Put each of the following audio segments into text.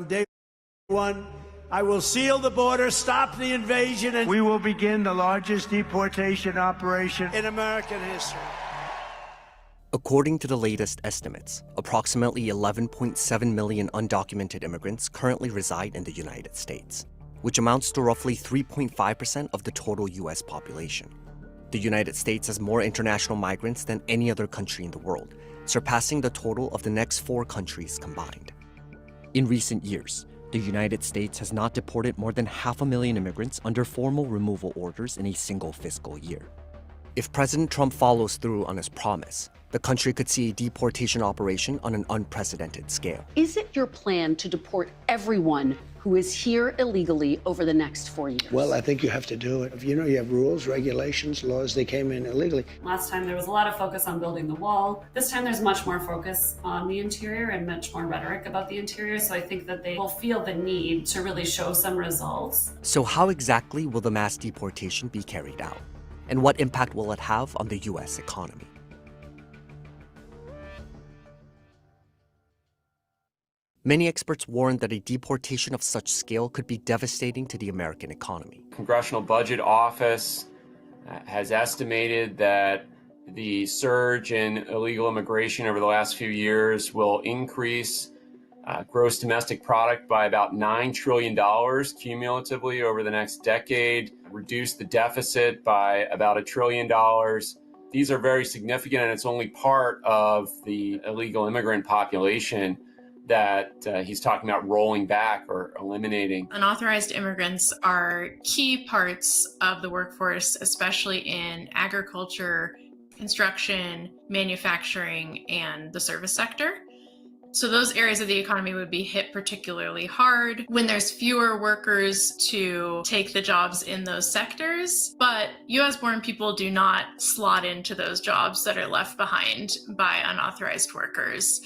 Day one, I will seal the border, stop the invasion, and we will begin the largest deportation operation in American history. According to the latest estimates, approximately 11.7 million undocumented immigrants currently reside in the United States, which amounts to roughly 3.5% of the total U.S. population. The United States has more international migrants than any other country in the world, surpassing the total of the next 4 countries combined. In recent years, the United States has not deported more than 500,000 immigrants under formal removal orders in a single fiscal year. If President Trump follows through on his promise, the country could see a deportation operation on an unprecedented scale. Is it your plan to deport everyone who is here illegally over the next 4 years? Well, I think you have to do it. If you have rules, regulations, laws, they came in illegally. Last time there was a lot of focus on building the wall. This time there's much more focus on the interior and much more rhetoric about the interior. So I think that they will feel the need to really show some results. So how exactly will the mass deportation be carried out? And what impact will it have on the U.S. economy? Many experts warn that a deportation of such scale could be devastating to the American economy. Congressional Budget Office has estimated that the surge in illegal immigration over the last few years will increase gross domestic product by about $9 trillion cumulatively over the next decade, reduce the deficit by about $1 trillion. These are very significant, and it's only part of the illegal immigrant population that he's talking about rolling back or eliminating. Unauthorized immigrants are key parts of the workforce, especially in agriculture, construction, manufacturing, and the service sector. So those areas of the economy would be hit particularly hard when there's fewer workers to take the jobs in those sectors. But US-born people do not slot into those jobs that are left behind by unauthorized workers.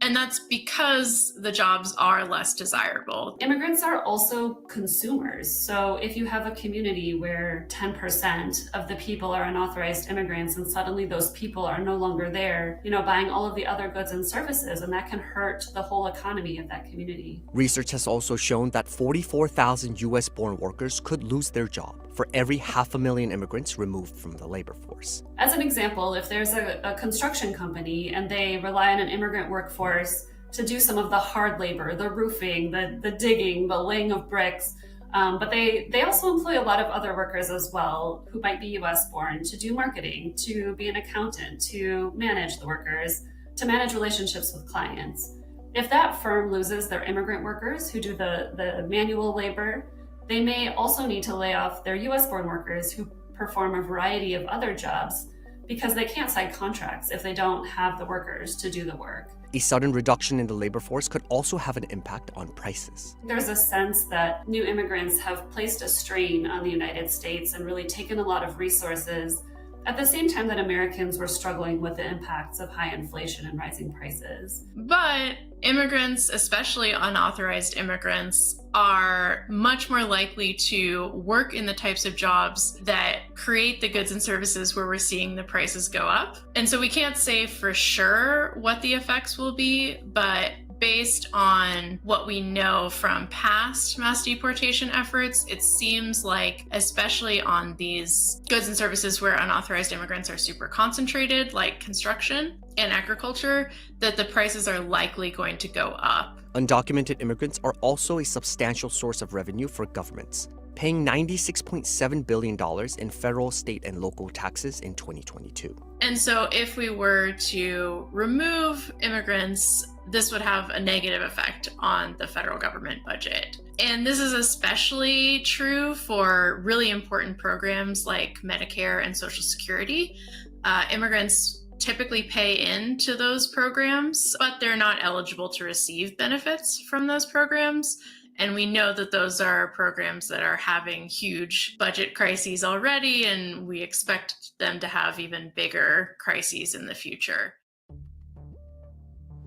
And that's because the jobs are less desirable. Immigrants are also consumers. So if you have a community where 10% of the people are unauthorized immigrants and suddenly those people are no longer there, buying all of the other goods and services, and that can hurt the whole economy of that community. Research has also shown that 44,000 US-born workers could lose their job for every 500,000 immigrants removed from the labor force. As an example, if there's a construction company and they rely on an immigrant workforce to do some of the hard labor, the roofing, the digging, the laying of bricks, but they also employ a lot of other workers as well who might be US born to do marketing, to be an accountant, to manage the workers, to manage relationships with clients. If that firm loses their immigrant workers who do the manual labor, they may also need to lay off their US-born workers who perform a variety of other jobs because they can't sign contracts if they don't have the workers to do the work. A sudden reduction in the labor force could also have an impact on prices. There's a sense that new immigrants have placed a strain on the United States and really taken a lot of resources at the same time that Americans were struggling with the impacts of high inflation and rising prices. But immigrants, especially unauthorized immigrants, are much more likely to work in the types of jobs that create the goods and services where we're seeing the prices go up. And so we can't say for sure what the effects will be, but based on what we know from past mass deportation efforts, it seems like, especially on these goods and services where unauthorized immigrants are super concentrated, like construction and agriculture, that the prices are likely going to go up. Undocumented immigrants are also a substantial source of revenue for governments, paying $96.7 billion in federal, state, and local taxes in 2022. And so if we were to remove immigrants, this would have a negative effect on the federal government budget. And this is especially true for really important programs like Medicare and Social Security. Immigrants typically pay into those programs, but they're not eligible to receive benefits from those programs. And we know that those are programs that are having huge budget crises already, and we expect them to have even bigger crises in the future.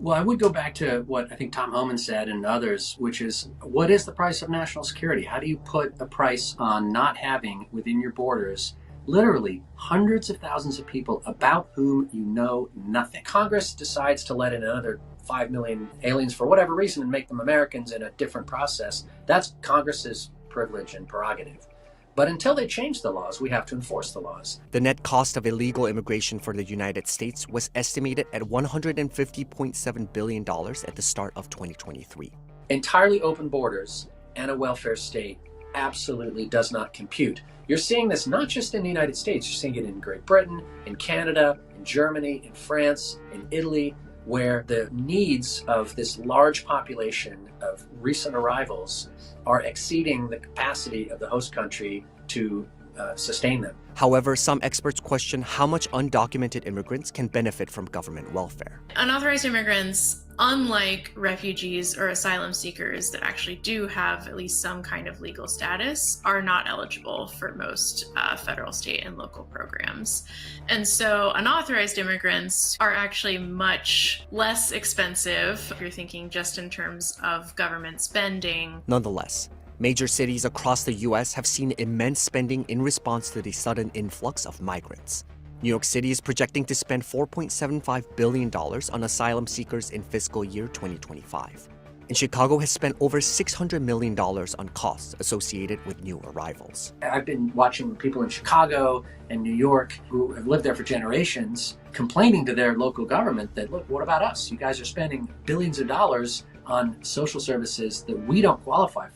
Well, I would go back to what I think Tom Homan said and others, which is, what is the price of national security? How do you put a price on not having within your borders literally hundreds of thousands of people about whom you know nothing? Congress decides to let in another 5 million aliens for whatever reason and make them Americans in a different process. That's Congress's privilege and prerogative. But until they change the laws, we have to enforce the laws. The net cost of illegal immigration for the United States was estimated at $150.7 billion at the start of 2023. Entirely open borders and a welfare state absolutely does not compute. You're seeing this not just in the United States, you're seeing it in Great Britain, in Canada, in Germany, in France, in Italy, where the needs of this large population of recent arrivals are exceeding the capacity of the host country to sustain them. However, some experts question how much undocumented immigrants can benefit from government welfare. Unauthorized immigrants, unlike refugees or asylum seekers that actually do have at least some kind of legal status, are not eligible for most federal, state, and local programs. And so unauthorized immigrants are actually much less expensive if you're thinking just in terms of government spending. Nonetheless, major cities across the U.S. have seen immense spending in response to the sudden influx of migrants. New York City is projecting to spend $4.75 billion on asylum seekers in fiscal year 2025. And Chicago has spent over $600 million on costs associated with new arrivals. I've been watching people in Chicago and New York who have lived there for generations complaining to their local government that, look, what about us? You guys are spending billions of dollars on social services that we don't qualify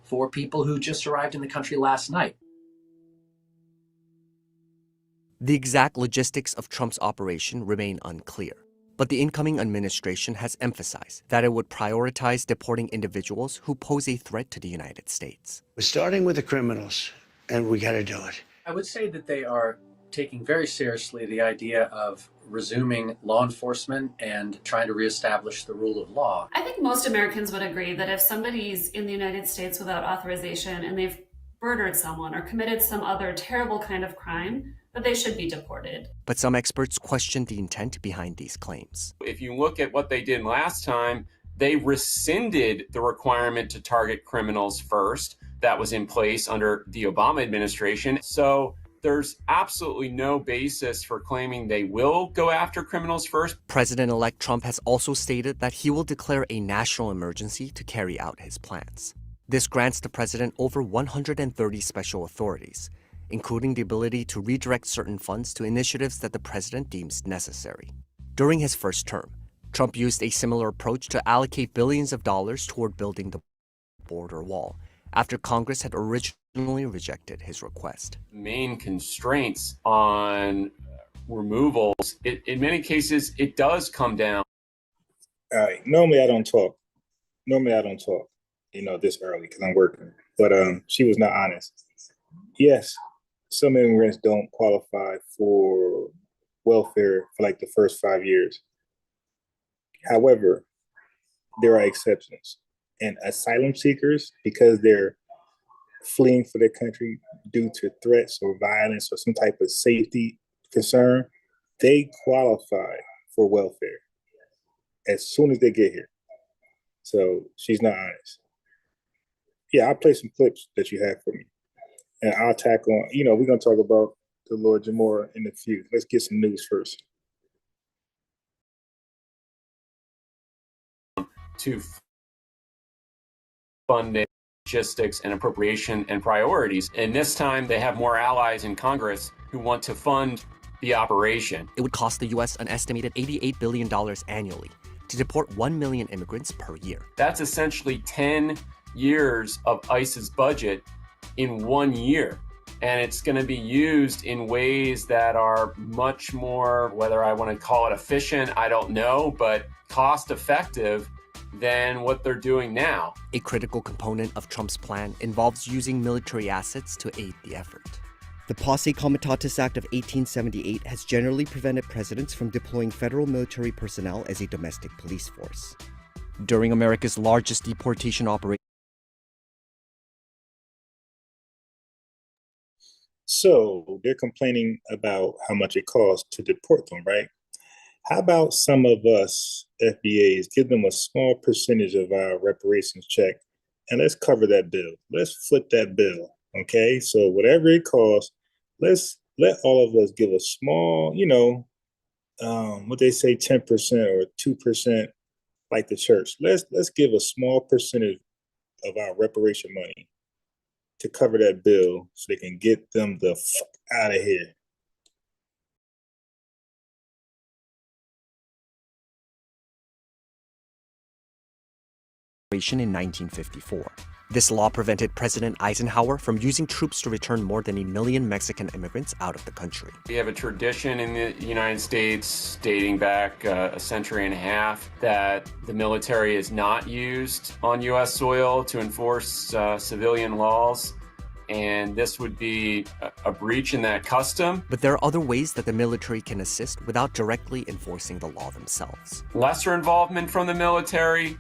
for people who just arrived in the country last night. The exact logistics of Trump's operation remain unclear, but the incoming administration has emphasized that it would prioritize deporting individuals who pose a threat to the United States. We're starting with the criminals, and we got to do it. I would say that they are taking very seriously the idea of resuming law enforcement and trying to reestablish the rule of law. I think most Americans would agree that if somebody's in the United States without authorization and they've murdered someone or committed some other terrible kind of crime, that they should be deported. But some experts question the intent behind these claims. If you look at what they did last time, they rescinded the requirement to target criminals first that was in place under the Obama administration. So there's absolutely no basis for claiming they will go after criminals first. President-elect Trump has also stated that he will declare a national emergency to carry out his plans. This grants the president over 130 special authorities, including the ability to redirect certain funds to initiatives that the president deems necessary. During his first term, Trump used a similar approach to allocate billions of dollars toward building the border wall, after Congress had originally rejected his request. Main constraints on removals, in many cases, it does come down. All right. Normally I don't talk, this early because I'm working. But she was not honest. Yes, some immigrants don't qualify for welfare for like the first 5 years. However, there are exceptions. And asylum seekers, because they're fleeing for their country due to threats or violence or some type of safety concern, they qualify for welfare as soon as they get here. So she's not honest. Yeah, I'll play some clips that you have for me. And I'll tack on, we're going to talk about the Lord Jamar in a few. Let's get some news first. To funding, logistics, and appropriation and priorities. And this time they have more allies in Congress who want to fund the operation. It would cost the U.S. an estimated $88 billion annually to deport 1 million immigrants per year. That's essentially 10 years of ICE's budget in 1 year. And it's going to be used in ways that are much more, whether I want to call it efficient, I don't know, but cost effective than what they're doing now. A critical component of Trump's plan involves using military assets to aid the effort. The Posse Comitatus Act of 1878 has generally prevented presidents from deploying federal military personnel as a domestic police force. During America's largest deportation operation, So they're complaining about how much it costs to deport them, right? How about some of us FBAs give them a small percentage of our reparations check and let's cover that bill. Let's foot that bill, okay? So whatever it costs, let's let all of us give a small, what they say, 10% or 2% like the church. Let's give a small percentage of our reparation money to cover that bill so they can get them the fuck out of here. In 1954. This law prevented President Eisenhower from using troops to return more than 1 million Mexican immigrants out of the country. We have a tradition in the United States dating back a century and a half that the military is not used on U.S. soil to enforce civilian laws. And this would be a breach in that custom. But there are other ways that the military can assist without directly enforcing the law themselves. Lesser involvement from the military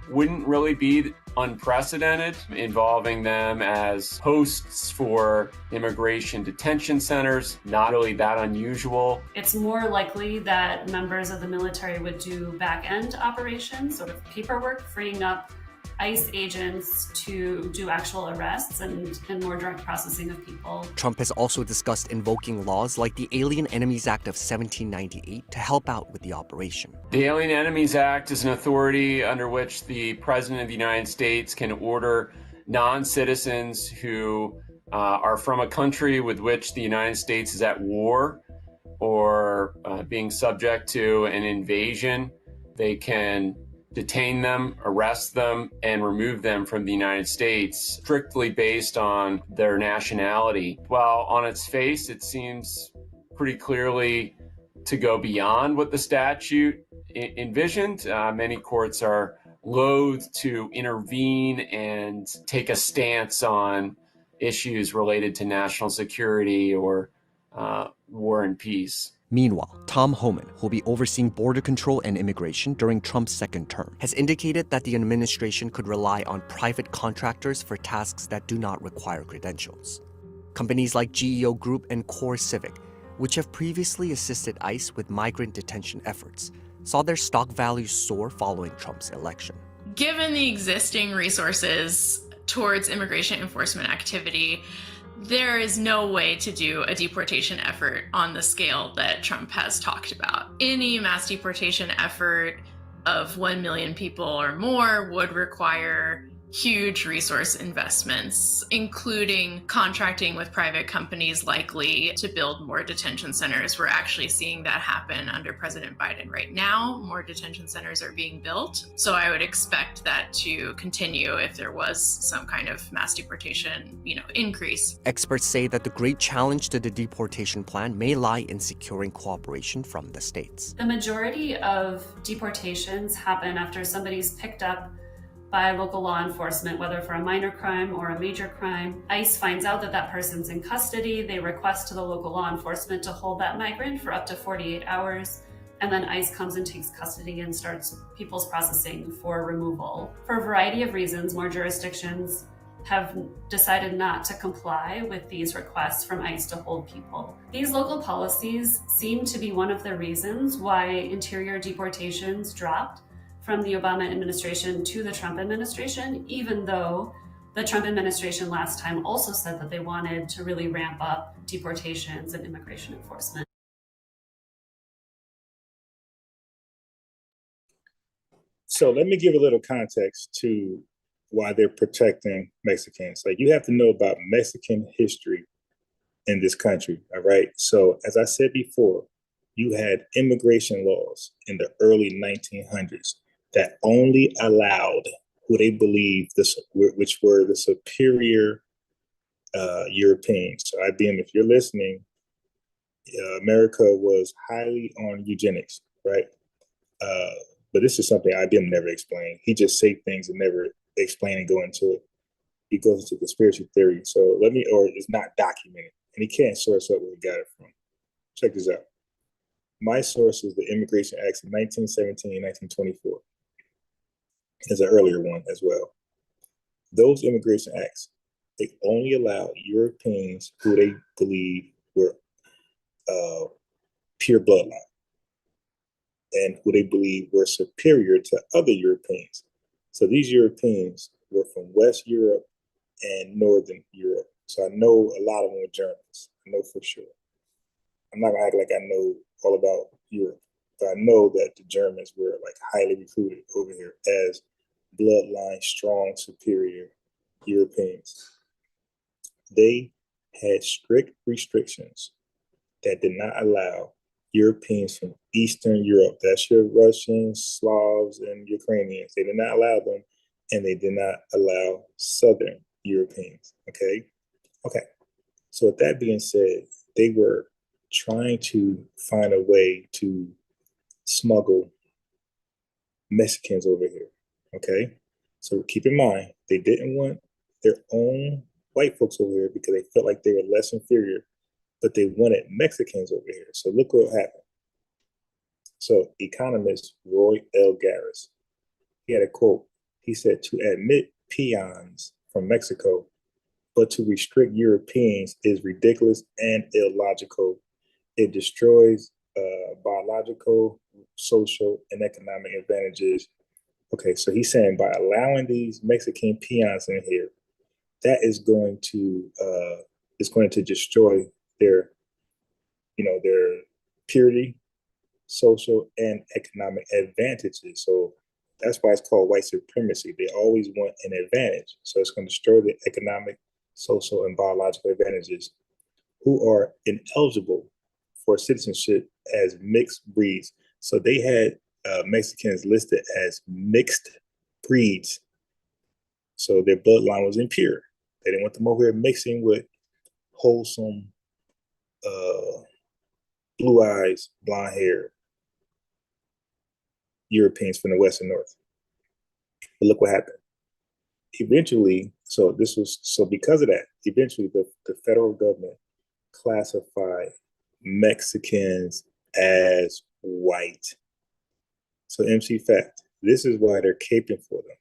wouldn't really be unprecedented, involving them as hosts for immigration detention centers, not really that unusual. It's more likely that members of the military would do back-end operations, sort of paperwork, freeing up ICE agents to do actual arrests and more direct processing of people. Trump has also discussed invoking laws like the Alien Enemies Act of 1798 to help out with the operation. The Alien Enemies Act is an authority under which the President of the United States can order non-citizens who are from a country with which the United States is at war or being subject to an invasion. They can detain them, arrest them, and remove them from the United States strictly based on their nationality. While on its face, it seems pretty clearly to go beyond what the statute envisioned. Many courts are loath to intervene and take a stance on issues related to national security or war and peace. Meanwhile, Tom Homan, who will be overseeing border control and immigration during Trump's second term, has indicated that the administration could rely on private contractors for tasks that do not require credentials. Companies like GEO Group and Core Civic, which have previously assisted ICE with migrant detention efforts, saw their stock values soar following Trump's election. Given the existing resources towards immigration enforcement activity, there is no way to do a deportation effort on the scale that Trump has talked about. Any mass deportation effort of 1 million people or more would require huge resource investments, including contracting with private companies likely to build more detention centers. We're actually seeing that happen under President Biden right now. More detention centers are being built. So I would expect that to continue if there was some kind of mass deportation, increase. Experts say that the great challenge to the deportation plan may lie in securing cooperation from the states. The majority of deportations happen after somebody's picked up by local law enforcement, whether for a minor crime or a major crime. ICE finds out that that person's in custody. They request to the local law enforcement to hold that migrant for up to 48 hours. And then ICE comes and takes custody and starts people's processing for removal. For a variety of reasons, more jurisdictions have decided not to comply with these requests from ICE to hold people. These local policies seem to be one of the reasons why interior deportations dropped from the Obama administration to the Trump administration, even though the Trump administration last time also said that they wanted to really ramp up deportations and immigration enforcement. So let me give a little context to why they're protecting Mexicans. Like, you have to know about Mexican history in this country, all right? So as I said before, you had immigration laws in the early 1900s that only allowed who they believed which were the superior Europeans. So IBM, if you're listening, America was highly on eugenics, right? But this is something IBM never explained. He just say things and never explain and go into it. He goes into conspiracy theory. So or it's not documented, and he can't source up where he got it from. Check this out. My source is the Immigration Acts of 1917 and 1924. There's an earlier one as well. Those immigration acts, they only allow Europeans who they believe were pure bloodline and who they believe were superior to other Europeans. So these Europeans were from West Europe and Northern Europe. So I know a lot of them were Germans. I know for sure. I'm not gonna act like I know all about Europe. but I know that the Germans were like highly recruited over here as bloodline strong, superior Europeans. They had strict restrictions that did not allow Europeans from Eastern Europe, that's your Russians, Slavs, and Ukrainians, they did not allow them, and they did not allow Southern Europeans, okay? Okay, so with that being said, they were trying to find a way to smuggle Mexicans over here, okay? So keep in mind, they didn't want their own white folks over here because they felt like they were less inferior, but they wanted Mexicans over here. So look what happened. So economist Roy L. Garris, he had a quote. He said, to admit peons from Mexico, but to restrict Europeans is ridiculous and illogical. It destroys biological, social, and economic advantages. Okay, so he's saying by allowing these Mexican peons in here, that is going to destroy their, their purity, social, and economic advantages. So that's why it's called white supremacy. They always want an advantage. So it's going to destroy the economic, social, and biological advantages who are ineligible for citizenship as mixed breeds. So they had Mexicans listed as mixed breeds. So their bloodline was impure. They didn't want them over here mixing with wholesome, blue eyes, blonde hair Europeans from the West and North. But look what happened. Eventually, so because of that, eventually the federal government classified Mexicans as white. So MC Fact, this is why they're caping for them.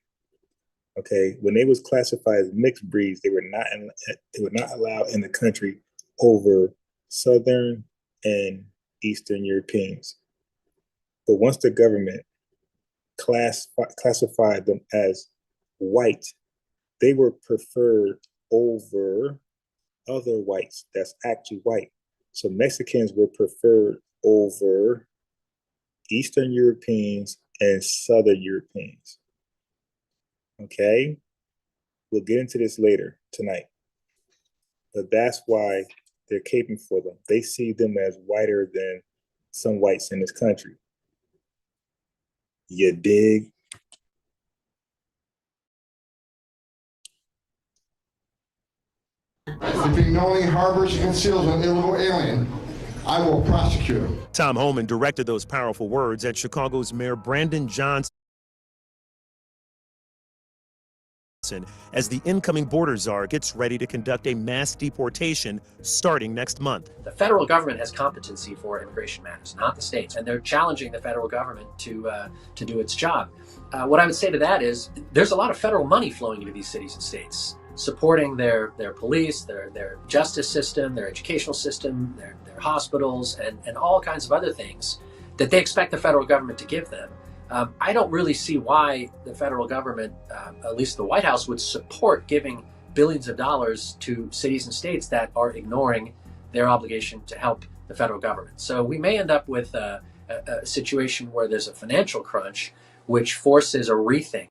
Okay, when they was classified as mixed breeds, they were not allowed in the country over Southern and Eastern Europeans. But once the government classified them as white, they were preferred over other whites that's actually white. So Mexicans were preferred over Eastern Europeans and Southern Europeans. Okay, we'll get into this later tonight, but that's why they're caping for them. They see them as whiter than some whites in this country. You dig? If he knowingly harbors and conceals an illegal alien, I will prosecute him. Tom Homan directed those powerful words at Chicago's Mayor Brandon Johnson as the incoming border czar gets ready to conduct a mass deportation starting next month. The federal government has competency for immigration matters, not the states, and they're challenging the federal government to do its job. What I would say to that is there's a lot of federal money flowing into these cities and states, supporting their police, their justice system, their educational system, their hospitals, and all kinds of other things that they expect the federal government to give them. I don't really see why the federal government, at least the White House, would support giving billions of dollars to cities and states that are ignoring their obligation to help the federal government. So we may end up with a situation where there's a financial crunch, which forces a rethink.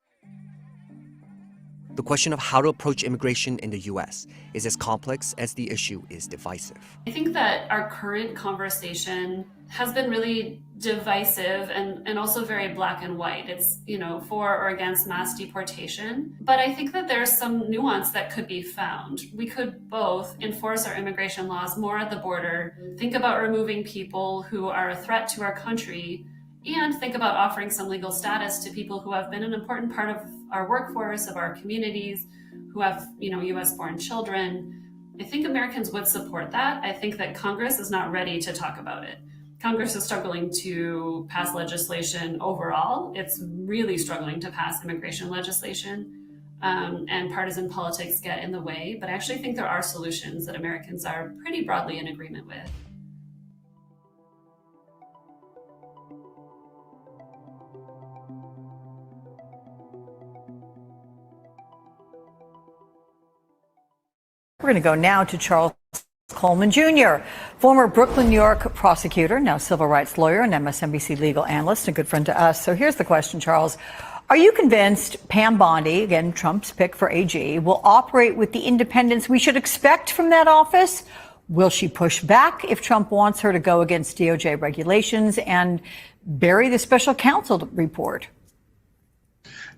The question of how to approach immigration in the U.S. is as complex as the issue is divisive. I think that our current conversation has been really divisive and also very black and white. It's, for or against mass deportation. But I think that there's some nuance that could be found. We could both enforce our immigration laws more at the border, think about removing people who are a threat to our country, and think about offering some legal status to people who have been an important part of our workforce, of our communities, who have, U.S. born children. I think Americans would support that. I think that Congress is not ready to talk about it. Congress is struggling to pass legislation overall. It's really struggling to pass immigration legislation, and partisan politics get in the way. But I actually think there are solutions that Americans are pretty broadly in agreement with. We're going to go now to Charles Coleman Jr., former Brooklyn, New York prosecutor, now civil rights lawyer and MSNBC legal analyst, and a good friend to us. So here's the question, Charles. Are you convinced Pam Bondi, again, Trump's pick for AG, will operate with the independence we should expect from that office? Will she push back if Trump wants her to go against DOJ regulations and bury the special counsel report?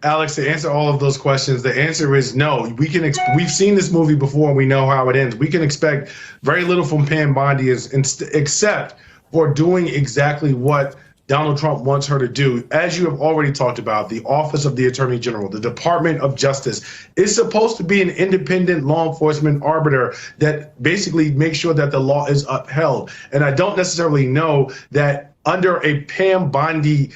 Alex, to answer all of those questions, the answer is no. We've seen this movie before and we know how it ends. We can expect very little from Pam Bondi except for doing exactly what Donald Trump wants her to do. As you have already talked about, the Office of the Attorney General, the Department of Justice, is supposed to be an independent law enforcement arbiter that basically makes sure that the law is upheld. And I don't necessarily know that under a Pam Bondi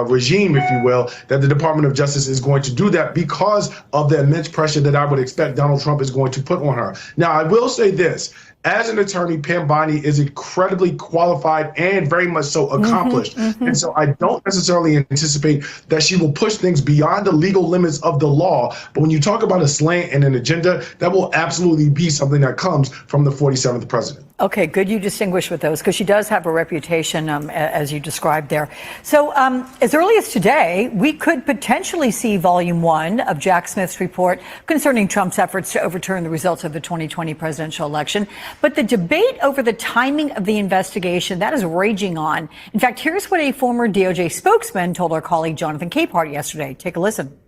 regime, if you will, that the Department of Justice is going to do that because of the immense pressure that I would expect Donald Trump is going to put on her. Now, I will say this. As an attorney, Pam Bondi is incredibly qualified and very much so accomplished. And so I don't necessarily anticipate that she will push things beyond the legal limits of the law. But when you talk about a slant and an agenda, that will absolutely be something that comes from the 47th president. Okay, good you distinguish with those, because she does have a reputation, as you described there. So as early as today, we could potentially see Volume 1 of Jack Smith's report concerning Trump's efforts to overturn the results of the 2020 presidential election. But the debate over the timing of the investigation, that is raging on. In fact, here's what a former DOJ spokesman told our colleague Jonathan Capehart yesterday. Take a listen.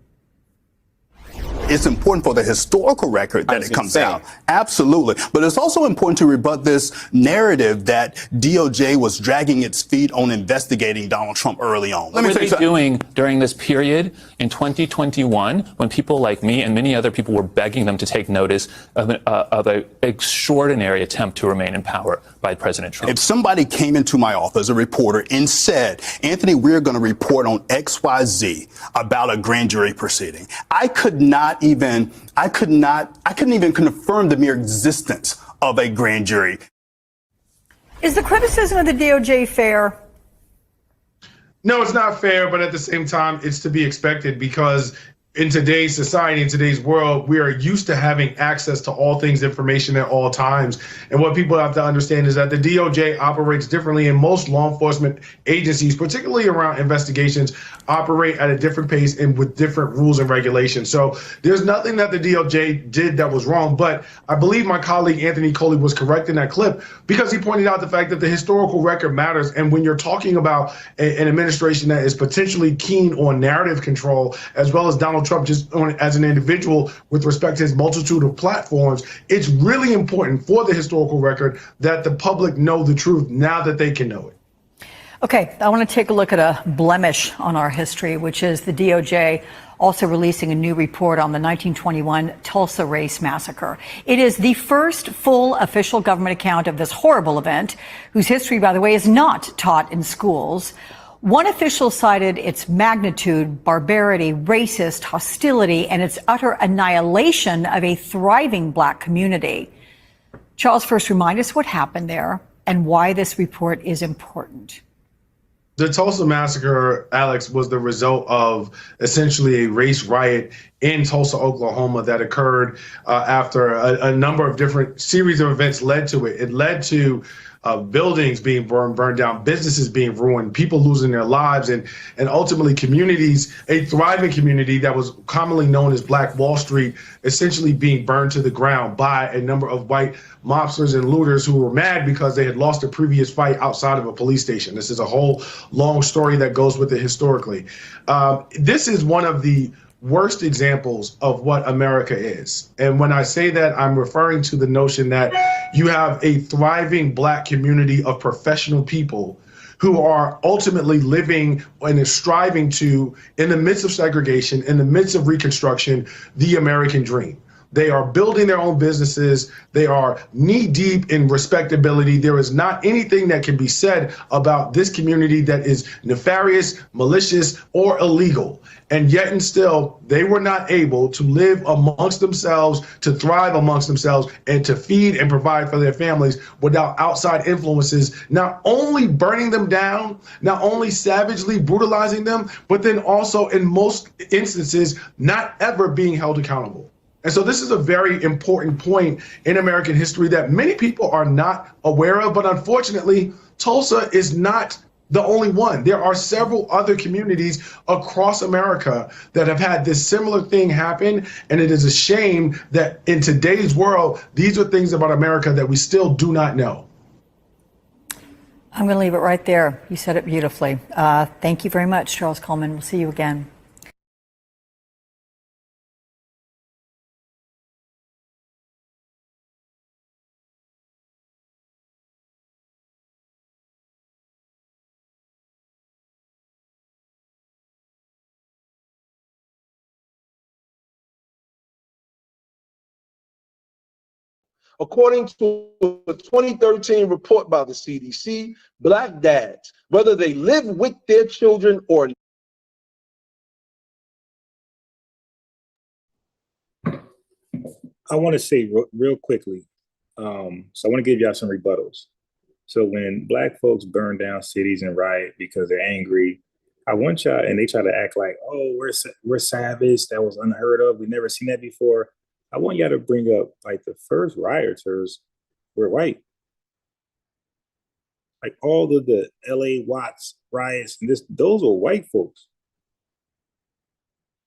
It's important for the historical record that it comes out. Absolutely. But it's also important to rebut this narrative that DOJ was dragging its feet on investigating Donald Trump early on. What were they doing during this period in 2021 when people like me and many other people were begging them to take notice of an extraordinary attempt to remain in power by President Trump? If somebody came into my office, a reporter, and said, Anthony, we're going to report on XYZ about a grand jury proceeding, I couldn't even confirm the mere existence of a grand jury. Is the criticism of the DOJ fair? No, it's not fair, but at the same time, it's to be expected because in today's society, in today's world, we are used to having access to all things information at all times. And what people have to understand is that the DOJ operates differently, and most law enforcement agencies, particularly around investigations, operate at a different pace and with different rules and regulations. So there's nothing that the DOJ did that was wrong. But I believe my colleague Anthony Coley was correct in that clip because he pointed out the fact that the historical record matters. And when you're talking about an administration that is potentially keen on narrative control, as well as Donald Trump just as an individual with respect to his multitude of platforms, it's really important for the historical record that the public know the truth now that they can know it. Okay, I want to take a look at a blemish on our history, which is the DOJ also releasing a new report on the 1921 Tulsa Race Massacre. It is the first full official government account of this horrible event, whose history, by the way, is not taught in schools. One official cited its magnitude, barbarity, racist hostility, and its utter annihilation of a thriving Black community. Charles, first remind us what happened there and why this report is important. The Tulsa Massacre, Alex, was the result of essentially a race riot in Tulsa, Oklahoma that occurred after a number of different series of events led to it. It led to buildings being burned down, businesses being ruined, people losing their lives, and ultimately communities, a thriving community that was commonly known as Black Wall Street, essentially being burned to the ground by a number of white mobsters and looters who were mad because they had lost a previous fight outside of a police station. This is a whole long story that goes with it historically. This is one of the worst examples of what America is. And when I say that, I'm referring to the notion that you have a thriving Black community of professional people who are ultimately living and striving to, in the midst of segregation, in the midst of Reconstruction, the American dream. They are building their own businesses. They are knee deep in respectability. There is not anything that can be said about this community that is nefarious, malicious, or illegal. And yet and still, they were not able to live amongst themselves, to thrive amongst themselves, and to feed and provide for their families without outside influences, not only burning them down, not only savagely brutalizing them, but then also in most instances, not ever being held accountable. And so this is a very important point in American history that many people are not aware of, but unfortunately, Tulsa is not the only one. There are several other communities across America that have had this similar thing happen, and it is a shame that in today's world, these are things about America that we still do not know. I'm going to leave it right there. You said it beautifully. Thank you very much, Charles Coleman. We'll see you again. According to a 2013 report by the CDC, Black dads, whether they live with their children or I want to say real quickly, so I want to give y'all some rebuttals. So when Black folks burn down cities and riot because they're angry, I want y'all, and they try to act like, oh, we're savage, that was unheard of, we've never seen that before. I want y'all to bring up, like, the first rioters were white. Like, all of the LA Watts riots, and those were white folks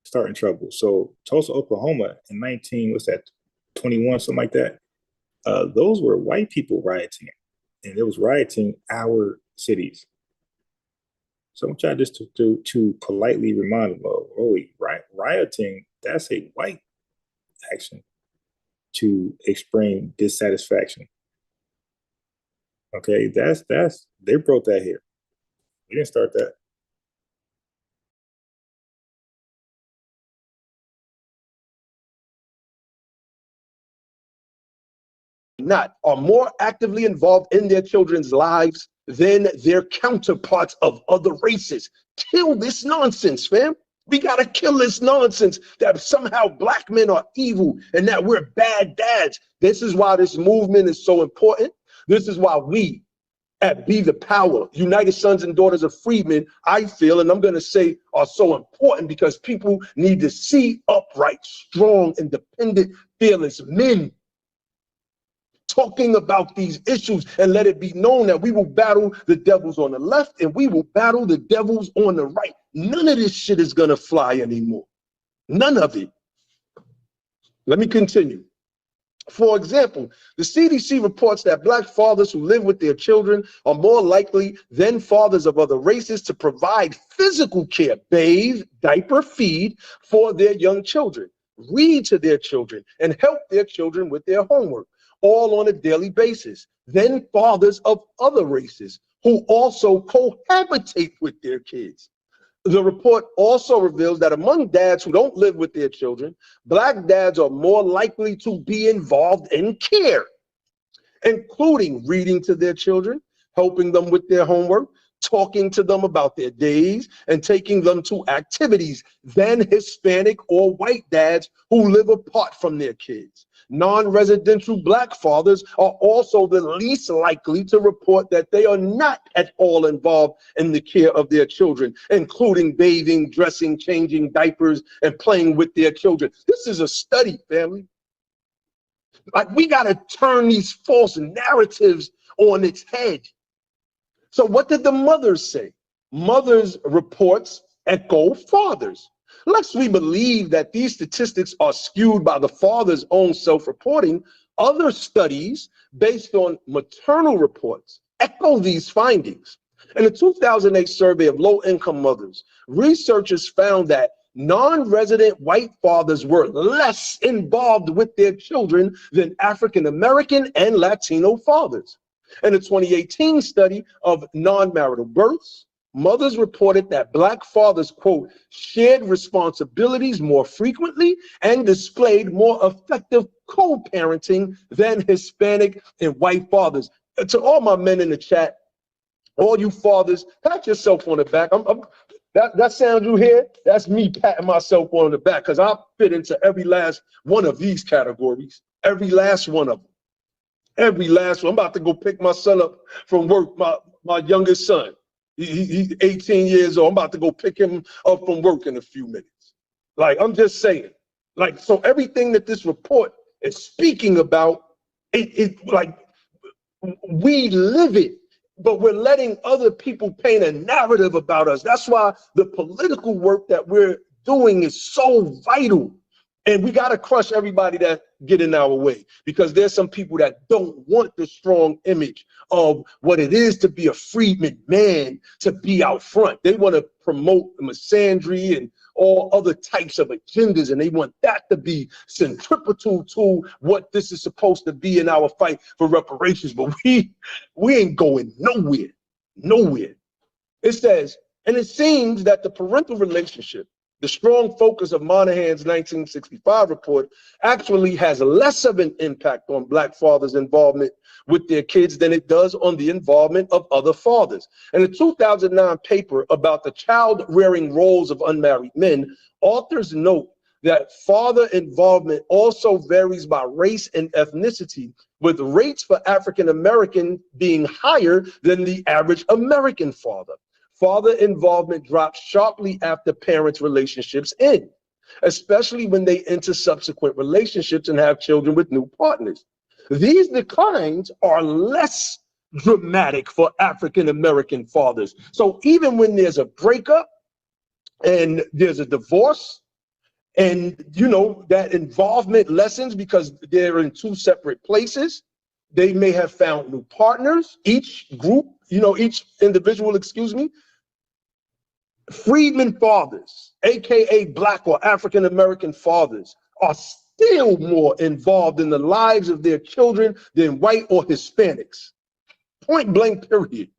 starting trouble. So Tulsa, Oklahoma in 21, something like that, those were white people rioting. And it was rioting our cities. So I'm trying just to politely remind them of, rioting, that's a white action to express dissatisfaction. Okay, that's they brought that here. We didn't start that. not are more actively involved in their children's lives than their counterparts of other races. Kill this nonsense, fam. We gotta kill this nonsense that somehow Black men are evil and that we're bad dads. This is why this movement is so important. This is why we at Be the Power, United Sons and Daughters of Freedmen, I feel, and I'm gonna say are so important because people need to see upright, strong, independent, fearless men talking about these issues, and let it be known that we will battle the devils on the left and we will battle the devils on the right. None of this shit is gonna fly anymore. None of it. Let me continue. For example, the CDC reports that Black fathers who live with their children are more likely than fathers of other races to provide physical care, bathe, diaper, feed for their young children, read to their children, and help their children with their homework, all on a daily basis, than fathers of other races who also cohabitate with their kids. The report also reveals that among dads who don't live with their children, Black dads are more likely to be involved in care, including reading to their children, helping them with their homework, talking to them about their days, and taking them to activities than Hispanic or white dads who live apart from their kids. Non-residential Black fathers are also the least likely to report that they are not at all involved in the care of their children, including bathing, dressing, changing diapers, and playing with their children. This is a study, family. Like, we got to turn these false narratives on its head. So what did the mothers say? Mothers' reports echo fathers. Lest we believe that these statistics are skewed by the father's own self-reporting, other studies based on maternal reports echo these findings. In a 2008 survey of low-income mothers, researchers found that non-resident white fathers were less involved with their children than African-American and Latino fathers. In a 2018 study of non-marital births, mothers reported that Black fathers, quote, shared responsibilities more frequently and displayed more effective co-parenting than Hispanic and white fathers. To all my men in the chat, all you fathers, pat yourself on the back. That sound you hear, that's me patting myself on the back, because I fit into every last one of these categories, every last one of them. Every last one. I'm about to go pick my son up from work, my youngest son. He's 18 years old. I'm about to go pick him up from work in a few minutes. Like, I'm just saying, Like, so everything that this report is speaking about, like, we live it, but we're letting other people paint a narrative about us. That's why the political work that we're doing is so vital. And we got to crush everybody that get in our way, because there's some people that don't want the strong image of what it is to be a freedman man, to be out front. They want to promote misandry and all other types of agendas, and they want that to be centripetal to what this is supposed to be in our fight for reparations. But we ain't going nowhere. It says, and it seems that the parental relationship, the strong focus of Monahan's 1965 report, actually has less of an impact on Black fathers' involvement with their kids than it does on the involvement of other fathers. In a 2009 paper about the child-rearing roles of unmarried men, authors note that father involvement also varies by race and ethnicity, with rates for African American being higher than the average American father. Father involvement drops sharply after parents' relationships end, especially when they enter subsequent relationships and have children with new partners. These declines are less dramatic for African American fathers. So even when there's a breakup and there's a divorce, and you know that involvement lessens because they're in two separate places, they may have found new partners, each group, each individual, freedmen fathers, aka Black or African American fathers, are still more involved in the lives of their children than white or Hispanics. Point blank, period.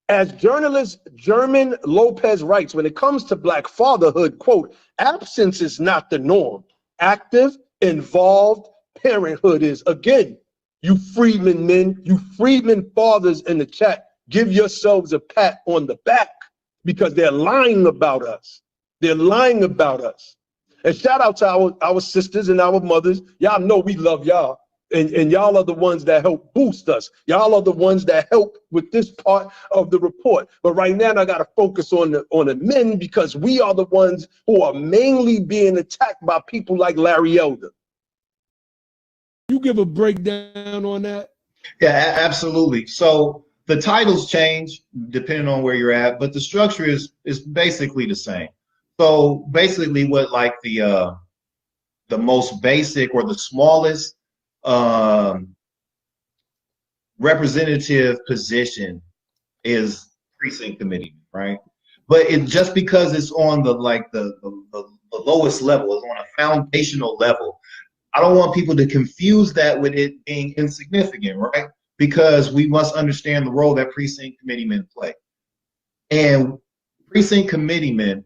As journalist German Lopez writes, when it comes to Black fatherhood, quote, absence is not the norm. Active, involved parenthood is. Again, you freedmen men, you freedmen fathers in the chat, give yourselves a pat on the back, because they're lying about us. They're lying about us. And shout out to our sisters and our mothers. Y'all know we love y'all. And y'all are the ones that help boost us. Y'all are the ones that help with this part of the report. But right now, I got to focus on the men, because we are the ones who are mainly being attacked by people like Larry Elder. You give a breakdown on that? Yeah, absolutely. So the titles change depending on where you're at, but the structure is basically the same. So basically, what like the most basic or the smallest representative position is precinct committee, right? But it just because it's on the lowest level, it's on a foundational level, I don't want people to confuse that with it being insignificant, right? Because we must understand the role that precinct committeemen play. And precinct committeemen,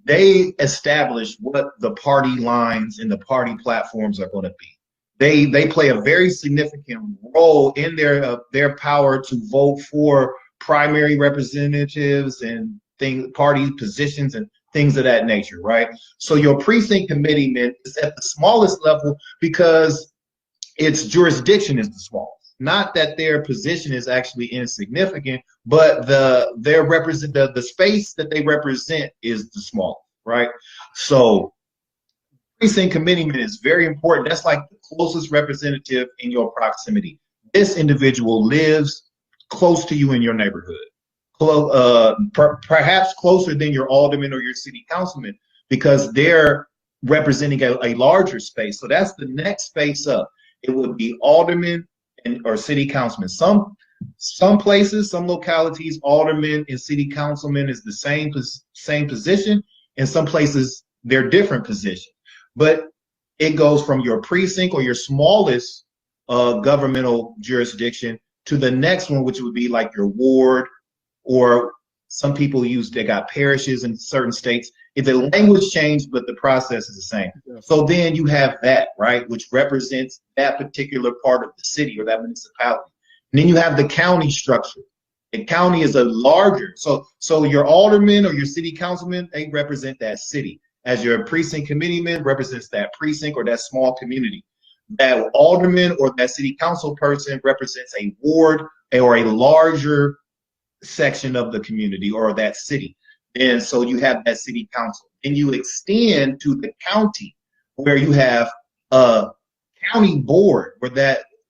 they establish what the party lines and the party platforms are going to be. They play a very significant role in their power to vote for primary representatives and party positions and things of that nature, right? So your precinct committeeman is at the smallest level because its jurisdiction is the smallest. Not that their position is actually insignificant, but the space that they represent is the smallest, right? So precinct committeeman is very important. That's like the closest representative in your proximity. This individual lives close to you in your neighborhood, perhaps closer than your alderman or your city councilman, because they're representing a larger space. So that's the next space up. It would be alderman or city councilman. Some places, some localities, alderman and city councilman is the same position. In some places, they're different positions. But it goes from your precinct or your smallest governmental jurisdiction to the next one, which would be like your ward, or some people they got parishes in certain states. The language changed, but the process is the same. Yeah. So then you have that, right, which represents that particular part of the city or that municipality. And then you have the county structure. The county is a larger, so your alderman or your city councilman, they represent that city. As your precinct committeeman represents that precinct or that small community. That alderman or that city council person represents a ward or a larger section of the community or that city. And so you have that city council. And you extend to the county, where you have a county board where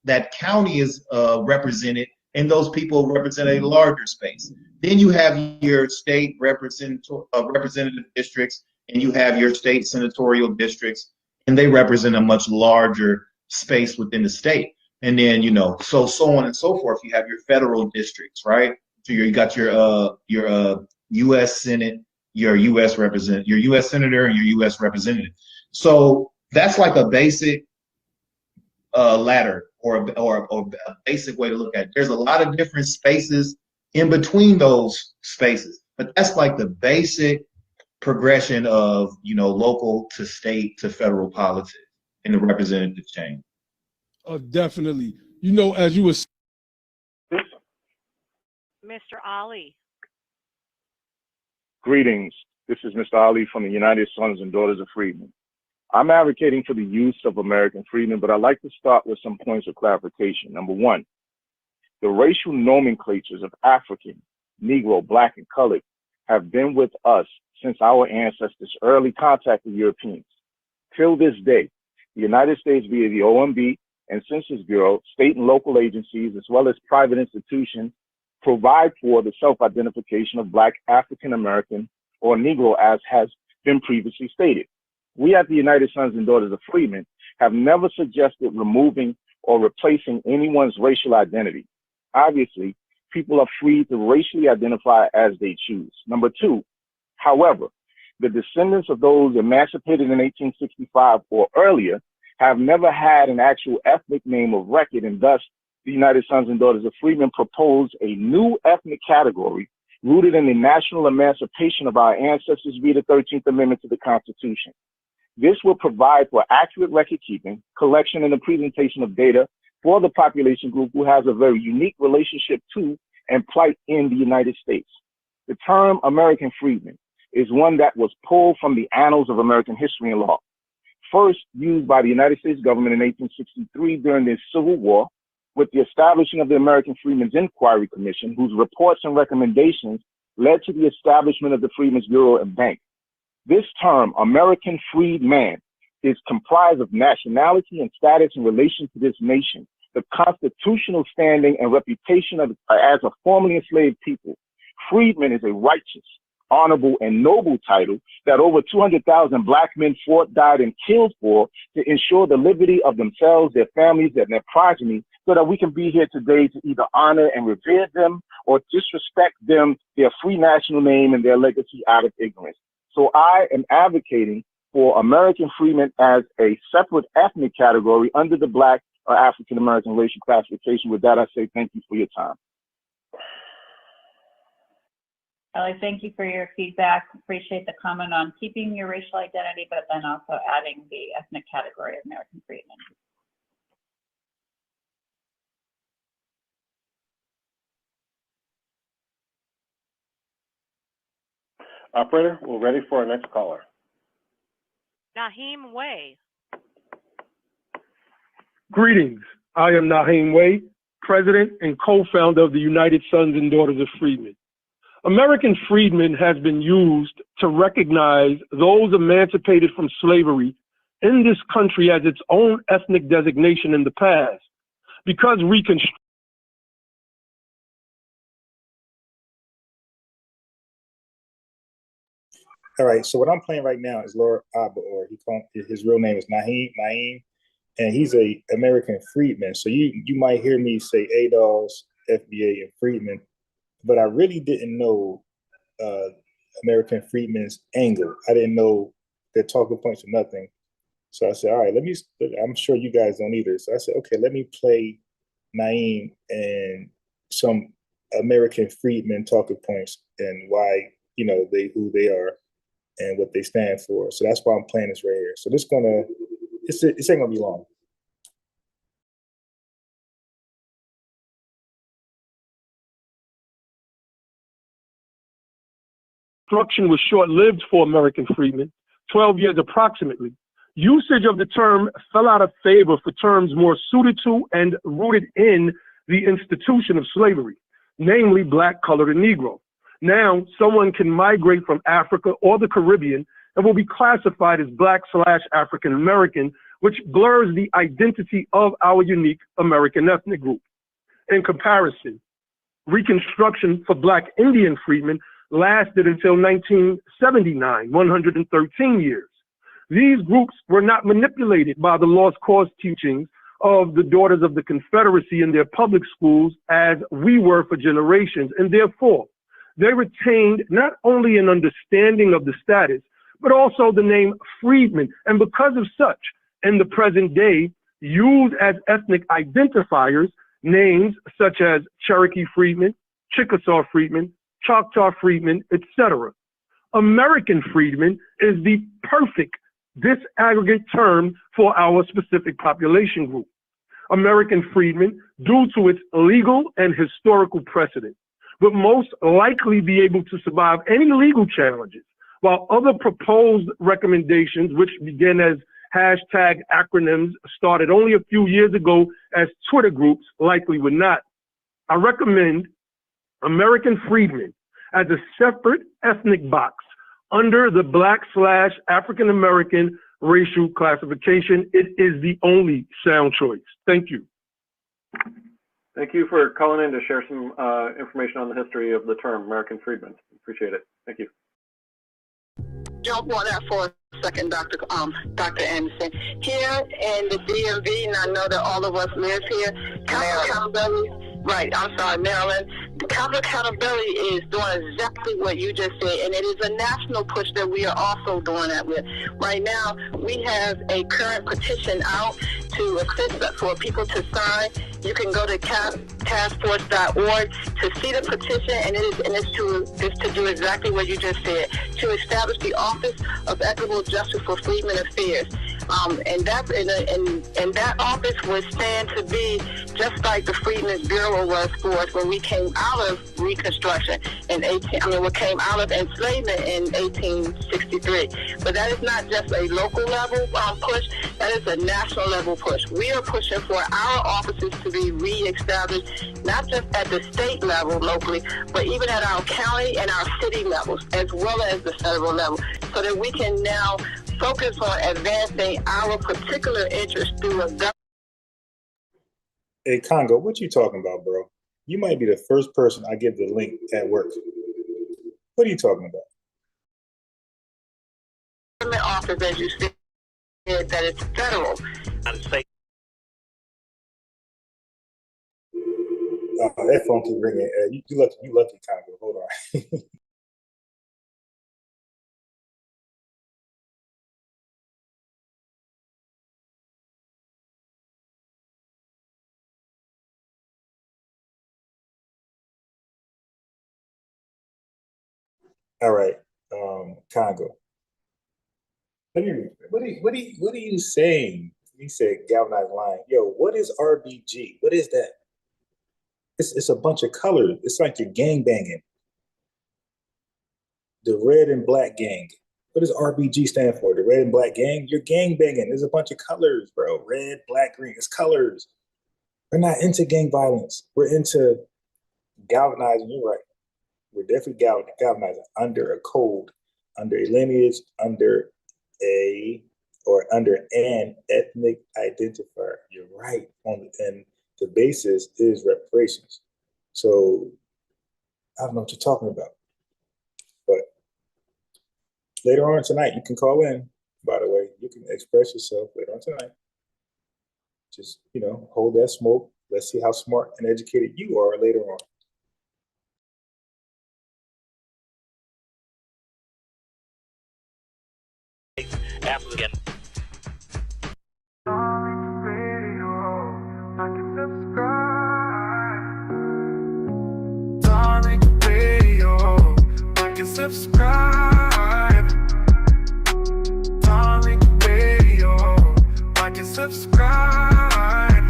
that county is represented, and those people represent a larger space. Then you have your state representative districts, and you have your state senatorial districts, and they represent a much larger space within the state. And then, so on and so forth. You have your federal districts, right? So you got your U.S. Senate, your U.S. senator, and your U.S. representative. So that's like a basic ladder or a basic way to look at it. There's a lot of different spaces in between those spaces, but that's like the basic progression of local to state to federal politics in the representative chain. Definitely. As you were Mr. Ali. Greetings. This is Mr. Ali from the United Sons and Daughters of Freedmen. I'm advocating for the use of American freedmen, but I'd like to start with some points of clarification. Number one, the racial nomenclatures of African, Negro, Black, and colored have been with us since our ancestors' early contact with Europeans. Till this day, the United States, via the OMB and Census Bureau, state and local agencies, as well as private institutions, provide for the self-identification of Black, African American, or Negro, as has been previously stated. We at the United Sons and Daughters of Freedmen have never suggested removing or replacing anyone's racial identity. Obviously, people are free to racially identify as they choose. Number two, however, the descendants of those emancipated in 1865 or earlier have never had an actual ethnic name of record, and thus the United Sons and Daughters of Freedmen propose a new ethnic category rooted in the national emancipation of our ancestors via the 13th Amendment to the Constitution. This will provide for accurate record keeping, collection, and the presentation of data for the population group who has a very unique relationship to and plight in the United States. The term American freedmen is one that was pulled from the annals of American history and law. First used by the United States government in 1863 during the Civil War, with the establishing of the American Freedmen's Inquiry Commission, whose reports and recommendations led to the establishment of the Freedmen's Bureau and Bank. This term, American freed man, is comprised of nationality and status in relation to this nation, the constitutional standing and reputation of as a formerly enslaved people. Freedman is a righteous, honorable, and noble title that over 200,000 Black men fought, died, and killed for to ensure the liberty of themselves, their families, and their progeny, so that we can be here today to either honor and revere them or disrespect them, their free national name, and their legacy out of ignorance. So I am advocating for American freedmen as a separate ethnic category under the Black or African American racial classification. With that, I say thank you for your time. Ali, thank you for your feedback. Appreciate the comment on keeping your racial identity, but then also adding the ethnic category of American freedmen. Operator, we're ready for our next caller. Naheem Way. Greetings. I am Naheem Way, President and co-founder of the United Sons and Daughters of Freedmen. American freedmen has been used to recognize those emancipated from slavery in this country as its own ethnic designation in the past. Because Reconstruction All right, so what I'm playing right now is Laura Abba, or his real name is Naeem, and he's a American freedman. So you might hear me say ADOS, FBA, and freedmen, but I really didn't know American freedmen's angle. I didn't know their talking points or nothing. So I said, all right, I'm sure you guys don't either. So I said, okay, let me play Naeem and some American freedmen talking points and why, who they are and what they stand for. So that's why I'm playing this right here. So this ain't gonna be long. Reconstruction was short-lived for American freedmen, 12 years approximately. Usage of the term fell out of favor for terms more suited to and rooted in the institution of slavery, namely Black, colored, and Negro. Now, someone can migrate from Africa or the Caribbean and will be classified as Black/African American, which blurs the identity of our unique American ethnic group. In comparison, Reconstruction for Black Indian freedmen lasted until 1979, 113 years. These groups were not manipulated by the lost cause teachings of the Daughters of the Confederacy in their public schools as we were for generations, and therefore they retained not only an understanding of the status, but also the name freedmen, and because of such, in the present day, use as ethnic identifiers names such as Cherokee freedmen, Chickasaw freedmen, Choctaw freedmen, etc. American freedmen is the perfect disaggregate term for our specific population group. American freedmen, due to its legal and historical precedent, would most likely be able to survive any legal challenges, while other proposed recommendations, which began as hashtag acronyms, started only a few years ago as Twitter groups, likely would not. I recommend American freedmen as a separate ethnic box under the Black/African American racial classification. It is the only sound choice. Thank you. Thank you for calling in to share some information on the history of the term American freedmen. Appreciate it. Thank you. Jump on that for a second, Dr. Anderson. Here in the DMV, and I know that all of us live here, council accountability, right, I'm sorry, Maryland. Council accountability is doing exactly what you just said, and it is a national push that we are also doing that with. Right now, we have a current petition out to assist us for people to sign. You can go to taskforce.org to see the petition, and it's to do exactly what you just said, to establish the Office of Equitable Justice for Freedmen Affairs. And that office would stand to be just like the Freedmen's Bureau was for us when we came out of Reconstruction we came out of enslavement in 1863. But that is not just a local level push, that is a national level push. We are pushing for our offices to be reestablished, not just at the state level locally, but even at our county and our city levels, as well as the federal level, so that we can now focus on advancing our particular interests through a government. Hey, Congo, what you talking about, bro? You might be the first person I give the link at work. What are you talking about? Government office, as you said, that it's federal. That phone keep ringing. You lucky, Congo. Hold on. All right, Congo. What are you saying? He said galvanized line. Yo, what is RBG? What is that? It's a bunch of colors. It's like you're gang banging. The red and black gang. What does RBG stand for? The red and black gang? You're gang banging. There's a bunch of colors, bro. Red, black, green. It's colors. We're not into gang violence. We're into galvanizing. You're right. We're definitely galvanizing under a code, under a lineage, under an ethnic identifier. You're right. And the basis is reparations. So I don't know what you're talking about. But later on tonight, you can call in, by the way. You can express yourself later on tonight. Just, hold that smoke. Let's see how smart and educated you are later on. Applicant. Subscribe. Darling Radio, like and subscribe.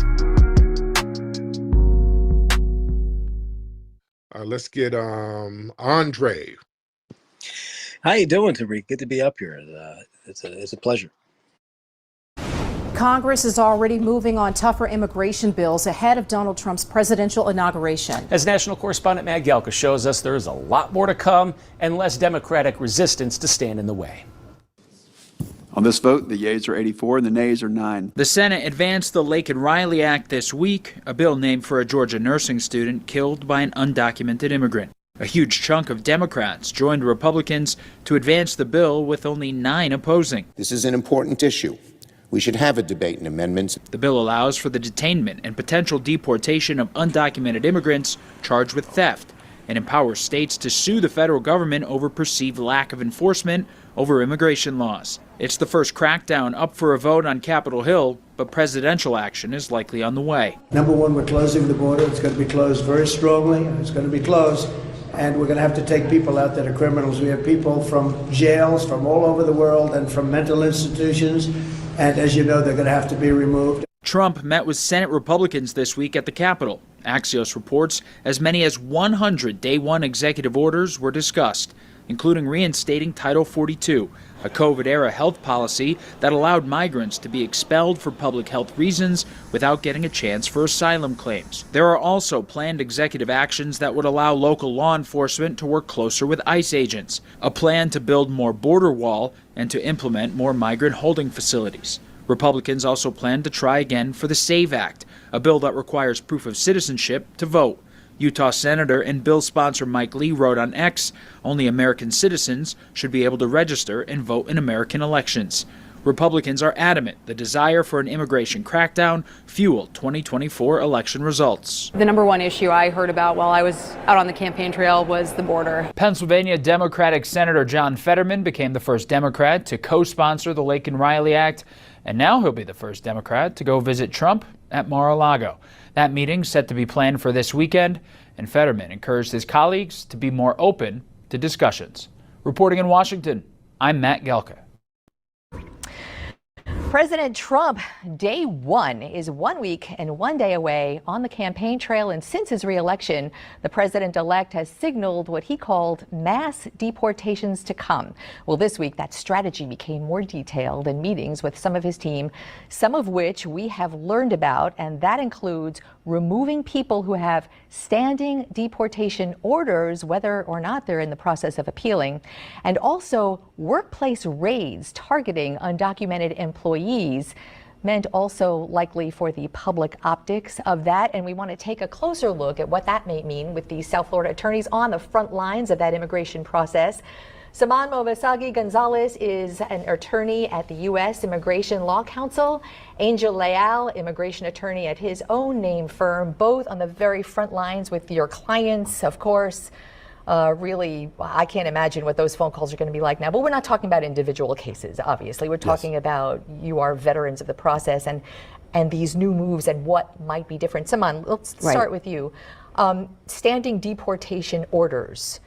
Let's get Andre. How you doing, Tariq? Good to be up here. It's a pleasure. Congress is already moving on tougher immigration bills ahead of Donald Trump's presidential inauguration. As national correspondent Matt Galka shows us, there is a lot more to come and less Democratic resistance to stand in the way. On this vote, the yeas are 84 and the nays are 9. The Senate advanced the Laken-Riley Act this week, a bill named for a Georgia nursing student killed by an undocumented immigrant. A huge chunk of Democrats joined Republicans to advance the bill, with only 9 opposing. This is an important issue. We should have a debate and amendments. The bill allows for the detainment and potential deportation of undocumented immigrants charged with theft and empowers states to sue the federal government over perceived lack of enforcement over immigration laws. It's the first crackdown up for a vote on Capitol Hill, but presidential action is likely on the way. Number one, we're closing the border. It's going to be closed very strongly. It's going to be closed. And we're going to have to take people out that are criminals. We have people from jails from all over the world and from mental institutions. And as you know, they're going to have to be removed. Trump met with Senate Republicans this week at the Capitol. Axios reports as many as 100 Day 1 executive orders were discussed, including reinstating Title 42, a COVID-era health policy that allowed migrants to be expelled for public health reasons without getting a chance for asylum claims. There are also planned executive actions that would allow local law enforcement to work closer with ICE agents, a plan to build more border wall, and to implement more migrant holding facilities. Republicans also plan to try again for the SAVE Act, a bill that requires proof of citizenship to vote. Utah Senator and bill sponsor Mike Lee wrote on X, only American citizens should be able to register and vote in American elections. Republicans are adamant the desire for an immigration crackdown fueled 2024 election results. The number one issue I heard about while I was out on the campaign trail was the border. Pennsylvania Democratic Senator John Fetterman became the first Democrat to co-sponsor the Laken-Riley Act, and now he'll be the first Democrat to go visit Trump at Mar-a-Lago. That meeting set to be planned for this weekend, and Fetterman encouraged his colleagues to be more open to discussions. Reporting in Washington, I'm Matt Gelka. President Trump, day 1 is 1 week and 1 day away on the campaign trail, and since his re-election, the president-elect has signaled what he called mass deportations to come. Well, this week that strategy became more detailed in meetings with some of his team, some of which we have learned about, and that includes removing people who have standing deportation orders, whether or not they're in the process of appealing, and also workplace raids targeting undocumented employees, meant also likely for the public optics of that. And we want to take a closer look at what that may mean with the South Florida attorneys on the front lines of that immigration process. Saman Movasagi Gonzalez is an attorney at the U.S. Immigration Law Council. Angel Leal, immigration attorney at his own name firm, both on the very front lines with your clients, of course. Really, I can't imagine what those phone calls are going to be like now. But we're not talking about individual cases, obviously. We're talking about you are veterans of the process and these new moves and what might be different. Saman, let's start with you. Standing deportation orders.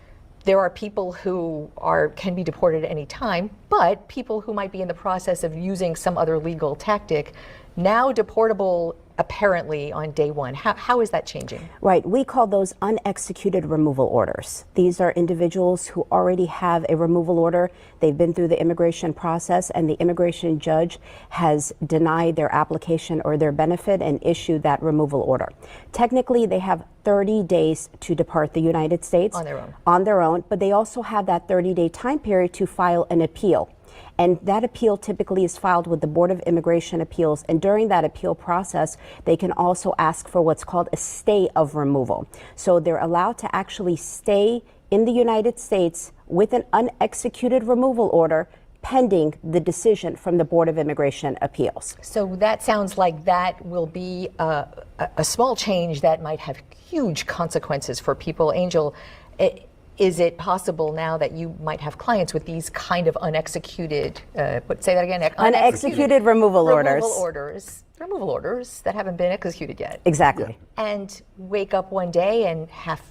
There are people who can be deported at any time, but people who might be in the process of using some other legal tactic, now deportable apparently on day 1. How is that changing? Right. We call those unexecuted removal orders. These are individuals who already have a removal order. They've been through the immigration process and the immigration judge has denied their application or their benefit and issued that removal order. Technically, they have 30 days to depart the United States. On their own. On their own, but they also have that 30-day time period to file an appeal. And that appeal typically is filed with the Board of Immigration Appeals. And during that appeal process, they can also ask for what's called a stay of removal. So they're allowed to actually stay in the United States with an unexecuted removal order pending the decision from the Board of Immigration Appeals. So that sounds like that will be a small change that might have huge consequences for people. Angel, is it possible now that you might have clients with these kind of unexecuted, say that again? Unexecuted removal orders. Removal orders that haven't been executed yet. Exactly. Yeah. And wake up one day and have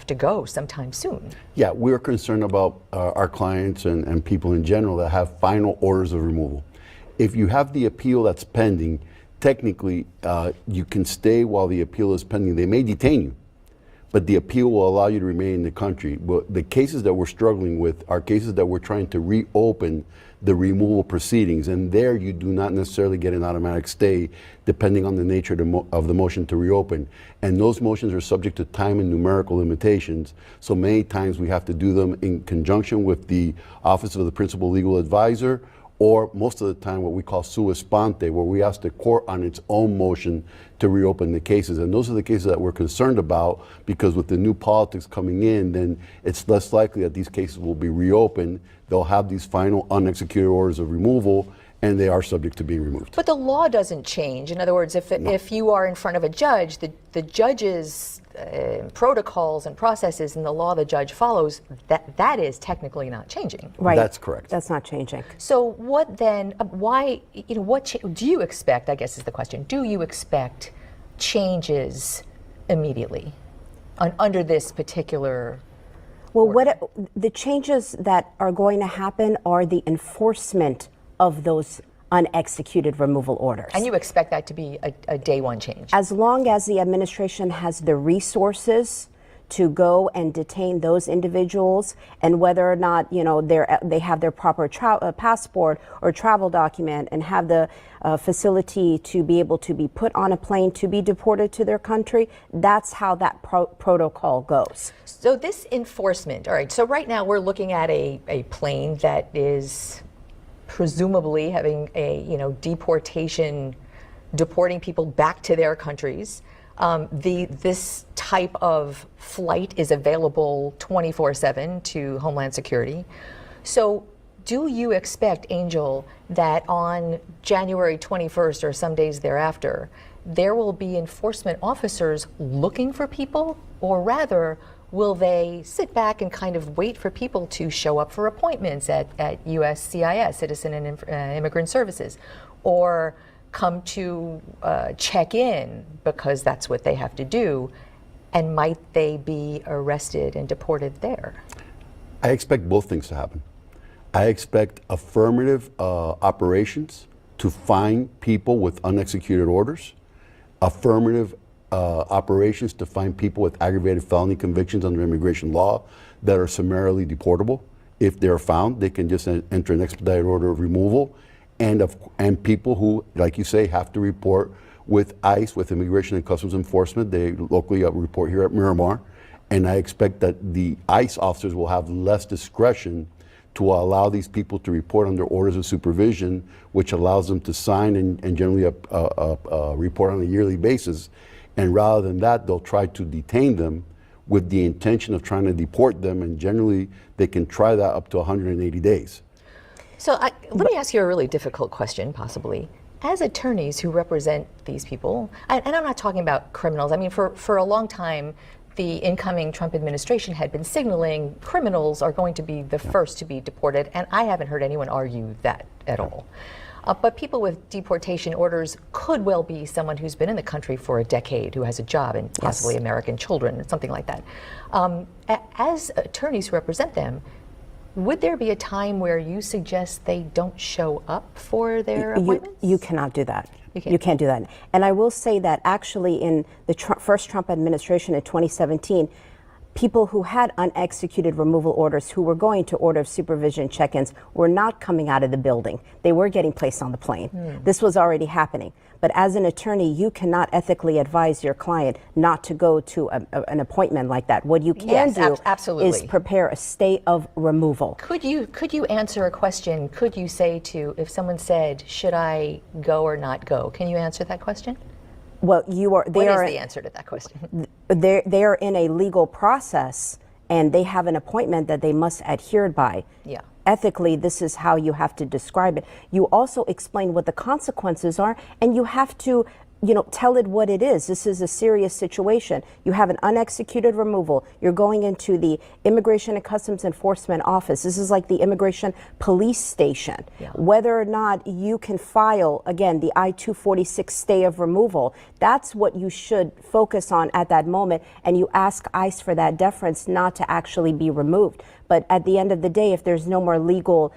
to go sometime soon. Yeah, we're concerned about our clients and people in general that have final orders of removal. If you have the appeal that's pending, technically you can stay while the appeal is pending. They may detain you, but the appeal will allow you to remain in the country. But the cases that we're struggling with are cases that we're trying to reopen the removal proceedings, and there you do not necessarily get an automatic stay depending on the nature of the motion to reopen. And those motions are subject to time and numerical limitations, so many times we have to do them in conjunction with the Office of the Principal Legal Advisor or most of the time what we call sua sponte, where we ask the court on its own motion to reopen the cases. And those are the cases that we're concerned about, because with the new politics coming in, then it's less likely that these cases will be reopened. They'll have these final unexecuted orders of removal, and they are subject to being removed. But the law doesn't change. In other words, if you are in front of a judge, the judge's protocols and processes and the law the judge follows, that is technically not changing. Right. That's correct. That's not changing. So what then, why, what do you expect, I guess is the question, do you expect changes immediately under this particular Well, the changes that are going to happen are the enforcement of those unexecuted removal orders. And you expect that to be a day one change? As long as the administration has the resources to go and detain those individuals, and whether or not they have their proper passport or travel document, and have the facility to be able to be put on a plane to be deported to their country, that's how that protocol goes. So this enforcement, all right, so right now we're looking at a plane that is presumably having a deporting people back to their countries. This type of flight is available 24/7 to Homeland Security. So do you expect, Angel, that on January 21st or some days thereafter, there will be enforcement officers looking for people, or rather, will they sit back and kind of wait for people to show up for appointments at USCIS, Citizen and Immigrant Services, or come to check in because that's what they have to do? And might they be arrested and deported there? I expect both things to happen. I expect affirmative operations to find people with unexecuted orders, affirmative operations to find people with aggravated felony convictions under immigration law that are summarily deportable. If they're found, they can just enter an expedited order of removal. And people who, like you say, have to report with ICE, with Immigration and Customs Enforcement. They locally report here at Miramar. And I expect that the ICE officers will have less discretion to allow these people to report under orders of supervision, which allows them to sign and generally report on a yearly basis. And rather than that, they'll try to detain them with the intention of trying to deport them. And generally, they can try that up to 180 days. So let me ask you a really difficult question, possibly. As attorneys who represent these people, and I'm not talking about criminals, I mean, for a long time, the incoming Trump administration had been signaling criminals are going to be the first to be deported, and I haven't heard anyone argue that at all. But people with deportation orders could well be someone who's been in the country for a decade, who has a job and possibly American children, or something like that. As attorneys who represent them, would there be a time where you suggest they don't show up for their appointments? You cannot do that. You can't do that. And I will say that actually in the first Trump administration in 2017, people who had unexecuted removal orders who were going to order of supervision check-ins were not coming out of the building. They were getting placed on the plane. This was already happening. But as an attorney, you cannot ethically advise your client not to go to an appointment like that. What you can do is prepare a stay of removal. Could you answer a question? Could you say to, if someone said, should I go or not go? Can you answer that question? Well, What is the answer to that question? They are in a legal process, and they have an appointment that they must adhere by. Yeah. Ethically, this is how you have to describe it. You also explain what the consequences are, and you have to, tell it what it is. This is a serious situation. You have an unexecuted removal. You're going into the Immigration and Customs Enforcement Office. This is like the immigration police station. Yeah. Whether or not you can file, again, the I-246 stay of removal, that's what you should focus on at that moment. And you ask ICE for that deference not to actually be removed. But at the end of the day, if there's no more legal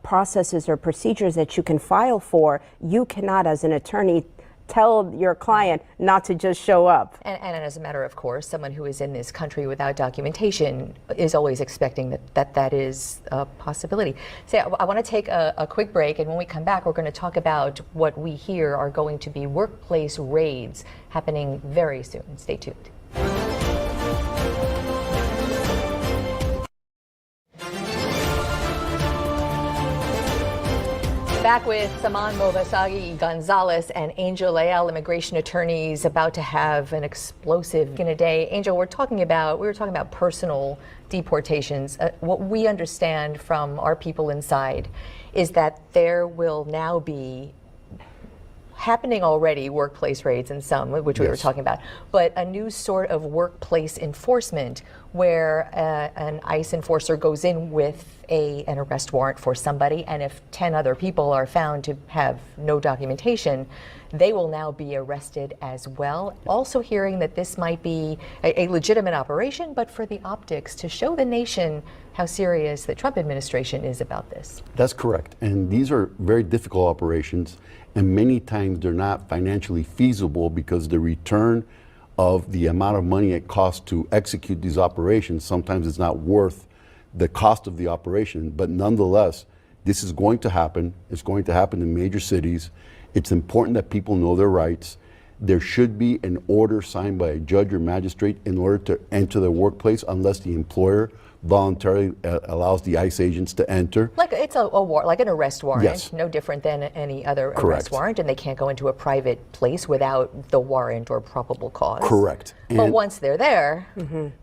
processes or procedures that you can file for, you cannot, as an attorney, tell your client not to just show up. And as a matter of course, someone who is in this country without documentation is always expecting that is a possibility. So I want to take a quick break, and when we come back, we're going to talk about what we hear are going to be workplace raids happening very soon. Stay tuned. Back with Saman Movasagi Gonzalez and Angel Leal, immigration attorneys, about to have an explosive in a day. Angel, we were talking about personal deportations. What we understand from our people inside is that there will now be happening already workplace raids in some, which we were talking about, but a new sort of workplace enforcement where an ICE enforcer goes in with an arrest warrant for somebody, and if 10 other people are found to have no documentation, they will now be arrested as well. Also hearing that this might be a legitimate operation, but for the optics, to show the nation how serious the Trump administration is about this. That's correct. And these are very difficult operations, and many times they're not financially feasible because the return of the amount of money it costs to execute these operations sometimes is not worth the cost of the operation. But nonetheless, this is going to happen. It's going to happen in major cities. It's important that people know their rights. There should be an order signed by a judge or magistrate in order to enter the workplace unless the employer voluntarily allows the ICE agents to enter. Like it's like an arrest warrant, Yes. no different than any other Correct. arrest warrant, and they can't go into a private place without the warrant or probable cause. Correct. But And once they're there,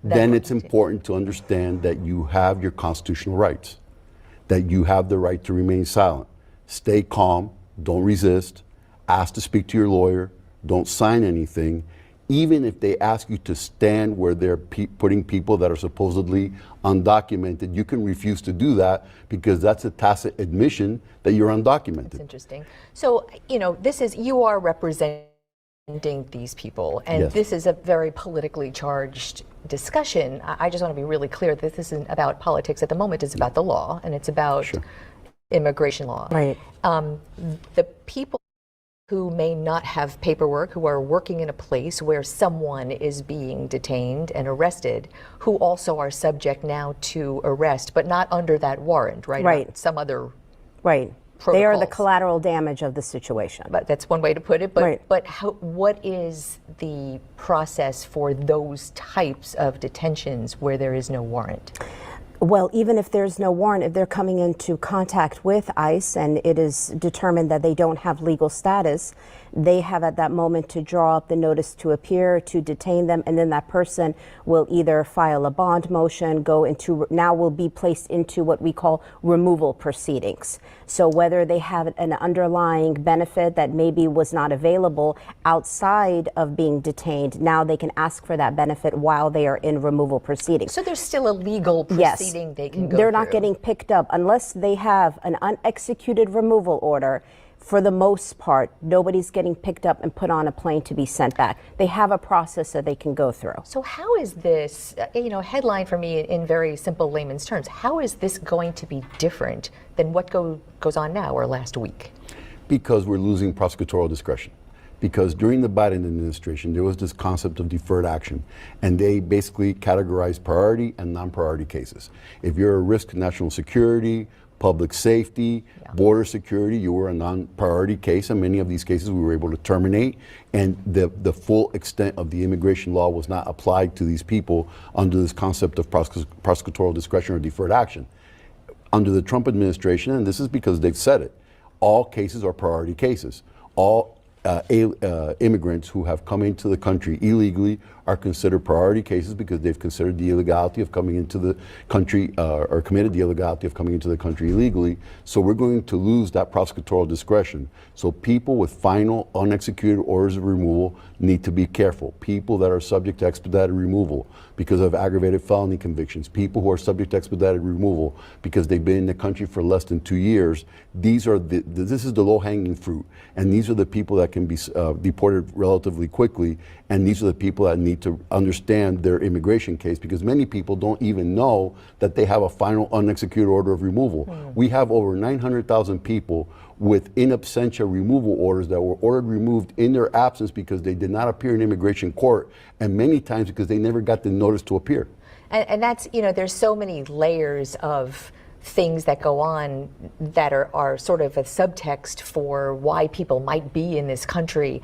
then it's important to understand that you have your constitutional rights, that you have the right to remain silent. Stay calm, don't resist, ask to speak to your lawyer, don't sign anything. Even if they ask you to stand where they're putting people that are supposedly undocumented, you can refuse to do that because that's a tacit admission that you're undocumented. That's interesting. So, you are representing these people, and Yes. this is a very politically charged discussion. I just want to be really clear that this isn't about politics at the moment. It's about the law, and it's about immigration law. Right. The people who may not have paperwork, who are working in a place where someone is being detained and arrested, who also are subject now to arrest, but not under that warrant, right? Right. Some other Right. They are the protocols. collateral damage of the situation. But that's one way to put it. But Right. but what is the process for those types of detentions where there is no warrant? Well, even if there's no warrant, if they're coming into contact with ICE and it is determined that they don't have legal status, they have at that moment to draw up the notice to appear, to detain them, and then that person will either file a bond motion, now will be placed into what we call removal proceedings. So whether they have an underlying benefit that maybe was not available outside of being detained, now they can ask for that benefit while they are in removal proceedings. So there's still a legal proceeding they can go They're not through. getting picked up unless they have an unexecuted removal order. For the most part, nobody's getting picked up and put on a plane to be sent back. They have a process that they can go through. So how is this, headline for me in very simple layman's terms, how is this going to be different than what goes on now or last week? Because we're losing prosecutorial discretion. Because during the Biden administration, there was this concept of deferred action, and they basically categorized priority and non-priority cases. If you're a risk to national security, public safety, border security, you were a non-priority case, and many of these cases we were able to terminate, and the full extent of the immigration law was not applied to these people under this concept of prosecutorial discretion or deferred action. Under the Trump administration, and this is because they've said it, all cases are priority cases. All immigrants who have come into the country illegally are considered priority cases because they've considered the illegality of coming into the country or committed the illegality of coming into the country illegally. So we're going to lose that prosecutorial discretion. So people with final unexecuted orders of removal need to be careful. People that are subject to expedited removal because of aggravated felony convictions, people who are subject to expedited removal because they've been in the country for less than 2 years, this is the low-hanging fruit. And these are the people that can be deported relatively quickly, and these are the people that need to understand their immigration case because many people don't even know that they have a final unexecuted order of removal. We have over 900,000 people with in absentia removal orders that were ordered removed in their absence because they did not appear in immigration court, and many times because they never got the notice to appear. And that's, there's so many layers of things that go on that are sort of a subtext for why people might be in this country.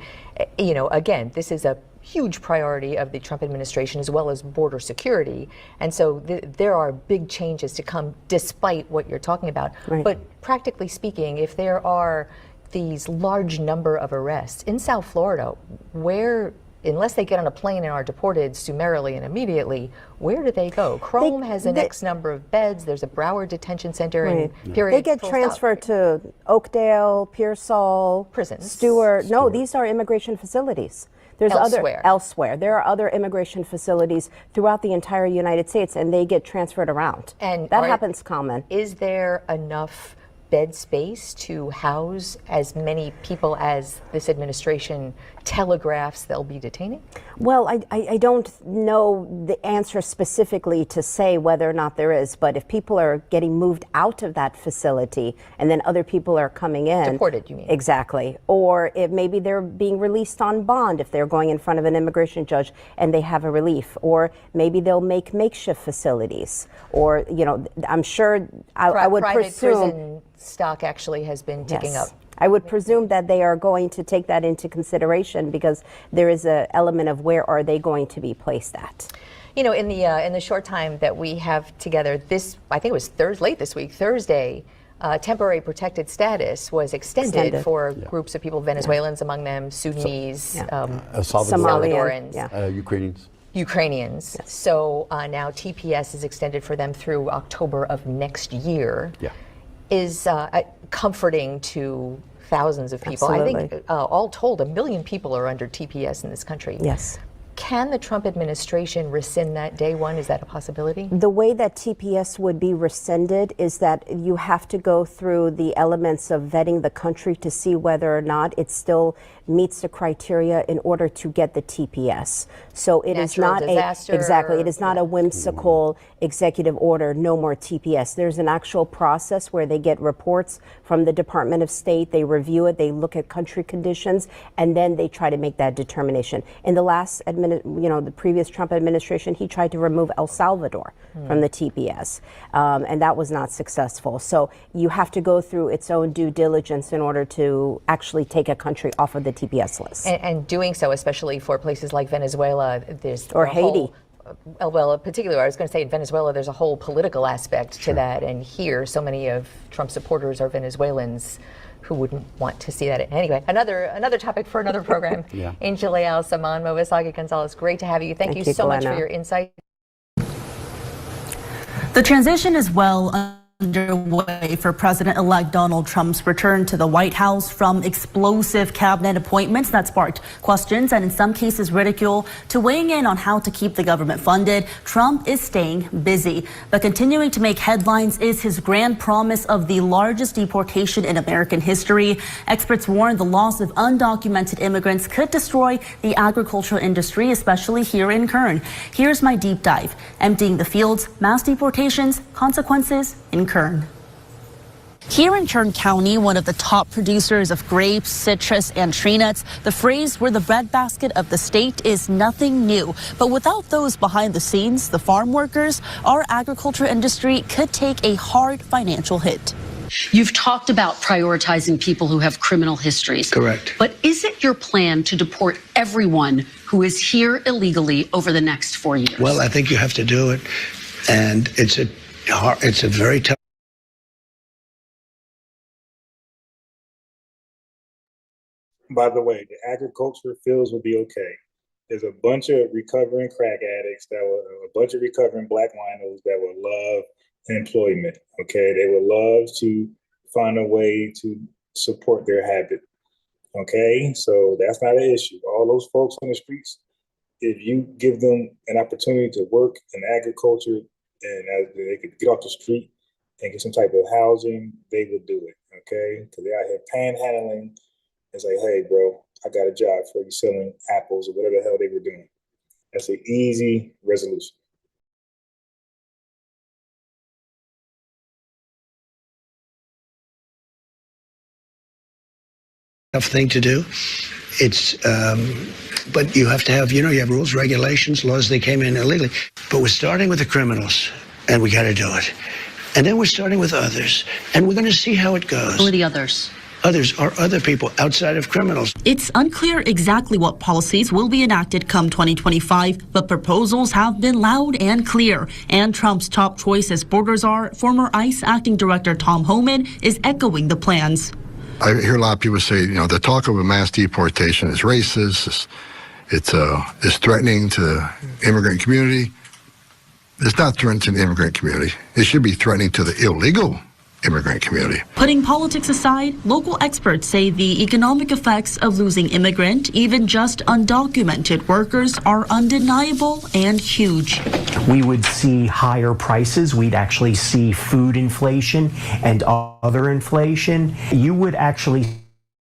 Again, this is a huge priority of the Trump administration, as well as border security. And so there are big changes to come despite what you're talking about. Right. But practically speaking, if there are these large number of arrests in South Florida, where, unless they get on a plane and are deported summarily and immediately, where do they go? Chrome has an X number of beds. There's a Broward Detention Center and period. They get transferred to Oakdale, Pearsall, prisons. Stewart. No, these are immigration facilities. There's Elsewhere. elsewhere. There are other immigration facilities throughout the entire United States, and they get transferred around. And that happens common. Is there enough bed space to house as many people as this administration telegraphs they'll be detaining? Well, I don't know the answer specifically to say whether or not there is, but if people are getting moved out of that facility and then other people are coming in. Deported, you mean? Exactly. Or if maybe they're being released on bond if they're going in front of an immigration judge and they have a relief. Or maybe they'll make makeshift facilities. Or, you know, I'm sure I would private presume. prison stock actually has been ticking up. I would presume that they are going to take that into consideration because there is an element of where are they going to be placed at. You know, in the short time that we have together, this, I think it was late this week, Thursday, temporary protected status was extended for groups of people, Venezuelans among them, Sudanese, Salvadorans, Ukrainians. Yes. So now TPS is extended for them through October of next year. Yeah. Is comforting to thousands of people. Absolutely. I think all told, 1 million people are under TPS in this country. Yes. Can the Trump administration rescind that day one? Is that a possibility? The way that TPS would be rescinded is that you have to go through the elements of vetting the country to see whether or not it still meets the criteria in order to get the TPS. So it is not it is not a whimsical executive order, no more TPS. There's an actual process where they get reports from the Department of State, they review it, they look at country conditions, and then they try to make that determination. In the last the previous Trump administration, he tried to remove El Salvador from the TPS, and that was not successful. So you have to go through its own due diligence in order to actually take a country off of the TPS list. And doing so, especially for places like Venezuela, or Haiti. Well, particularly, I was going to say in Venezuela, there's a whole political aspect to that. And here, so many of Trump supporters are Venezuelans who wouldn't want to see that. Anyway, another topic for another program. Angel Leal, Saman Movisagi Gonzalez, great to have you. Thank you so much for your insight. The transition is well underway for President-elect Donald Trump's return to the White House, from explosive cabinet appointments that sparked questions and in some cases ridicule to weighing in on how to keep the government funded. Trump is staying busy, but continuing to make headlines is his grand promise of the largest deportation in American history. Experts warn the loss of undocumented immigrants could destroy the agricultural industry, especially here in Kern. Here's my deep dive: emptying the fields, mass deportations, consequences in Kern. Here in Kern County, one of the top producers of grapes, citrus, and tree nuts, the phrase "we're the breadbasket of the state" is nothing new. But without those behind the scenes, the farm workers, our agriculture industry could take a hard financial hit. You've talked about prioritizing people who have criminal histories. Correct. But is it your plan to deport everyone who is here illegally over the next 4 years? Well, I think you have to do it, and it's a very tough. By the way, the agriculture fields will be okay. There's a bunch of recovering crack addicts a bunch of recovering black winos that will love employment. Okay, they would love to find a way to support their habit. Okay, so that's not an issue. All those folks on the streets, if you give them an opportunity to work in agriculture and they could get off the street and get some type of housing, they would do it. Okay, because they're out here panhandling. It's like, hey, bro, I got a job for you selling apples or whatever the hell they were doing. That's an easy resolution. Tough thing to do. It's, but you have to have, you have rules, regulations, laws. They came in illegally. But we're starting with the criminals, and we got to do it. And then we're starting with others, and we're going to see how it goes. Who are the others? Others are other people outside of criminals. It's unclear exactly what policies will be enacted come 2025, but proposals have been loud and clear. And Trump's top choice as borders are, former ICE Acting Director Tom Homan is echoing the plans. I hear a lot of people say, the talk of a mass deportation is racist, it's threatening to the immigrant community. It's not threatening to the immigrant community. It should be threatening to the illegal immigrant community. Putting politics aside, local experts say the economic effects of losing immigrant, even just undocumented workers, are undeniable and huge. We would see higher prices. We'd actually see food inflation and other inflation. You would actually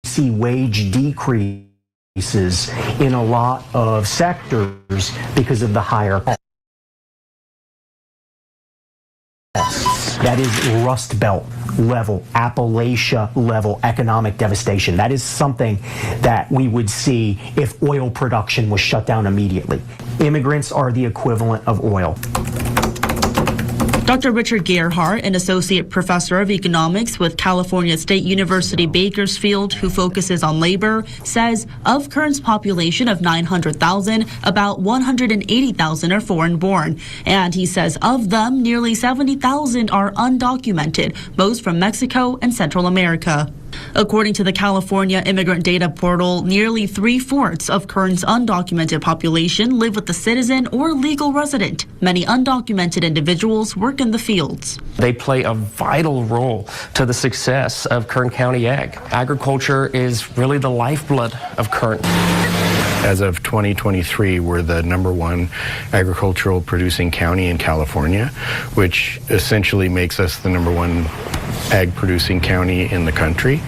see wage decreases in a lot of sectors because of the higher costs. That is Rust Belt level, Appalachia level economic devastation. That is something that we would see if oil production was shut down immediately. Immigrants are the equivalent of oil. Dr. Richard Gerhardt, an associate professor of economics with California State University Bakersfield, who focuses on labor, says of Kern's population of 900,000, about 180,000 are foreign-born. And he says of them, nearly 70,000 are undocumented, most from Mexico and Central America. According to the California Immigrant Data Portal, nearly 3/4 of Kern's undocumented population live with a citizen or legal resident. Many undocumented individuals work in the fields. They play a vital role to the success of Kern County Ag. Agriculture is really the lifeblood of Kern. As of 2023, we're the #1 agricultural producing county in California, which essentially makes us the #1 ag producing county in the country.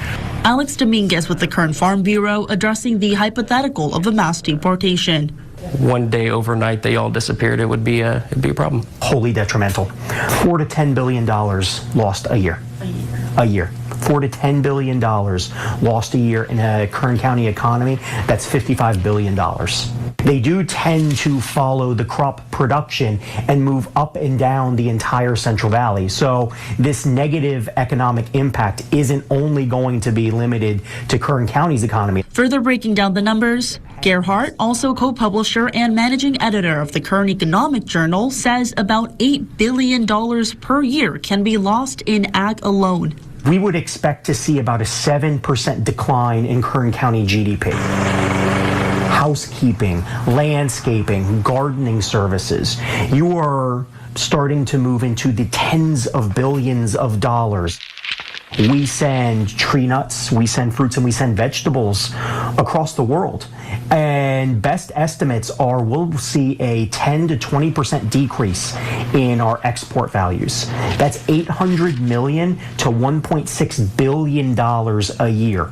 Alex Dominguez with the Kern Farm Bureau addressing the hypothetical of a mass deportation. One day overnight they all disappeared, it'd be a problem. Wholly detrimental. $4 to $10 billion lost a year. A year. $4 to $10 billion lost a year in a Kern County economy. That's $55 billion. They do tend to follow the crop production and move up and down the entire Central Valley. So this negative economic impact isn't only going to be limited to Kern County's economy. Further breaking down the numbers, Gerhardt, also co-publisher and managing editor of the Kern Economic Journal, says about $8 billion per year can be lost in ag alone. We would expect to see about a 7% decline in Kern County GDP. Housekeeping, landscaping, gardening services. You are starting to move into the tens of billions of dollars. We send tree nuts, we send fruits, and we send vegetables across the world. And best estimates are we'll see a 10 to 20% decrease in our export values. That's $800 million to $1.6 billion a year.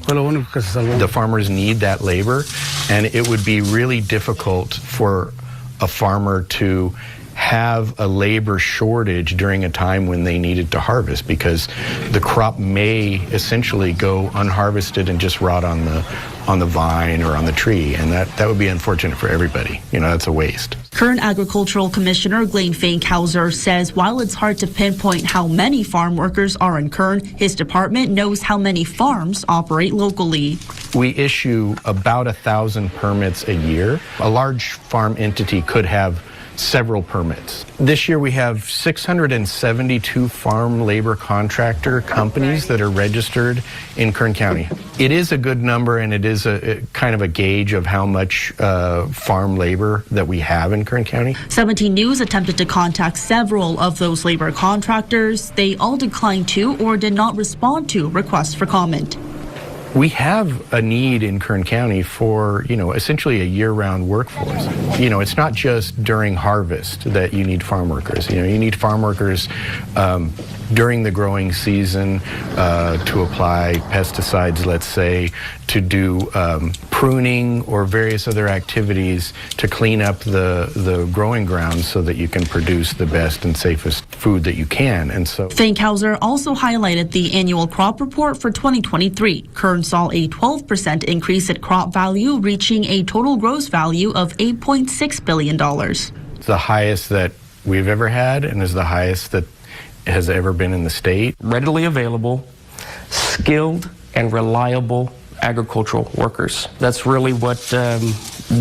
The farmers need that labor, and it would be really difficult for a farmer to have a labor shortage during a time when they needed to harvest, because the crop may essentially go unharvested and just rot on the vine or on the tree, and that would be unfortunate for everybody. That's a waste. Kern Agricultural Commissioner Glenn Fankhauser says while it's hard to pinpoint how many farm workers are in Kern, his department knows how many farms operate locally. We issue about 1,000 permits a year. A large farm entity could have several permits. This year we have 672 farm labor contractor companies that are registered in Kern County. It is a good number, and it is a kind of a gauge of how much farm labor that we have in Kern County. 17 News attempted to contact several of those labor contractors. They all declined to or did not respond to requests for comment. We have a need in Kern County for, essentially a year-round workforce. It's not just during harvest that you need farm workers. You need farm workers during the growing season to apply pesticides, let's say, to do pruning or various other activities to clean up the growing ground so that you can produce the best and safest food that you can. And so Fankhauser also highlighted the annual crop report for 2023. Kern saw a 12% increase in crop value, reaching a total gross value of $8.6 billion. It's the highest that we've ever had, and is the highest that has ever been in the state. Readily available, skilled and reliable agricultural workers. That's really what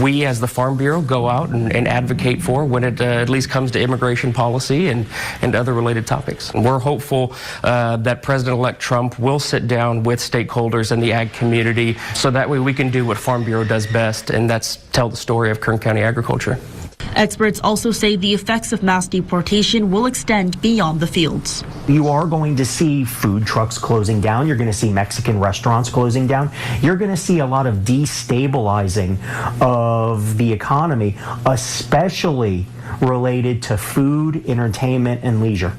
we as the Farm Bureau go out and advocate for when it at least comes to immigration policy and other related topics. And we're hopeful that President-elect Trump will sit down with stakeholders in the ag community so that way we can do what Farm Bureau does best, and that's tell the story of Kern County agriculture. Experts also say the effects of mass deportation will extend beyond the fields. You are going to see food trucks closing down. You're going to see Mexican restaurants closing down. You're going to see a lot of destabilizing of the economy, especially related to food, entertainment, and leisure.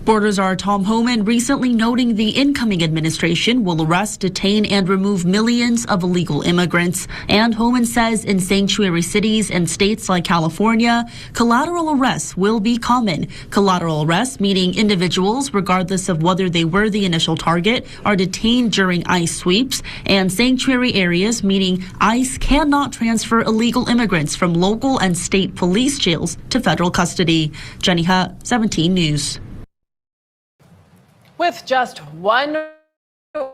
Border Czar Tom Homan recently noting the incoming administration will arrest, detain, and remove millions of illegal immigrants. And Homan says in sanctuary cities and states like California, collateral arrests will be common. Collateral arrests, meaning individuals, regardless of whether they were the initial target, are detained during ICE sweeps. And sanctuary areas, meaning ICE cannot transfer illegal immigrants from local and state police jails to federal custody. Jenny Hutt, 17 News. With just 1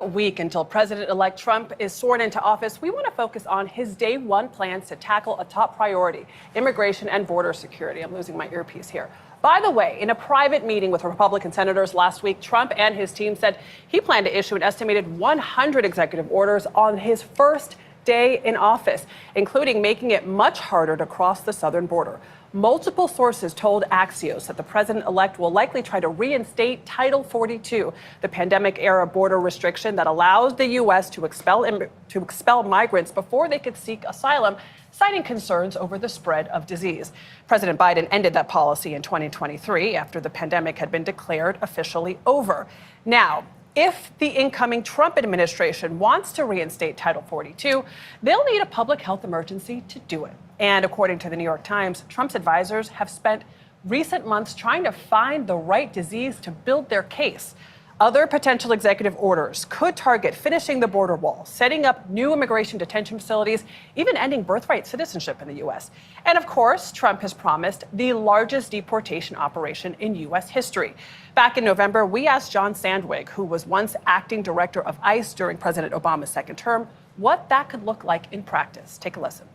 week until President-elect Trump is sworn into office, we want to focus on his day one plans to tackle a top priority, immigration and border security. I'm losing my earpiece here. By the way, in a private meeting with Republican senators last week, Trump and his team said he planned to issue an estimated 100 executive orders on his first day in office, including making it much harder to cross the southern border. Multiple sources told Axios that the president-elect will likely try to reinstate Title 42, the pandemic-era border restriction that allows the U.S. to expel migrants before they could seek asylum, citing concerns over the spread of disease. President Biden ended that policy in 2023 after the pandemic had been declared officially over. Now, if the incoming Trump administration wants to reinstate Title 42, they'll need a public health emergency to do it. And according to the New York Times, Trump's advisors have spent recent months trying to find the right disease to build their case. Other potential executive orders could target finishing the border wall, setting up new immigration detention facilities, even ending birthright citizenship in the U.S. And of course, Trump has promised the largest deportation operation in U.S. history. Back in November, we asked John Sandwig, who was once acting director of ICE during President Obama's second term, what that could look like in practice. Take a listen.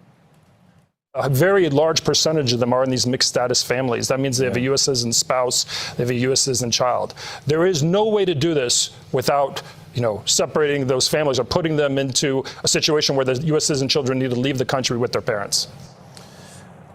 A very large percentage of them are in these mixed status families. That means they have a U.S. citizen spouse, they have a U.S. citizen child. There is no way to do this without, separating those families or putting them into a situation where the U.S. citizen children need to leave the country with their parents.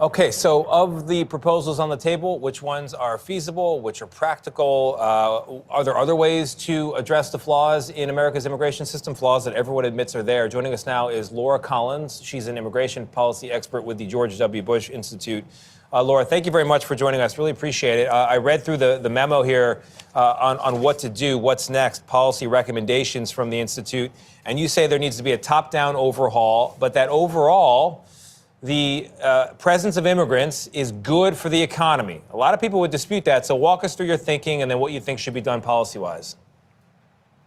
Okay, so of the proposals on the table, which ones are feasible, which are practical? Are there other ways to address the flaws in America's immigration system, flaws that everyone admits are there? Joining us now is Laura Collins. She's an immigration policy expert with the George W. Bush Institute. Laura, thank you very much for joining us. Really appreciate it. I read through the memo here on what to do, what's next, policy recommendations from the Institute. And you say there needs to be a top-down overhaul, but that overall, the presence of immigrants is good for the economy. A lot of people would dispute that. So walk us through your thinking and then what you think should be done policy-wise.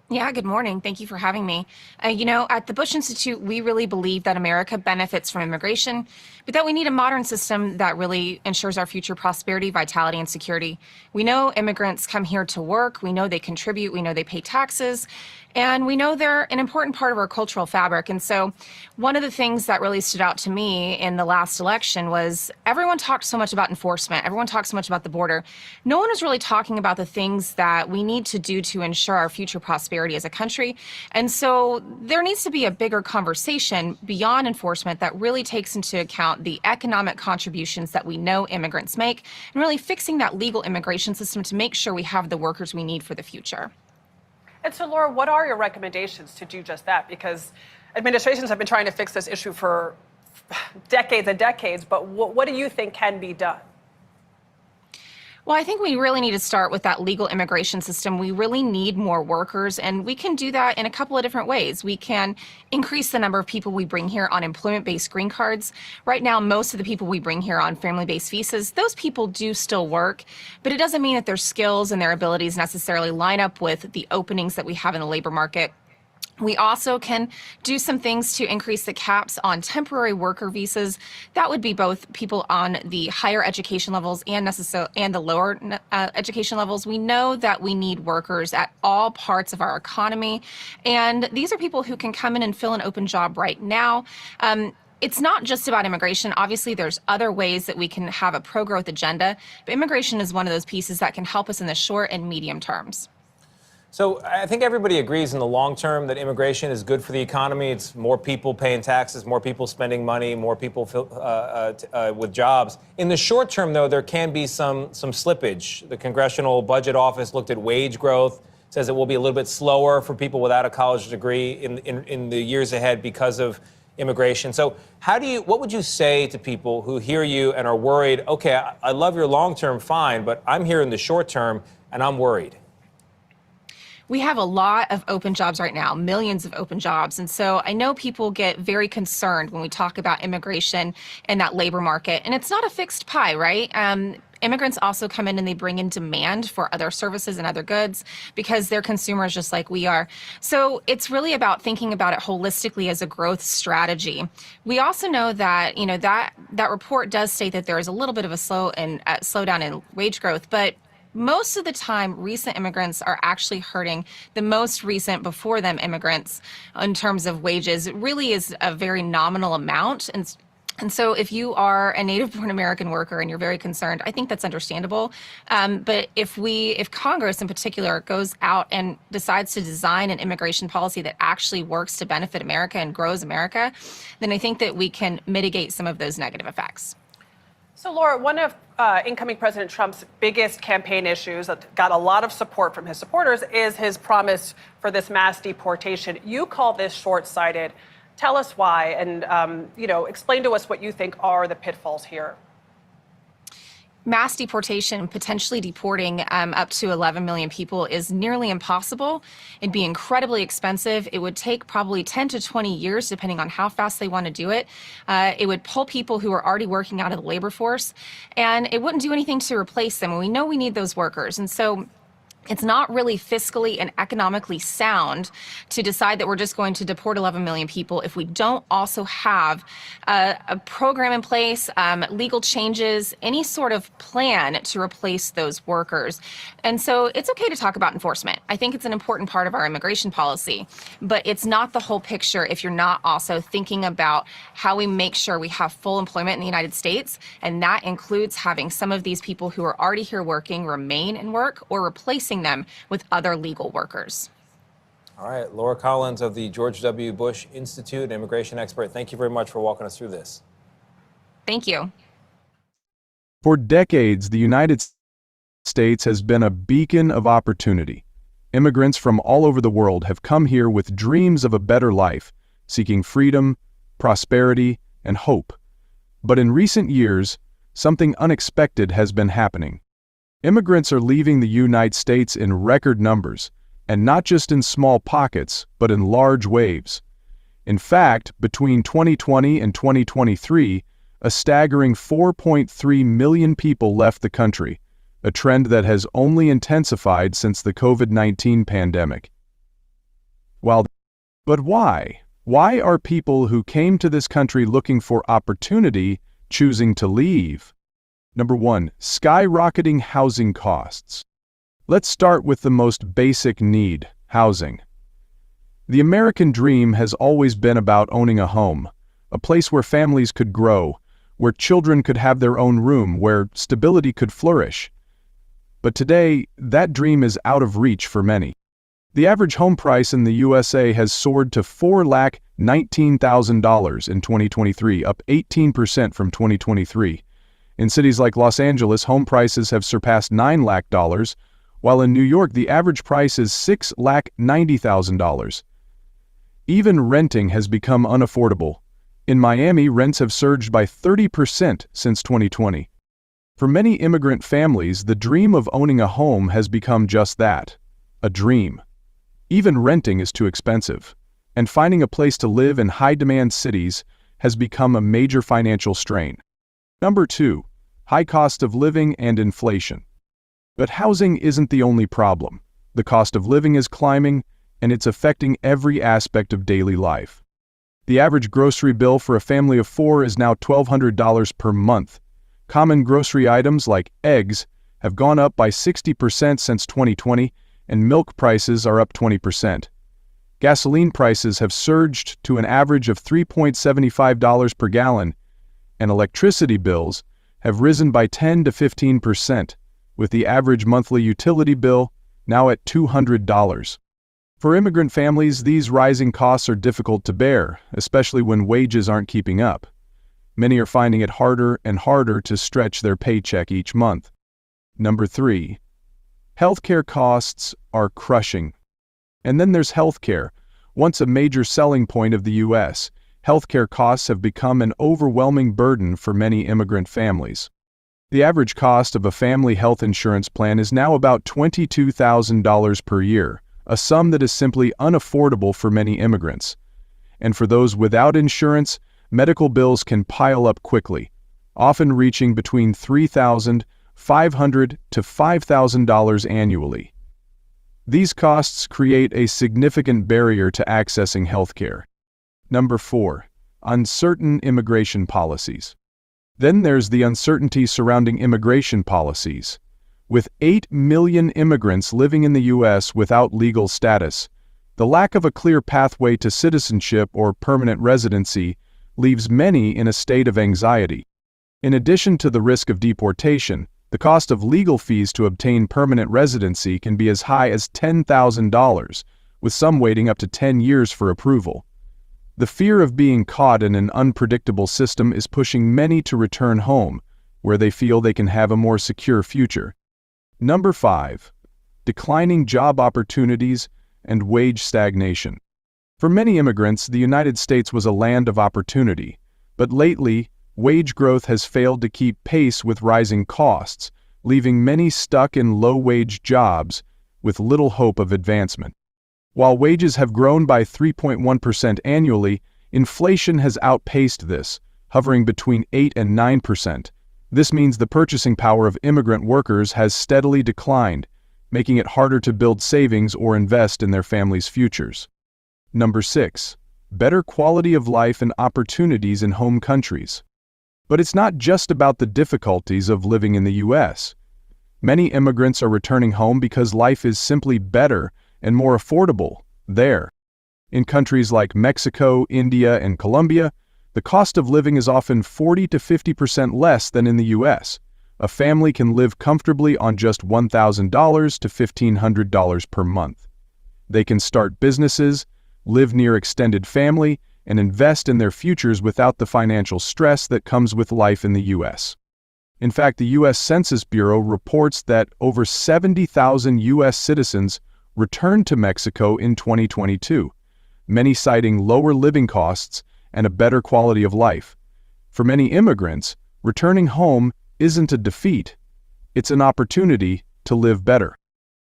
Yeah, good morning. Thank you for having me. At the Bush Institute, we really believe that America benefits from immigration, but that we need a modern system that really ensures our future prosperity, vitality, and security. We know immigrants come here to work. We know they contribute. We know they pay taxes. And we know they're an important part of our cultural fabric. And so one of the things that really stood out to me in the last election was everyone talked so much about enforcement. Everyone talked so much about the border. No one was really talking about the things that we need to do to ensure our future prosperity as a country. And so there needs to be a bigger conversation beyond enforcement that really takes into account the economic contributions that we know immigrants make and really fixing that legal immigration system to make sure we have the workers we need for the future. And so, Laura, what are your recommendations to do just that? Because administrations have been trying to fix this issue for decades and decades, but what do you think can be done? Well, I think we really need to start with that legal immigration system. We really need more workers, and we can do that in a couple of different ways. We can increase the number of people we bring here on employment-based green cards. Right now, most of the people we bring here on family-based visas, those people do still work, but it doesn't mean that their skills and their abilities necessarily line up with the openings that we have in the labor market. We also can do some things to increase the caps on temporary worker visas. That would be both people on the higher education levels and the lower education levels. We know that we need workers at all parts of our economy, and these are people who can come in and fill an open job right now. It's not just about immigration. Obviously, there's other ways that we can have a pro-growth agenda, but immigration is one of those pieces that can help us in the short and medium terms. So I think everybody agrees in the long term that immigration is good for the economy. It's more people paying taxes, more people spending money, more people with jobs. In the short term, though, there can be some slippage. The Congressional Budget Office looked at wage growth, says it will be a little bit slower for people without a college degree in the years ahead because of immigration. So what would you say to people who hear you and are worried, okay, I love your long term, fine, but I'm here in the short term and I'm worried? We have a lot of open jobs right now, millions of open jobs. And so I know people get very concerned when we talk about immigration and that labor market. And it's not a fixed pie, right? Immigrants also come in and they bring in demand for other services and other goods because they're consumers just like we are. So it's really about thinking about it holistically as a growth strategy. We also know that, that report does state that there is a little bit of a slowdown in wage growth, but most of the time, recent immigrants are actually hurting the most recent before them immigrants in terms of wages. It really is a very nominal amount. And so if you are a native-born American worker and you're very concerned, I think that's understandable. But if Congress in particular goes out and decides to design an immigration policy that actually works to benefit America and grows America, then I think that we can mitigate some of those negative effects. So, Laura, one of incoming President Trump's biggest campaign issues that got a lot of support from his supporters is his promise for this mass deportation. You call this short-sighted. Tell us why, and explain to us what you think are the pitfalls here. Mass deportation, potentially deporting up to 11 million people, is nearly impossible. It'd be incredibly expensive. It would take probably 10 to 20 years, depending on how fast they want to do it. It would pull people who are already working out of the labor force, and it wouldn't do anything to replace them. And we know we need those workers. And so it's not really fiscally and economically sound to decide that we're just going to deport 11 million people if we don't also have a program in place, legal changes, any sort of plan to replace those workers. And so it's okay to talk about enforcement. I think it's an important part of our immigration policy, but it's not the whole picture if you're not also thinking about how we make sure we have full employment in the United States. And that includes having some of these people who are already here working remain in work or replacing them with other legal workers. All right, Laura Collins of the George W. Bush Institute, immigration expert. Thank you very much for walking us through this. Thank you. For decades, the United States has been a beacon of opportunity. Immigrants from all over the world have come here with dreams of a better life, seeking freedom, prosperity, and hope. But in recent years, something unexpected has been happening. Immigrants are leaving the United States in record numbers, and not just in small pockets, but in large waves. In fact, between 2020 and 2023, a staggering 4.3 million people left the country, a trend that has only intensified since the COVID-19 pandemic. But why? Why are people who came to this country looking for opportunity choosing to leave? Number 1, skyrocketing housing costs. Let's start with the most basic need, housing. The American dream has always been about owning a home, a place where families could grow, where children could have their own room, where stability could flourish. But today, that dream is out of reach for many. The average home price in the USA has soared to $419,000 in 2023, up 18% from 2023. In cities like Los Angeles, home prices have surpassed $9 lakh, while in New York the average price is $690,000. Even renting has become unaffordable. In Miami, rents have surged by 30% since 2020. For many immigrant families, the dream of owning a home has become just that, a dream. Even renting is too expensive, and finding a place to live in high-demand cities has become a major financial strain. Number 2, high cost of living and inflation. But housing isn't the only problem. The cost of living is climbing, and it's affecting every aspect of daily life. The average grocery bill for a family of 4 is now $1,200 per month. Common grocery items like eggs have gone up by 60% since 2020, and milk prices are up 20%. Gasoline prices have surged to an average of $3.75 per gallon, and electricity bills have risen by 10 to 15%, with the average monthly utility bill now at $200. For immigrant families, these rising costs are difficult to bear, especially when wages aren't keeping up. Many are finding it harder and harder to stretch their paycheck each month. Number 3. Healthcare costs are crushing. And then there's healthcare. Once a major selling point of the U.S., healthcare costs have become an overwhelming burden for many immigrant families. The average cost of a family health insurance plan is now about $22,000 per year, a sum that is simply unaffordable for many immigrants. And for those without insurance, medical bills can pile up quickly, often reaching between $3,500 to $5,000 annually. These costs create a significant barrier to accessing healthcare. Number 4. Uncertain immigration policies. Then there's the uncertainty surrounding immigration policies. With 8 million immigrants living in the U.S. without legal status, the lack of a clear pathway to citizenship or permanent residency leaves many in a state of anxiety. In addition to the risk of deportation, the cost of legal fees to obtain permanent residency can be as high as $10,000, with some waiting up to 10 years for approval. The fear of being caught in an unpredictable system is pushing many to return home, where they feel they can have a more secure future. Number 5. Declining job opportunities and wage stagnation. For many immigrants, the United States was a land of opportunity, but lately, wage growth has failed to keep pace with rising costs, leaving many stuck in low-wage jobs with little hope of advancement. While wages have grown by 3.1% annually, inflation has outpaced this, hovering between 8 and 9%. This means the purchasing power of immigrant workers has steadily declined, making it harder to build savings or invest in their families' futures. Number 6. Better quality of life and opportunities in home countries. But it's not just about the difficulties of living in the U.S. Many immigrants are returning home because life is simply better and more affordable there. In countries like Mexico, India, and Colombia, the cost of living is often 40 to 50% less than in the U.S. A family can live comfortably on just $1,000 to $1,500 per month. They can start businesses, live near extended family, and invest in their futures without the financial stress that comes with life in the U.S. In fact, the U.S. Census Bureau reports that over 70,000 U.S. citizens returned to Mexico in 2022, many citing lower living costs and a better quality of life. For many immigrants, returning home isn't a defeat, it's an opportunity to live better.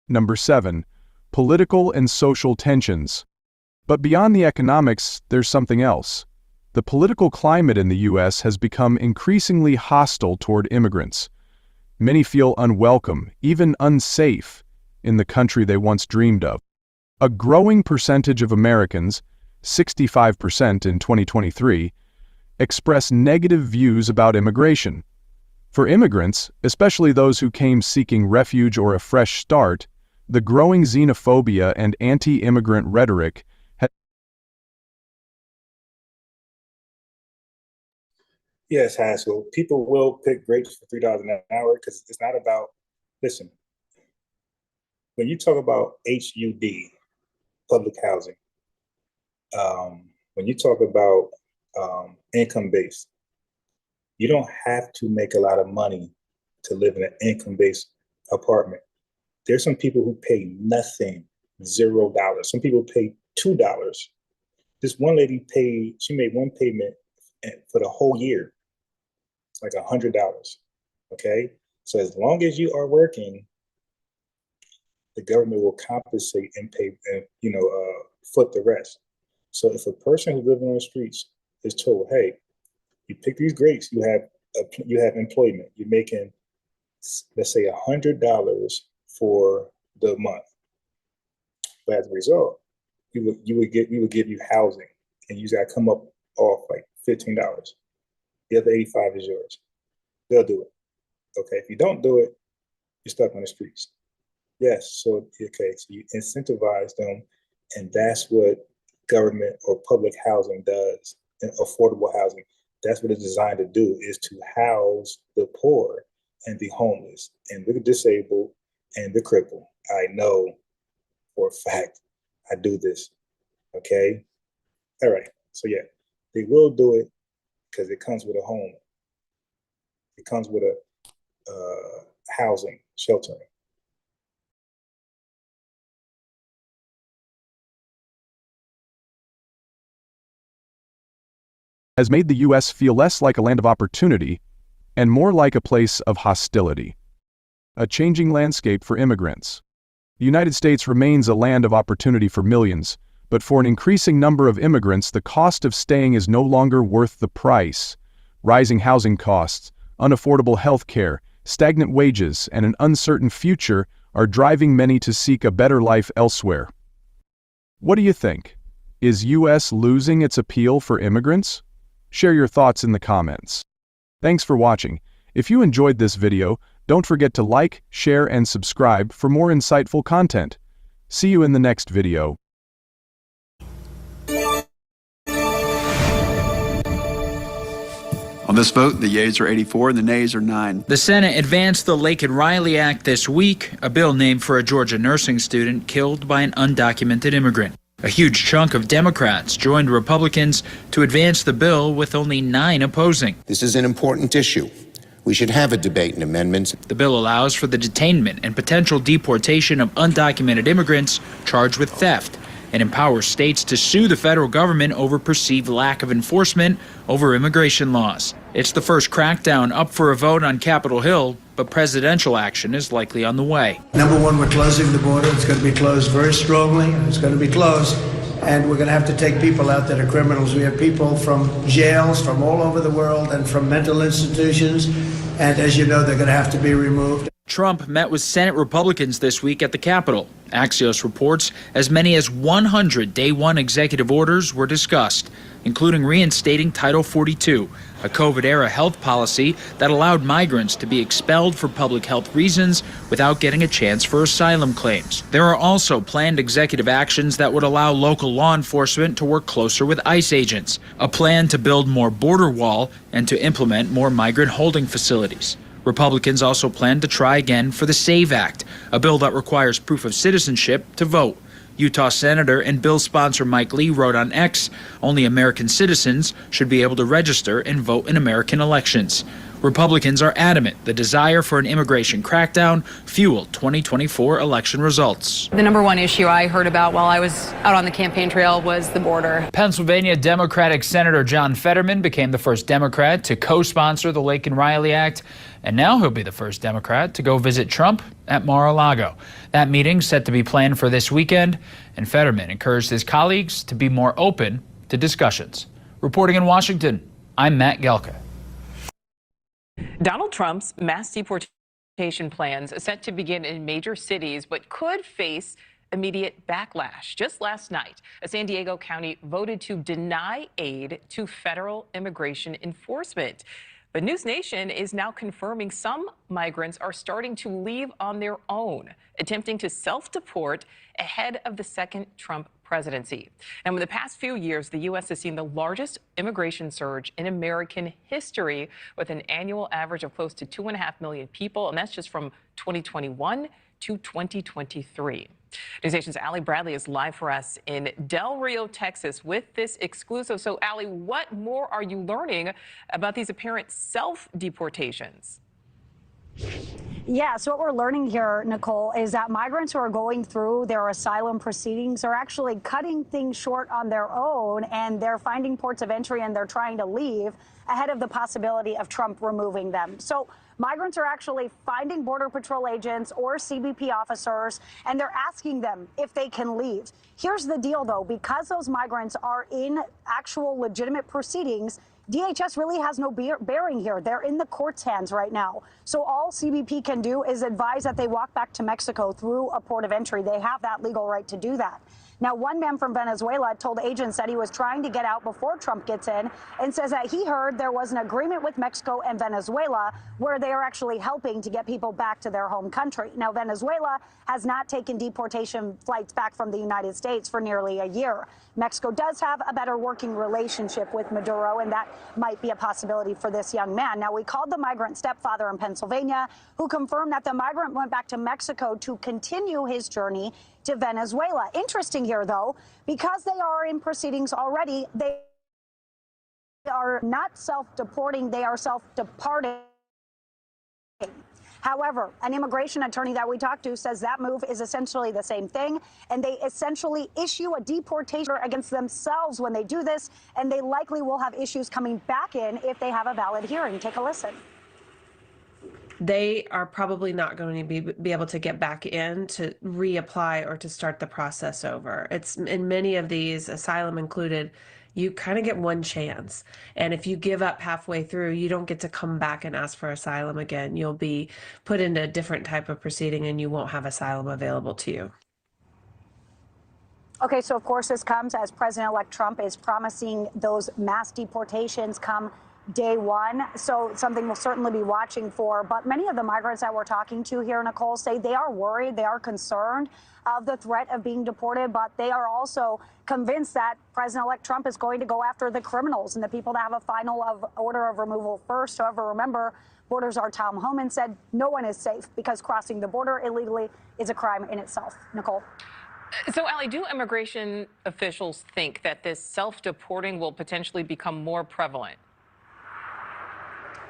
Number 7. Political and social tensions. But beyond the economics, there's something else. The political climate in the U.S. has become increasingly hostile toward immigrants. Many feel unwelcome, even unsafe, in the country they once dreamed of. A growing percentage of Americans, 65% in 2023, express negative views about immigration. For immigrants, especially those who came seeking refuge or a fresh start, the growing xenophobia and anti-immigrant rhetoric Yes, Haskell. People will pick grapes for $3 an hour because it's not about, listen, when you talk about HUD, public housing, when you talk about income-based, you don't have to make a lot of money to live in an income-based apartment. There's some people who pay nothing, $0. Some people pay $2. This one lady she made one payment for the whole year. It's like $100, okay? So as long as you are working, the government will compensate and pay, foot the rest. So if a person who's living on the streets is told, hey, you pick these grapes, you have employment, you're making, let's say, $100 for the month. But as a result, we would give you housing, and you got to come up off like $15. The other 85 is yours. They'll do it. Okay, if you don't do it, you're stuck on the streets. Yes, so okay, so you incentivize them, and that's what government or public housing does, and affordable housing. That's what it's designed to do, is to house the poor and the homeless and the disabled and the crippled. I know for a fact I do this. Okay. All right. So yeah, they will do it because it comes with a home. It comes with a housing, sheltering. Has made the U.S. feel less like a land of opportunity and more like a place of hostility. A changing landscape for immigrants. The United States remains a land of opportunity for millions, but for an increasing number of immigrants, the cost of staying is no longer worth the price. Rising housing costs, unaffordable health care, stagnant wages, and an uncertain future are driving many to seek a better life elsewhere. What do you think? Is U.S. losing its appeal for immigrants? Share your thoughts in the comments. Thanks for watching. If you enjoyed this video, don't forget to like, share, and subscribe for more insightful content. See you in the next video. On this vote, the yeas are 84 and the nays are 9. The Senate advanced the Laken-Riley Act this week, a bill named for a Georgia nursing student killed by an undocumented immigrant. A huge chunk of Democrats joined Republicans to advance the bill, with only 9 opposing. This is an important issue. We should have a debate and amendments. The bill allows for the detainment and potential deportation of undocumented immigrants charged with theft, and empowers states to sue the federal government over perceived lack of enforcement over immigration laws. It's the first crackdown up for a vote on Capitol Hill, but presidential action is likely on the way. Number one, we're closing the border. It's going to be closed very strongly. It's going to be closed. And we're going to have to take people out that are criminals. We have people from jails from all over the world and from mental institutions. And as you know, they're going to have to be removed. Trump met with Senate Republicans this week at the Capitol. Axios reports as many as 100 Day 1 executive orders were discussed, including reinstating Title 42, a COVID-era health policy that allowed migrants to be expelled for public health reasons without getting a chance for asylum claims. There are also planned executive actions that would allow local law enforcement to work closer with ICE agents, a plan to build more border wall, and to implement more migrant holding facilities. Republicans also plan to try again for the SAVE Act, a bill that requires proof of citizenship to vote. Utah Senator and bill sponsor Mike Lee wrote on X, only American citizens should be able to register and vote in American elections. Republicans are adamant the desire for an immigration crackdown fueled 2024 election results. The number one issue I heard about while I was out on the campaign trail was the border. Pennsylvania Democratic Senator John Fetterman became the first Democrat to co-sponsor the Laken-Riley Act, and now he'll be the first Democrat to go visit Trump at Mar-a-Lago. That meeting set to be planned for this weekend, and Fetterman encouraged his colleagues to be more open to discussions. Reporting in Washington, I'm Matt Gelka. Donald Trump's mass deportation plans are set to begin in major cities, but could face immediate backlash. Just last night, a San Diego county voted to deny aid to federal immigration enforcement. But News Nation is now confirming some migrants are starting to leave on their own, attempting to self-deport ahead of the second Trump presidency. And in the past few years, the U.S. has seen the largest immigration surge in American history, with an annual average of close to 2.5 million people, and that's just from 2021 to 2023. News Nation's Allie Bradley is live for us in Del Rio, Texas, with this exclusive. So, Allie, what more are you learning about these apparent self-deportations? Yeah, so what we're learning here, Nicole, is that migrants who are going through their asylum proceedings are actually cutting things short on their own, and they're finding ports of entry and they're trying to leave ahead of the possibility of Trump removing them. So migrants are actually finding Border Patrol agents or CBP officers, and they're asking them if they can leave. Here's the deal, though. Because those migrants are in actual legitimate proceedings, DHS really has no bearing here. They're in the court's hands right now. So all CBP can do is advise that they walk back to Mexico through a port of entry. They have that legal right to do that. Now, one man from Venezuela told agents that he was trying to get out before Trump gets in and says that he heard there was an agreement with Mexico and Venezuela where they are actually helping to get people back to their home country. Now, Venezuela has not taken deportation flights back from the United States for nearly a year. Mexico does have a better working relationship with Maduro, and that might be a possibility for this young man. Now, we called the migrant stepfather in Pennsylvania, who confirmed that the migrant went back to Mexico to continue his journey to Venezuela. Interesting here, though, because they are in proceedings already, they are not self-deporting, they are self-departing. However, an immigration attorney that we talked to says that move is essentially the same thing, and they essentially issue a deportation against themselves when they do this, and they likely will have issues coming back in if they have a valid hearing. Take a listen. They are probably not going to be able to get back in to reapply or to start the process over. It's in many of these, asylum included, you kind of get one chance. And if you give up halfway through, you don't get to come back and ask for asylum again. You'll be put into a different type of proceeding and you won't have asylum available to you. Okay, so of course this comes as President-elect Trump is promising those mass deportations come day one. So something we'll certainly be watching for. But many of the migrants that we're talking to here, Nicole, say they are worried, they are concerned of the threat of being deported, but they are also convinced that President-elect Trump is going to go after the criminals and the people that have a final order of removal first. However, remember, Border Czar Tom Homan said no one is safe because crossing the border illegally is a crime in itself. Nicole? So, Allie, do immigration officials think that this self-deporting will potentially become more prevalent?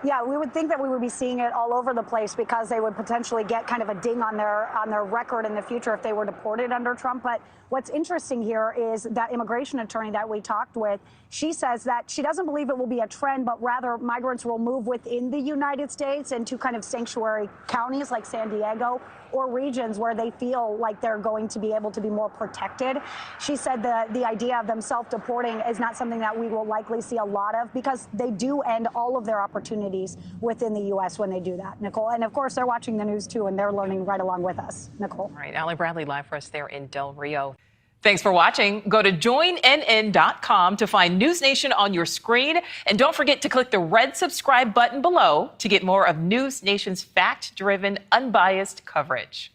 Yeah, we would think that we would be seeing it all over the place because they would potentially get kind of a ding on their record in the future if they were deported under Trump. But what's interesting here is that immigration attorney that we talked with, she says that she doesn't believe it will be a trend, but rather migrants will move within the United States into kind of sanctuary counties like San Diego or regions where they feel like they're going to be able to be more protected. She said the idea of them self-deporting is not something that we will likely see a lot of because they do end all of their opportunities within the U.S. when they do that, Nicole. And of course, they're watching the news too, and they're learning right along with us, Nicole. All right, Allie Bradley live for us there in Del Rio. Thanks for watching. Go to joinnn.com to find News Nation on your screen. And don't forget to click the red subscribe button below to get more of News Nation's fact-driven, unbiased coverage.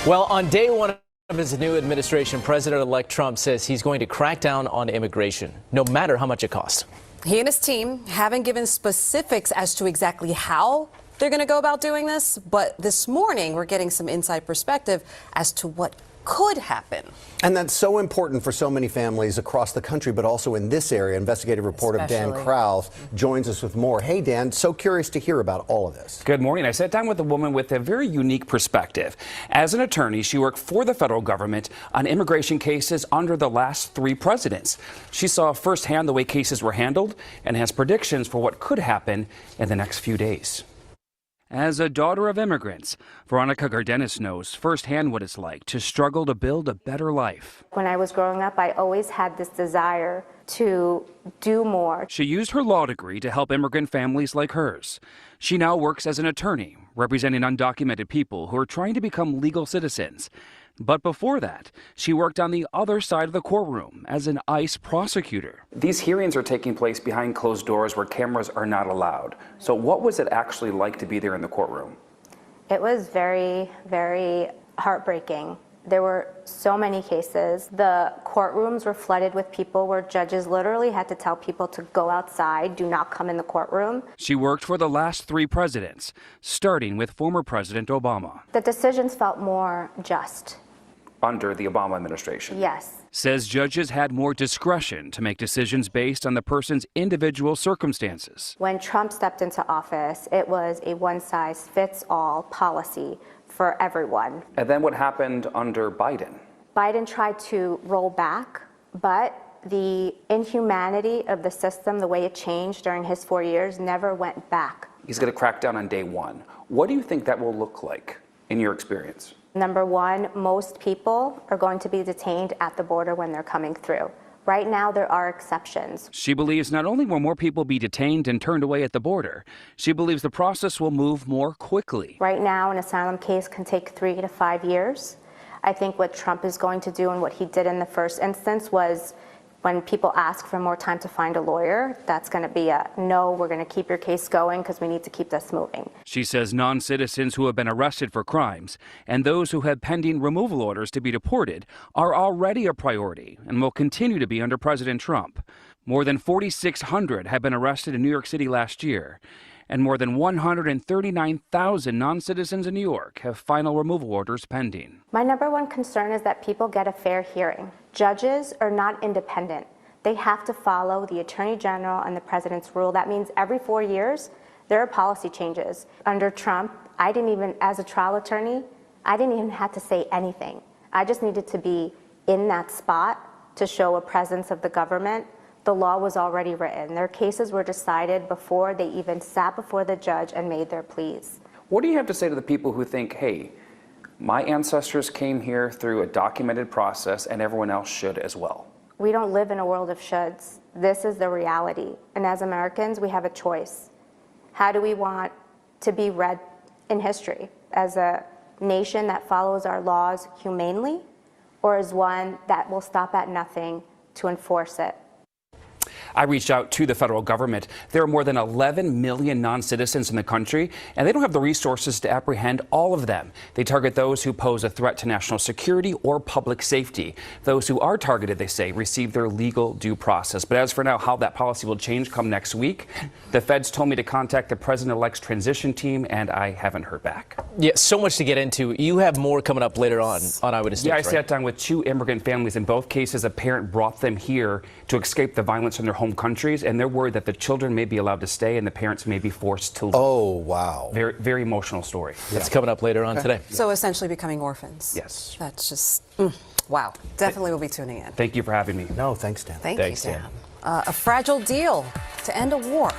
Well, on day one of his new administration, President-elect Trump says he's going to crack down on immigration, no matter how much it costs. He and his team haven't given specifics as to exactly how they're going to go about doing this. But this morning, we're getting some inside perspective as to what could happen. And that's so important for so many families across the country, but also in this area. Investigative reporter Dan Krause joins us with more. Hey, Dan, so curious to hear about all of this. Good morning. I sat down with a woman with a very unique perspective. As an attorney, she worked for the federal government on immigration cases under the last 3 presidents. She saw firsthand the way cases were handled and has predictions for what could happen in the next few days. As a daughter of immigrants, Veronica Gardenis knows firsthand what it's like to struggle to build a better life. When I was growing up, I always had this desire to do more. She used her law degree to help immigrant families like hers. She now works as an attorney, representing undocumented people who are trying to become legal citizens. But before that, she worked on the other side of the courtroom as an ICE prosecutor. These hearings are taking place behind closed doors where cameras are not allowed. So what was it actually like to be there in the courtroom? It was very, very heartbreaking. There were so many cases. The courtrooms were flooded with people where judges literally had to tell people to go outside, do not come in the courtroom. She worked for the last 3 presidents, starting with former President Obama. The decisions felt more just. Under the Obama administration. Yes. Says judges had more discretion to make decisions based on the person's individual circumstances. When Trump stepped into office, it was a one-size-fits-all policy for everyone. And then what happened under Biden? Biden tried to roll back, but the inhumanity of the system, the way it changed during his 4 years, never went back. He's going to crack down on day one. What do you think that will look like in your experience? Number one, most people are going to be detained at the border when they're coming through. Right now, there are exceptions. She believes not only will more people be detained and turned away at the border, she believes the process will move more quickly. Right now, an asylum case can take 3 to 5 years. I think what Trump is going to do and what he did in the first instance was when people ask for more time to find a lawyer, that's going to be a no, we're going to keep your case going because we need to keep this moving. She says non-citizens who have been arrested for crimes and those who have pending removal orders to be deported are already a priority and will continue to be under President Trump. More than 4,600 have been arrested in New York City last year, and more than 139,000 non-citizens in New York have final removal orders pending. My number one concern is that people get a fair hearing. Judges are not independent. They have to follow the Attorney General and the President's rule. That means every 4 years, there are policy changes. Under Trump, as a trial attorney, I didn't even have to say anything. I just needed to be in that spot to show a presence of the government. The law was already written. Their cases were decided before they even sat before the judge and made their pleas. What do you have to say to the people who think, hey, my ancestors came here through a documented process and everyone else should as well? We don't live in a world of shoulds. This is the reality. And as Americans, we have a choice. How do we want to be read in history? As a nation that follows our laws humanely, or as one that will stop at nothing to enforce it? I reached out to the federal government. There are more than 11 million non-citizens in the country, and they don't have the resources to apprehend all of them. They target those who pose a threat to national security or public safety. Those who are targeted, they say, receive their legal due process. But as for now, how that policy will change come next week, the feds told me to contact the president-elect's transition team, and I haven't heard back. Yeah, so much to get into. You have more coming up later on Eyewitness News. Yeah, I sat down with 2 immigrant families. In both cases, a parent brought them here to escape the violence in their home countries, and they're worried that the children may be allowed to stay and the parents may be forced to leave. Oh, wow. Very, very emotional story. That's coming up later on today. So essentially becoming orphans. Yes. That's just, wow. Definitely will be tuning in. Thank you for having me. No, thanks, Dan. Thanks, Dan. A fragile deal to end a war.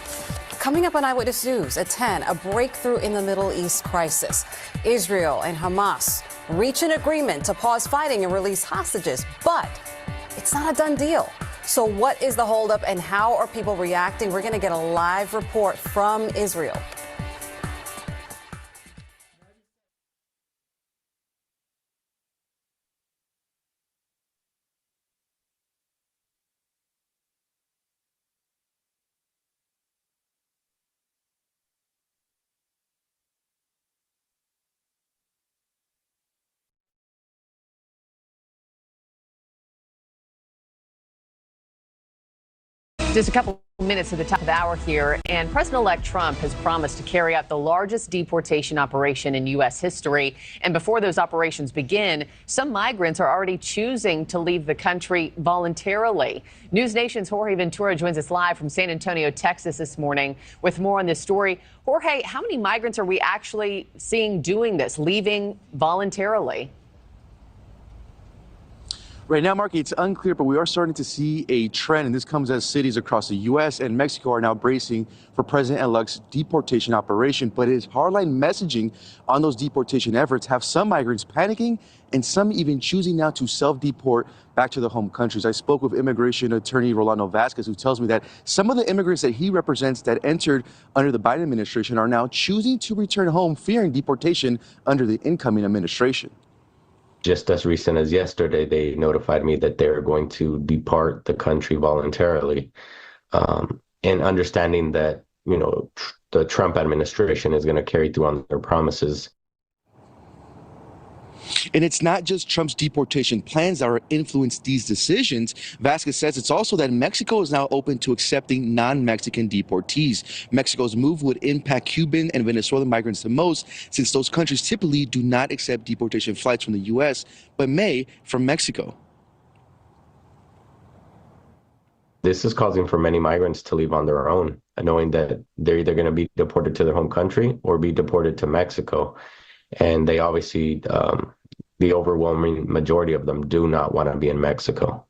Coming up on Eyewitness News at 10, a breakthrough in the Middle East crisis. Israel and Hamas reach an agreement to pause fighting and release hostages, but it's not a done deal. So what is the holdup and how are people reacting? We're going to get a live report from Israel. Just a couple minutes to the top of the hour here, and President-elect Trump has promised to carry out the largest deportation operation in U.S. history. And before those operations begin, some migrants are already choosing to leave the country voluntarily. News Nation's Jorge Ventura joins us live from San Antonio, Texas this morning with more on this story. Jorge, how many migrants are we actually seeing doing this, leaving voluntarily? Right now, Marky, it's unclear, but we are starting to see a trend, and this comes as cities across the U.S. and Mexico are now bracing for President-elect's deportation operation. But his hardline messaging on those deportation efforts have some migrants panicking and some even choosing now to self-deport back to their home countries. I spoke with immigration attorney Rolando Vasquez, who tells me that some of the immigrants that he represents that entered under the Biden administration are now choosing to return home, fearing deportation under the incoming administration. Just as recent as yesterday, they notified me that they're going to depart the country voluntarily, and understanding that, you know, the Trump administration is going to carry through on their promises. And it's not just Trump's deportation plans that are influenced these decisions. Vasquez says it's also that Mexico is now open to accepting non-Mexican deportees. Mexico's move would impact Cuban and Venezuelan migrants the most, since those countries typically do not accept deportation flights from the U.S., but may from Mexico. This is causing for many migrants to leave on their own, knowing that they're either going to be deported to their home country or be deported to Mexico. And they obviously, the overwhelming majority of them do not want to be in Mexico.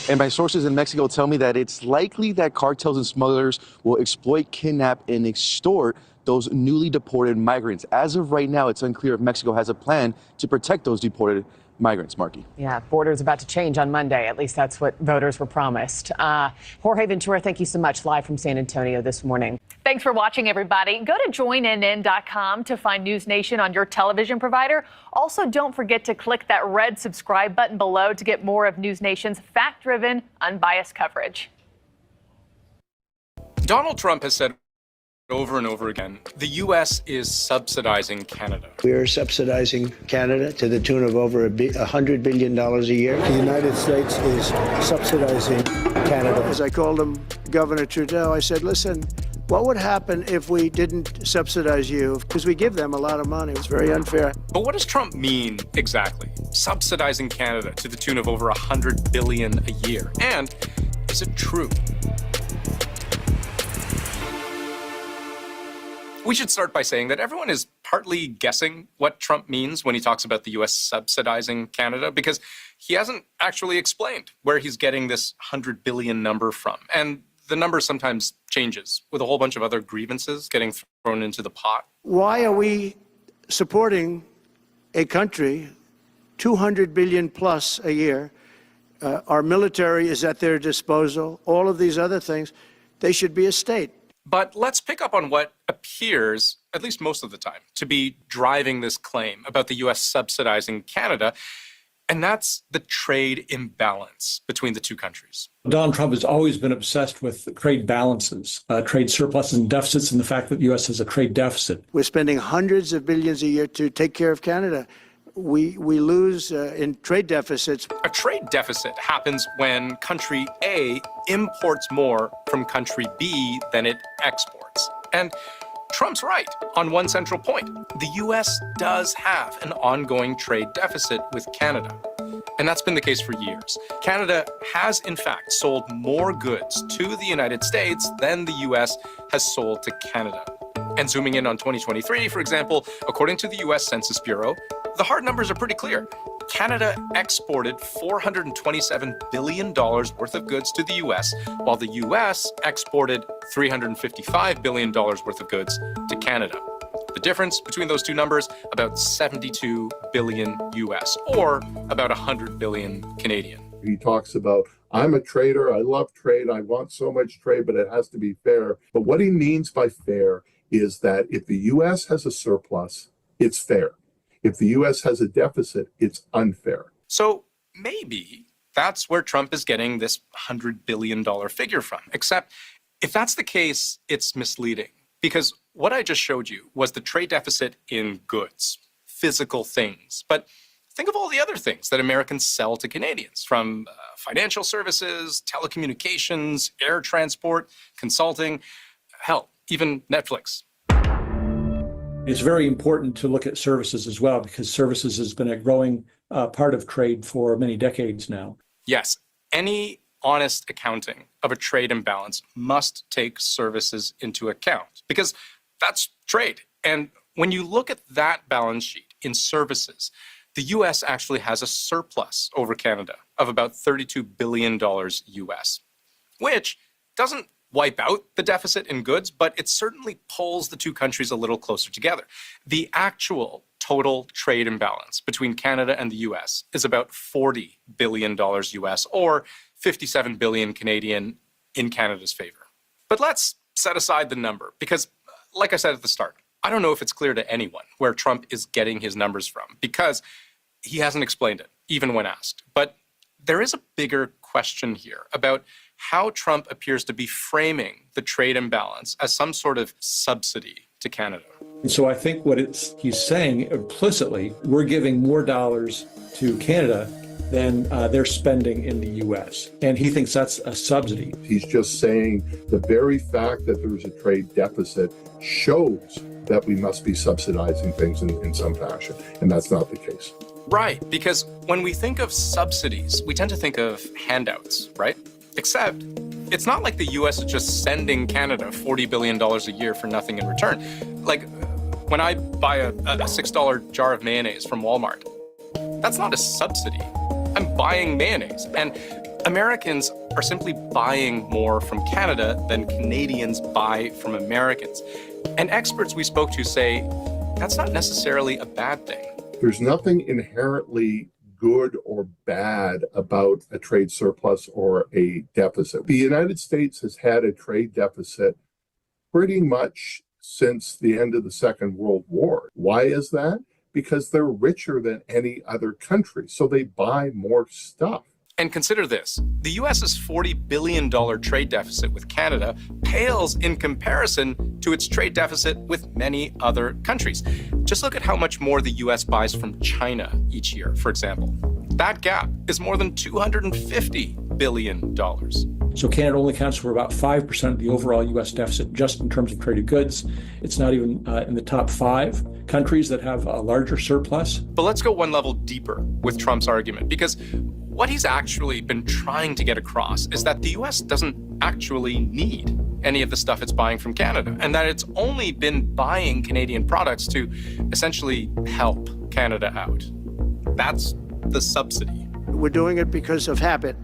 And my sources in Mexico tell me that it's likely that cartels and smugglers will exploit, kidnap, and extort those newly deported migrants. As of right now, it's unclear if Mexico has a plan to protect those deported migrants, Marky. Yeah, borders about to change on Monday. At least that's what voters were promised. Jorge Ventura, thank you so much, live from San Antonio this morning. Thanks for watching, everybody. Go to joinnn.com to find News Nation on your television provider. Also, don't forget to click that red subscribe button below to get more of News Nation's fact-driven, unbiased coverage. Donald Trump has said over and over again, the U.S. is subsidizing Canada. We are subsidizing Canada to the tune of over $100 billion a year. The United States is subsidizing Canada. As I called him Governor Trudeau, I said, listen, what would happen if we didn't subsidize you? Because we give them a lot of money. It's very unfair. But what does Trump mean exactly? Subsidizing Canada to the tune of over $100 billion a year. And is it true? We should start by saying that everyone is partly guessing what Trump means when he talks about the U.S. subsidizing Canada, because he hasn't actually explained where he's getting this $100 billion number from. And the number sometimes changes with a whole bunch of other grievances getting thrown into the pot. Why are we supporting a country, $200 billion plus a year? Our military is at their disposal. All of these other things, they should be a state. But let's pick up on what appears, at least most of the time, to be driving this claim about the U.S. subsidizing Canada, and that's the trade imbalance between the two countries. Donald Trump has always been obsessed with trade balances, trade surpluses and deficits, and the fact that the U.S. has a trade deficit. We're spending hundreds of billions a year to take care of Canada. We lose in trade deficits. A trade deficit happens when country A imports more from country B than it exports. And Trump's right on one central point. The U.S. does have an ongoing trade deficit with Canada. And that's been the case for years. Canada has, in fact, sold more goods to the United States than the U.S. has sold to Canada. And zooming in on 2023, for example, according to the U.S. Census Bureau, the hard numbers are pretty clear. Canada exported $427 billion worth of goods to the U.S., while the U.S. exported $355 billion worth of goods to Canada. The difference between those two numbers, about 72 billion U.S., or about 100 billion Canadian. He talks about, I'm a trader, I love trade, I want so much trade, but it has to be fair. But what he means by fair is that if the U.S. has a surplus, it's fair. If the U.S. has a deficit, it's unfair. So maybe that's where Trump is getting this $100 billion figure from. Except if that's the case, it's misleading. Because what I just showed you was the trade deficit in goods, physical things. But think of all the other things that Americans sell to Canadians, from financial services, telecommunications, air transport, consulting, hell, even Netflix. It's very important to look at services as well, because services has been a growing part of trade for many decades now. Yes, any honest accounting of a trade imbalance must take services into account, because that's trade. And when you look at that balance sheet in services, the U.S. actually has a surplus over Canada of about $32 billion U.S., which doesn't wipe out the deficit in goods, but it certainly pulls the two countries a little closer together. The actual total trade imbalance between Canada and the U.S. is about $40 billion U.S., or 57 billion Canadian in Canada's favor. But let's set aside the number, because like I said at the start, I don't know if it's clear to anyone where Trump is getting his numbers from, because he hasn't explained it, even when asked. But there is a bigger question here about how Trump appears to be framing the trade imbalance as some sort of subsidy to Canada. And so I think what he's saying implicitly, we're giving more dollars to Canada than they're spending in the U.S. And he thinks that's a subsidy. He's just saying the very fact that there's a trade deficit shows that we must be subsidizing things in some fashion. And that's not the case. Right, because when we think of subsidies, we tend to think of handouts, right? Except it's not like the U.S. is just sending Canada $40 billion a year for nothing in return. Like when I buy a $6 jar of mayonnaise from Walmart, that's not a subsidy. I'm buying mayonnaise. And Americans are simply buying more from Canada than Canadians buy from Americans. And experts we spoke to say that's not necessarily a bad thing. There's nothing inherently good or bad about a trade surplus or a deficit. The United States has had a trade deficit pretty much since the end of the Second World War. Why is that? Because they're richer than any other country, so they buy more stuff. And consider this, the US's $40 billion trade deficit with Canada pales in comparison to its trade deficit with many other countries. Just look at how much more the US buys from China each year, for example. That gap is more than $250 billion. So Canada only accounts for about 5% of the overall U.S. deficit just in terms of traded goods. It's not even in the top 5 countries that have a larger surplus. But let's go one level deeper with Trump's argument, because what he's actually been trying to get across is that the U.S. doesn't actually need any of the stuff it's buying from Canada, and that it's only been buying Canadian products to essentially help Canada out. That's the subsidy. We're doing it because of habit,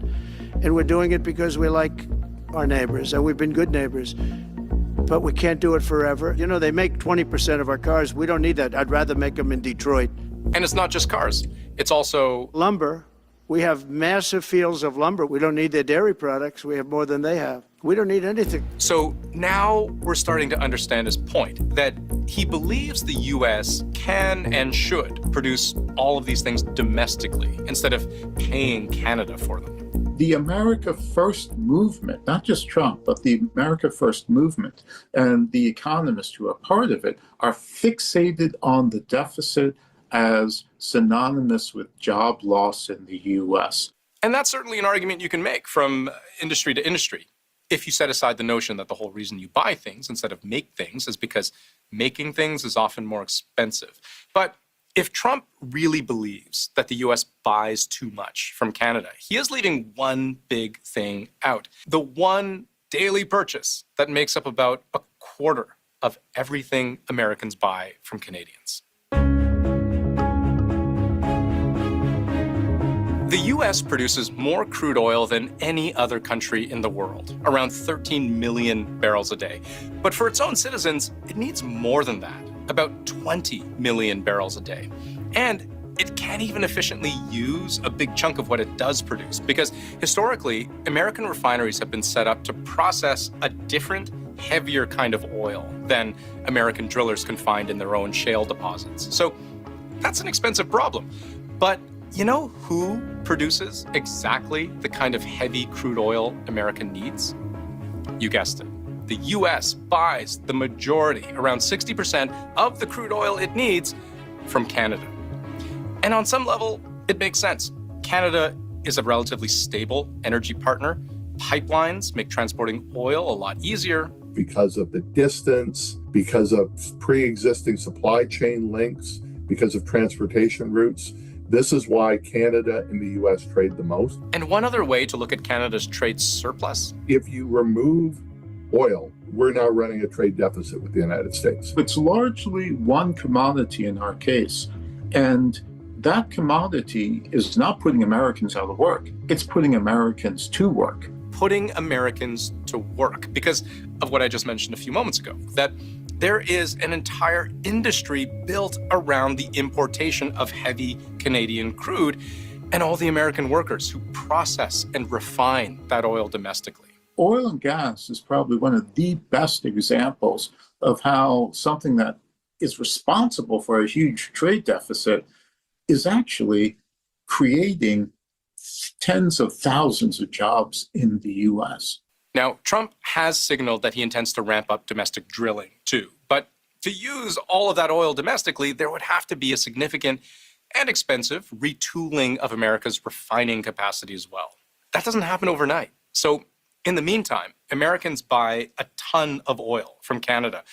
and we're doing it because we like our neighbors, and we've been good neighbors. But we can't do it forever. You know, they make 20% of our cars. We don't need that. I'd rather make them in Detroit. And it's not just cars. It's also lumber. We have massive fields of lumber. We don't need their dairy products. We have more than they have. We don't need anything. So now we're starting to understand his point, that he believes the U.S. can and should produce all of these things domestically instead of paying Canada for them. The America First movement, not just Trump, but the America First movement and the economists who are part of it are fixated on the deficit as synonymous with job loss in the U.S. And that's certainly an argument you can make from industry to industry. If you set aside the notion that the whole reason you buy things instead of make things is because making things is often more expensive. But if Trump really believes that the U.S. buys too much from Canada, he is leaving one big thing out. The one daily purchase that makes up about a quarter of everything Americans buy from Canadians. The U.S. produces more crude oil than any other country in the world, around 13 million barrels a day. But for its own citizens, it needs more than that, about 20 million barrels a day. And it can't even efficiently use a big chunk of what it does produce, because historically, American refineries have been set up to process a different, heavier kind of oil than American drillers can find in their own shale deposits. So that's an expensive problem. But you know who produces exactly the kind of heavy crude oil America needs? You guessed it. The U.S. buys the majority, around 60% of the crude oil it needs from Canada. And on some level, it makes sense. Canada is a relatively stable energy partner. Pipelines make transporting oil a lot easier. Because of the distance, because of pre-existing supply chain links, because of transportation routes. This is why Canada and the U.S. trade the most. And one other way to look at Canada's trade surplus. If you remove oil, we're now running a trade deficit with the United States. It's largely one commodity in our case. And that commodity is not putting Americans out of work. It's putting Americans to work. Putting Americans to work because of what I just mentioned a few moments ago, that there is an entire industry built around the importation of heavy Canadian crude and all the American workers who process and refine that oil domestically. Oil and gas is probably one of the best examples of how something that is responsible for a huge trade deficit is actually creating tens of thousands of jobs in the U.S. Now, Trump has signaled that he intends to ramp up domestic drilling, too. But to use all of that oil domestically, there would have to be a significant and expensive retooling of America's refining capacity as well. That doesn't happen overnight. So in the meantime, Americans buy a ton of oil from Canada.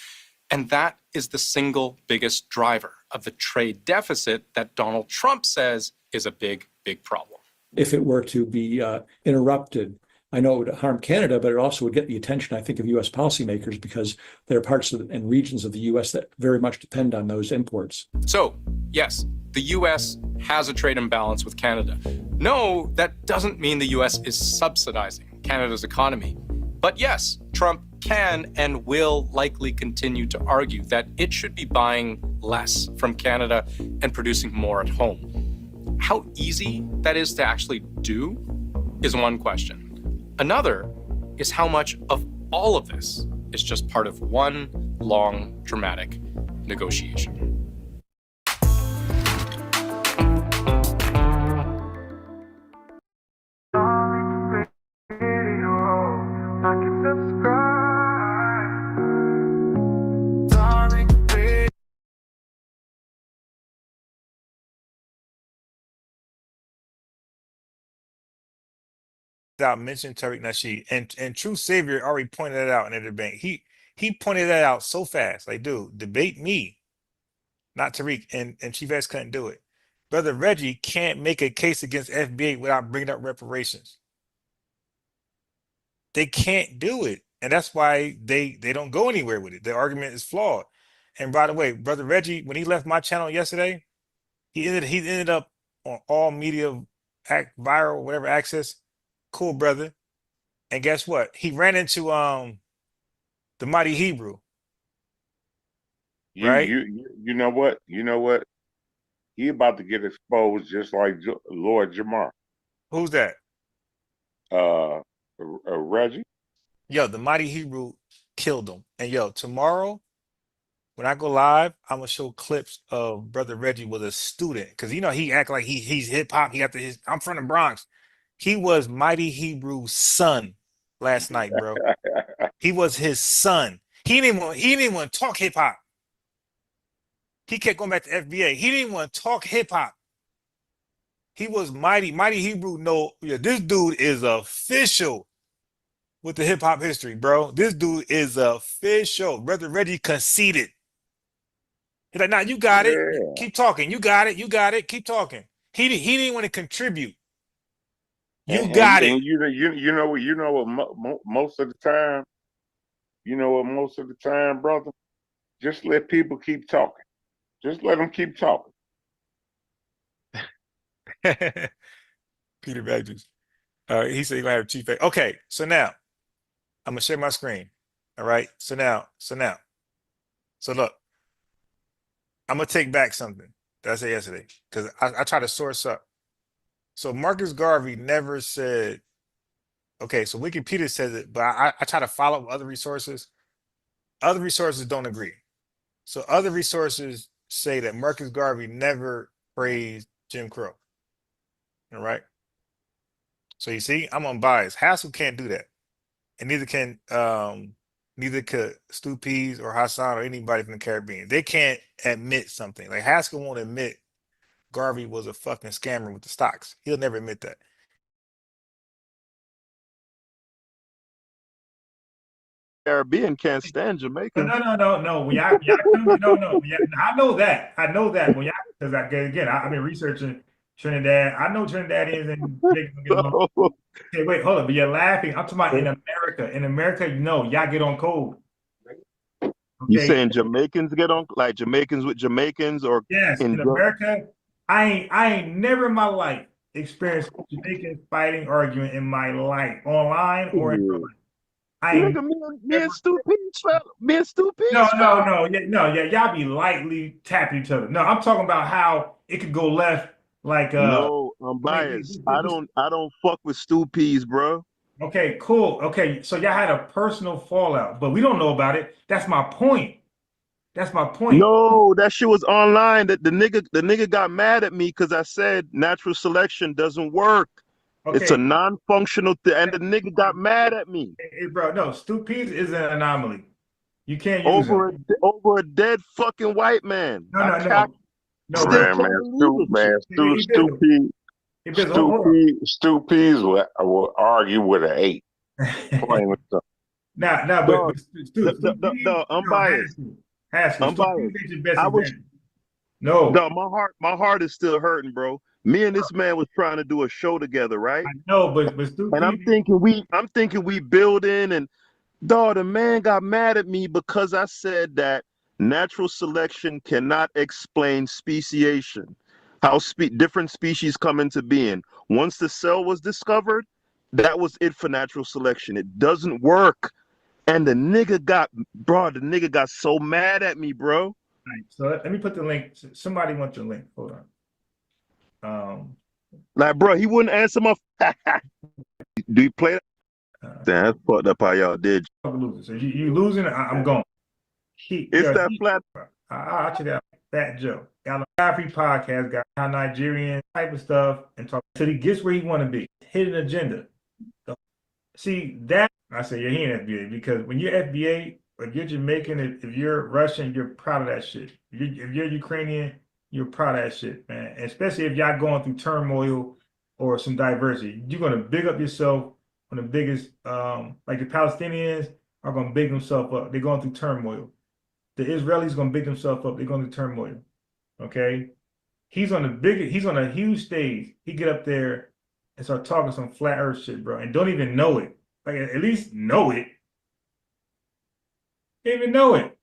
And that is the single biggest driver of the trade deficit that Donald Trump says is a big, big problem. If it were to be interrupted, I know it would harm Canada, but it also would get the attention, I think, of U.S. policymakers because there are parts and regions of the U.S. that very much depend on those imports. So, yes, the U.S. has a trade imbalance with Canada. No, that doesn't mean the U.S. is subsidizing Canada's economy. But yes, Trump can and will likely continue to argue that it should be buying less from Canada and producing more at home. how easy that is to actually do is one question. Another is how much of all of this is just part of one long, dramatic negotiation. Without mentioning Tariq Nasheed, and True Savior already pointed that out in the debate. He pointed that out so fast. Like, dude, debate me, not Tariq, and Chief X couldn't do it. Brother Reggie can't make a case against FBA without bringing up reparations. They can't do it, and that's why they don't go anywhere with it. The argument is flawed. And by the way, Brother Reggie, when he left my channel yesterday, he ended up on all media viral, whatever access. Cool, brother. And guess what? He ran into the mighty Hebrew. Right? You know what? You know what? He about to get exposed just like Lord Jamar. Who's that? Reggie. Yo, the mighty Hebrew killed him. And yo, tomorrow when I go live, I'm gonna show clips of Brother Reggie was a student because he act like he's hip hop. He got I'm from the Bronx. He was mighty Hebrew's son last night, bro. He was his son. He didn't want to talk hip hop. He kept going back to FBA. He didn't want to talk hip hop. He was mighty Hebrew. No, yeah, this dude is official with the hip hop history, bro. This dude is official. Brother Reggie conceded. He's like, nah, you got it. Keep talking. You got it. You got it. Keep talking. He didn't want to contribute. You got it. And you know what most of the time, brother, just let people keep talking. Just let them keep talking. Peter Badges. He said he's gonna have Chief. Okay, so now I'm gonna share my screen. All right. So look, I'm gonna take back something that I said yesterday because I try to source up. So Marcus Garvey never said. Okay, so Wikipedia says it, but I try to follow up other resources. Other resources don't agree. So other resources say that Marcus Garvey never praised Jim Crow. All right. So you see, I'm unbiased. Haskell can't do that. And neither could Stu Pease or Hassan or anybody from the Caribbean. They can't admit something. Like Haskell won't admit Garvey was a fucking scammer with the stocks. He'll never admit that. Caribbean can't stand Jamaica. No. When y'all come, no. I know that. When y'all, because I've been researching Trinidad. I know Trinidadians and Jamaicans. Okay, wait, hold up. But you're laughing. I'm talking about in America. In America, y'all get on code. Okay? You saying Jamaicans get on, like Jamaicans with Jamaicans, or yes? In America, I ain't never in my life experienced Jamaicans fighting, arguing in my life, online or in real life. Me and Stu Pease. Y'all be lightly tapping each other. No, I'm talking about how it could go left. Like no, I'm biased. I don't fuck with Stu Pease, bro. Okay, cool. Okay, so y'all had a personal fallout, but we don't know about it. That's my point. No, that shit was online. That the nigga got mad at me because I said natural selection doesn't work. Okay. It's a non-functional thing, and the nigga got mad at me. Hey, bro, no, Stu Pease is an anomaly. You can't use him. Over a dead fucking white man. No. Stu Pease will argue with an 8. But I'm biased. I'm biased. My heart is still hurting, bro. Me and this man was trying to do a show together, right? I know, but Stu and I'm thinking we building, and dog, the man got mad at me because I said that natural selection cannot explain speciation, how different species come into being. Once the cell was discovered, that was it for natural selection. It doesn't work. And the nigga got so mad at me, bro. Right, so let me put the link. Somebody wants the link. Hold Like, bro, he wouldn't answer my. Do you play that? Damn, that's fucked up how y'all did. Losing. So you losing, I'm going. It's that flat. I'll check out Fat Joe. Got a Godfrey podcast, got how Nigerian type of stuff, and talk till he gets where he want to be. Hidden agenda. See that I say you're here in FBA because when you're FBA, if you're Jamaican, if you're Russian, you're proud of that shit. If you're Ukrainian, you're proud of that shit, man. And especially if y'all going through turmoil or some diversity, you're gonna big up yourself on the biggest. Like the Palestinians are gonna big themselves up. They're going through turmoil. The Israelis gonna big themselves up. They're going through turmoil. Okay, he's on a huge stage. He get up there and start talking some flat earth shit, bro, and don't even know it. Like at least know it. Don't even know it.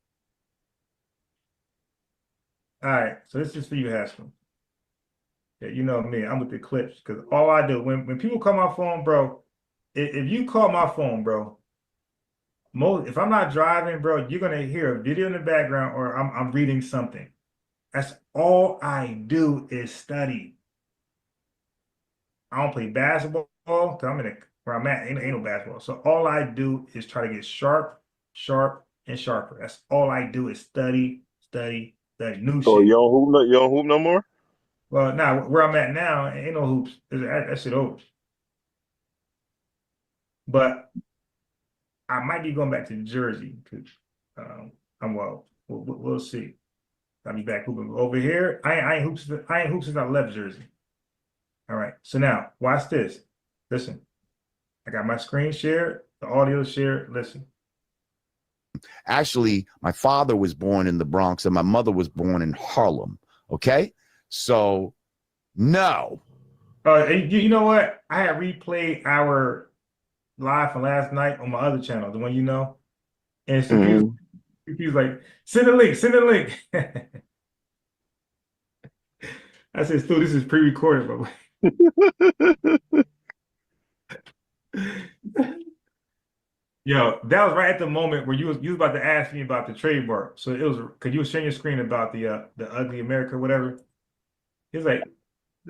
All right, so this is for you, Haskell. Yeah, you know me, I'm with the clips because all I do when people call my phone, bro, if you call my phone, bro, if I'm not driving, bro, you're gonna hear a video in the background or I'm reading something. That's all I do is study. I don't play basketball because where I'm at, ain't no basketball. So all I do is try to get sharp, and sharper. That's all I do is study new Oh, shit. you don't hoop no more? Well, now where I'm at now, ain't no hoops. That shit over. But I might be going back to Jersey because we'll see. I'll be back hooping over here. I ain't hoops since I left Jersey. All right. So now watch this. Listen. I got my screen shared, the audio shared. Listen. Actually, my father was born in the Bronx and my mother was born in Harlem. Okay? So, no. You know what? I had replayed our live from last night on my other channel, the one you know. And so he was like, send a link. I said, Stu, this is pre-recorded, but yo, that was right at the moment where you was about to ask me about the trademark. So it was because you were sharing your screen about the ugly America, whatever. He was like,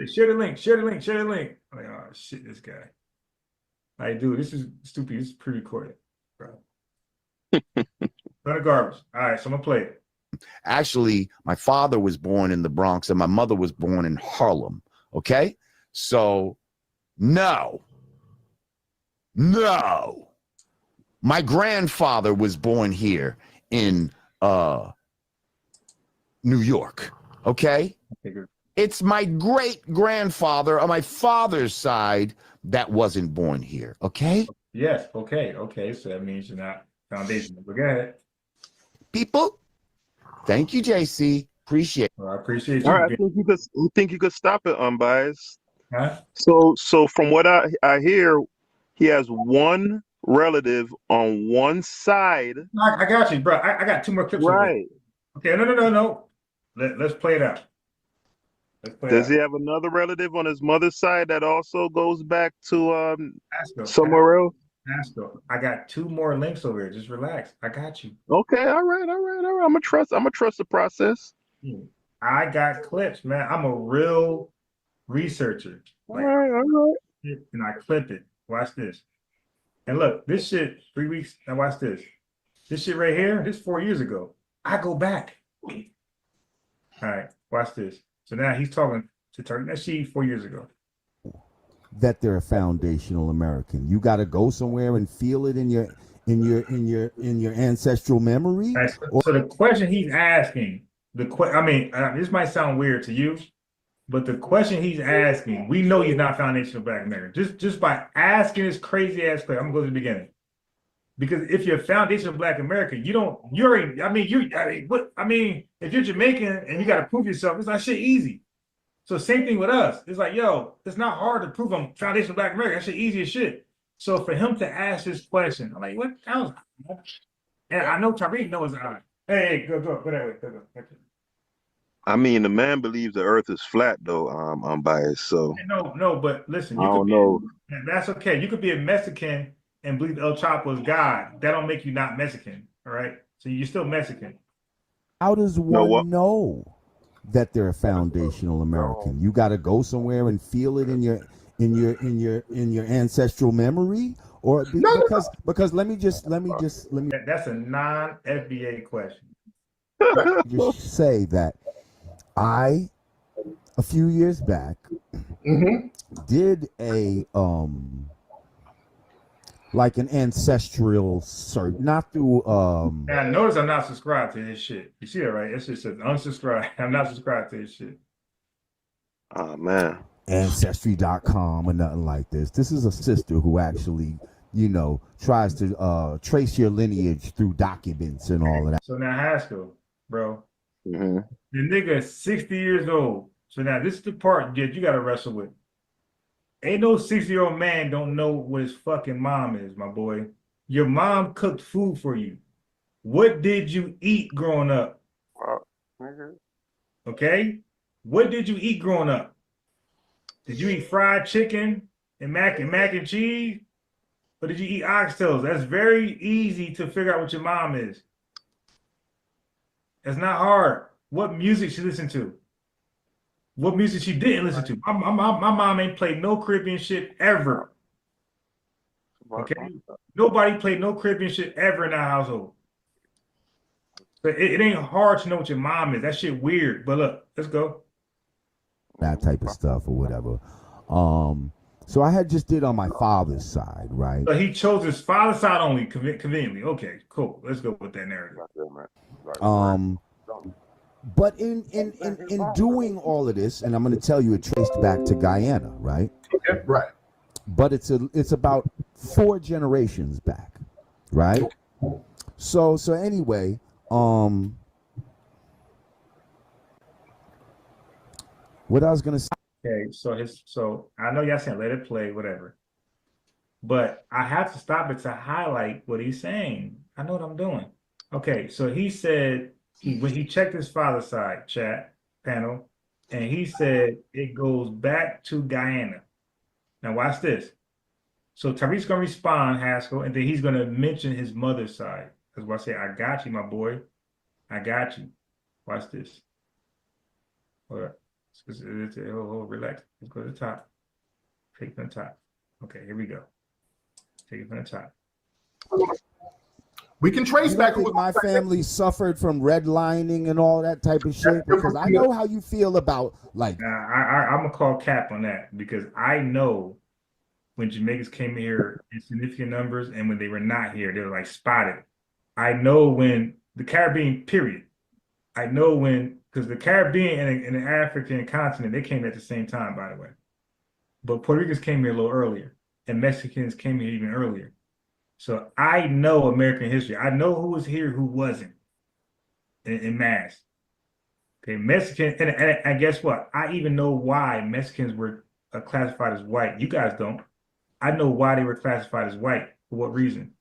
share the link. I'm like, oh shit, this guy. Like, dude, this is stupid. This is pre-recorded, bro. Ton of garbage. All right, so I'm gonna play it. Actually, my father was born in the Bronx and my mother was born in Harlem. Okay? So, no. My grandfather was born here in New York. Okay? It's my great-grandfather on my father's side that wasn't born here. Okay? Yes. Okay. So that means you're not foundational. But go ahead. People, thank you, JC. Appreciate it. Well, I appreciate you. All right, I think you could stop it, unbiased. Huh? So from what I hear, he has one relative on one side. I got you, bro. I got two more clips. Right. Okay, no. Let's play it out. Does he have another relative on his mother's side that also goes back to somewhere else? I got two more links over here. Just relax. I got you. Okay, all right. I'm gonna trust the process. I got clips, man. I'm a real researcher. Like, all right. And I clip it. Watch this. And look, this shit, 3 weeks. Now watch this. This shit right here, this 4 years ago. I go back. All right, watch this. So now he's talking to Turkey Nasheed 4 years ago. That they're a foundational American. You got to go somewhere and feel it in your ancestral memory. Right, so the question he's asking, this might sound weird to you, but the question he's asking, we know he's not foundational Black American. Just by asking this crazy ass question, I'm gonna go to the beginning. Because if you're foundational Black American, if you're Jamaican and you got to prove yourself, it's not shit easy. So same thing with us. It's like, yo, it's not hard to prove I'm foundational Black American. That shit easy as shit. So for him to ask this question, I'm like, what? That was, and I know Tariq knows that. Hey, go that way. Go. I mean, the man believes the earth is flat, though. I'm biased, so. No, but listen, I don't know. That's okay. You could be a Mexican and believe El Chapo is God. That don't make you not Mexican, all right? So you're still Mexican. How does one know? that they're a foundational American. You got to go somewhere and feel it in your ancestral memory, or because let me just That's a non-FBA question. just say that I, a few years back, did a like an ancestral search, not through And I notice I'm not subscribed to his shit. You see that, right? It just says unsubscribe. I'm not subscribed to his shit. Oh man. Ancestry.com or nothing like this. This is a sister who actually, tries to trace your lineage through documents and all of that. So now Haskell, bro, Mm-hmm. the nigga is 60 years old. So now this is the part that you got to wrestle with. Ain't no 60-year-old man don't know what his fucking mom is, my boy. Your mom cooked food for you. What did you eat growing up? Okay? What did you eat growing up? Did you eat fried chicken and mac and cheese? Or did you eat oxtails? That's very easy to figure out what your mom is. It's not hard. What music she listened to? What music she didn't listen to? My mom ain't played no Caribbean shit ever. Okay? Nobody played no Caribbean shit ever in our household. So it ain't hard to know what your mom is. That shit weird. But look, let's go. That type of stuff or whatever. So I had just did on my father's side, right? So he chose his father's side only conveniently. Okay, cool. Let's go with that narrative. But in doing all of this, and I'm going to tell you, it traced back to Guyana, right? Okay, right. But it's about 4 generations back, right? So anyway, what I was going to say. Okay, so I know y'all saying let it play, whatever. But I have to stop it to highlight what he's saying. I know what I'm doing. Okay, so he said when he checked his father's side, chat panel, and he said it goes back to Guyana. Now watch this. So Tariq's gonna respond, Haskell, and then he's gonna mention his mother's side. That's why I say, I got you, my boy. I got you. Watch this. Hold up. Relax. Let's go to the top. Take it from the top. Okay, here we go. Take it from the top. We can trace back. My family suffered from redlining and all that type of shit, because I know how you feel about like. I'm gonna call cap on that, because I know when Jamaicans came here in significant numbers and when they were not here, they were like spotted. I know when the Caribbean, period. I know when, because the Caribbean and the African continent, they came at the same time, by the way. But Puerto Ricans came here a little earlier, and Mexicans came here even earlier. So I know American history. I know who was here, who wasn't in mass. Okay, Mexican, and guess what? I even know why Mexicans were classified as white. You guys don't. I know why they were classified as white. For what reason?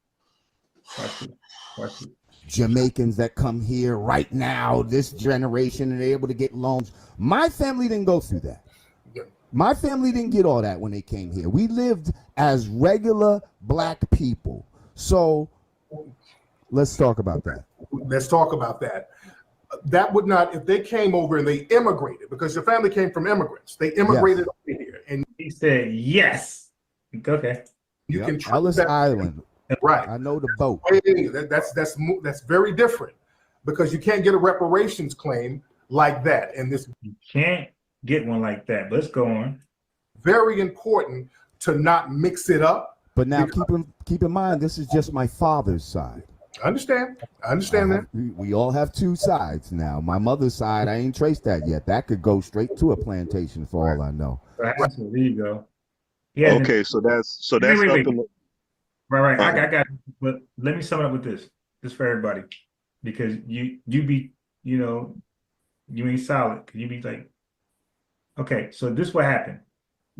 Watch it. Watch it. Jamaicans that come here right now, this generation, and they're able to get loans. My family didn't go through that. My family didn't get all that when they came here. We lived as regular black people. So let's talk about that. Let's talk about that. That would not, if they came over and they immigrated, because your family came from immigrants. They immigrated over here. And he said, yes. Okay. You can Ellis Island. Right. I know the boat. Hey, that's very different, because you can't get a reparations claim like that. And this, you can't get one like that. Let's go on. Very important to not mix it up. But now keep in mind, this is just my father's side. I understand that. We all have 2 sides now. My mother's side, I ain't traced that yet. That could go straight to a plantation for all I know. There you go. Yeah. Okay, so that's something. Right. I got. But let me sum it up with this. This for everybody, because you be, you ain't solid. You be like, okay, so this what happened.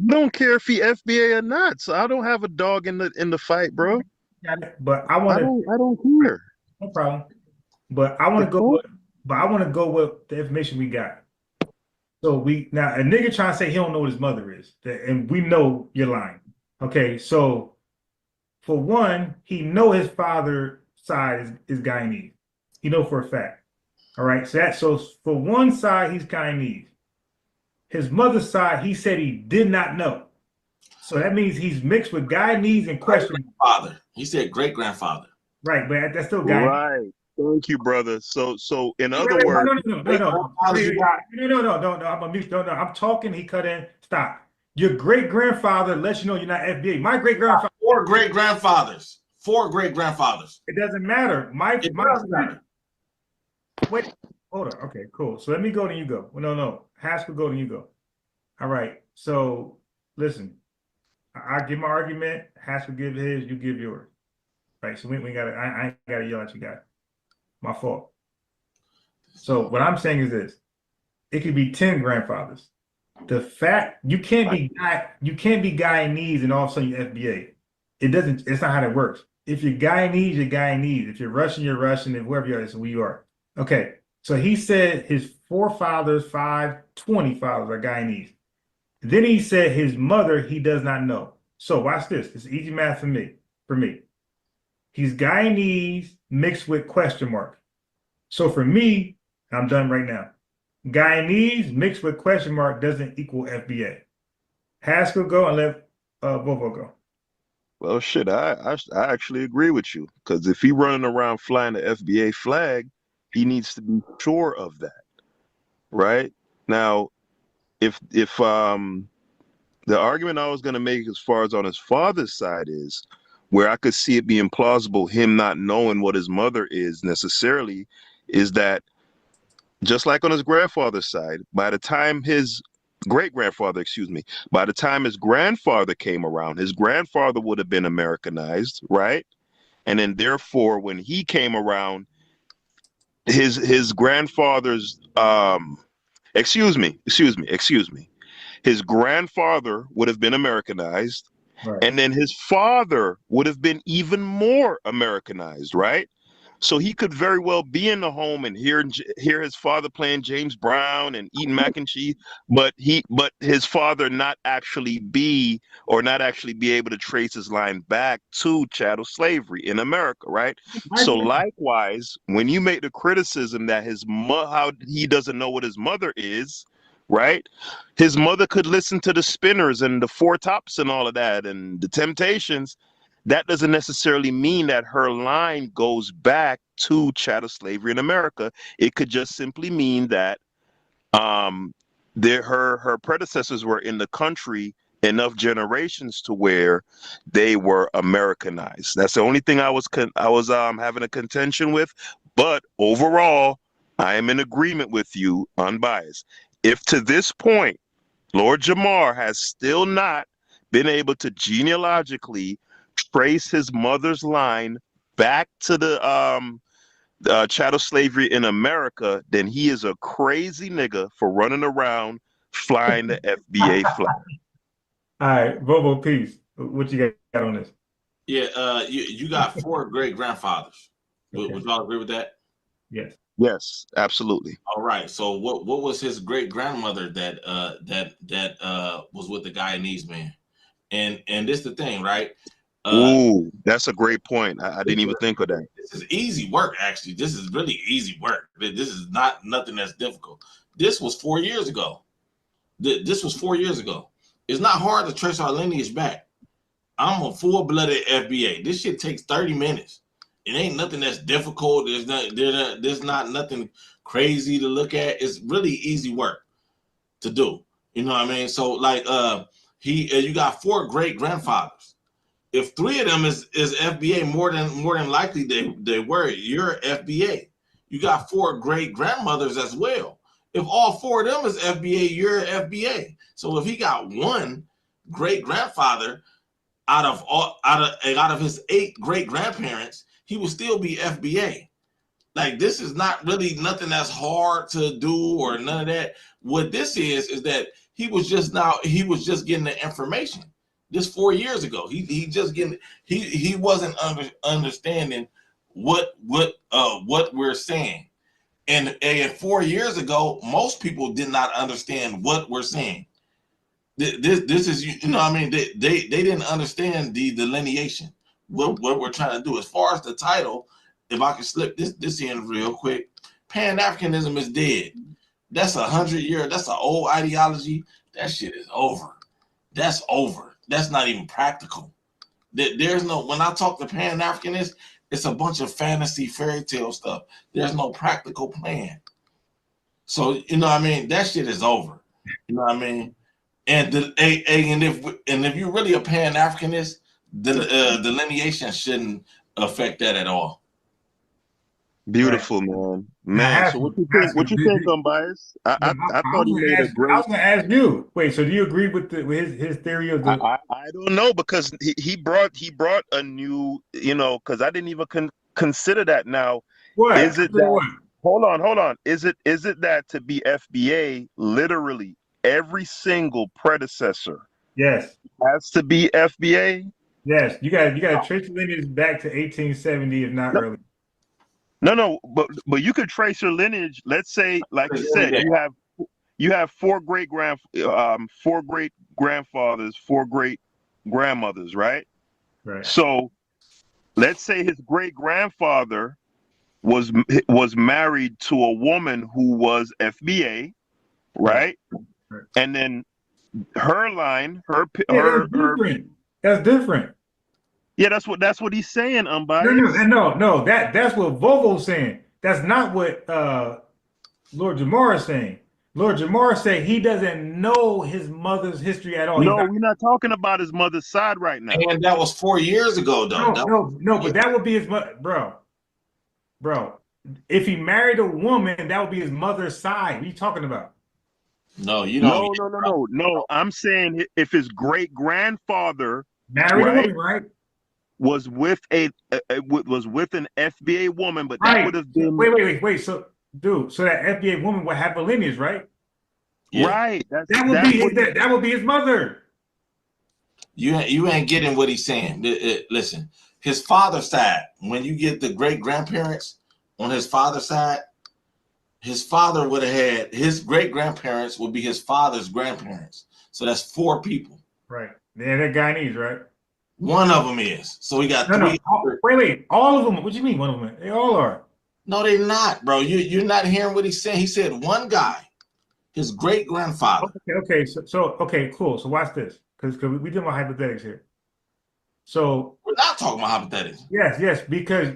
Don't care if he FBA or not. So I don't have a dog in the fight, bro. But I want to. I don't care. No problem. But I want to go. But I want to go with the information we got. So now a nigga trying to say he don't know what his mother is, and we know you're lying. Okay, so for one, he know his father's side is Guyanese. He know for a fact. All right. So for one side, he's Guyanese. His mother's side, he said he did not know. So that means he's mixed with Guyanese and question. Father. He said great grandfather. Right, but that's still Guyanese. Right. Thank you, brother. So in Wait, other wait, words, no. I'm a mute. No. I'm talking. He cut in. Stop. Your great grandfather lets you know you're not FBA. My great grandfather. 4 great grandfathers. 4 great grandfathers. It doesn't matter. It does matter. Wait. Hold on. Okay, cool. So let me go, then you go. Well, no. Haskell go, then you go. All right. So listen, I give my argument. Haskell give his. You give yours. Right. So we gotta. I ain't gotta yell at you guys. My fault. So what I'm saying is this: it could be 10 grandfathers. The fact you can't be Guyanese and all of a sudden you're FBA. It doesn't. It's not how that works. If you're Guyanese, you're Guyanese. If you're Russian, you're Russian. If whoever you are, it's who you are. Okay. So he said his forefathers, 20 fathers are Guyanese. Then he said his mother, he does not know. So watch this. It's easy math for me. He's Guyanese mixed with question mark. So for me, I'm done right now. Guyanese mixed with question mark doesn't equal FBA. Haskell go and let Bobo go. well, shit, I actually agree with you, because if he running around flying the FBA flag, he needs to be sure of that, right? Now, if the argument I was going to make as far as on his father's side is, where I could see it being plausible, him not knowing what his mother is necessarily, is that just like on his grandfather's side, by the time his great-grandfather, by the time his grandfather came around, his grandfather would have been Americanized, right? And then therefore, when he came around, his grandfather's excuse me. His grandfather would have been Americanized, right. And then his father would have been even more Americanized, right? So he could very well be in the home and hear his father playing James Brown and eating mac and cheese, but his father not actually be able to trace his line back to chattel slavery in America, right? So likewise, when you make the criticism that how he doesn't know what his mother is, right? His mother could listen to the Spinners and the Four Tops and all of that and the Temptations. That doesn't necessarily mean that her line goes back to chattel slavery in America. It could just simply mean that her predecessors were in the country enough generations to where they were Americanized. That's the only thing I was having a contention with. But overall, I am in agreement with you, unbiased. If to this point, Lord Jamar has still not been able to genealogically trace his mother's line back to the chattel slavery in America, then he is a crazy nigga for running around flying the FBA flag. All right, Bobo, peace. What you got on this? Yeah, you got 4 great grandfathers. Okay. Would y'all agree with that? Yes. Yes, absolutely. All right. So what was his great grandmother that was with the Guyanese man? And this the thing, right? Ooh, that's a great point. I didn't even think of that. This is easy work, actually. This is really easy work. This is not nothing that's difficult. This was 4 years ago. This was 4 years ago. It's not hard to trace our lineage back. I'm a full-blooded FBA. This shit takes 30 minutes. It ain't nothing that's difficult. There's not nothing crazy to look at. It's really easy work to do. You know what I mean? So like you got 4 great grandfathers. If 3 of them is FBA, more than likely they were. You're FBA. You got 4 great grandmothers as well. If all 4 of them is FBA, you're FBA. So if he got 1 great grandfather out of his 8 great grandparents, he would still be FBA. Like, this is not really nothing that's hard to do or none of that. What this is that he was just getting the information. Just 4 years ago, he wasn't understanding what we're saying, and 4 years ago, most people did not understand what we're saying. This is, you know what I mean, they didn't understand the delineation. What we're trying to do as far as the title. If I can slip this in real quick, Pan-Africanism is dead. That's 100 years. That's an old ideology. That shit is over. That's over. That's not even practical. There's no, when I talk to Pan-Africanists, it's a bunch of fantasy fairy tale stuff. There's no practical plan. So, you know what I mean? That shit is over. You know what I mean? And if you're really a Pan-Africanist, the delineation shouldn't affect that at all. Beautiful, man. So what you think? What you think, Unbiased? I thought he made a great. I was gonna ask you. Wait, so do you agree with his theory of the? I don't know, because he brought a new, because I didn't even consider that. Now, What? Is it that? What? Hold on. Is it that to be FBA, literally every single predecessor Yes. has to be FBA? Yes. You got to trace the lineage back to 1870, if not earlier. No, but you could trace your lineage. Let's say, like you said, you have four great grandfathers, four great grandmothers, right? Right. So let's say his great grandfather was married to a woman who was FBA, right? Right. And then her line, That's different. Yeah, that's what he's saying, Unbiased. No. That's what Vogel's saying. That's not what Lord Jamar is saying. Lord Jamar said he doesn't know his mother's history at all. No, we're not talking about his mother's side right now. And that was 4 years ago, though. No, but that would be his mother, bro. If he married a woman, that would be his mother's side. What are you talking about? No, you don't. No. I'm saying if his great grandfather married a woman, right? Was with an FBA woman, but that would have been wait. So that FBA woman would have a lineage, right? Yeah. Right. That would be his mother. You ain't getting what he's saying. Listen, his father's side, when you get the great grandparents on his father's side, his father would have had his great grandparents would be his father's grandparents. So that's 4 people. Right. They're Guyanese, right? One of them is. So we got 3. Wait. All of them. What do you mean one of them? They all are. No, they're not, bro. You're not hearing what he's saying. He said one guy, his great grandfather. Okay. So okay, cool. So watch this, because we did my hypothetics here. So we're not talking about hypothetics. Yes, because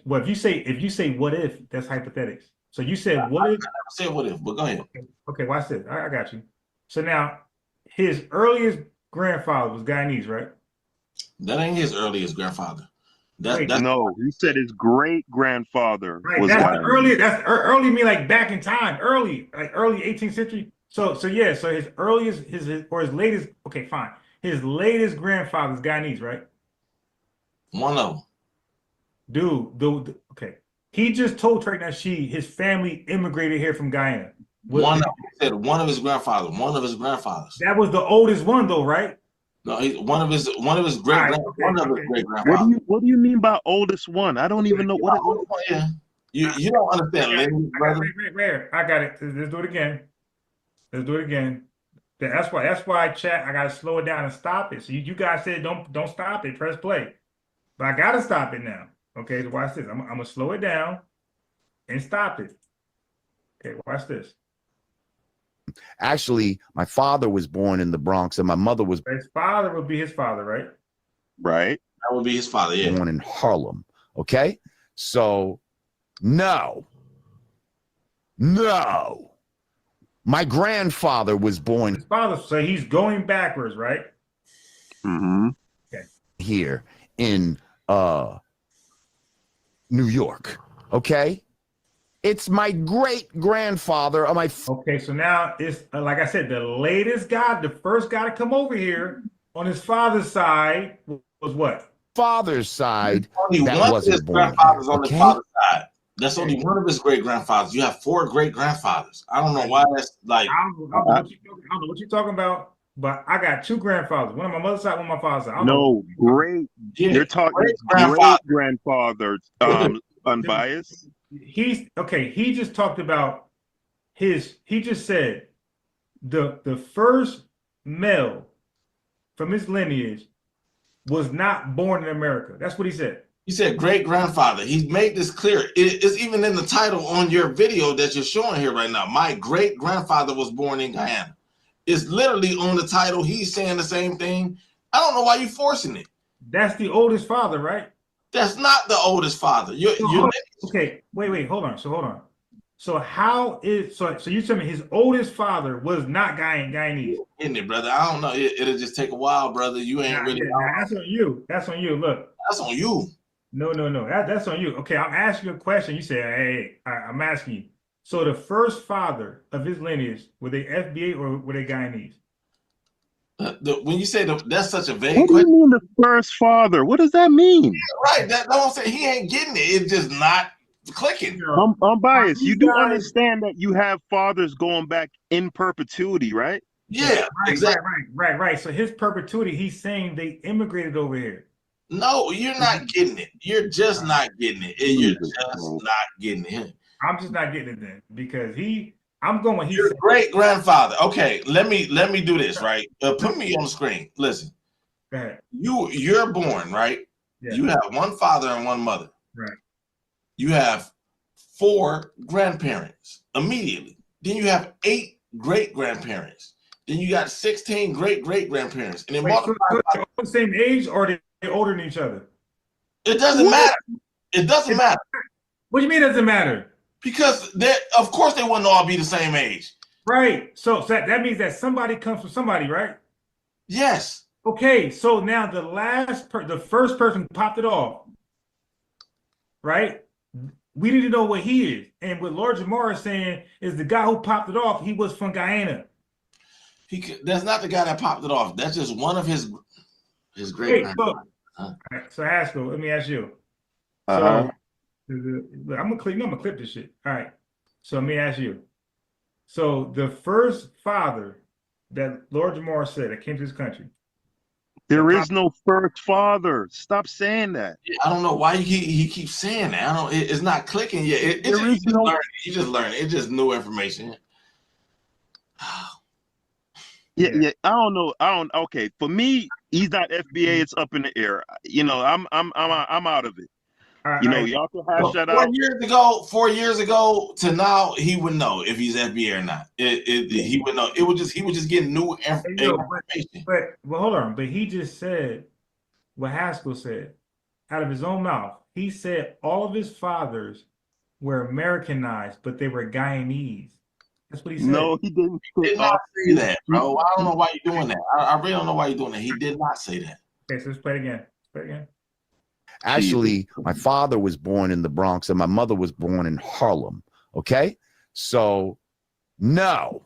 well, if you say what if, that's hypothetics. So you said what if? I never said what if, but go ahead. Okay, watch this. I got you. So now his earliest grandfather was Guyanese, right? That ain't his earliest grandfather. No, he said his great grandfather was that's Guyanese. early. That's early. Mean like back in time, early 18th century. So his earliest, his latest. Okay, fine. His latest grandfather is Guyanese, right? One of them. Dude, okay. He just told Trey that his family immigrated here from Guyana. He said one of his grandfathers. One of his grandfathers. That was the oldest one, though, right? No, one of his great grandfathers. What do you mean by oldest one? I don't even know what it is. You don't understand. Where? I got it. Let's do it again. That's why chat. I gotta slow it down and stop it. So you guys said don't stop it. Press play, but I gotta stop it now. Okay, so watch this. I'm gonna slow it down and stop it. Okay, watch this. Actually, my father was born in the Bronx, and my mother was. His father would be his father, right? Right. That would be his father. Yeah. Born in Harlem. Okay, so no. My grandfather was born. His father, so he's going backwards, right? Mm-hmm. Okay. Here in New York. Okay. It's my great grandfather. Okay, so now it's like I said, the latest guy, the first guy to come over here on his father's side was what? Father's side. Only that one wasn't of his born grandfathers here, on okay? his father's side. That's only one of his great grandfathers. You have 4 great grandfathers. I don't know why that's like. I don't know what you're talking about, but I got 2 grandfathers. One on my mother's side, one on my father's side. I don't know. Great. You're talking great grandfather. Unbiased. He just talked about he just said the first male from his lineage was not born in America. That's what he said. You said great grandfather. He made this clear. It's even in the title on your video that you're showing here right now. My great grandfather was born in Guyana. It's literally on the title. He's saying the same thing. I don't know why you're forcing it. That's the oldest father, right? That's not the oldest father. Okay, wait, hold on. So how is so you tell me his oldest father was not Guyanese? Isn't it, brother? I don't know. It'll just take a while, brother. You ain't really. That's on you. That's on you. Look. That's on you. No. That's on you. Okay, I'm asking you a question. You say, hey, I'm asking you. So the first father of his lineage, were they FBA or were they Guyanese? When you say that's such a vague what do question. you mean the first father? What does that mean? Right. That's what I'm saying. He ain't getting it. It's just not clicking. I'm biased. You do understand that you have fathers going back in perpetuity, right? Yeah, exactly. Right. So his perpetuity, he's saying they immigrated over here. No, you're not getting it. You're just not getting it. You're just not getting it. I'm just not getting it then because I'm going. Your great grandfather. Okay, let me do this right. Put me on the screen. Listen. Go ahead. You're born right. Yeah. You have one father and one mother. Right. You have 4 grandparents immediately. Then you have 8 great grandparents. Then you got 16 great grandparents. And then so they're all the same age or they're older than each other? It doesn't matter. It doesn't matter. What do you mean it doesn't matter? Because of course they wouldn't all be the same age. Right. So that means that somebody comes from somebody, right? Yes. Okay. So now the first person popped it off, right? We need to know what he is. And what Lord Jamar is saying is the guy who popped it off, he was from Guyana. That's not the guy that popped it off. That's just one of his great grandfathers. So Haskell, let me ask you. Uh-huh. So I'm gonna clip this shit. All right. So let me ask you. So the first father that Lord Jamar said that came to this country. There is no first father. Stop saying that. I don't know why he keeps saying that. It's not clicking yet. You just learn it. It's just new information. Yeah. I don't know. Okay. For me, he's not FBA. It's up in the air. You know, I'm out of it. Y'all can hash that out. 4 years ago to now, he would know if he's FBA or not. He would know. He would just get new information. But hold on. But he just said what Haskell said out of his own mouth. He said all of his fathers were Americanized, but they were Guyanese. That's what he said. No, he didn't. He did not say that, bro. I don't know why you're doing that. I really don't know why you're doing that. He did not say that. Okay, so let's play it again. Actually, my father was born in the Bronx and my mother was born in Harlem. Okay. So no.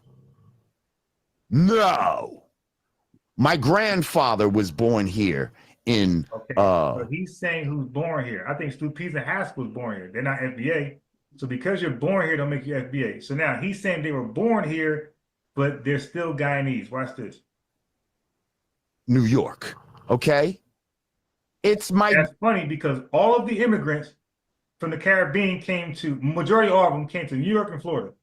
My grandfather was born here in so he's saying who's born here. I think Stu Pease and Haskell was born here. They're not FBA. So because you're born here, don't make you FBA. So now he's saying they were born here, but they're still Guyanese. Watch this. New York. Okay. That's funny because all of the immigrants from the Caribbean majority all of them came to New York and Florida.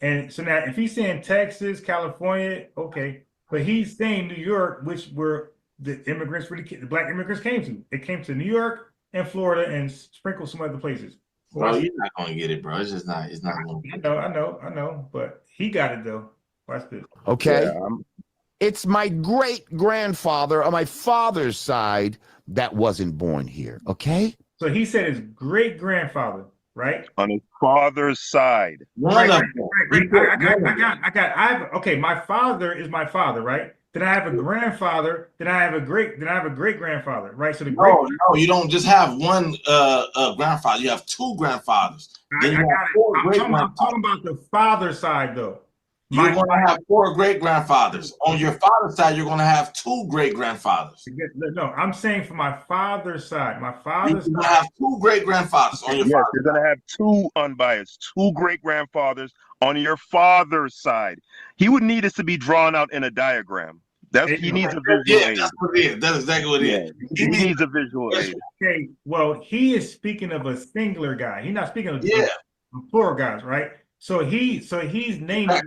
And so now if he's saying Texas, California, okay, but he's saying New York, which were the immigrants, the black immigrants came to. It came to New York and Florida and sprinkled some other places. Bro, you're not going to get it, bro. It's just not. It's not going to get it. I know, but he got it though. Watch this. Okay. Yeah, it's my great grandfather on my father's side that wasn't born here. Okay. So he said his great grandfather, right? On his father's side. Right. Okay, my father is my father, right? Then I have a grandfather. Then I have a great grandfather, right? So no, you don't just have one grandfather. You have 2 grandfathers. I'm talking about the father side, though. You're going to have 4 great grandfathers. On your father's side, you're going to have 2 great grandfathers. No, I'm saying for my father's side. My you're father's going to have 2 great grandfathers on your Yes, father's you're going to have 2 unbiased, 2 great grandfathers on your father's side. He would need this to be drawn out in a diagram. He needs a visual aid. That's what it is. That's exactly what it is. He needs a visual aid. Okay, well, he is speaking of a singular guy. He's not speaking of plural guys, right? So he's naming.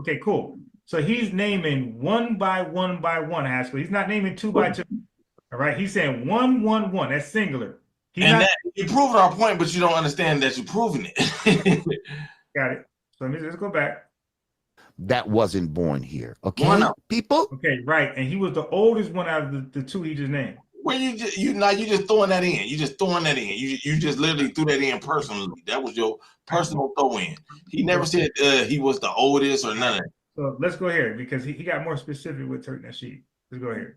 Okay, cool. So he's naming 1 by 1 by 1, Haskell. He's not naming 2 by 2. All right. He's saying 1, 1, 1. That's singular. That you're proving our point, but you don't understand that you're proving it. Got it. So let's go back. That wasn't born here. Okay, One of people. Okay, right. And he was the oldest one out of the two he just named. Well, you just throwing that in. You just throwing that in. You just literally threw that in personally. That was your personal throw in. He never said he was the oldest or none of that. So let's go here because he got more specific with Tariq Nasheed. Let's go here.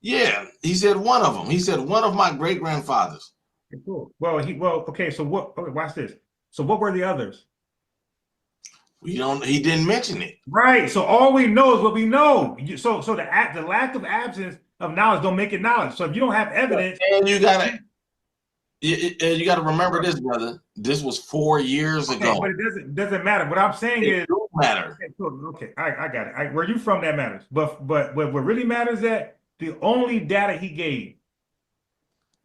Yeah, he said one of them. He said one of my great grandfathers. Okay, cool. Well, okay. So what? Okay, watch this. So what were the others? He didn't mention it. Right. So all we know is what we know. So the lack of absence of knowledge don't make it knowledge. So if you don't have evidence, and you gotta remember this, brother. This was 4 years ago. But it doesn't matter. What I'm saying is, don't matter. Okay, I got it. Where you from, that matters. But what really matters is that the only data he gave,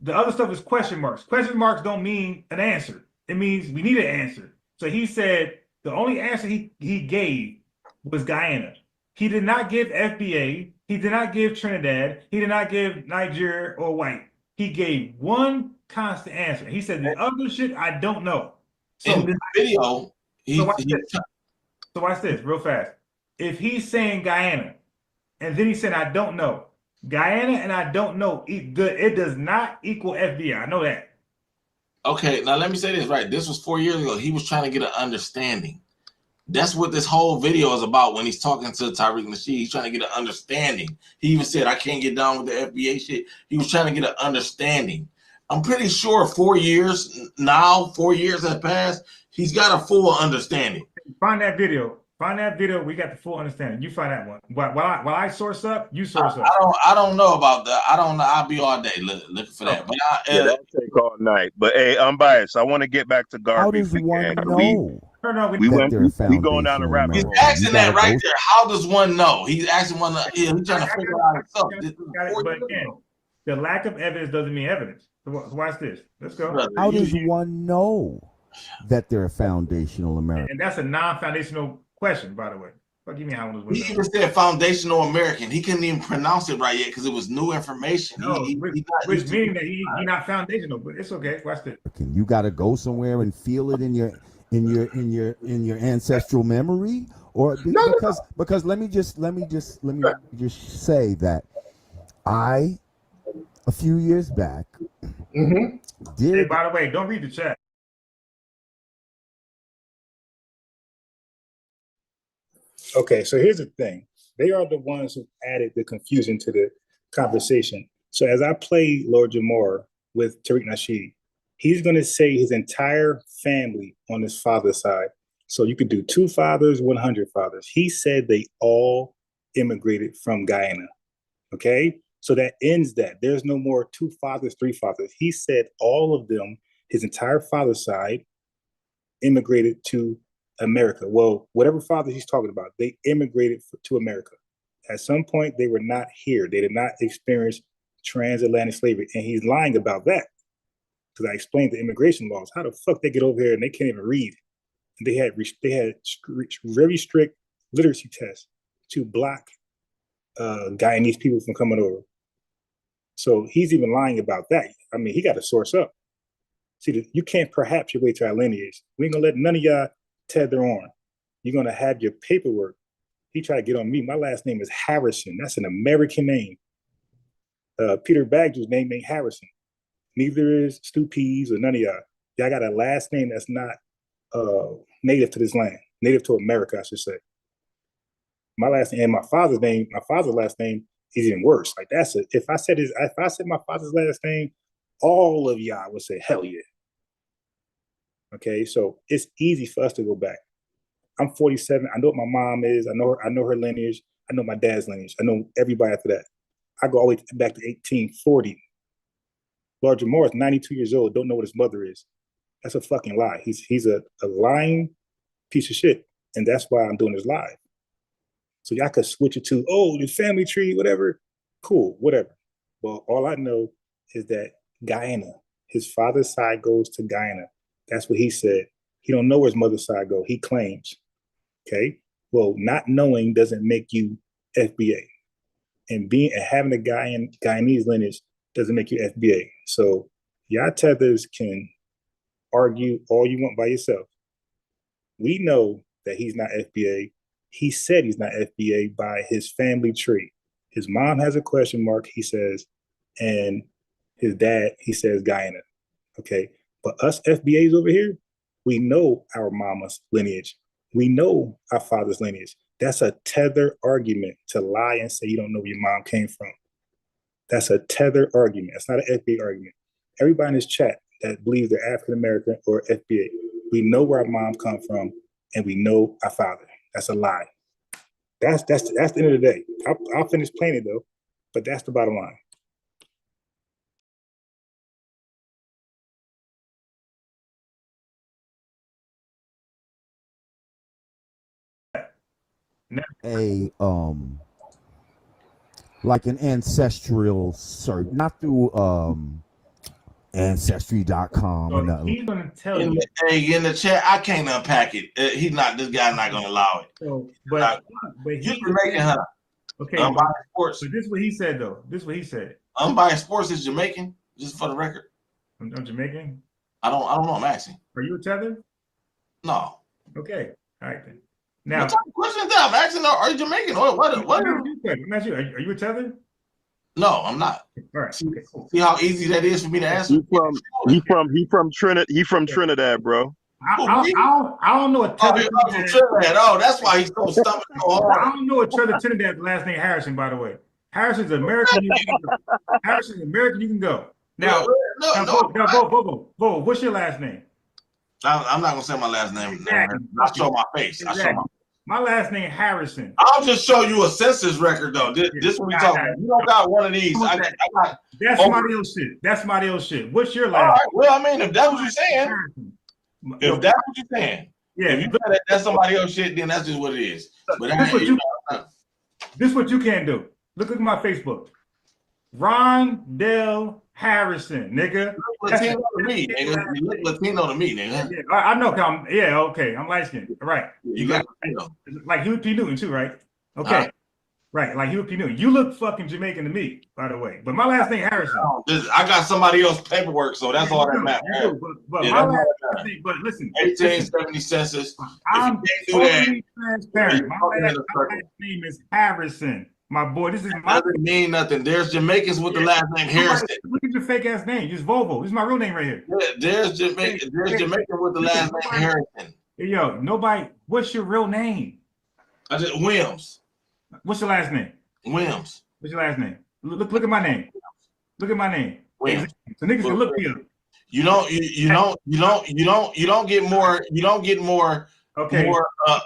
the other stuff is question marks. Question marks don't mean an answer. It means we need an answer. So he said the only answer he gave was Guyana. He did not give FBA. He did not give Trinidad. He did not give Nigeria or white. He gave one constant answer. He said the other shit I don't know. So in this video, so watch this real fast. If he's saying Guyana, and then he said I don't know, Guyana and I don't know, it does not equal FBA. I know that. Okay, now let me say this right. This was 4 years ago. He was trying to get an understanding. That's what this whole video is about when he's talking to Tariq Nasheed. He's trying to get an understanding. He even said, I can't get down with the FBA shit. He was trying to get an understanding. I'm pretty sure 4 years now, 4 years have passed. He's got a full understanding. Find that video. Find that video. We got the full understanding. You find that one. While I source up, you source up. I don't know about that. I don't know. I'll be all day looking for that. But that'll take all night. But hey, unbiased. I want to get back to Garvey. How does one know? We going down the rabbit hole. He's asking that right there. How does one know? He's asking one. He's trying to figure out himself. But again, the lack of evidence doesn't mean evidence. So watch this. Let's go. How does one know that they're a foundational American? And that's a non-foundational question, by the way. What you mean how does one know? He even said foundational American. He couldn't even pronounce it right yet because it was new information. No, which meaning that he's not foundational, but it's okay. Watch this. You got to go somewhere and feel it in your ancestral memory, or because let me just say that I a few years back did. Hey, by the way, don't read the chat. Okay, so here's the thing. They are the ones who added the confusion to the conversation. So as I play Lord Jamar with Tariq Nasheed, he's going to say his entire family on his father's side. So you could do 2 fathers, 100 fathers. He said they all immigrated from Guyana. Okay, so that ends that. There's no more 2 fathers, 3 fathers. He said all of them, his entire father's side, immigrated to America. Well, whatever father he's talking about, they immigrated to America. At some point, they were not here. They did not experience transatlantic slavery. And he's lying about that. Because I explained the immigration laws. How the fuck they get over here and they can't even read? And they had very strict literacy tests to block Guyanese people from coming over. So he's even lying about that. I mean, he got to source up. See, you can't perhaps your way to our lineage. We ain't gonna let none of y'all tether on. You're gonna have your paperwork. He tried to get on me. My last name is Harrison. That's an American name. Peter Badger's name ain't Harrison. Neither is Stu Pease or none of y'all. Y'all got a last name that's not native to this land, native to America, I should say. My last name and my father's last name is even worse. Like that's it. If I said my father's last name, all of y'all would say, hell yeah. Okay, so it's easy for us to go back. I'm 47. I know what my mom is. I know her lineage. I know my dad's lineage. I know everybody after that. I go all the way back to 1840. Lord Jamar is 92 years old, don't know what his mother is. That's a fucking lie. He's a lying piece of shit. And that's why I'm doing this live. So y'all could switch it to, oh, the family tree, whatever. Cool, whatever. Well, all I know is that Guyana, his father's side goes to Guyana. That's what he said. He don't know where his mother's side go. He claims. Okay. Well, not knowing doesn't make you FBA, and having a Guyanese lineage doesn't make you FBA. So y'all tethers can argue all you want by yourself. We know that he's not FBA. He said he's not FBA by his family tree. His mom has a question mark, he says, and his dad, he says Guyana. Okay. But us FBAs over here, we know our mama's lineage. We know our father's lineage. That's a tether argument to lie and say you don't know where your mom came from. That's a tether argument. It's not an FBA argument. Everybody in this chat that believes they're African American or FBA, we know where our mom come from, and we know our father. That's a lie. That's the end of the day. I'll finish playing it though, but that's the bottom line. Like an ancestral search, not through ancestry.com or nothing. He's gonna tell you. In the chat, I can't unpack it. This guy's not gonna allow it. So, but you're Jamaican, huh? Okay. Unbiased Sports. But this is what he said though. This is what he said. Unbiased Sports is Jamaican, just for the record. I'm Jamaican. I don't know. I'm asking. Are you a tether? No. Okay. All right then. Now, what type of question is that? I'm asking. Are you Jamaican? What? I'm asking you. Are you a tether? No, I'm not. All right. See how easy that is for me to answer. He from Trinidad, bro. I don't know a tether. Trinidad. Oh, that's why he's so stomach so hard. I don't know a tether Trinidad. Last name Harrison, by the way. Harrison's American. Harrison's American. You can go. Now, Bo, what's your last name? I'm not gonna say my last name. Exactly. I show my face. Exactly. I show my last name Harrison. I'll just show you a census record though. This what we talking about. You don't got one of these. That's somebody else shit. That's somebody else shit. What's your last name? Well, I mean, if that's what you're saying, if that's what you're saying, yeah. If you feel that's somebody else shit, then that's just what it is. But this what you can do. Look at my Facebook. Rondell Harrison, nigga. You look Latino to me, nigga. You look Latino to me, nigga. Yeah, I know. Okay. I'm light skinned. Right. You got Latino. Like Huey P. Newton too, right? Okay. Right, like Huey P. Newton. You look fucking Jamaican to me, by the way. But my last name Harrison. I got somebody else's paperwork, so that's all that matters. But my last name, but listen. 1870 census. I'm totally transparent. My last name is Harrison. My boy, this is my doesn't mean nothing. There's Jamaicans with the last name Harrison. Look at your fake ass name. Just Volvo. This is my real name right here. There's Jamaican with the last name Harrison. Hey, yo, nobody. What's your real name? Williams. What's your last name? Williams. What's your last name? Look at my name. Look at my name. Williams. So niggas can look me up. You don't get more. Okay.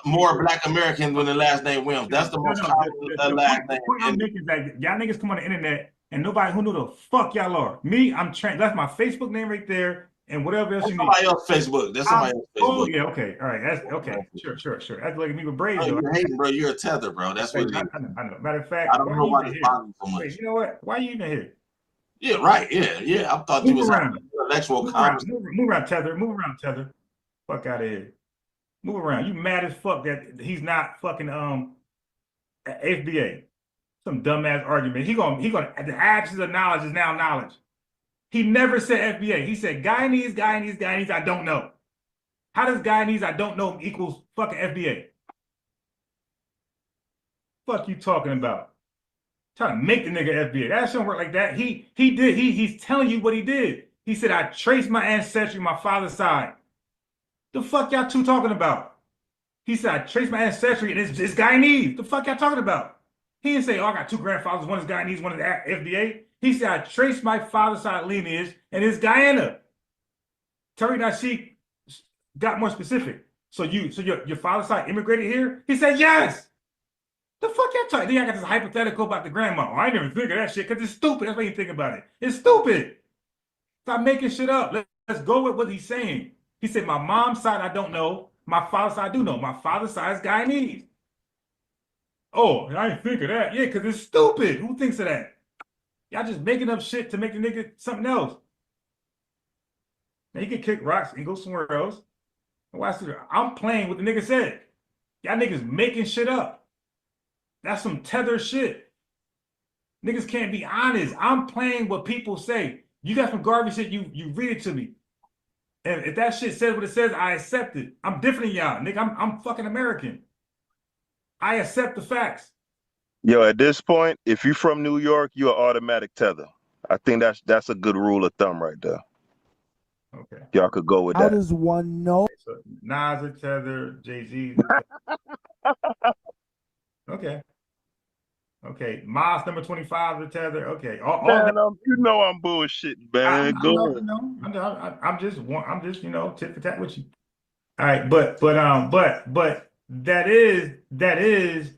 More Black Americans with the last name Williams. That's the most common last name. I'm making that y'all niggas come on the internet and nobody who knew the fuck y'all are. Me, I'm trans. That's my Facebook name right there, and whatever else you need. Somebody else Facebook. That's somebody else Facebook. Oh yeah, okay, all right. That's okay. Sure. That's like me with braids. You're hating, bro. You're a tether, bro. That's what it is. I know. Matter of fact, I don't know why you're bothering so much. Wait, you know what? Why are you even here? Yeah, right. Yeah. I thought you was having an intellectual conversation. Move around, tether. Fuck out of here. Move around. You mad as fuck that he's not fucking FBA. Some dumbass argument. He gonna the absence of knowledge is now knowledge. He never said FBA. He said Guyanese. I don't know. How does Guyanese I don't know equals fucking FBA? Fuck you talking about? Trying to make the nigga FBA. That shouldn't work like that. He's telling you what he did. He said I traced my ancestry, my father's side. The fuck y'all two talking about? He said, I traced my ancestry and it's Guyanese. The fuck y'all talking about? He didn't say, I got two grandfathers. One is Guyanese, one is FBA. He said, I traced my father's side lineage and it's Guyana. Tariq Nasheed got more specific. So your father's side immigrated here? He said, yes. The fuck y'all talking? Then I got this hypothetical about the grandma. I didn't even think of that shit because it's stupid. That's why you think about it. It's stupid. Stop making shit up. Let's go with what he's saying. He said, my mom's side, I don't know. My father's side, I do know. My father's side is Guyanese. Oh, I didn't think of that. Yeah, because it's stupid. Who thinks of that? Y'all just making up shit to make the nigga something else. Now, you can kick rocks and go somewhere else. I'm playing what the nigga said. Y'all niggas making shit up. That's some tether shit. Niggas can't be honest. I'm playing what people say. You got some garbage shit, you read it to me. And if that shit says what it says, I accept it. I'm different than y'all, nigga. I'm fucking American. I accept the facts. Yo, at this point, if you're from New York, you're automatic tether. I think that's a good rule of thumb right there. Okay. Y'all could go with How that. does one know? So Nas a tether, Jay-Z. Okay. Okay. Moss number 25 is a tether. Okay. All Man, that. you know I'm bullshitting, man. Go ahead. I'm just, tit for tat with you. All right, but that is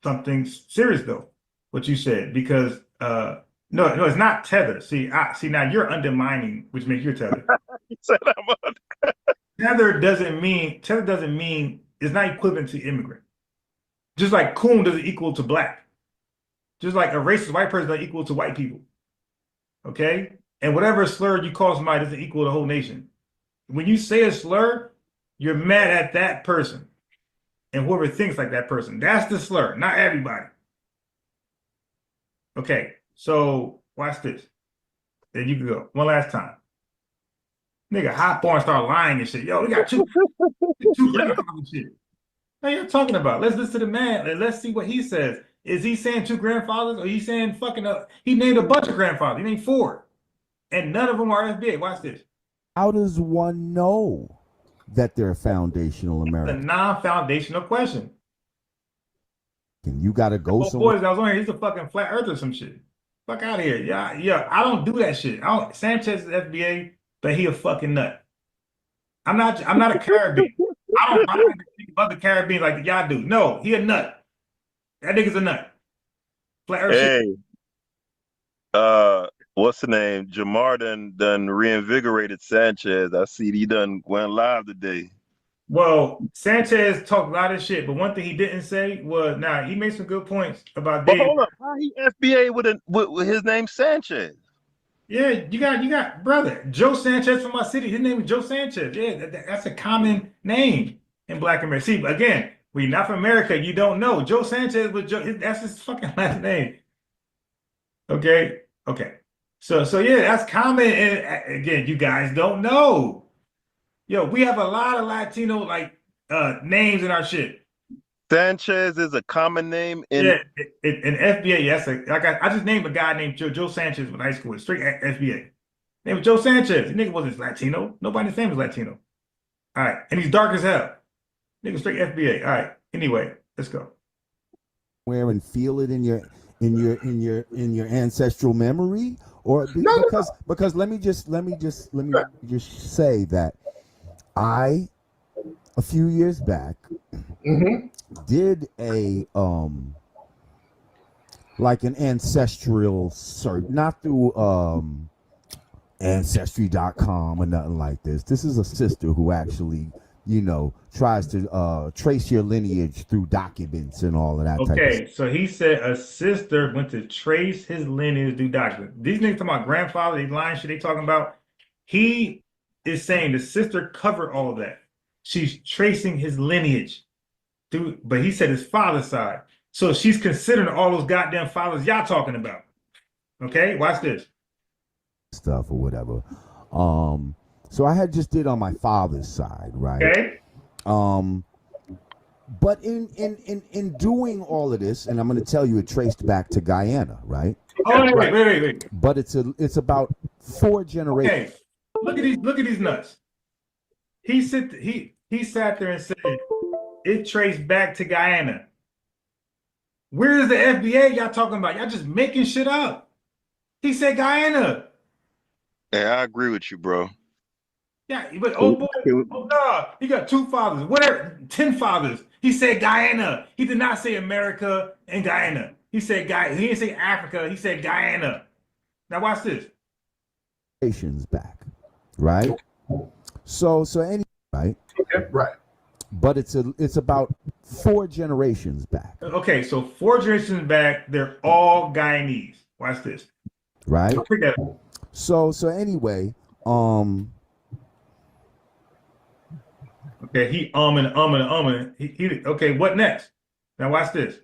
something serious though, what you said, because no, it's not tether. See now you're undermining, which makes you tether. You said I'm Tether doesn't mean it's not equivalent to immigrant. Just like coon doesn't equal to black. Just like a racist white person doesn't equal to white people. Okay? And whatever slur you call somebody doesn't equal the whole nation. When you say a slur, you're mad at that person and whoever thinks like that person. That's the slur, not everybody. Okay, so watch this. There you go. One last time. Nigga, hop on and start lying and shit. Yo, we got two grandfathers shit. What are you talking about? Let's listen to the man and let's see what he says. Is he saying two grandfathers or he saying fucking he named a bunch of grandfathers. He named 4. And none of them are FBA. Watch this. How does one know that they're foundational It's a American? non-foundational question. You got to go Oh, somewhere. boys, I was on here. He's a fucking flat earther or some shit. Fuck out of here. Yeah. I don't do that shit. Sanchez is FBA, but he a fucking nut. I'm not a Caribbean. I don't think about the Caribbean like y'all do. No, he a nut. That nigga's a nut. Flat earth shit. Hey, what's the name? Jamar done reinvigorated Sanchez. I see he done went live today. Well, Sanchez talked a lot of shit, but one thing he didn't say was, he made some good points about But Dave. hold up, how he FBA with his name Sanchez? Yeah, you got brother Joe Sanchez from my city. His name is Joe Sanchez. Yeah, that's a common name in Black America. See, again, we not from America. You don't know Joe Sanchez was Joe. That's his fucking last name. Okay. So yeah, that's common. And again, you guys don't know. Yo, we have a lot of Latino names in our shit. Sanchez is a common name in FBA. Yes, I just named a guy named Joe Sanchez in high school. Straight FBA. Name was Joe Sanchez. The nigga wasn't Latino. Nobody in his family was Latino. All right, and he's dark as hell. Nigga straight FBA. All right. Anyway, let's go. Where and feel it in your ancestral memory, or because let me just say that I a few years back did a like an ancestral search, not through ancestry.com or nothing like this. This is a sister who actually, tries to trace your lineage through documents and all of that type of Okay, so he said a sister went to trace his lineage through documents. These niggas talking about grandfather, these lying shit they talking about. He is saying the sister covered all of that. She's tracing his lineage through, but he said his father's side. So she's considering all those goddamn fathers y'all talking about. Okay, watch this. stuff or whatever. So I had just did on my father's side, right? Okay. But in doing all of this, and I'm going to tell you, it traced back to Guyana, right? Oh, wait. But it's about 4 generations. Okay, look at these nuts. He sat there and said it traced back to Guyana. Where is the FBA y'all talking about? Y'all just making shit up. He said Guyana. Yeah, I agree with you, bro. Yeah, but oh boy, oh God, he got 2 fathers, whatever, 10 fathers. He said Guyana. He did not say America and Guyana. He said He didn't say Africa. He said Guyana. Now watch this. Generations back, right? So anyway, right? Okay, right. But it's about 4 generations back. Okay, so 4 generations back, they're all Guyanese. Watch this. Right? Forget it. So anyway, okay, he and he okay, what next? Now watch this.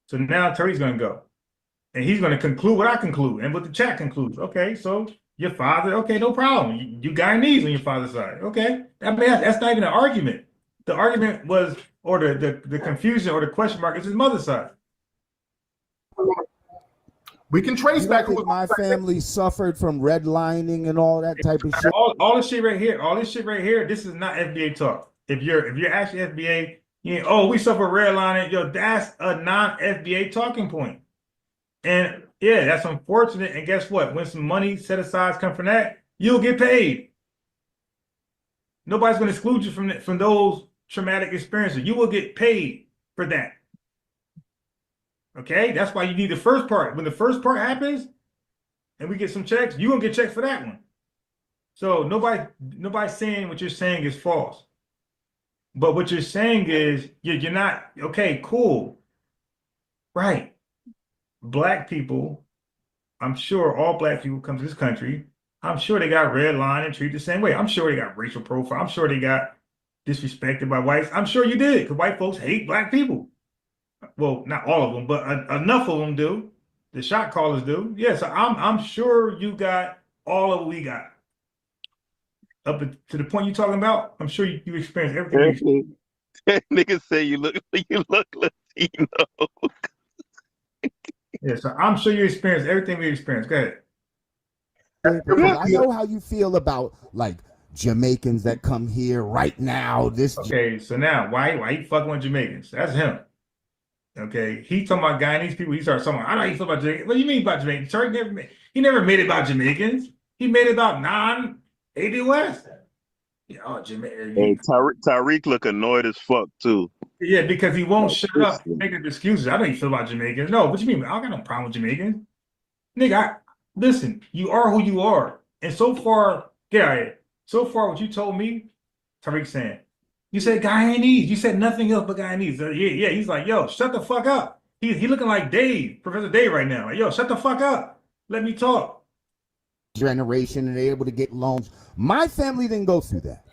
So now Terry's gonna go. And he's gonna conclude what I conclude and what the chat concludes. Okay, so Your father, okay, no problem. You Guyanese on your father's side, okay. I mean, that's not even an argument. The argument was, or the confusion or the question mark is his mother's side. We can trace You back. don't think my family suffered from redlining and all that type of shit? All this shit right here, this is not FBA talk. If you're actually FBA, we suffer redlining, yo, that's a non-FBA talking point. And yeah, that's unfortunate. And guess what? When some money set aside come from that, you'll get paid. Nobody's going to exclude you from those traumatic experiences. You will get paid for that. Okay, that's why you need the first part. When the first part happens, and we get some checks, you're gonna get checks for that one. So nobody's saying what you're saying is false. But what you're saying is you're not okay. Cool, right? Black people, I'm sure all black people come to this country. I'm sure they got red line and treated the same way. I'm sure they got racial profile. I'm sure they got disrespected by whites. I'm sure you did, because white folks hate black people. Well, not all of them, but enough of them do. The shot callers do. Yeah, so I'm sure you got all of what we got. Up to the point you're talking about, I'm sure you experienced everything. That nigga say you look Latino. Yeah, so I'm sure you experienced everything we experienced. Go ahead. I know how you feel about like Jamaicans that come here right now. Okay, so now why you fucking with Jamaicans? That's him. Okay, he talking about Guyanese people. He started talking. I know he talking about Jamaicans. What do you mean about Jamaicans? He never made it about Jamaicans. He made it about non-AD West. Yeah, oh, Jamaican. Hey, Tariq look annoyed as fuck too. Yeah, because he won't shut up making excuses. I don't even feel about Jamaicans. No, what you mean? I don't got no problem with Jamaicans. Nigga, listen, you are who you are. And so far, get out of here. So far, what you told me, Tariq saying, you said Guyanese. You said nothing else but Guyanese. Yeah. He's like, yo, shut the fuck up. He looking like Dave, Professor Dave right now. Like, yo, shut the fuck up. Let me talk. Generation and they're able to get loans. My family didn't go through that.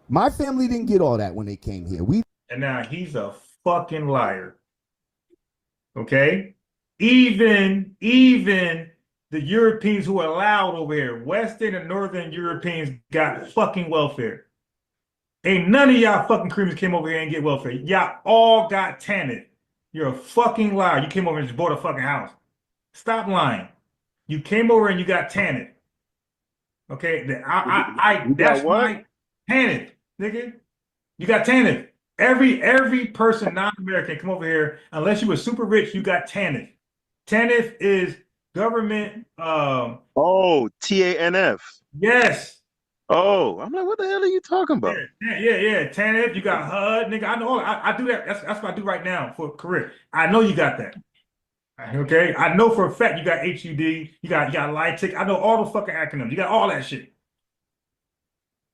My family didn't get all that when they came here. And now he's a fucking liar. Okay? Even the Europeans who are allowed over here, Western and Northern Europeans got fucking welfare. Ain't none of y'all fucking creamers came over here and get welfare. Y'all all got tanning. You're a fucking liar. You came over and just bought a fucking house. Stop lying. You came over and you got tanning. Okay? That's why tanning, nigga. You got tanning. Every person non-American come over here, unless you were super rich, you got TANF. TANF is government. Oh, TANF. Yes. Oh, I'm like, what the hell are you talking about? Yeah. TANF. You got HUD, nigga. I know. I do that. That's what I do right now for a career. I know you got that. Okay. I know for a fact you got HUD. You got LITIC. I know all the fucking acronyms. You got all that shit.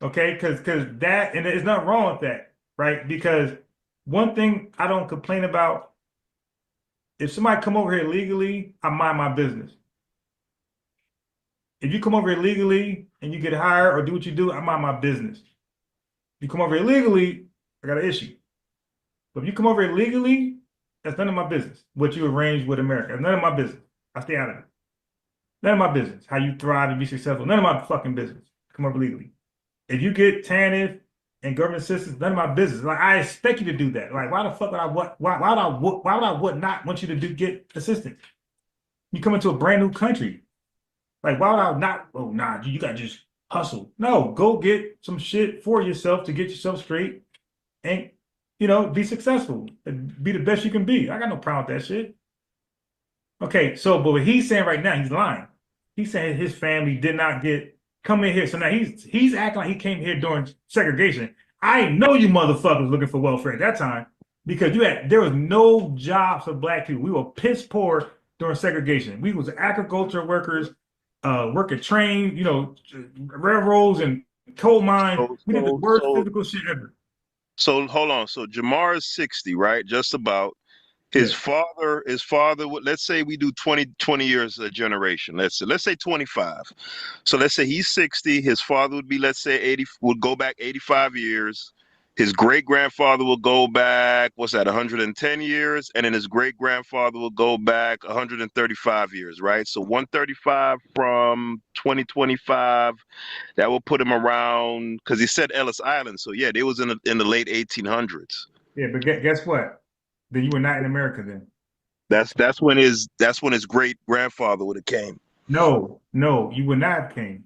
Okay, because that, and there's nothing wrong with that. Right? Because one thing I don't complain about, if somebody come over here legally, I mind my business. If you come over here legally and you get hired or do what you do, I mind my business. If you come over here illegally, I got an issue. But if you come over here legally, that's none of my business. What you arrange with America, that's none of my business. I stay out of it. None of my business. How you thrive and be successful, none of my fucking business. Come over legally. If you get TANF and government assistance, none of my business. Like, I expect you to do that. Like, why the fuck would I not want you to get assistance? You come into a brand new country. Like, why would I not? Oh, nah, you gotta just hustle. No, go get some shit for yourself to get yourself straight and, be successful and be the best you can be. I got no problem with that shit. Okay, so, but what he's saying right now, he's lying. He's saying his family did not come in here. So now he's acting like he came here during segregation. I know you motherfuckers looking for welfare at that time because there was no jobs for black people. We were piss poor during segregation. We was agriculture workers, working train, railroads and coal mines. We did the worst physical shit ever. So hold on. So Jamar is 60, right? Just about. His father, let's say we do 20 years a generation. Let's say 25. So let's say he's 60. His father would be, let's say 80, would go back 85 years. his great grandfather will go back, what's that, 110 years, and then his great grandfather will go back 135 years, right? So 135 from 2025, that will put him around, because he said Ellis Island, so yeah, they was in the late 1800s. Yeah, but guess what? Then you were not in America then. That's when his great grandfather would have came. No, you would not have came.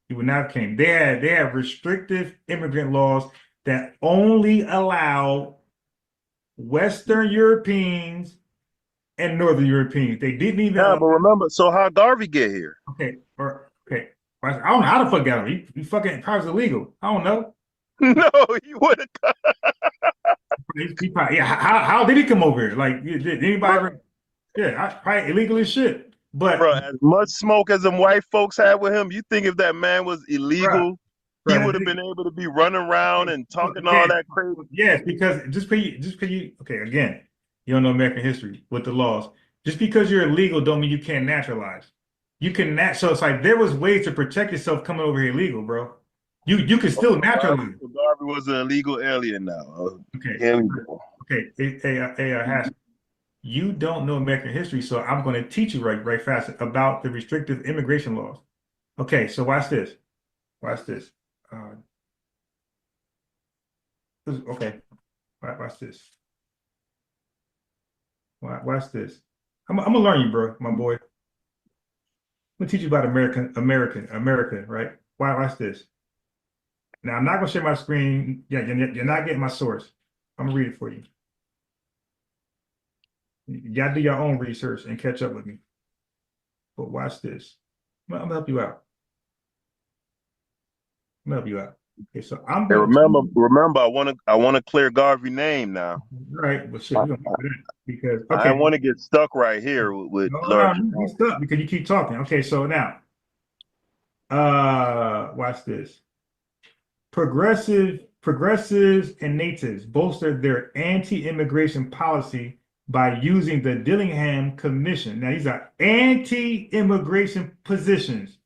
You would not have came. They have restrictive immigrant laws that only allow Western Europeans and Northern Europeans. They didn't even. Yeah, but remember, so how Garvey get here? Okay. I don't know how the fuck got him. He fucking probably was illegal. I don't know. No, he would have. He probably, yeah. How did he come over here? Like, did anybody ever? Yeah, probably illegal as shit. But bro, as much smoke as them white folks had with him, you think if that man was illegal, he would have been able to be running around and talking all that crazy? Yes, because just because you okay, again, you don't know American history with the laws. Just because you're illegal don't mean you can't naturalize. You can so it's like there was ways to protect yourself coming over here illegal, bro. You can still naturalize. Garvey was an illegal alien now. Okay. Here we go. Okay. Haskell, you don't know American history, so I'm going to teach you right fast about the restrictive immigration laws. Okay, so watch this. Watch this. Okay, watch this. Watch this. I'm gonna learn you, bro, my boy. I'm gonna teach you about American, right? Watch this. Now I'm not gonna share my screen. Yeah, you're not getting my source. I'm gonna read it for you. You gotta do your own research and catch up with me. But watch this. I'm gonna help you out. Okay, so I'm Hey, remember, I want to clear Garvey's name now. Right, but shit, we don't do that because I don't want to get stuck right here with no, you get stuck because you keep talking. Okay, so now, watch this. Progressives and natives bolstered their anti-immigration policy by using the Dillingham Commission. Now, these are anti-immigration positions.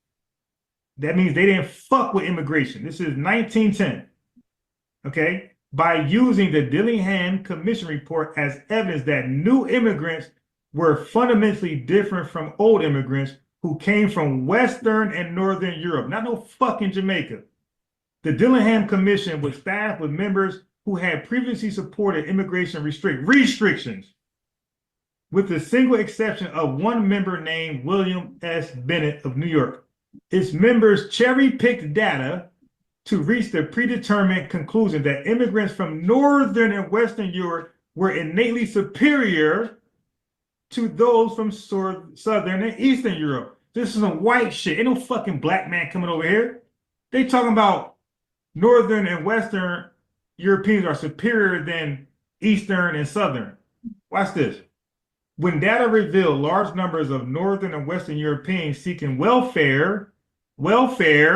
That means they didn't fuck with immigration. This is 1910. Okay? By using the Dillingham Commission report as evidence that new immigrants were fundamentally different from old immigrants who came from Western and Northern Europe. Not no fucking Jamaica. The Dillingham Commission was staffed with members who had previously supported immigration restrictions, with the single exception of one member named William S. Bennett of New York. Its members cherry-picked data to reach the predetermined conclusion that immigrants from Northern and Western Europe were innately superior to those from Southern and Eastern Europe. This is some white shit. Ain't no fucking black man coming over here. They talking about Northern and Western Europeans are superior than Eastern and Southern. Watch this. When data revealed large numbers of Northern and Western Europeans seeking welfare, all y'all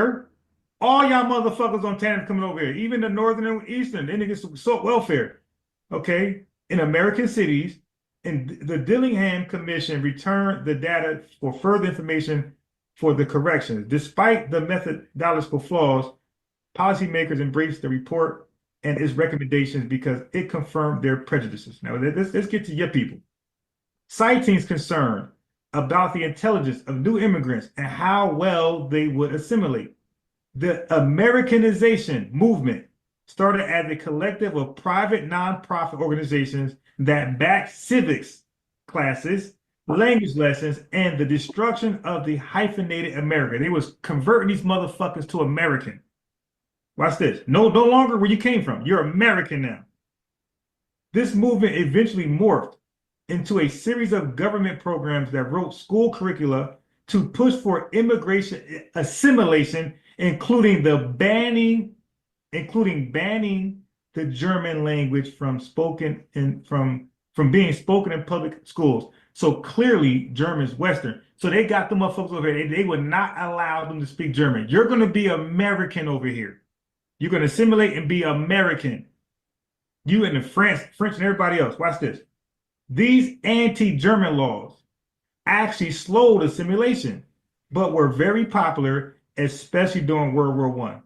motherfuckers on TANF coming over here, even the Northern and Eastern, they niggas sought welfare, okay, in American cities, and the Dillingham Commission returned the data for further information for the corrections. Despite the methodological flaws, policymakers embraced the report and its recommendations because it confirmed their prejudices. Now, let's get to your people. Sightings concerned about the intelligence of new immigrants and how well they would assimilate. The Americanization movement started as a collective of private nonprofit organizations that backed civics classes, language lessons, and the destruction of the hyphenated America. They was converting these motherfuckers to American. Watch this. No longer where you came from. You're American now. This movement eventually morphed into a series of government programs that wrote school curricula to push for immigration assimilation, including banning the German language from being spoken in public schools. So clearly German's Western. So they got the motherfuckers over here. They would not allow them to speak German. You're going to be American over here. You're going to assimilate and be American. You and the French and everybody else. Watch this. These anti-German laws actually slowed assimilation, but were very popular, especially during World War I.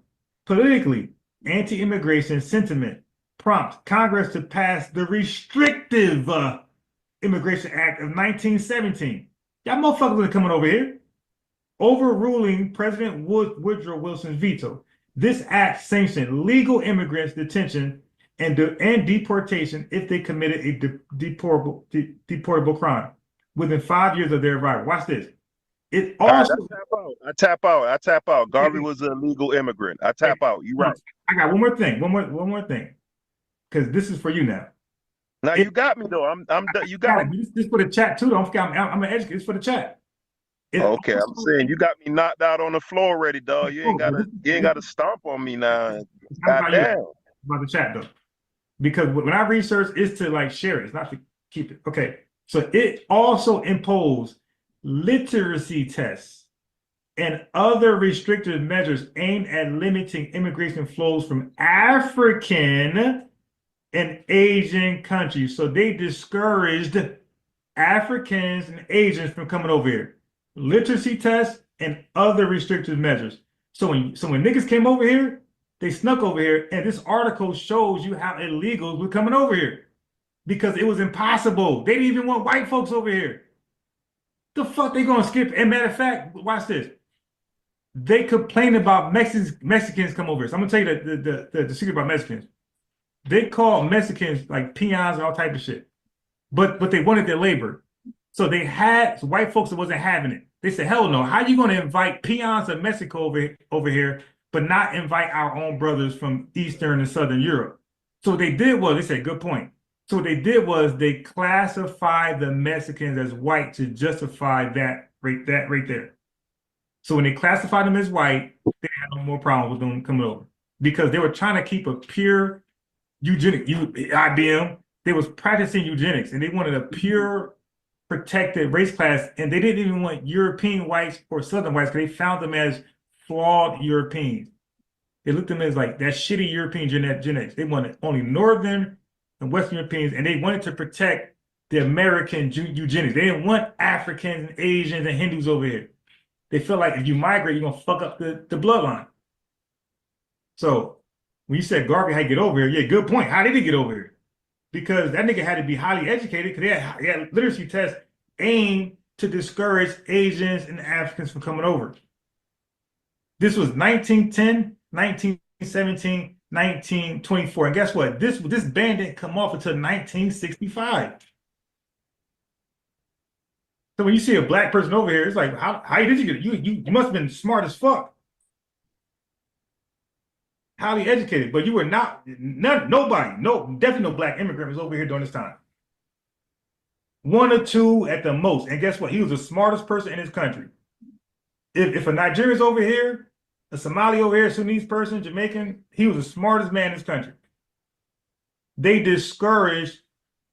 Politically, anti-immigration sentiment prompts Congress to pass the Restrictive Immigration Act of 1917. Y'all motherfuckers are coming over here. Overruling President Woodrow Wilson's veto. This act sanctioned legal immigrants' detention and deportation if they committed a deportable crime within 5 years of their arrival. Watch this. It also I tap out. Garvey was a legal immigrant. I tap out. You right. I got one more thing. One more thing. Because this is for you now. Now you got me though. You got me. This for the chat too. Don't forget, I'm an educator. It's for the chat. Okay, I'm saying you got me knocked out on the floor already, dog. You ain't gotta stomp on me now. Goddamn. About the chat though, because when I research, it's to like share it. It's not to keep it. Okay, so it also imposed literacy tests and other restrictive measures aimed at limiting immigration flows from African and Asian countries. So they discouraged Africans and Asians from coming over here. Literacy tests and other restrictive measures. So when niggas came over here, they snuck over here, and this article shows you how illegals were coming over here because it was impossible. They didn't even want white folks over here. The fuck they gonna skip? And matter of fact, watch this. They complain about Mexicans come over here. So I'm gonna tell you the secret about Mexicans. They call Mexicans like peons and all type of shit, but they wanted their labor. So they had white folks that wasn't having it. They said, hell no, how you gonna invite peons of Mexico over here, but not invite our own brothers from Eastern and Southern Europe? So what they did was, they said, good point. So what they did was they classified the Mexicans as white to justify that right there. So when they classified them as white, they had no more problem with them coming over because they were trying to keep a pure IBM. They was practicing eugenics and they wanted a pure protected race class, and they didn't even want European whites or Southern whites because they found them as flawed Europeans. They looked at them as like that shitty European genetics. They wanted only Northern and Western Europeans, and they wanted to protect the American eugenics. They didn't want Africans and Asians and Hindus over here. They felt like if you migrate, you're gonna fuck up the bloodline. So when you said Garvey had to get over here, yeah, good point. How did he get over here? Because that nigga had to be highly educated because he had literacy tests aimed to discourage Asians and Africans from coming over. This was 1910, 1917, 1924. And guess what? This ban didn't come off until 1965. So when you see a black person over here, it's like, how did you get it? You must have been smart as fuck. Highly educated, but you were not, definitely no black immigrant was over here during this time. One or two at the most. And guess what? He was the smartest person in his country. If a Nigerian's over here, a Somali over here, a Sudanese person, Jamaican, he was the smartest man in his country. They discouraged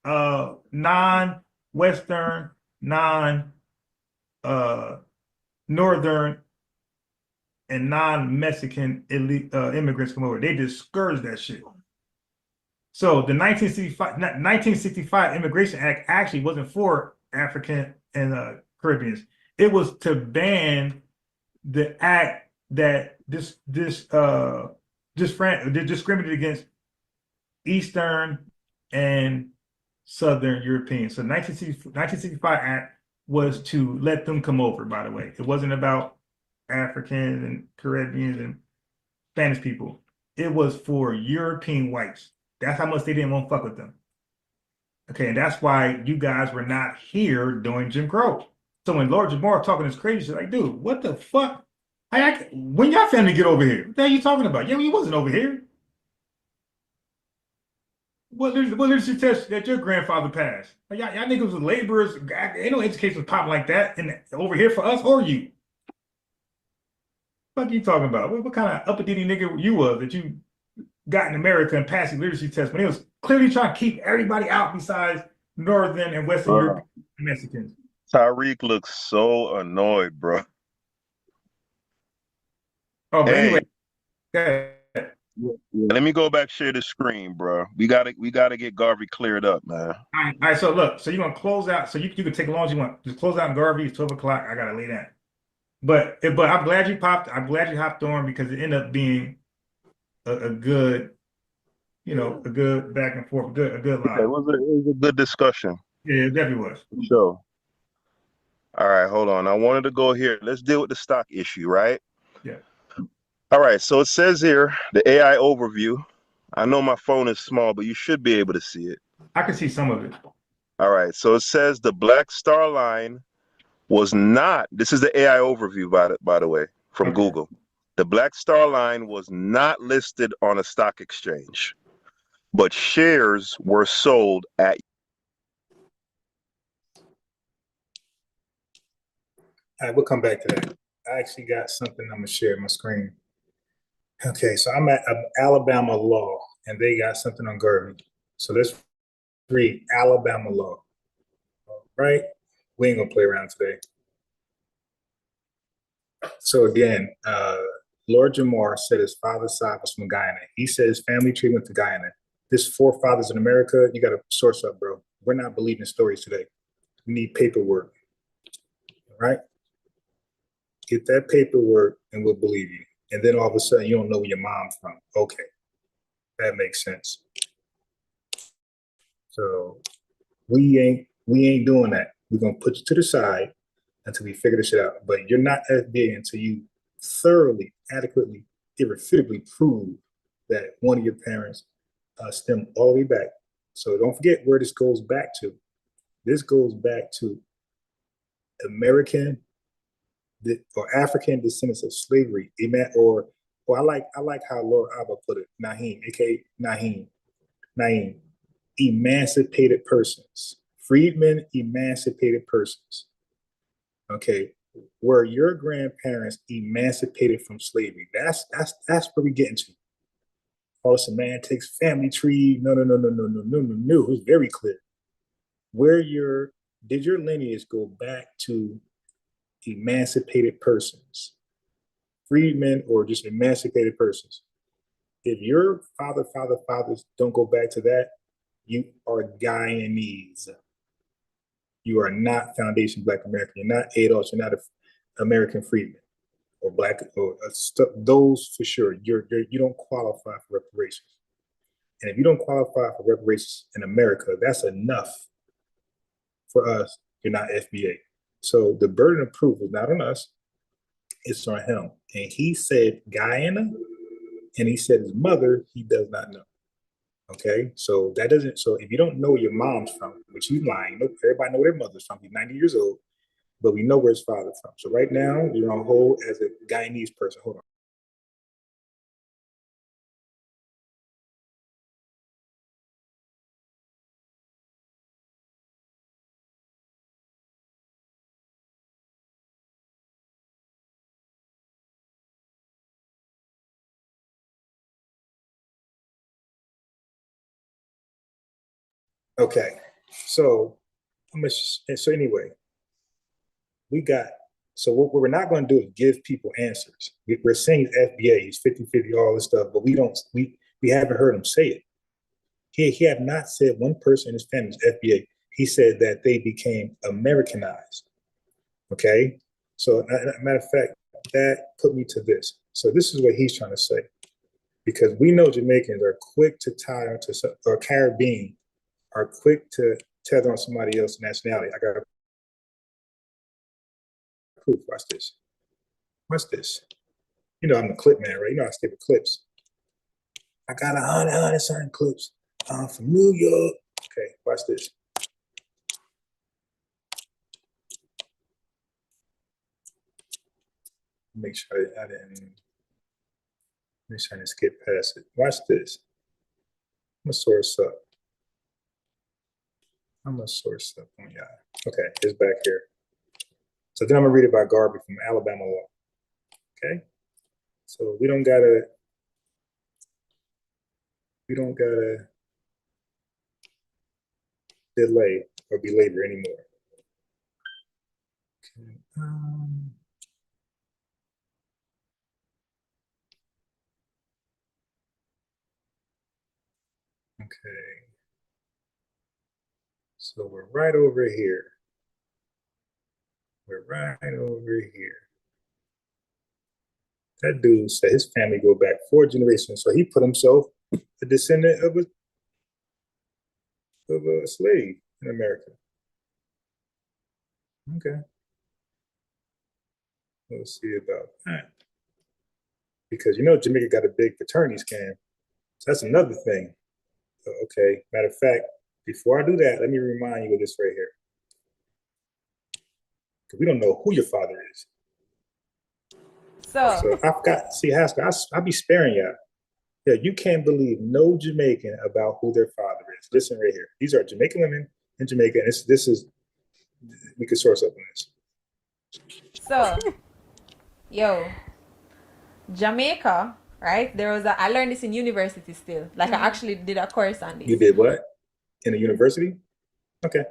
non-Western, non-Northern, and non-Mexican immigrants come over. They discouraged that shit. So the 1965 Immigration Act actually wasn't for African and Caribbeans. It was to ban the act that discriminated against Eastern and Southern Europeans. So 1965 Act was to let them come over, by the way. It wasn't about Africans and Caribbeans and Spanish people. It was for European whites. That's how much they didn't want to fuck with them. Okay, and that's why you guys were not here during Jim Crow. So when Lord Jamar talking this crazy shit, like, dude, what the fuck? When y'all family get over here? What the hell are you talking about? Yeah, he wasn't over here. What literacy test that your grandfather passed? Like, y'all niggas was laborers. Ain't no education popping like that over here for us or you. What are you talking about? What kind of uppity nigga you was that you got in America and passing literacy tests when it was clearly trying to keep everybody out besides Northern and Western European Mexicans? Tyreek looks so annoyed, bro. Oh, but anyway, okay. Let me go back, share the screen, bro. We gotta get Garvey cleared up, man. All right, so look, so you're gonna close out. So you can take as long as you want. Just close out in Garvey. It's 12 o'clock. I gotta lay down. But I'm glad you popped. I'm glad you hopped on because it ended up being a good, a good back and forth, a good Yeah, line. it was a good discussion. Yeah, it definitely was. So, all right, hold on. I wanted to go here. Let's deal with the stock issue, right? Yeah. All right, so it says here, the AI overview. I know my phone is small, but you should be able to see it. I can see some of it. All right, so it says the Black Star line was not, this is the AI overview, by the way, from Google. The Black Star line was not listed on a stock exchange, but shares were sold at. All right, we'll come back to that. I actually got something I'm gonna share my screen. Okay, so I'm at Alabama law, and they got something on Garvey. So let's read Alabama law. All right, we ain't gonna play around today. So again, Lord Jamar said his father's side was from Guyana. He said his family tree went to Guyana. This forefathers in America, you got to source up, bro. We're not believing stories today. We need paperwork, all right? Get that paperwork and we'll believe you. And then all of a sudden you don't know where your mom's from. Okay, that makes sense. So we ain't doing that. We're gonna put you to the side until we figure this shit out. But you're not FBA until you thoroughly, adequately, irrefutably prove that one of your parents stemmed all the way back. So don't forget where this goes back to. This goes back to American or African descendants of slavery. Or I like how Lord Abba put it, Naheem, aka Naeem, emancipated persons, freedmen, emancipated persons. Okay, were your grandparents emancipated from slavery? That's where we get into. Oh, semantics, family tree. No. It was very clear. Did your lineage go back to emancipated persons, freedmen, or just emancipated persons? If your fathers don't go back to that, you are Guyanese. You are not Foundation Black American. You're not ADOS. You're not an American freedman or black or those for sure. You don't qualify for reparations. And if you don't qualify for reparations in America, that's enough for us. You're not FBA. So the burden of proof is not on us. It's on him. And he said Guyana, and he said his mother, he does not know. Okay, so that doesn't. So if you don't know where your mom's from, which he's lying, everybody know where their mother's from. He's 90 years old, but we know where his father's from. So right now, you're on hold as a Guyanese person. Hold on. Okay, so anyway, we got. So what we're not going to do is give people answers. We're saying he's FBA, he's 50-50, all this stuff, but we haven't heard him say it. He have not said one person in his family is FBA. He said that they became Americanized. Okay, so matter of fact, that put me to this. So this is what he's trying to say, because we know Jamaicans are quick to tie onto, or Caribbean are quick to tether on somebody else's nationality. I got proof. Watch this. Watch this. You know I'm a clip man, right? You know I stay with clips. I got 100 certain clips from New York. Okay, watch this. Make sure I didn't. Make sure I didn't skip past it. Watch this. I'm gonna source up. I'm gonna source up on y'all. Okay, it's back here. So then I'm gonna read it by Garvey from Alabama law. Okay, so we don't gotta delay or belabor anymore. Okay. Okay. So we're right over here. We're right over here. That dude said his family go back 4 generations. So he put himself a descendant of a slave in America. Okay. Let's see about that. Because Jamaica got a big paternity scam. So that's another thing. Okay. Matter of fact, before I do that, let me remind you of this right here. Because we don't know who your father is. So I forgot. See, Haskell, I'll be sparing y'all. Yeah, you can't believe no Jamaican about who their father is. Listen right here. These are Jamaican women in Jamaica. And this is, we could source up on this. So, yo, Jamaica, right? I learned this in university still. Like, I actually did a course on this. You did what? In a university? Okay.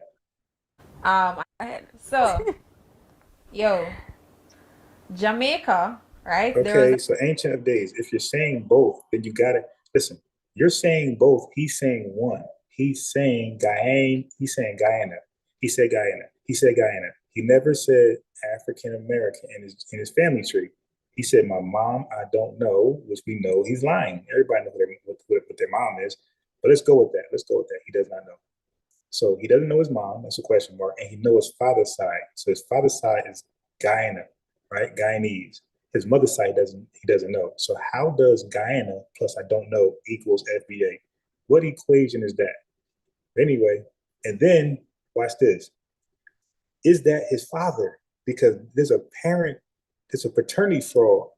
So, yo, Jamaica, right? Okay, so Ancient of Days. If you're saying both, then you got to listen. You're saying both. He's saying one. He's saying Guyana. He's saying Guyana. He said Guyana. He said Guyana. He never said African American in his family tree. He said, my mom, I don't know, which we know he's lying. Everybody knows what their mom is. But let's go with that. Let's go with that. He does not know. So he doesn't know his mom. That's a question mark. And he knows his father's side. So his father's side is Guyana, right? Guyanese. His mother's side he doesn't know. So how does Guyana plus I don't know equals FBA? What equation is that? Anyway, and then watch this. Is that his father? Because there's a paternity fraud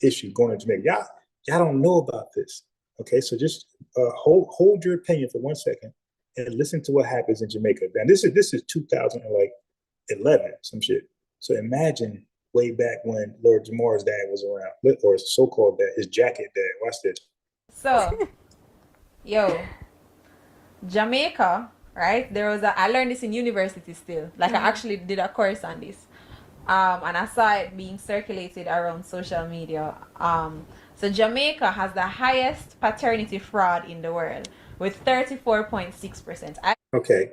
issue going on in Jamaica. Y'all don't know about this. Okay, so just hold your opinion for 1 second and listen to what happens in Jamaica. Now this is 2011, some shit. So imagine way back when Lord Jamar's dad was around, or his so-called dad, his jacket dad. Watch this. So, yo, Jamaica, right? I learned this in university still. Like, I actually did a course on this. And I saw it being circulated around social media. So Jamaica has the highest paternity fraud in the world with 34.6%. Okay,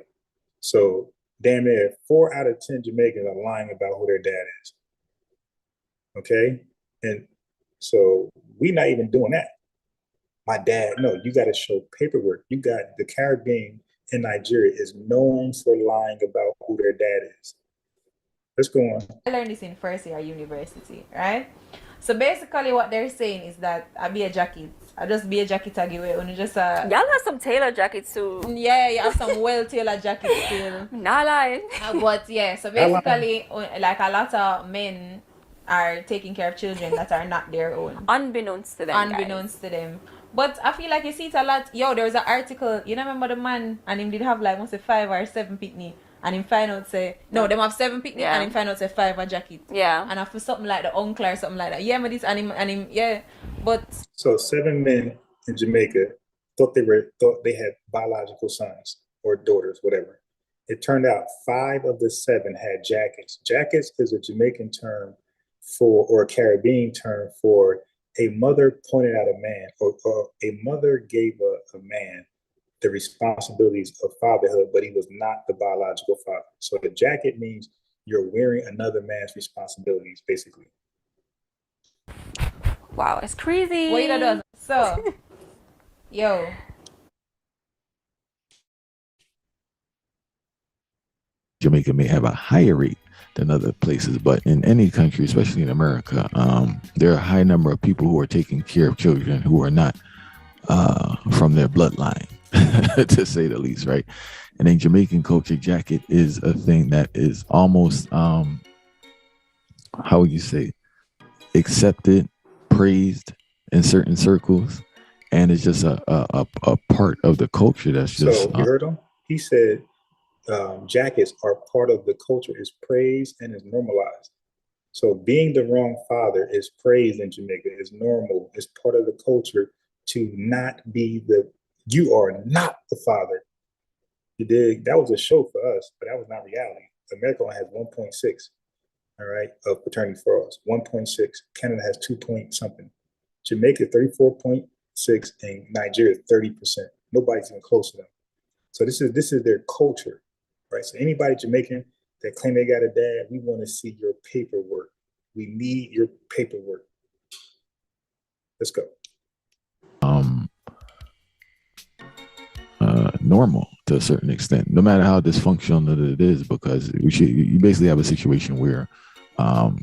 so damn near 4 out of 10 Jamaicans are lying about who their dad is. Okay, and so we're not even doing that. My dad, no, you got to show paperwork. You got the Caribbean and Nigeria is known for lying about who their dad is. Let's go on. I learned this in first year university, right? So basically what they're saying is that I be a jacket. I just be a jacket I give away. When you just y'all have some tailor jackets too. Yeah, you have some well tailored jackets still. Not lying. But yeah, so basically like a lot of men are taking care of children that are not their own. Unbeknownst to them. Unbeknownst to them. But I feel like you see it a lot. Yo, there was an article, you remember the man and him did have like must say 5 or 7 pitney. And him find out say no, them have 7 picnic and him find out say 5 a jacket. Yeah. And after something like the uncle or something like that. Yeah, but this and him yeah. But so 7 men in Jamaica thought they had biological sons or daughters, whatever. It turned out 5 of the 7 had jackets. Jackets is a Jamaican term or a Caribbean term for a mother pointed out a man or a mother gave a man the responsibilities of fatherhood, but he was not the biological father. So the jacket means you're wearing another man's responsibilities, basically. Wow, it's crazy. What you does? So, yo. Jamaica may have a higher rate than other places, but in any country, especially in America, there are a high number of people who are taking care of children who are not from their bloodline. To say the least, right? And in Jamaican culture, jacket is a thing that is almost how would you say, accepted, praised in certain circles, and it's just a part of the culture that's just. So you heard him? He said jackets are part of the culture, is praised and is normalized. So being the wrong father is praised in Jamaica, is normal, is part of the culture to not be you are not the father. You dig? That was a show for us, but that was not reality. America only has 1.6, all right, of paternity frauds. 1.6. Canada has 2 point something. Jamaica 34.6 and Nigeria 30%. Nobody's even close to them. So this is their culture, right? So anybody Jamaican that claim they got a dad, we want to see your paperwork. We need your paperwork. Let's go. normal to a certain extent, no matter how dysfunctional it is, because you basically have a situation where the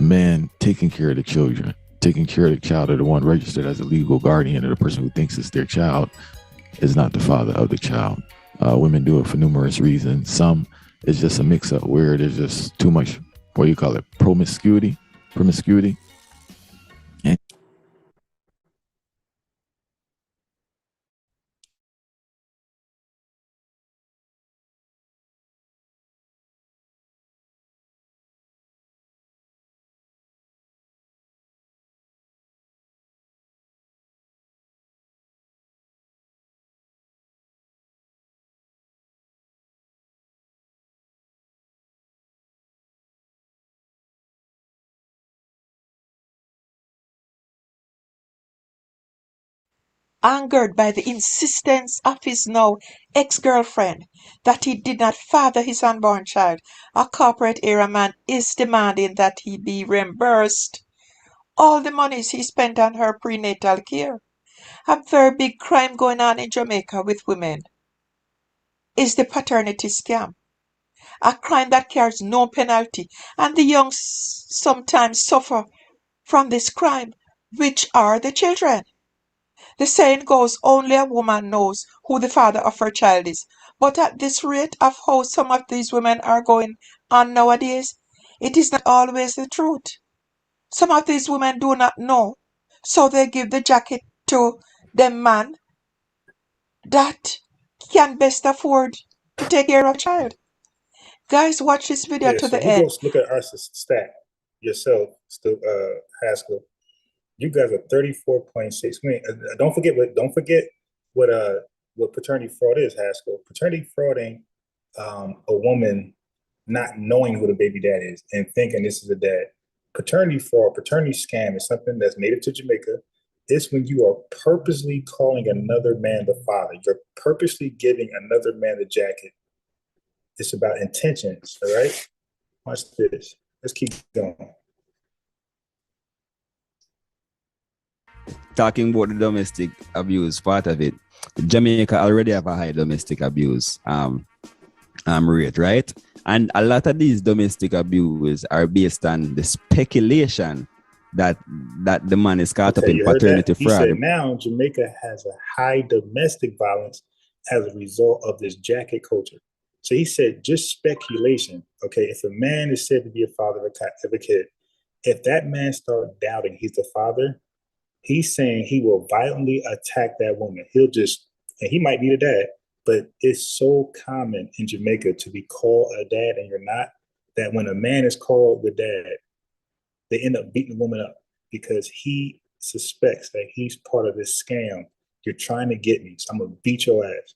man taking care of the children, taking care of the child, or the one registered as a legal guardian, or the person who thinks it's their child, is not the father of the child. Women do it for numerous reasons. Some it's just a mix-up where there's just too much, what do you call it, promiscuity. And angered by the insistence of his now ex-girlfriend that he did not father his unborn child, a corporate era man is demanding that he be reimbursed all the monies he spent on her prenatal care. A very big crime going on in Jamaica with women is the paternity scam, a crime that carries no penalty, and the young sometimes suffer from this crime, which are the children. The saying goes, only a woman knows who the father of her child is. But at this rate of how some of these women are going on nowadays, it is not always the truth. Some of these women do not know, so they give the jacket to the man that can best afford to take care of a child. Guys, watch this video Yeah, to so the if you go end. look at our stat yourself, Haskell, you guys are 34.6. Don't forget what paternity fraud is, Haskell. Paternity fraud ain't a woman not knowing who the baby dad is and thinking this is a dad. Paternity fraud, paternity scam is something that's native to Jamaica. It's when you are purposely calling another man the father. You're purposely giving another man the jacket. It's about intentions, all right? Watch this. Let's keep going. Talking about the domestic abuse part of it, Jamaica already have a high domestic abuse rate, right? And a lot of these domestic abuse are based on the speculation that the man is caught up in paternity fraud. He said now Jamaica has a high domestic violence as a result of this jacket culture. So he said just speculation. Okay, if a man is said to be a father of a kid, if that man starts doubting he's the father, he's saying he will violently attack that woman. And he might be the dad, but it's so common in Jamaica to be called a dad and you're not, that when a man is called the dad, they end up beating the woman up because he suspects that he's part of this scam. You're trying to get me, so I'm gonna beat your ass.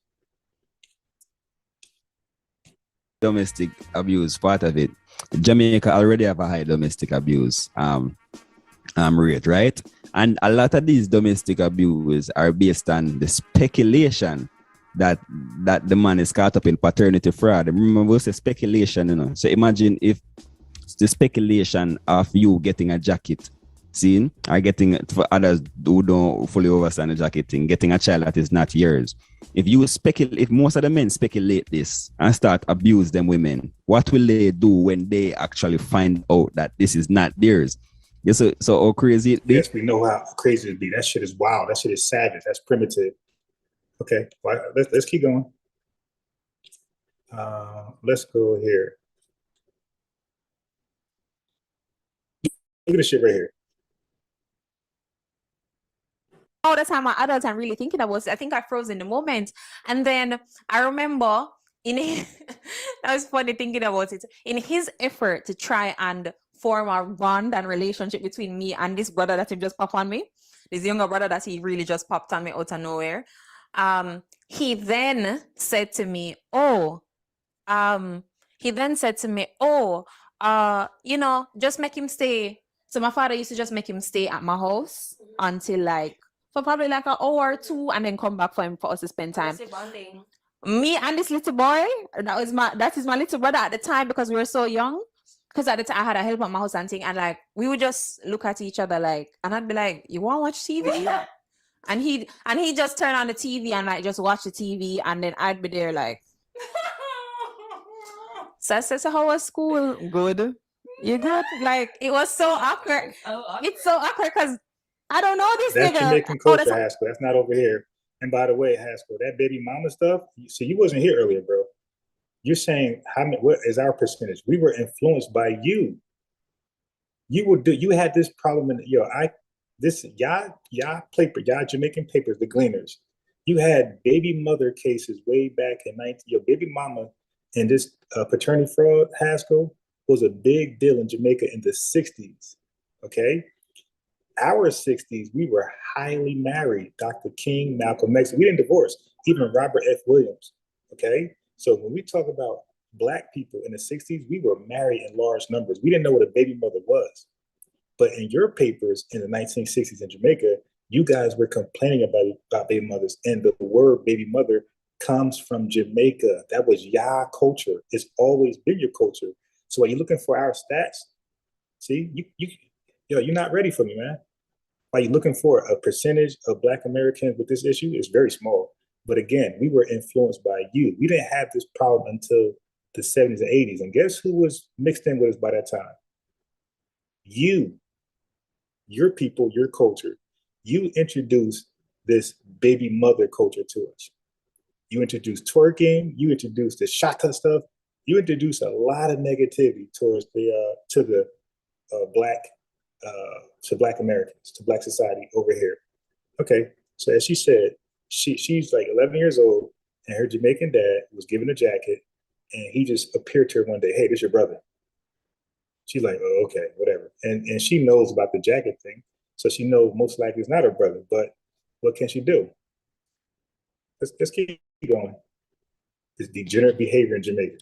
Domestic abuse part of it. Jamaica already have a high domestic abuse rate, right? And a lot of these domestic abuse are based on the speculation that the man is caught up in paternity fraud. Remember, we say speculation, you know. So imagine if the speculation of you getting a jacket, seen, or getting it for others who don't fully understand the jacket thing, getting a child that is not yours. If most of the men speculate this and start abuse them women, what will they do when they actually find out that this is not theirs? Yes, so how crazy it be? Yes, we know how crazy it be. That shit is wild. That shit is savage. That's primitive. Okay, well, let's keep going. Let's go here. Look at this shit right here. All the time, my adults, I'm really thinking about it. I think I froze in the moment. And then I remember that was funny thinking about it. In his effort to try and form a bond and relationship between me and this brother that he just popped on me, this younger brother that he really just popped on me out of nowhere, he then said to me, just make him stay. So my father used to just make him stay at my house until for probably like an hour or two, and then come back for us to spend time. Me and this little boy, that is my little brother at the time, because we were so young. Because at the time I had a help at my house and thing, and we would just look at each other and I'd be like, "You want to watch TV?" And he just turned on the TV and like just watch the TV, and then I'd be there like. So I said, so how was school? Good. You good? Like it was so awkward. It's so awkward because I don't know this That's nigga. Jamaican culture, Haskell. That's not over here. And by the way, Haskell, that baby mama stuff. So you wasn't here earlier, bro. You're saying how many? What is our percentage? We were influenced by you. You had this problem in y'all paper, y'all Jamaican papers, the Gleaners. You had baby mother cases way back in 19. Your baby mama and this paternity fraud, Haskell, was a big deal in Jamaica in the 60s. Okay, our 60s, we were highly married. Dr. King, Malcolm X, we didn't divorce. Even Robert F. Williams. Okay, so when we talk about Black people in the 60s, we were married in large numbers. We didn't know what a baby mother was. But in your papers in the 1960s in Jamaica, you guys were complaining about baby mothers. And the word baby mother comes from Jamaica. That was y'all culture. It's always been your culture. So are you looking for our stats? See, you're not ready for me, man. Are you looking for a percentage of Black Americans with this issue? It's very small. But again, we were influenced by you. We didn't have this problem until the 70s and 80s. And guess who was mixed in with us by that time? Your people, your culture. You introduced this baby mother culture to us. You introduced twerking. You introduced the shaka stuff. You introduced a lot of negativity towards to Black Americans, to Black society over here. Okay, so as she said, she's like 11 years old, and her Jamaican dad was given a jacket, and he just appeared to her one day, hey, this your brother. She's like, oh, okay, whatever. And she knows about the jacket thing, so she knows most likely it's not her brother, but what can she do? Let's keep going. It's degenerate behavior in Jamaica.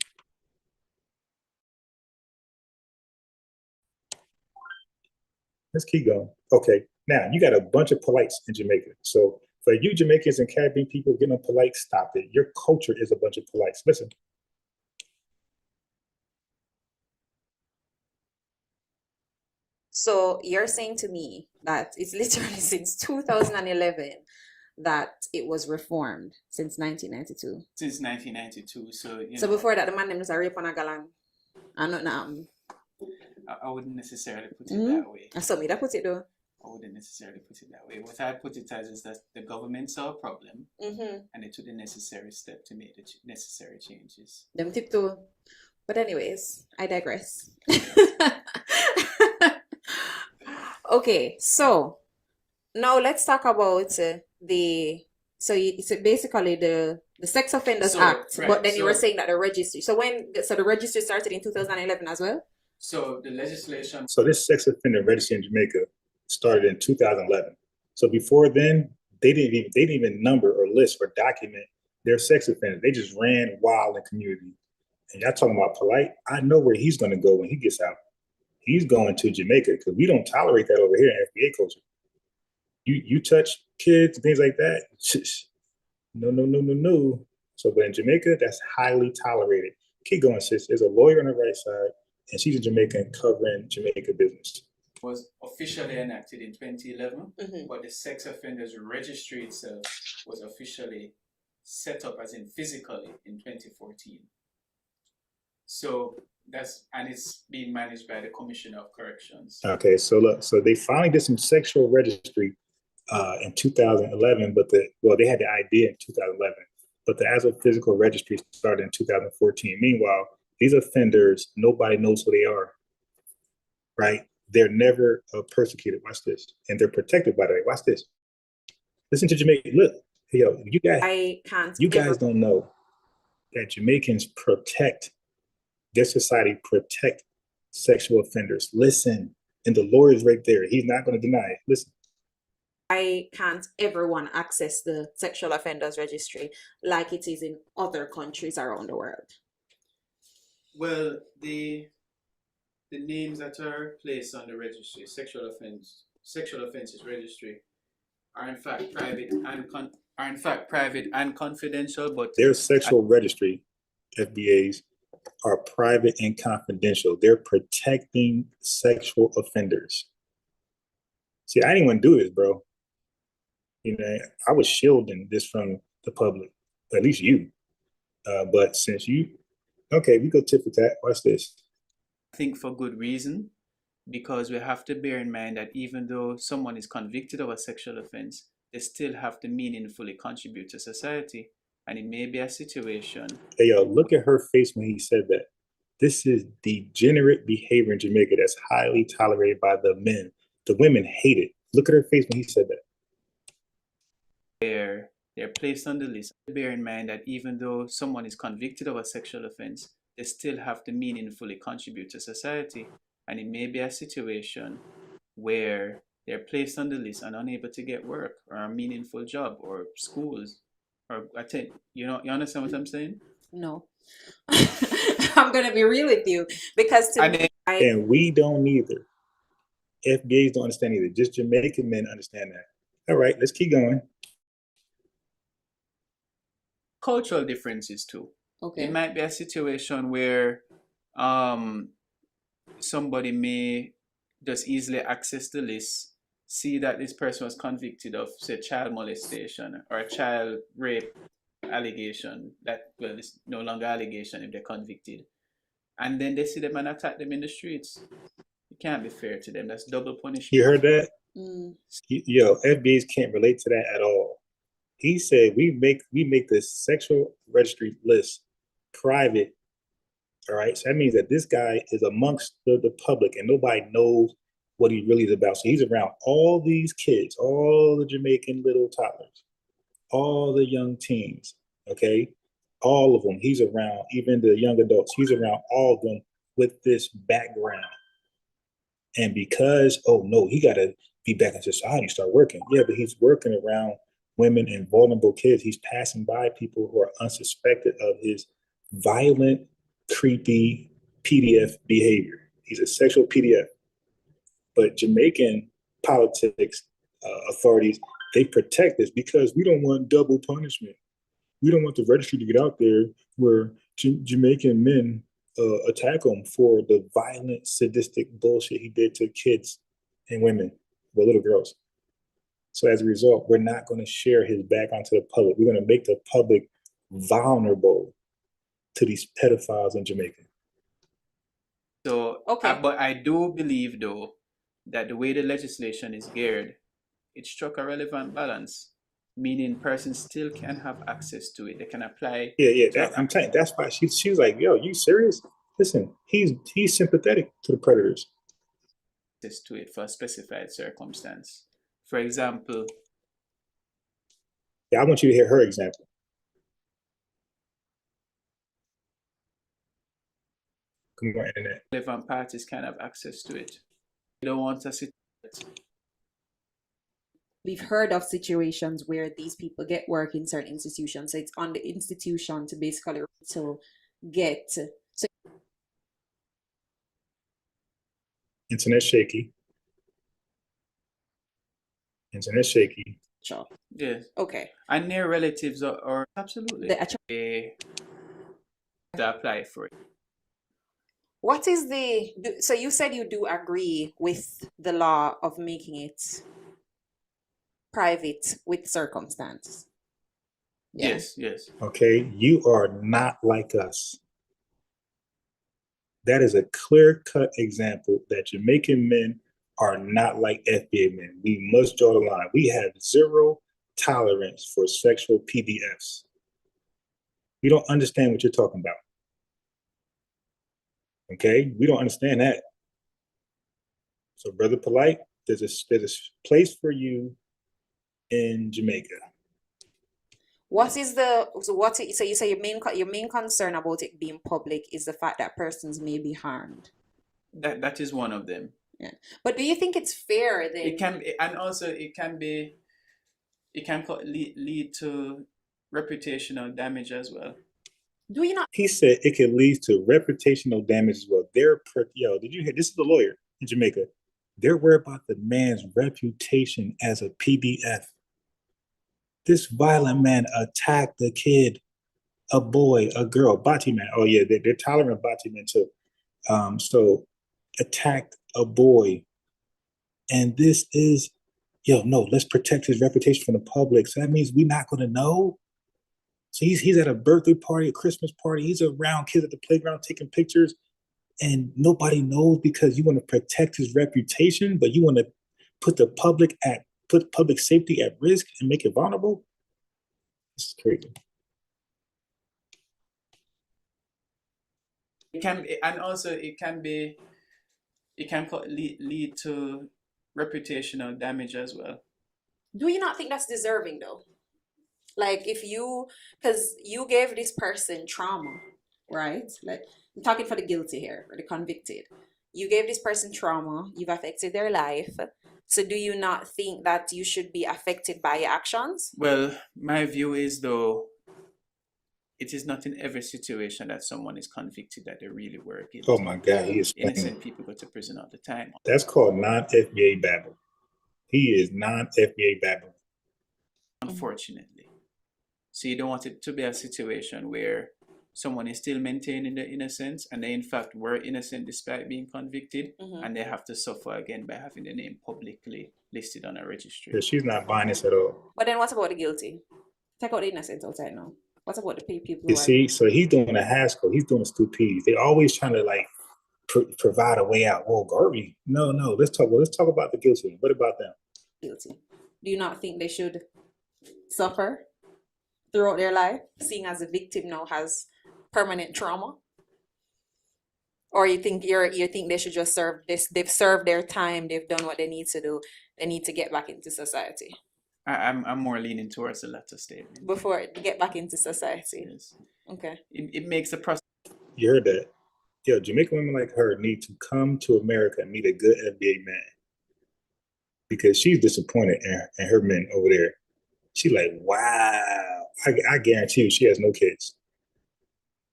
Let's keep going. Okay, now you got a bunch of polites in Jamaica. So for you Jamaicans and Caribbean people getting on polite, stop it. Your culture is a bunch of polites. Listen. So you're saying to me that it's literally since 2011 that it was reformed, since 1992. Since 1992. So before that, the man named was a rape on a galang. I don't know. I wouldn't necessarily put it that way. I saw me that put it though. I wouldn't necessarily put it that way. What I put it as is that the government saw a problem and they took the necessary step to make the necessary changes. Them tip too. But anyways, I digress. Okay, so now let's talk about it's basically the Sex Offenders Act, right, but then you were saying that the registry. So the registry started in 2011 as well? So the legislation. So this sex offender registry in Jamaica started in 2011. So before then, they didn't even number or list or document their sex offenders. They just ran wild in the community. And y'all talking about polite? I know where he's going to go when he gets out. He's going to Jamaica because we don't tolerate that over here in FBA culture. You touch kids and things like that. No. So, but in Jamaica, that's highly tolerated. Keep going, sis. There's a lawyer on the right side, and she's a Jamaican covering Jamaica business. Was officially enacted in 2011, but the sex offenders registry itself was officially set up as in physically in 2014. So it's being managed by the Commissioner of Corrections. Okay, so look, so they finally did some sexual registry in 2011, but they had the idea in 2011, but the actual physical registry started in 2014. Meanwhile, these offenders, nobody knows who they are, right? They're never persecuted. Watch this, and they're protected by the way. Watch this. Listen to Jamaica. Look, hey, yo, you guys don't know that Jamaicans protect. Their society protect sexual offenders. Listen, and the lawyer is right there. He's not going to deny it. Listen. Why can't everyone access the sexual offenders registry like it is in other countries around the world? Well, the names that are placed on the registry, sexual offences registry, are in fact private and confidential. But their sexual registry, FBAs, are private and confidential. They're protecting sexual offenders. See, I didn't want to do this, bro. You know, I was shielding this from the public, at least you. But since you, okay, we go tit for tat. Watch this. I think for good reason, because we have to bear in mind that even though someone is convicted of a sexual offense, they still have to meaningfully contribute to society. And it may be a situation. Hey, yo, look at her face when he said that. This is degenerate behavior in Jamaica that's highly tolerated by the men. The women hate it. Look at her face when he said that. Where they're placed on the list. Bear in mind that even though someone is convicted of a sexual offense, they still have to meaningfully contribute to society. And it may be a situation where they're placed on the list and unable to get work or a meaningful job or schools or attend. You understand what I'm saying? No. I'm gonna be real with you because and we don't either. FBAs don't understand either. Just Jamaican men understand that. All right, let's keep going. Cultural differences too. Okay. It might be a situation where somebody may just easily access the list, see that this person was convicted of, say, child molestation or a child rape allegation, that, well, it's no longer allegation if they're convicted. And then they see them and attack them in the streets. It can't be fair to them. That's double punishment. You heard that? Yo, FBAs can't relate to that at all. He said we make the sexual registry list private. All right. So that means that this guy is amongst the public and nobody knows what he really is about. So he's around all these kids, all the Jamaican little toddlers, all the young teens, okay? All of them. He's around, even the young adults. He's around all of them with this background. And because, oh no, he got to be back in society, start working. Yeah, but he's working around women and vulnerable kids. He's passing by people who are unsuspected of his violent, creepy PDF behavior. He's a sexual PDF. But Jamaican politics authorities, they protect this because we don't want double punishment. We don't want the registry to get out there where Jamaican men attack him for the violent, sadistic bullshit he did to kids and women, well, little girls. So as a result, we're not going to share his background to the public. We're going to make the public vulnerable to these pedophiles in Jamaica. So, but I do believe, though, that the way the legislation is geared, it struck a relevant balance, meaning persons still can have access to it. They can apply. Yeah. I'm telling you, that's why she was like, yo, you serious? Listen, he's sympathetic to the predators. Access to it for a specified circumstance. For example. Yeah, I want you to hear her example. Come on, internet. Relevant parties can have access to it. You don't want to sit. We've heard of situations where these people get work in certain institutions. So it's on the institution to basically to get. So Internet shaky. Internet shaky. Sure. Yes. Okay. And near relatives are absolutely they apply for it. What is so you said you do agree with the law of making it private with circumstance? Yeah. Yes. Okay, you are not like us. That is a clear-cut example that Jamaican men are not like FBA men. We must draw the line. We have zero tolerance for sexual PDFs. We don't understand what you're talking about. Okay, we don't understand that. So, Brother Polite, there's a place for you in Jamaica. So you say your main concern about it being public is the fact that persons may be harmed. That is one of them. Yeah, but do you think it's fair then? It can, and also it can lead to reputational damage as well. Do you not? He said it can lead to reputational damage as well. Did you hear? This is the lawyer in Jamaica. They're worried about the man's reputation as a PDF. This violent man attacked a kid, a boy, a girl, Bati man. Oh yeah, they're tolerant of Bati men too. So attacked a boy, and this is yo, no, let's protect his reputation from the public. So that means we're not going to know. So he's at a birthday party, a Christmas party. He's around kids at the playground taking pictures, and nobody knows because you want to protect his reputation, but you want to put public safety at risk and make it vulnerable. This is crazy. It can be, and also it can lead to reputational damage as well. Do you not think that's deserving though? Like because you gave this person trauma, right? Like I'm talking for the guilty here or the convicted. You gave this person trauma, you've affected their life. So do you not think that you should be affected by your actions? Well, my view is though, it is not in every situation that someone is convicted that they really were guilty. Oh my God, he is innocent people go to prison all the time. That's called non-FBA babble. He is non-FBA babble. Unfortunately. So you don't want it to be a situation where someone is still maintaining their innocence and they in fact were innocent despite being convicted, and they have to suffer again by having their name publicly listed on a registry. Yeah, she's not buying this at all. But then what about the guilty? Take out the innocent outside now. What about the people? You see, so he's doing a Haskell. He's doing a stupid. They always trying to like provide a way out. Oh, Garvey. No. Let's talk about the guilty. What about them? Guilty. Do you not think they should suffer throughout their life, seeing as the victim now has permanent trauma? Or you think they should just serve this? They've served their time. They've done what they need to do. They need to get back into society. I'm more leaning towards the latter statement. Before they get back into society. Yes. Okay. It makes the process. You heard that? Yo, Jamaican women like her need to come to America and meet a good FBA man, because she's disappointed in her men over there. She's like, wow. I guarantee you, she has no kids.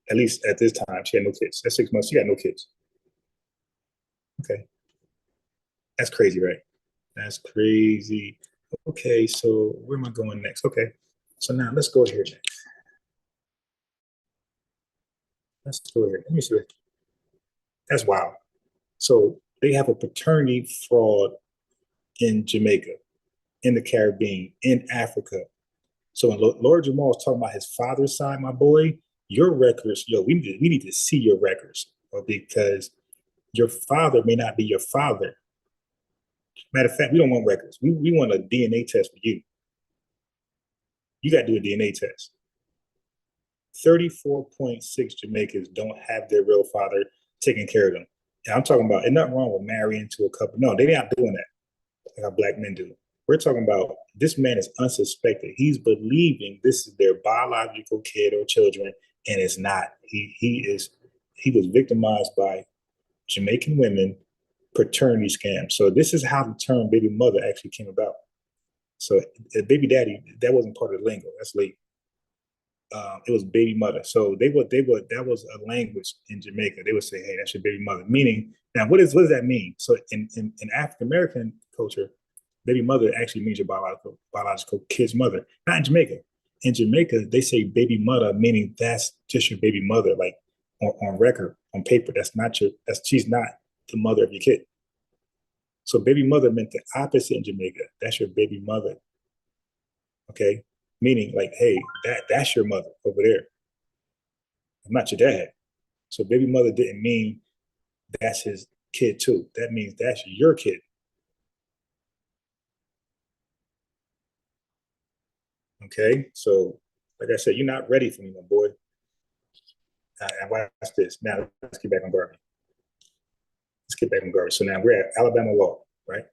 At least at this time, she had no kids. At 6 months, she got no kids. Okay. That's crazy, right? That's crazy. Okay, so where am I going next? Okay, so now let's go here next. Let's go here. Let me see. That's wild. So they have a paternity fraud in Jamaica, in the Caribbean, in Africa. So when Lord Jamar was talking about his father's side, my boy, your records, we need to see your records, because your father may not be your father. Matter of fact, we don't want records. We want a DNA test for you. You got to do a DNA test. 34.6 Jamaicans don't have their real father taking care of them. And I'm talking about, there's nothing wrong with marrying to a couple. No, they're not doing that like how black men do. We're talking about this man is unsuspected. He's believing this is their biological kid or children, and it's not. He was victimized by Jamaican women, paternity scam. So this is how the term baby mother actually came about. So baby daddy, that wasn't part of the lingo. That's late. It was baby mother. So that was a language in Jamaica. They would say, hey, that's your baby mother. Meaning, now what does that mean? So in African American culture, baby mother actually means your biological kid's mother. Not in Jamaica. In Jamaica, they say baby mother, meaning that's just your baby mother, like on record, on paper. She's not the mother of your kid. So baby mother meant the opposite in Jamaica. That's your baby mother. Okay? Meaning like, hey, that's your mother over there. I'm not your dad. So baby mother didn't mean that's his kid too. That means that's your kid. Okay? So like I said, you're not ready for me, my boy. And watch this. Now let's get back on Garvey. So now we're at Alabama law, right?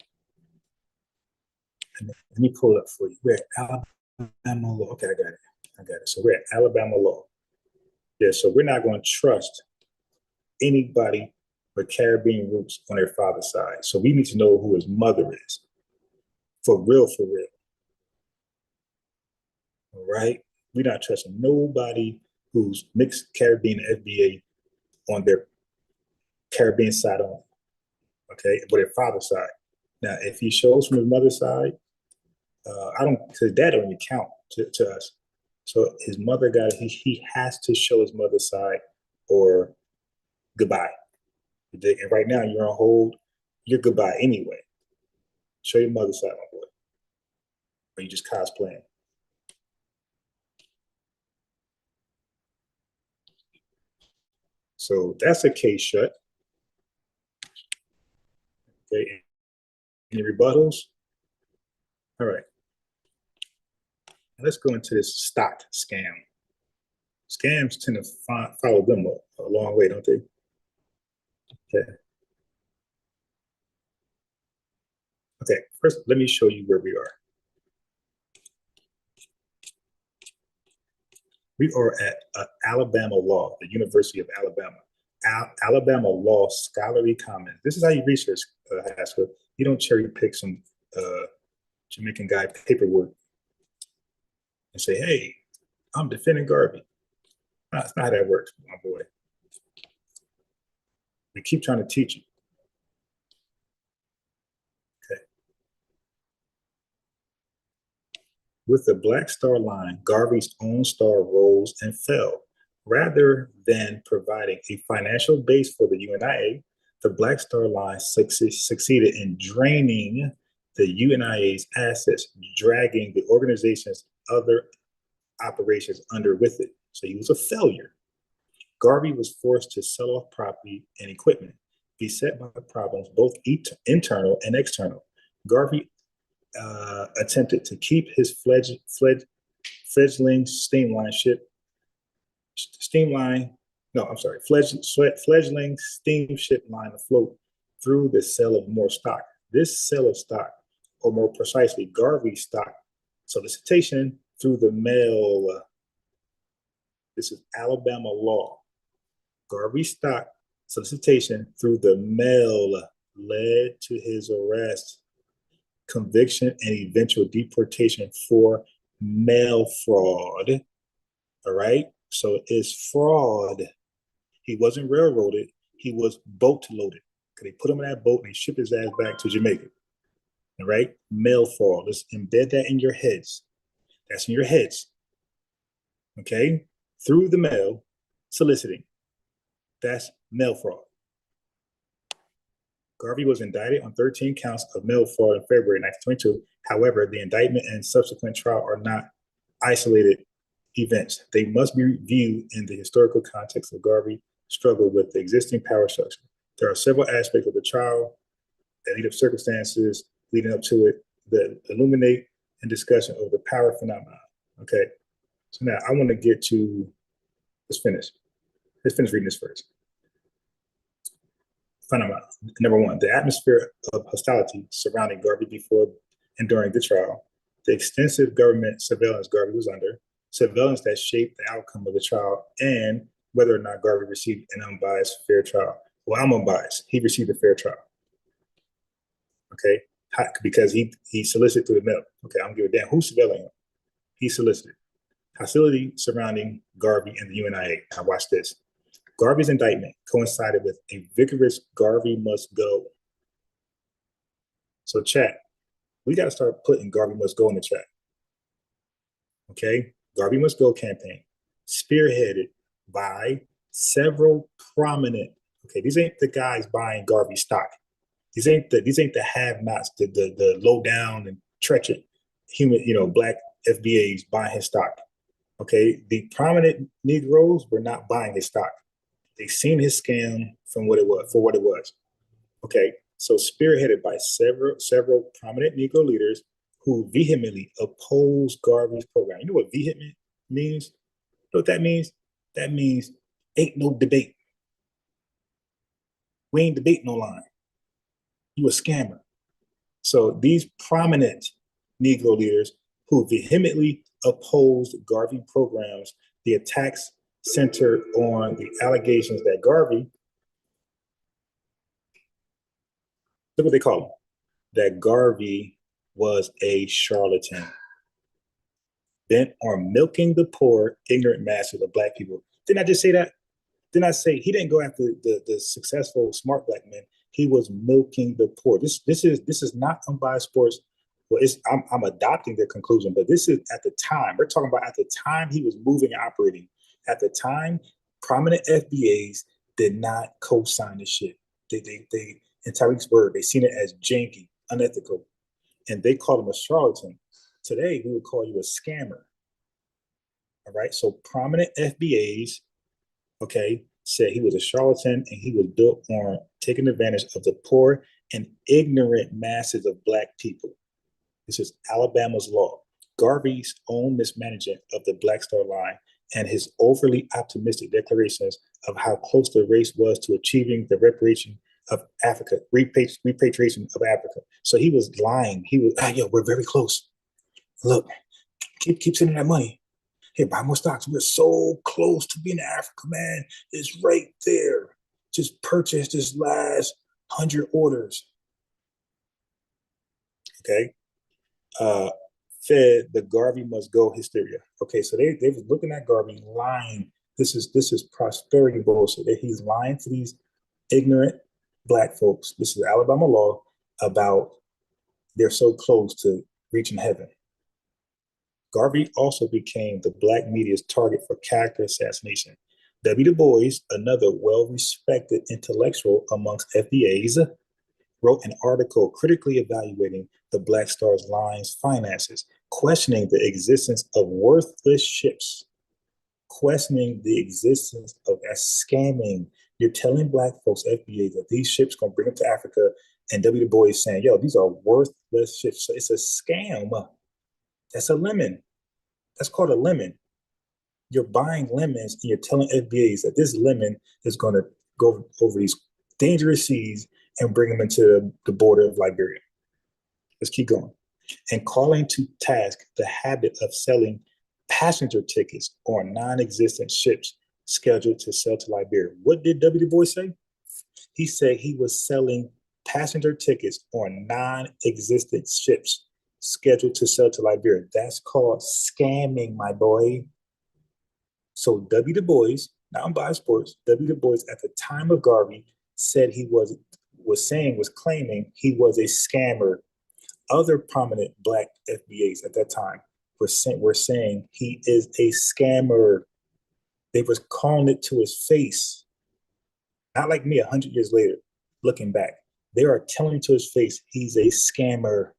And let me pull it up for you. We're at Alabama law. Okay, I got it. So we're at Alabama law. Yeah, so we're not going to trust anybody with Caribbean roots on their father's side. So we need to know who his mother is. For real, for real. All right? We're not trusting nobody who's mixed Caribbean and FBA on their Caribbean side only. Okay, but their father's side. Now, if he shows from his mother's side, his dad don't even count to us. So his mother he has to show his mother's side or goodbye. And right now you're on hold, you're goodbye anyway. Show your mother's side, my boy. Or you just cosplaying? So that's a case shut. Okay. Any rebuttals? All right. Let's go into this stock scam. Scams tend to follow them a long way, don't they? Okay. Okay, first, let me show you where we are. We are at Alabama Law, the University of Alabama. Alabama Law Scholarly Commons. This is how you research, Haskell. You don't cherry pick some Jamaican guy paperwork and say, hey, I'm defending Garvey. That's not how that works, my boy. We keep trying to teach you. Okay. With the black star line, Garvey's own star rose and fell. Rather than providing a financial base for the UNIA, the black star line succeeded in draining the UNIA's assets, dragging the organization's other operations under with it. So he was a failure. Garvey was forced to sell off property and equipment, beset by problems both internal and external. Garvey attempted to keep his fledgling fledgling steamship line afloat through the sale of more stock. This sale of stock, or more precisely, Garvey's stock solicitation through the mail. This is Alabama law. Garvey's stock solicitation through the mail led to his arrest, conviction, and eventual deportation for mail fraud. All right, so it's fraud. He wasn't railroaded, he was boat loaded. They put him in that boat and they shipped his ass back to Jamaica. All right, mail fraud. Let's embed that in your heads. That's in your heads. Okay, through the mail, soliciting. That's mail fraud. Garvey was indicted on 13 counts of mail fraud in February 1922. However, the indictment and subsequent trial are not isolated events. They must be viewed in the historical context of Garvey's struggle with the existing power structure. There are several aspects of the trial that lead up circumstances leading up to it that illuminate and discussion of the power phenomenon. Okay, so now I want to get to, let's finish reading this first. Phenomenon. Number one, the atmosphere of hostility surrounding Garvey before and during the trial, the extensive government surveillance Garvey was under, surveillance that shaped the outcome of the trial, and whether or not Garvey received an unbiased, fair trial. Well, I'm unbiased. He received a fair trial. Okay, because he solicited through the mail. Okay, I don't give a damn who's surveilling him. He solicited. Hostility surrounding Garvey and the UNIA. Now watch this. Garvey's indictment coincided with a vigorous Garvey must go. So chat, we got to start putting Garvey must go in the chat. Okay, Garvey must go campaign, spearheaded by several prominent, okay, these ain't the guys buying Garvey stock. These ain't the have-nots, the low down and treacherous human, black FBAs buying his stock. Okay, the prominent Negroes were not buying his stock. They seen his scam for what it was. Okay, so spearheaded by several prominent Negro leaders who vehemently opposed Garvey's program. You know what vehement means? You know what that means? That means ain't no debate. We ain't debating no line. You a scammer. So these prominent Negro leaders who vehemently opposed Garvey programs, the attacks centered on the allegations that Garvey, look what they call him, that Garvey was a charlatan, bent on milking the poor, ignorant masses of black people. Didn't I just say that? Didn't I say he didn't go after the successful, smart black men? He was milking the poor. This is not unbiased sports. Well, I'm adopting the conclusion, but this is at the time. We're talking about at the time he was moving and operating. At the time, prominent FBAs did not co-sign this shit. They in Tariq's word, they seen it as janky, unethical, and they called him a charlatan. Today, we would call you a scammer. All right. So prominent FBAs, okay, said he was a charlatan and he was built on taking advantage of the poor and ignorant masses of Black people. This is Alabama's law. Garvey's own mismanagement of the Black Star Line and his overly optimistic declarations of how close the race was to achieving the repatriation of Africa, repatriation of Africa. So he was lying. He was, yo, we're very close. Look, keep sending that money. Hey, buy more stocks. We're so close to being in Africa, man. It's right there. Just purchase this last 100 orders. Okay. Fed the Garvey must go hysteria. Okay, so they was looking at Garvey lying. This is prosperity bullshit. That he's lying to these ignorant Black folks. This is Alabama law about they're so close to reaching heaven. Garvey also became the Black media's target for character assassination. W. Du Bois, another well-respected intellectual amongst FBAs, wrote an article critically evaluating the Black Star Line's finances, questioning the existence of worthless ships, questioning the existence of a scamming. You're telling Black folks, FBA, that these ships gonna bring them to Africa, and W. Du Bois is saying, yo, these are worthless ships. So it's a scam. That's a lemon. That's called a lemon. You're buying lemons and you're telling FBAs that this lemon is gonna go over these dangerous seas and bring them into the border of Liberia. Let's keep going. And calling to task the habit of selling passenger tickets on non-existent ships scheduled to sail to Liberia. What did W. Du Bois say? He said he was selling passenger tickets on non-existent ships scheduled to sail to Liberia. That's called scamming, my boy. So W. Du Bois, now I'm biased sports, W. Du Bois at the time of Garvey said he was claiming he was a scammer. Other prominent Black FBAs at that time were saying he is a scammer. They were calling it to his face. Not like me 100 years later, looking back. They are telling him to his face he's a scammer.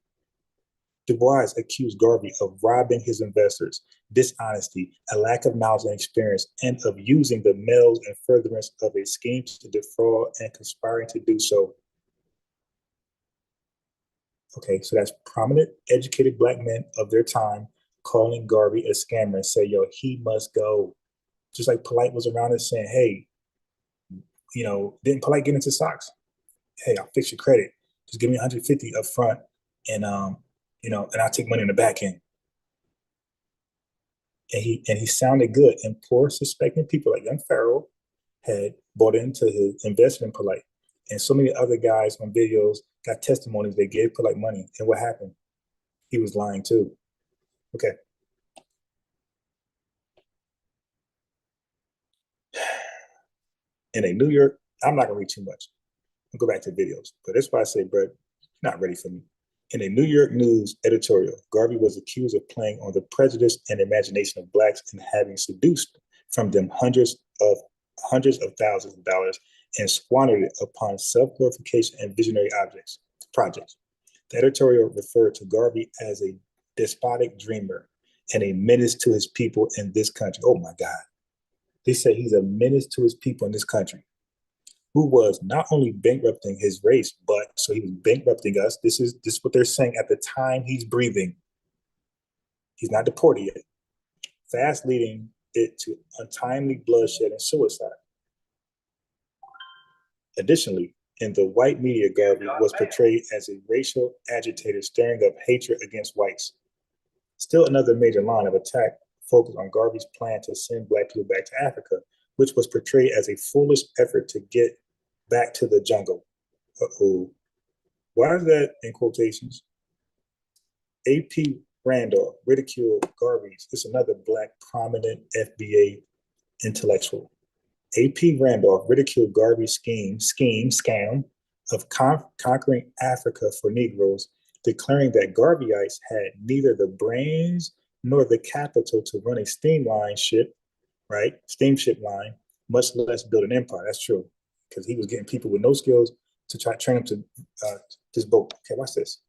Du Bois accused Garvey of robbing his investors, dishonesty, a lack of knowledge and experience, and of using the mails and furtherance of a scheme to defraud and conspiring to do so. Okay, so that's prominent, educated Black men of their time calling Garvey a scammer and say, yo, he must go. Just like Polite was around and saying, hey, you know, didn't Polite get into stocks? Hey, I'll fix your credit. Just give me 150 up front and you know, and I'll take money in the back end. And he sounded good. And poor suspecting people like Young Pharaoh had bought into his investment in Polite. And so many other guys on videos got testimonies. They gave Polite money. And what happened? He was lying too. Okay. In a New York, I'm not gonna read too much. I'll go back to videos. But that's why I say, bro, you're not ready for me. In a New York News editorial, Garvey was accused of playing on the prejudice and imagination of Blacks and having seduced from them hundreds of thousands of dollars and squandered it upon self-glorification and visionary projects. The editorial referred to Garvey as a despotic dreamer and a menace to his people in this country. Oh my God. They say he's a menace to his people in this country, who was not only bankrupting his race, but so he was bankrupting us. This is what they're saying at the time he's breathing. He's not deported yet. Fast leading it to untimely bloodshed and suicide. Additionally, in the white media, Garvey was portrayed as a racial agitator stirring up hatred against whites. Still another major line of attack focused on Garvey's plan to send Black people back to Africa, which was portrayed as a foolish effort to get back to the jungle. Why is that in quotations? A.P. Randolph ridiculed Garvey's. It's another Black prominent FBA intellectual. A.P. Randolph ridiculed Garvey's scam of conquering Africa for Negroes, declaring that Garveyites had neither the brains nor the capital to run a steamship line, much less build an empire. That's true, because he was getting people with no skills to try to train them to this boat. Okay, watch this.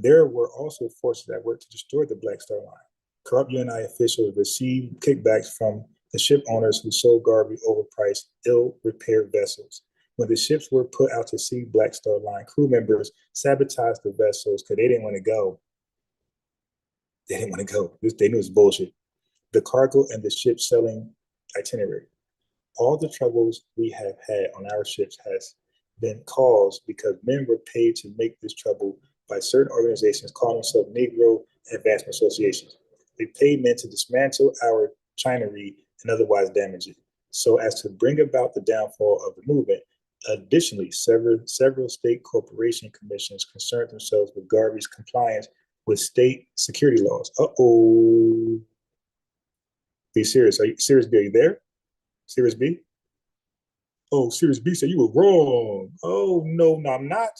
There were also forces at work to destroy the Black Star Line. Corrupt UNI officials received kickbacks from the ship owners who sold Garvey overpriced, ill-repaired vessels. When the ships were put out to sea, Black Star Line crew members sabotaged the vessels because they didn't want to go. They didn't want to go. They knew it was bullshit. The cargo and the ship selling itinerary. All the troubles we have had on our ships has been caused because men were paid to make this trouble by certain organizations calling themselves Negro Advancement Associations. They paid men to dismantle our chinery and otherwise damage it, so as to bring about the downfall of the movement. Additionally, several state corporation commissions concerned themselves with Garvey's compliance with state security laws. Uh-oh. Be serious. Are you, Serious B, are you there? Serious B? Oh, Serious B said you were wrong. Oh, no, I'm not.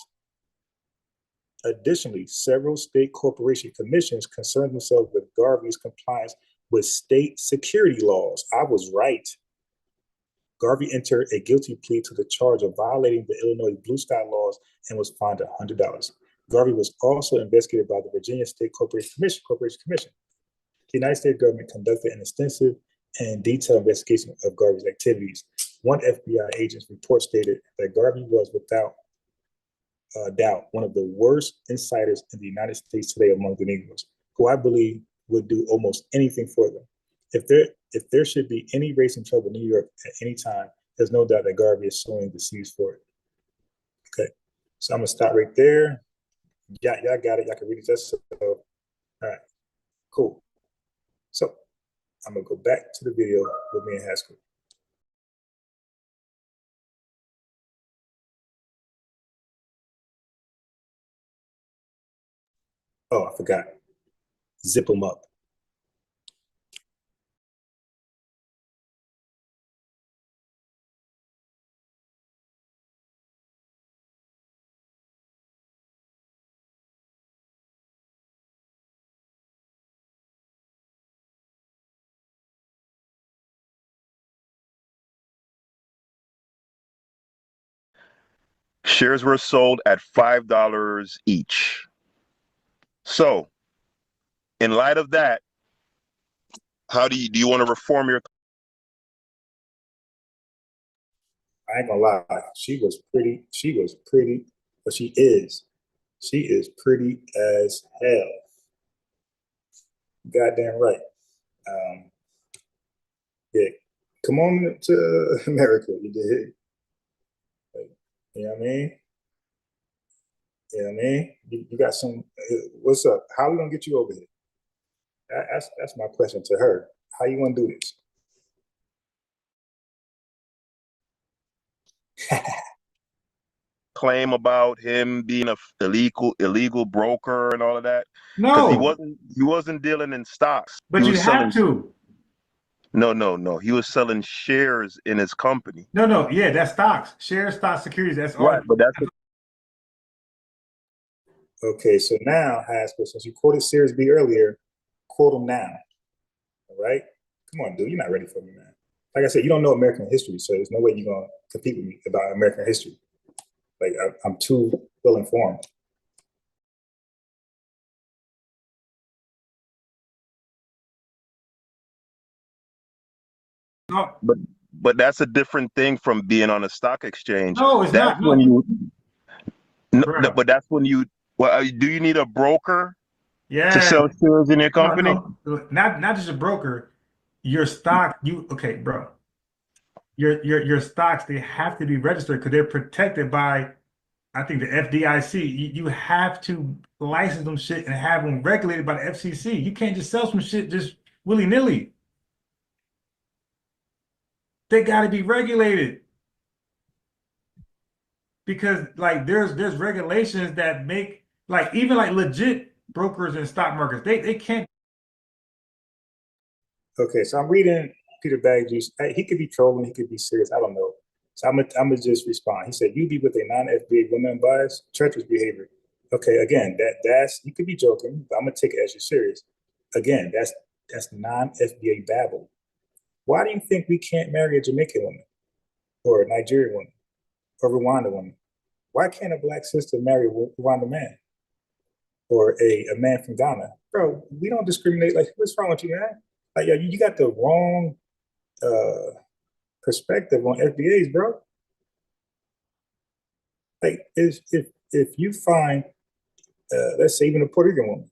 Additionally, several state corporation commissions concerned themselves with Garvey's compliance with state security laws. I was right. Garvey entered a guilty plea to the charge of violating the Illinois Blue Sky laws and was fined $100. Garvey was also investigated by the Virginia State Corporation Commission. The United States government conducted an extensive and detailed investigation of Garvey's activities. One FBI agent's report stated that Garvey was without doubt one of the worst insiders in the United States today among the Negroes, who I believe would do almost anything for them. If there should be any racing trouble in New York at any time, there's no doubt that Garvey is sowing the seeds for it. Okay, so I'm gonna stop right there. Yeah, y'all got it. Y'all can read it yourself. All right, cool. So I'm gonna go back to the video with me in Haskell. Oh, I forgot. Zip them up. Shares were sold at $5 each. So, in light of that, how do you want to reform your? I ain't gonna lie, she was pretty, but she is pretty as hell. Goddamn right. Yeah, come on to America, you did. Like, you know what I mean? You know what I mean? You got some, what's up? How are we gonna get you over here? That's my question to her. How you gonna do this? Claim about him being a illegal broker and all of that? Because No, he wasn't dealing in stocks. but He you was have selling. to. No. He was selling shares in his company. No. Yeah, that's stocks, shares, stocks, securities. That's all. Right, but that's Okay, so now, Haskell, since you quoted Series B earlier, quote them now. All right? Come on, dude, you're not ready for me, man. Like I said, you don't know American history, so there's no way you're gonna compete with me about American history. Like I'm too well informed. No, but that's a different thing from being on a stock exchange. no, it's That's not. when No, you. No, bro. but that's when you. Well, do you need a broker to Yeah. sell shares in your company? No. Not just a broker. Your stock, okay, bro. Your stocks, they have to be registered because they're protected by, I think, the FDIC. You have to license them shit and have them regulated by the FCC. You can't just sell some shit just willy-nilly. They got to be regulated because like there's regulations that make like even like legit brokers and stock markets, they can't. Okay, so I'm reading Peter Baggy's. He could be trolling, he could be serious. I don't know. So I'm gonna just respond. He said, "You be with a non-FBA woman bias, treacherous behavior." Okay, again, that's you could be joking, but I'm gonna take it as you're serious. Again, that's non-FBA babble. Why do you think we can't marry a Jamaican woman, or a Nigerian woman, or Rwanda woman? Why can't a black sister marry a Rwanda man? or a man from Ghana. Bro, we don't discriminate. Like, what's wrong with you, man? Like, yo, you got the wrong perspective on FBAs, bro. Like, if you find, let's say, even a Puerto Rican woman,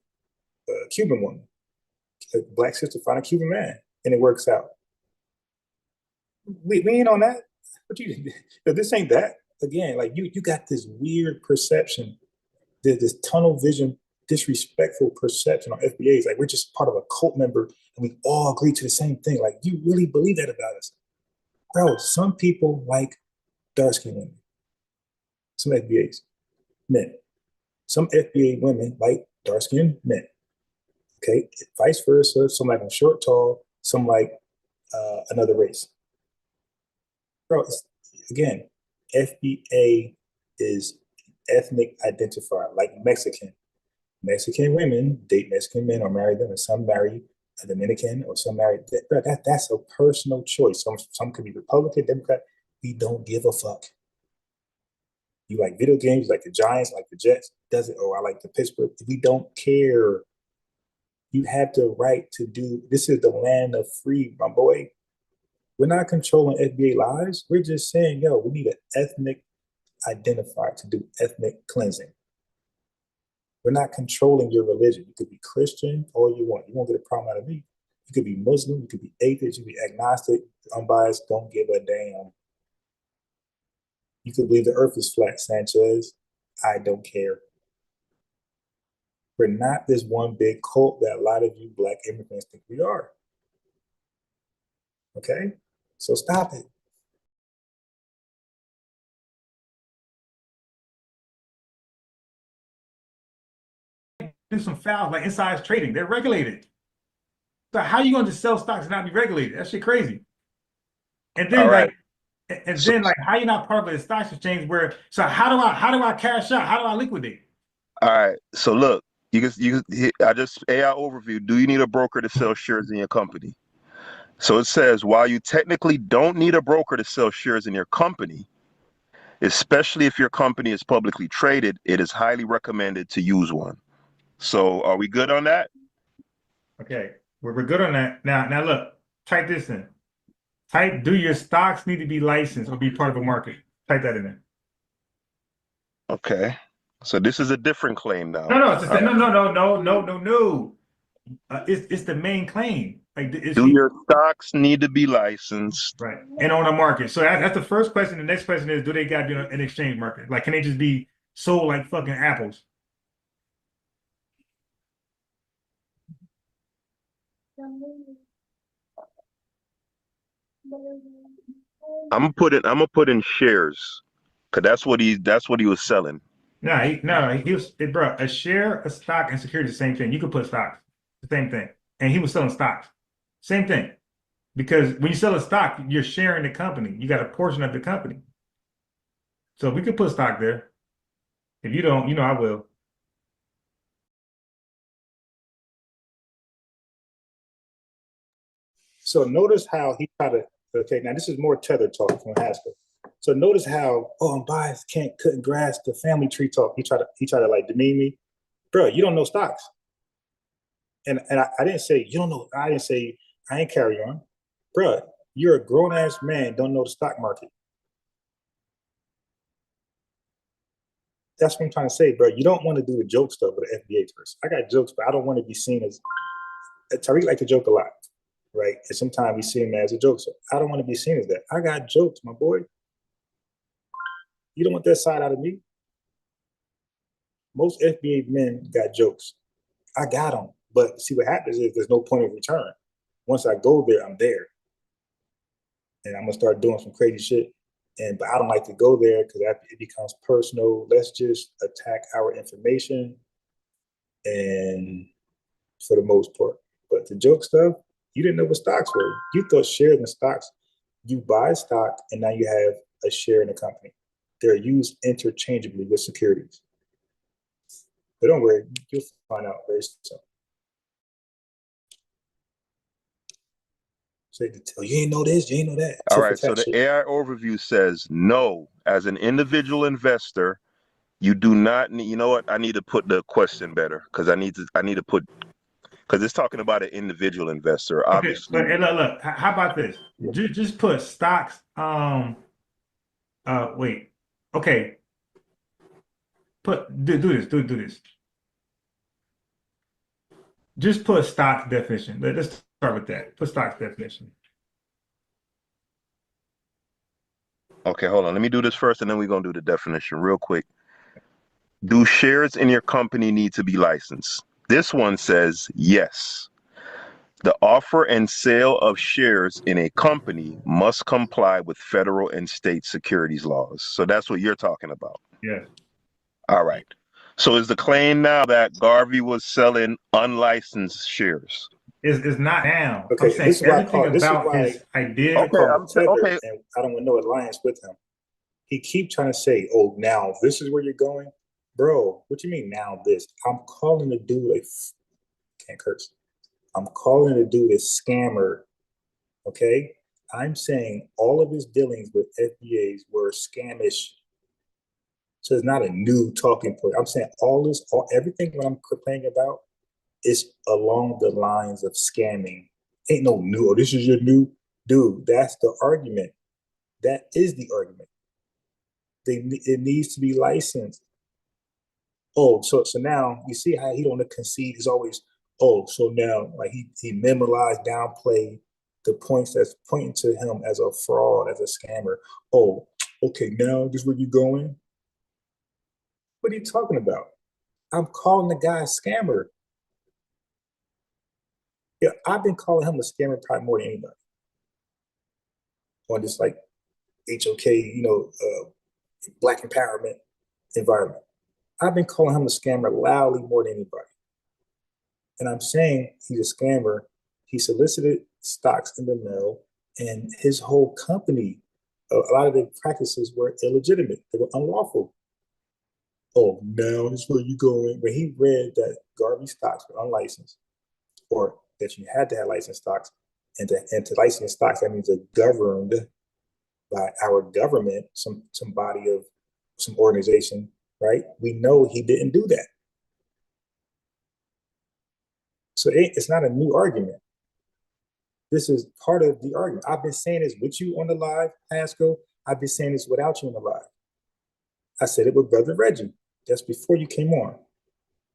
a Cuban woman, a black sister find a Cuban man, and it works out. We ain't on that. But this ain't that. Again, like you got this weird perception, this tunnel vision, disrespectful perception on FBAs. Like we're just part of a cult member, and we all agree to the same thing. Like you really believe that about us, bro? Some people like dark skinned women. Some FBAs, men. Some FBA women like dark skinned men. Okay, vice versa. Some like them short, tall. Some like another race. Bro, again, FBA is ethnic identifier, like Mexican. Mexican women date Mexican men or marry them, and some marry a Dominican or some marry. That's a personal choice. Some could be Republican, Democrat. We don't give a fuck. You like video games, like the Giants, like the Jets, does it? Or I like the Pittsburgh. We don't care. You have the right to do. This is the land of free, my boy. We're not controlling FBA lives. We're just saying, yo, we need an ethnic identifier to do ethnic cleansing. We're not controlling your religion. You could be Christian all you want. You won't get a problem out of me. You could be Muslim. You could be atheist. You could be agnostic, unbiased. Don't give a damn. You could believe the earth is flat, Sanchez. I don't care. We're not this one big cult that a lot of you black immigrants think we are. Okay? So stop it. Do some fouls like insider trading. They're regulated. So how you going to just sell stocks and not be regulated? That shit crazy. And then how you not part of the stock exchange where? So how do I cash out? How do I liquidate? All right. So look, I just AI overview. Do you need a broker to sell shares in your company? So it says, while you technically don't need a broker to sell shares in your company, especially if your company is publicly traded, it is highly recommended to use one. So are we good on that? Okay, we're good on that. Now look, type this in. Type, do your stocks need to be licensed or be part of a market? Type that in there. Okay. So this is a different claim now. No, it's just, no. It's the main claim. Like, do your stocks need to be licensed? Right. And on a market. So that's the first question. The next question is, do they got to be on an exchange market? Like, can they just be sold like fucking apples? I'm gonna put in shares, cause that's what he was selling. He was, bro, a share, a stock, and security is the same thing. You could put stocks, the same thing. And he was selling stocks, same thing. Because when you sell a stock, you're sharing the company. You got a portion of the company. So we could put stock there. If you don't, I will. So notice how he tried to, okay, now this is more tether talk from Haskell. So notice how, I'm biased, couldn't grasp the family tree talk. He tried to like demean me. Bro, you don't know stocks. And I didn't say, you don't know, I didn't say, I ain't carry on. Bro, you're a grown ass man, don't know the stock market. That's what I'm trying to say, bro. You don't want to do the joke stuff with the FBA first. I got jokes, but I don't want to be seen as, Tariq like to joke a lot, right? And sometimes we see him as a joke. So I don't want to be seen as that. I got jokes, my boy. You don't want that side out of me. Most FBA men got jokes. I got them. But see, what happens is there's no point of return. Once I go there, I'm there. And I'm going to start doing some crazy shit. But I don't like to go there because it becomes personal. Let's just attack our information. And for the most part. But the joke stuff, you didn't know what stocks were. You thought shares in stocks, you buy stock and now you have a share in the company. They're used interchangeably with securities. But don't worry, you'll find out very soon. So you ain't know this, you ain't know that. All right, so the AI overview says, no, as an individual investor, You do not need. You know what? I need to put the question better because I need to put because it's talking about an individual investor. Okay, Obviously, but hey, look. How about this? Just put stocks. Wait. Okay. Do this. Do this. Just put stocks definition. Let's start with that. Put stocks definition. okay, hold on. Let me do this first, and then we're gonna do the definition real quick. Do shares in your company need to be licensed? This one says yes. The offer and sale of shares in a company must comply with federal and state securities laws. So that's what you're talking about. Yes. All right. So is the claim now that Garvey was selling unlicensed shares? It's not now. I'm Okay, saying this is why I everything call. This is about why his idea. I Okay, call him I'm a saying tether, okay. and I don't want no alliance with him. He keep trying to say, "Oh, now this is where you're going, bro." What you mean now? This? I'm calling the dude a can't curse. I'm calling the dude a scammer. Okay, I'm saying all of his dealings with FBAs were scamish. So it's not a new talking point. I'm saying everything that I'm complaining about is along the lines of scamming. Ain't no new. Oh, this is your new dude. That's the argument. That is the argument. It needs to be licensed. Oh, so now you see how he don't concede. It's always so now like he memorized, downplay the points that's pointing to him as a fraud, as a scammer. Oh, okay, now this is where you going. What are you talking about? I'm calling the guy a scammer. Yeah, I've been calling him a scammer probably more than anybody on this like HOK, Black empowerment environment. I've been calling him a scammer loudly more than anybody. And I'm saying he's a scammer. He solicited stocks in the mail, and his whole company, a lot of the practices were illegitimate. They were unlawful. Oh, now this is where you going. When he read that Garvey stocks were unlicensed, or that you had to have licensed stocks, and to license stocks, that means they're governed by our government, some body of some organization, right? We know he didn't do that. So it's not a new argument. This is part of the argument. I've been saying this with you on the live, Pasco. I've been saying this without you on the live. I said it with Brother Reggie just before you came on.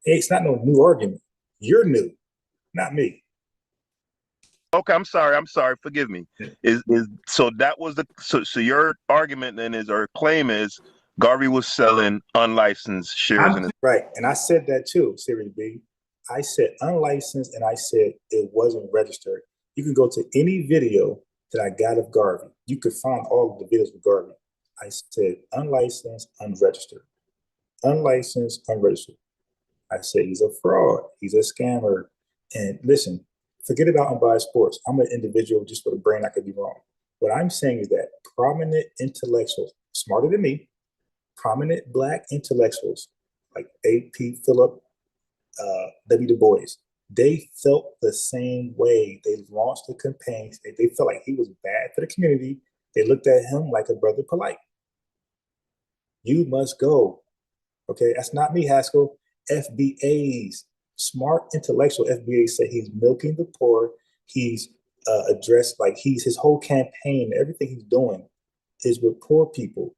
It's not no new argument. You're new, not me. Okay, I'm sorry. Forgive me. Is so that was so your argument then is or claim is Garvey was selling unlicensed shares in his right, and I said that too, Series B. I said unlicensed, and I said it wasn't registered. You can go to any video that I got of Garvey. You could find all of the videos of Garvey. I said unlicensed, unregistered. Unlicensed, unregistered. I said he's a fraud. He's a scammer. And listen, forget about unbiased sports. I'm an individual just with a brain. I could be wrong. What I'm saying is that prominent intellectuals, smarter than me, prominent Black intellectuals like A.P. Phillip, W. Du Bois, they felt the same way. They launched the campaigns. They felt like he was bad for the community. They looked at him like a brother polite. You must go. Okay, that's not me, Haskell. FBAs, smart intellectual FBAs say he's milking the poor. He's addressed like his whole campaign, everything he's doing is with poor people.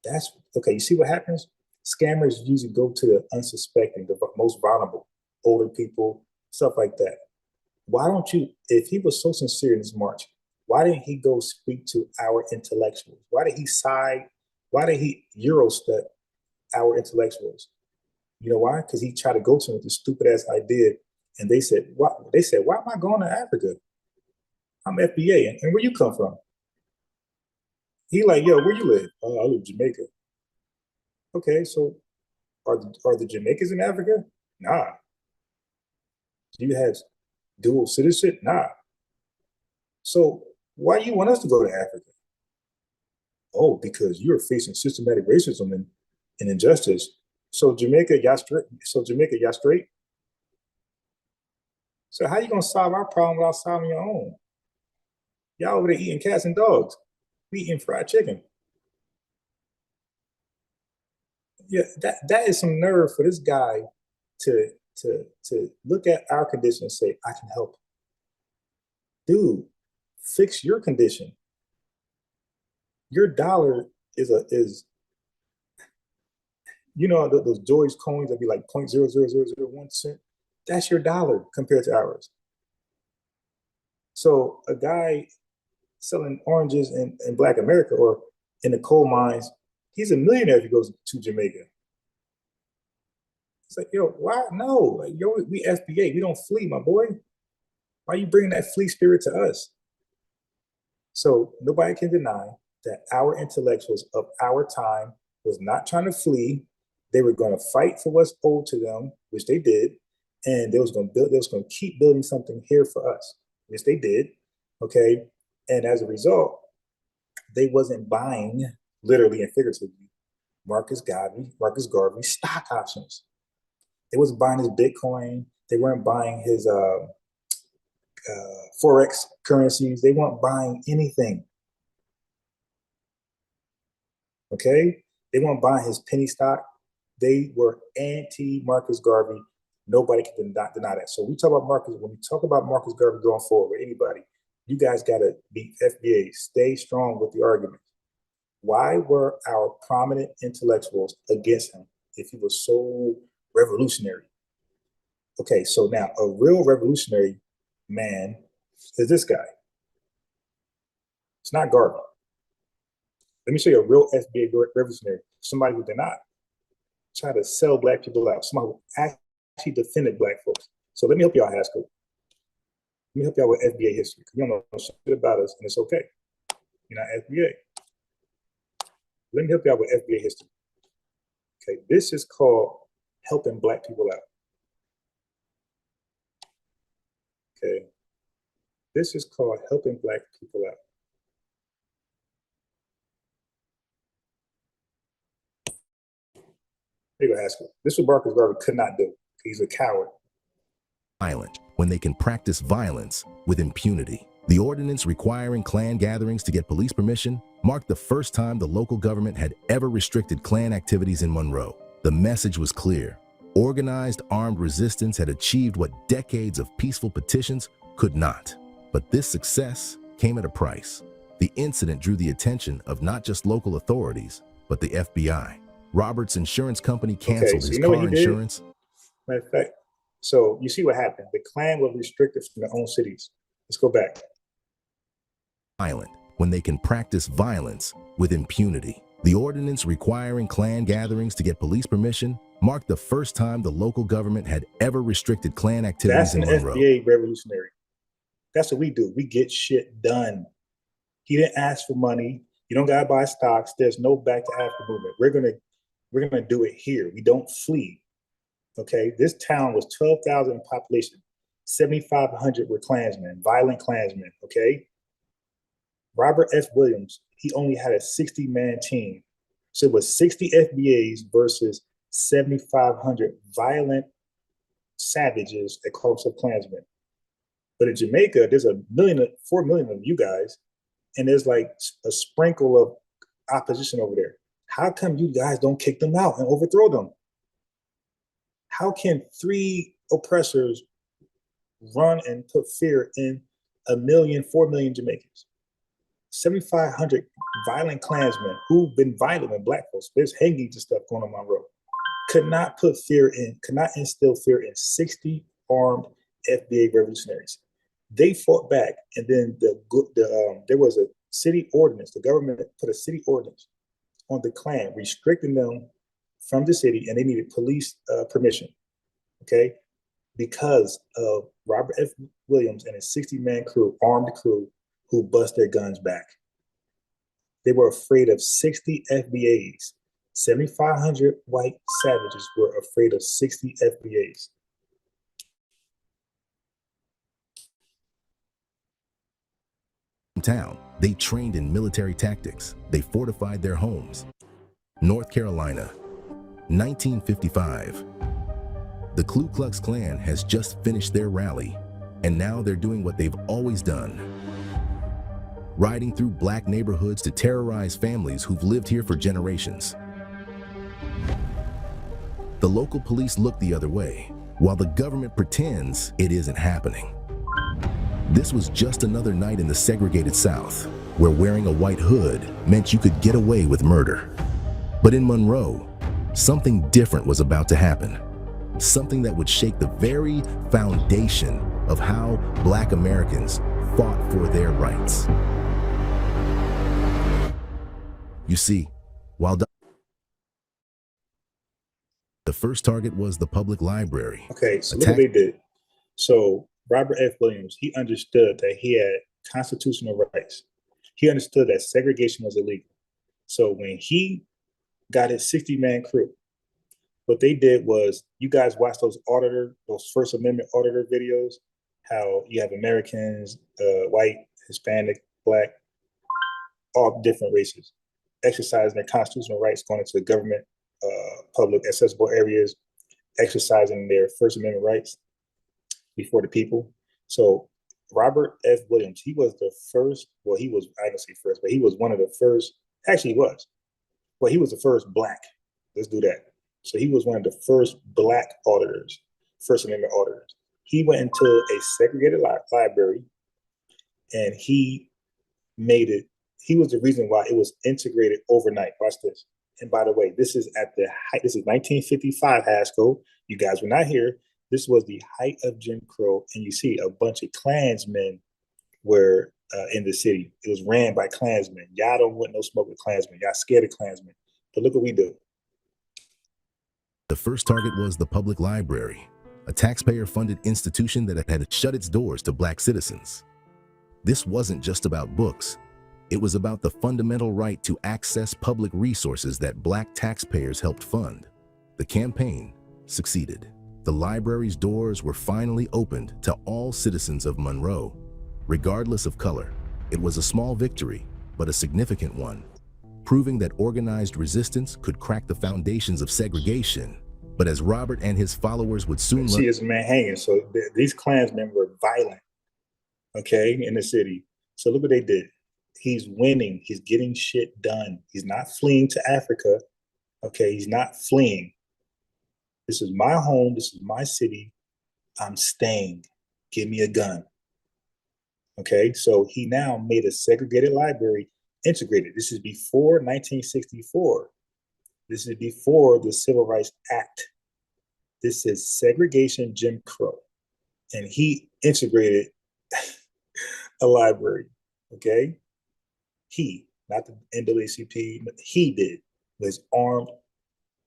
That's okay. You see what happens? Scammers usually go to the unsuspecting, the most vulnerable, older people, stuff like that. Why don't you, if he was so sincere in his march, why didn't he go speak to our intellectuals? Why did he side? Why did he Eurostep our intellectuals? You know why? Because he tried to go to them with this stupid ass idea, and they said, "What?" They said, "Why am I going to Africa? I'm FBA, and where you come from?" He like, "Yo, where you live?" "Oh, I live in Jamaica." Okay, so are the Jamaicans in Africa? Nah. Do you have dual citizenship? Nah. So why do you want us to go to Africa? Oh, because you're facing systematic racism and injustice. So Jamaica, y'all straight? So how you gonna solve our problem without solving your own? Y'all over there eating cats and dogs. We eating fried chicken. Yeah, that is some nerve for this guy to look at our condition and say, I can help. Dude, fix your condition. Your dollar is you know those Joyce coins that be like 0.00001 cent? That's your dollar compared to ours. So a guy selling oranges in Black America or in the coal mines, he's a millionaire if he goes to Jamaica. It's like, yo, why? No, like, yo, we FBA, we don't flee, my boy. Why are you bringing that flee spirit to us? So nobody can deny that our intellectuals of our time was not trying to flee. They were going to fight for what's owed to them, which they did, and they was going to keep building something here for us, which they did. Okay, and as a result, they wasn't buying literally and figuratively Marcus Garvey stock options. They wasn't buying his Bitcoin. They weren't buying his Forex currencies. They weren't buying anything. Okay? They weren't buying his penny stock. They were anti-Marcus Garvey. Nobody can deny that. So when we talk about Marcus Garvey going forward with anybody, you guys got to be FBA. Stay strong with the argument. Why were our prominent intellectuals against him if he was so revolutionary? Okay, so now a real revolutionary man is this guy. It's not Garvey. Let me show you a real FBA revolutionary. Somebody who did not try to sell Black people out. Somebody who actually defended Black folks. So let me help y'all, Haskell. Let me help y'all with FBA history. You don't know shit about us, and it's okay. You're not FBA. Let me help y'all with FBA history. Okay, this is called helping Black people out. Okay, this is called helping Black people out. There you go, Haskell. This is what Marcus Garvey could not do. He's a coward. Violent when they can practice violence with impunity. The ordinance requiring Klan gatherings to get police permission marked the first time the local government had ever restricted Klan activities in Monroe. The message was clear. Organized armed resistance had achieved what decades of peaceful petitions could not. But this success came at a price. The incident drew the attention of not just local authorities, but the FBI. Robert's insurance company canceled his car insurance. Matter of fact, so you see what happened. The Klan was restricted from their own cities. Let's go back. Violent when they can practice violence with impunity. The ordinance requiring Klan gatherings to get police permission marked the first time the local government had ever restricted Klan activities in Monroe. That's an FBA revolutionary. That's what we do. We get shit done. He didn't ask for money. You don't gotta buy stocks. There's no back to Africa movement. We're gonna do it here. We don't flee. Okay, this town was 12,000 in population. 7,500 were Klansmen, violent Klansmen. Okay, Robert F. Williams, he only had a 60-man team. So it was 60 FBAs versus 7,500 violent savages that called themselves Klansmen. But in Jamaica, there's 4 million of you guys, and there's like a sprinkle of opposition over there. How come you guys don't kick them out and overthrow them? How can 3 oppressors run and put fear in 4 million Jamaicans? 7,500 violent Klansmen who've been violent with Black folks. There's hangings and stuff going on Monroe. Could not instill fear in 60 armed FBA revolutionaries. They fought back, and then there was a city ordinance. The government put a city ordinance on the Klan, restricting them from the city, and they needed police permission. Okay, because of Robert F. Williams and his 60-man crew, armed crew, who bust their guns back. They were afraid of 60 FBAs. 7,500 white savages were afraid of 60 FBAs. Town, they trained in military tactics. They fortified their homes. North Carolina, 1955. The Ku Klux Klan has just finished their rally, and now they're doing what they've always done. Riding through Black neighborhoods to terrorize families who've lived here for generations. the local police look the other way, while the government pretends it isn't happening. This was just another night in the segregated South, where wearing a white hood meant you could get away with murder. But in Monroe, something different was about to happen. Something that would shake the very foundation of how Black Americans fought for their rights. You see, while the first target was the public library. Okay, so look what they did. So Robert F. Williams, he understood that he had constitutional rights. He understood that segregation was illegal. So when he got his 60-man crew, what they did was, you guys watch those First Amendment auditor videos, how you have Americans, white, Hispanic, Black, all different races, exercising their constitutional rights, going into government, public accessible areas, exercising their First Amendment rights before the people. So Robert F. Williams, he was the first, well, he was, I don't say first, but he was one of the first, actually he was, well, he was the first Black. Let's do that. So he was one of the first Black auditors, First Amendment auditors. He went into a segregated library and he made it, he was the reason why it was integrated overnight. Watch this. And by the way, this is at the height, this is 1955, Haskell. You guys were not here. This was the height of Jim Crow. And you see a bunch of Klansmen were in the city. It was ran by Klansmen. Y'all don't want no smoke with Klansmen. Y'all scared of Klansmen. But look what we do. The first target was the public library, a taxpayer-funded institution that had shut its doors to Black citizens. This wasn't just about books. It was about the fundamental right to access public resources that Black taxpayers helped fund. The campaign succeeded. The library's doors were finally opened to all citizens of Monroe, regardless of color. It was a small victory, but a significant one, proving that organized resistance could crack the foundations of segregation. But as Robert and his followers would soon see this man hanging. So these Klansmen were violent, okay, in the city. So look what they did. He's winning. He's getting shit done. He's not fleeing to Africa. Okay, he's not fleeing. This is my home. This is my city. I'm staying. Give me a gun. Okay, so he now made a segregated library integrated. This is before 1964. This is before the Civil Rights Act. This is segregation Jim Crow. And he integrated a library, okay? He, not the NAACP, but he did, with his armed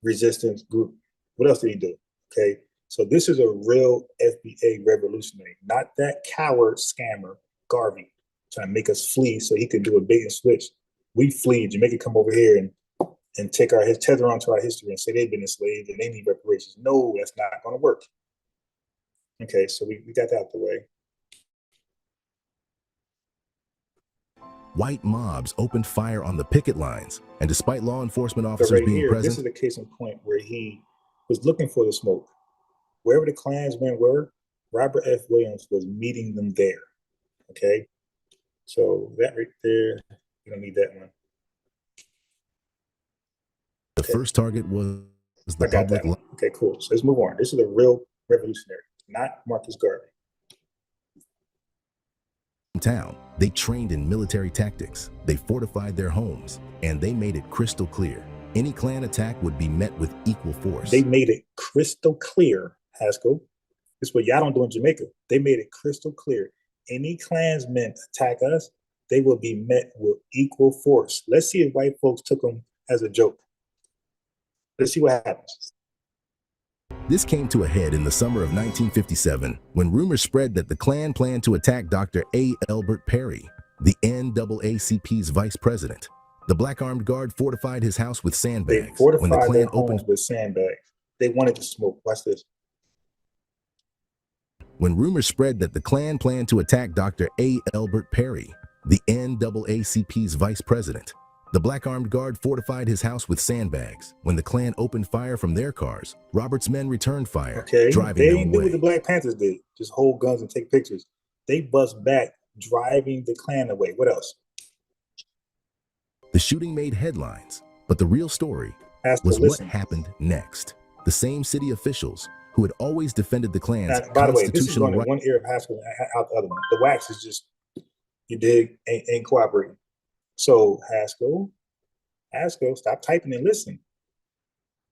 resistance group. What else did he do? Okay, so this is a real FBA revolutionary, not that coward scammer, Garvey, trying to make us flee so he could do a bait and switch. We flee, Jamaica come over here and take his tether onto our history and say they've been enslaved and they need reparations. No, that's not gonna work. Okay, so we got that out the way. white mobs opened fire on the picket lines, and despite law enforcement officers being present, this is the case in point where he was looking for the smoke. Wherever the Klansmen were, Robert F. Williams was meeting them there. Okay, so that right there, you don't need that one. The first target was the public. Okay, cool. So let's move on. This is a real revolutionary, not Marcus Garvey. Town, they trained in military tactics, they fortified their homes, and they made it crystal clear any Klan attack would be met with equal force. They made it crystal clear, Haskell. This is what y'all don't do in Jamaica. They made it crystal clear. Any Klansmen attack us, they will be met with equal force. Let's see if white folks took them as a joke. Let's see what happens. This came to a head in the summer of 1957 when rumors spread that the Klan planned to attack Dr. A. Elbert Perry, the NAACP's vice president. The Black Armed Guard fortified his house with sandbags. They fortified when the Klan their homes with sandbags. They wanted to smoke. Watch this. When rumors spread that the Klan planned to attack Dr. A. Elbert Perry, the NAACP's vice president, the Black Armed Guard fortified his house with sandbags. When the Klan opened fire from their cars, Robert's men returned fire, driving they them didn't do away. what the Black Panthers did, just hold guns and take pictures. They bust back, driving the Klan away. What else? The shooting made headlines, but the real story Haskell, was listen. what happened next. the same city officials who had always defended the Klan's Now, by the way, this is constitutional going to right. one ear of Haskell and out the other one. The wax is just, you dig, ain't cooperating. So Haskell, stop typing and listen.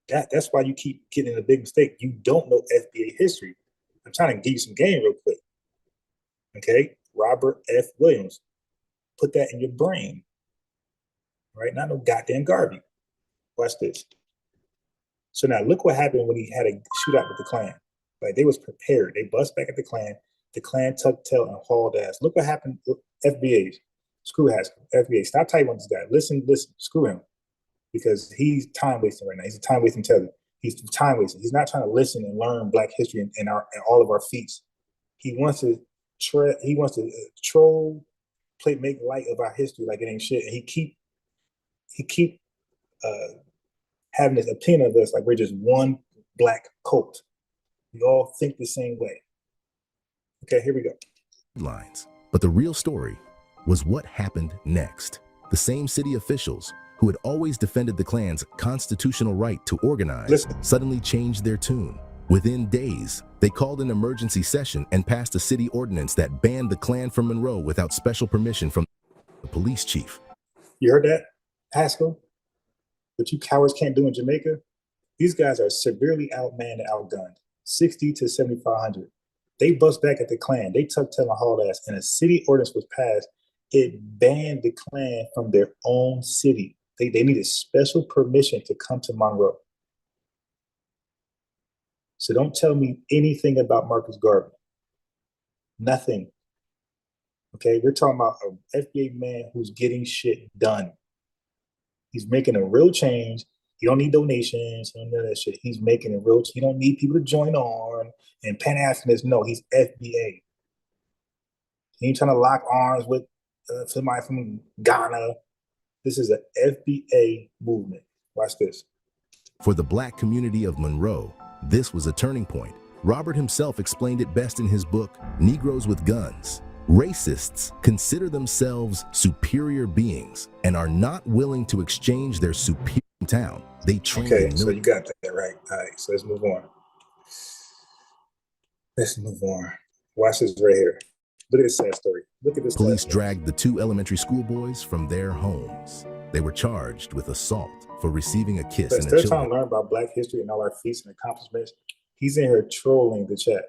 That's why you keep getting a big mistake. You don't know FBA history. I'm trying to give you some game real quick. Okay, Robert F. Williams. Put that in your brain. Right? Not no goddamn Garvey. Watch this. So now look what happened when he had a shootout with the Klan. Like, they was prepared. They bust back at the Klan. The Klan tucked tail and hauled ass. Look what happened with FBA's. Screw Haskell. FBA. Stop typing on this guy. Listen. Screw him. Because he's time wasting right now. He's a time wasting teller. He's time wasting. He's not trying to listen and learn Black history and all of our feats. He wants to troll, make light of our history like it ain't shit. And he keep having this opinion of us like we're just one Black cult. We all think the same way. Okay, here we go. Lines. But the real story was what happened next. The same city officials who had always defended the Klan's constitutional right to organize suddenly changed their tune. Within days, they called an emergency session and passed a city ordinance that banned the Klan from Monroe without special permission from the police chief. You heard that, Haskell? What you cowards can't do in Jamaica? These guys are severely outmanned and outgunned, 60 to 7,500. They bust back at the Klan. They tucked tail and hauled ass, and a city ordinance was passed. It banned the Klan from their own city. They needed special permission to come to Monroe. So don't tell me anything about Marcus Garvey. Nothing. Okay, we're talking about an FBA man who's getting shit done. He's making a real change. He don't need donations, none of that shit. He's making a real. He don't need people to join on and Pan-Africanists. No, he's FBA. He ain't trying to lock arms with somebody from Ghana. This is an FBA movement. Watch this. For the Black community of Monroe, this was a turning point. Robert himself explained it best in his book, Negroes with Guns. Racists consider themselves superior beings and are not willing to exchange their superior town. They train. Okay, so you got that right. All right, so let's move on. Watch this right here. Look at this sad story. Look at this. Police dragged the two elementary school boys from their homes. They were charged with assault for receiving a kiss in a Instead of trying children's to learn about Black history and all our feats and accomplishments, he's in here trolling the chat.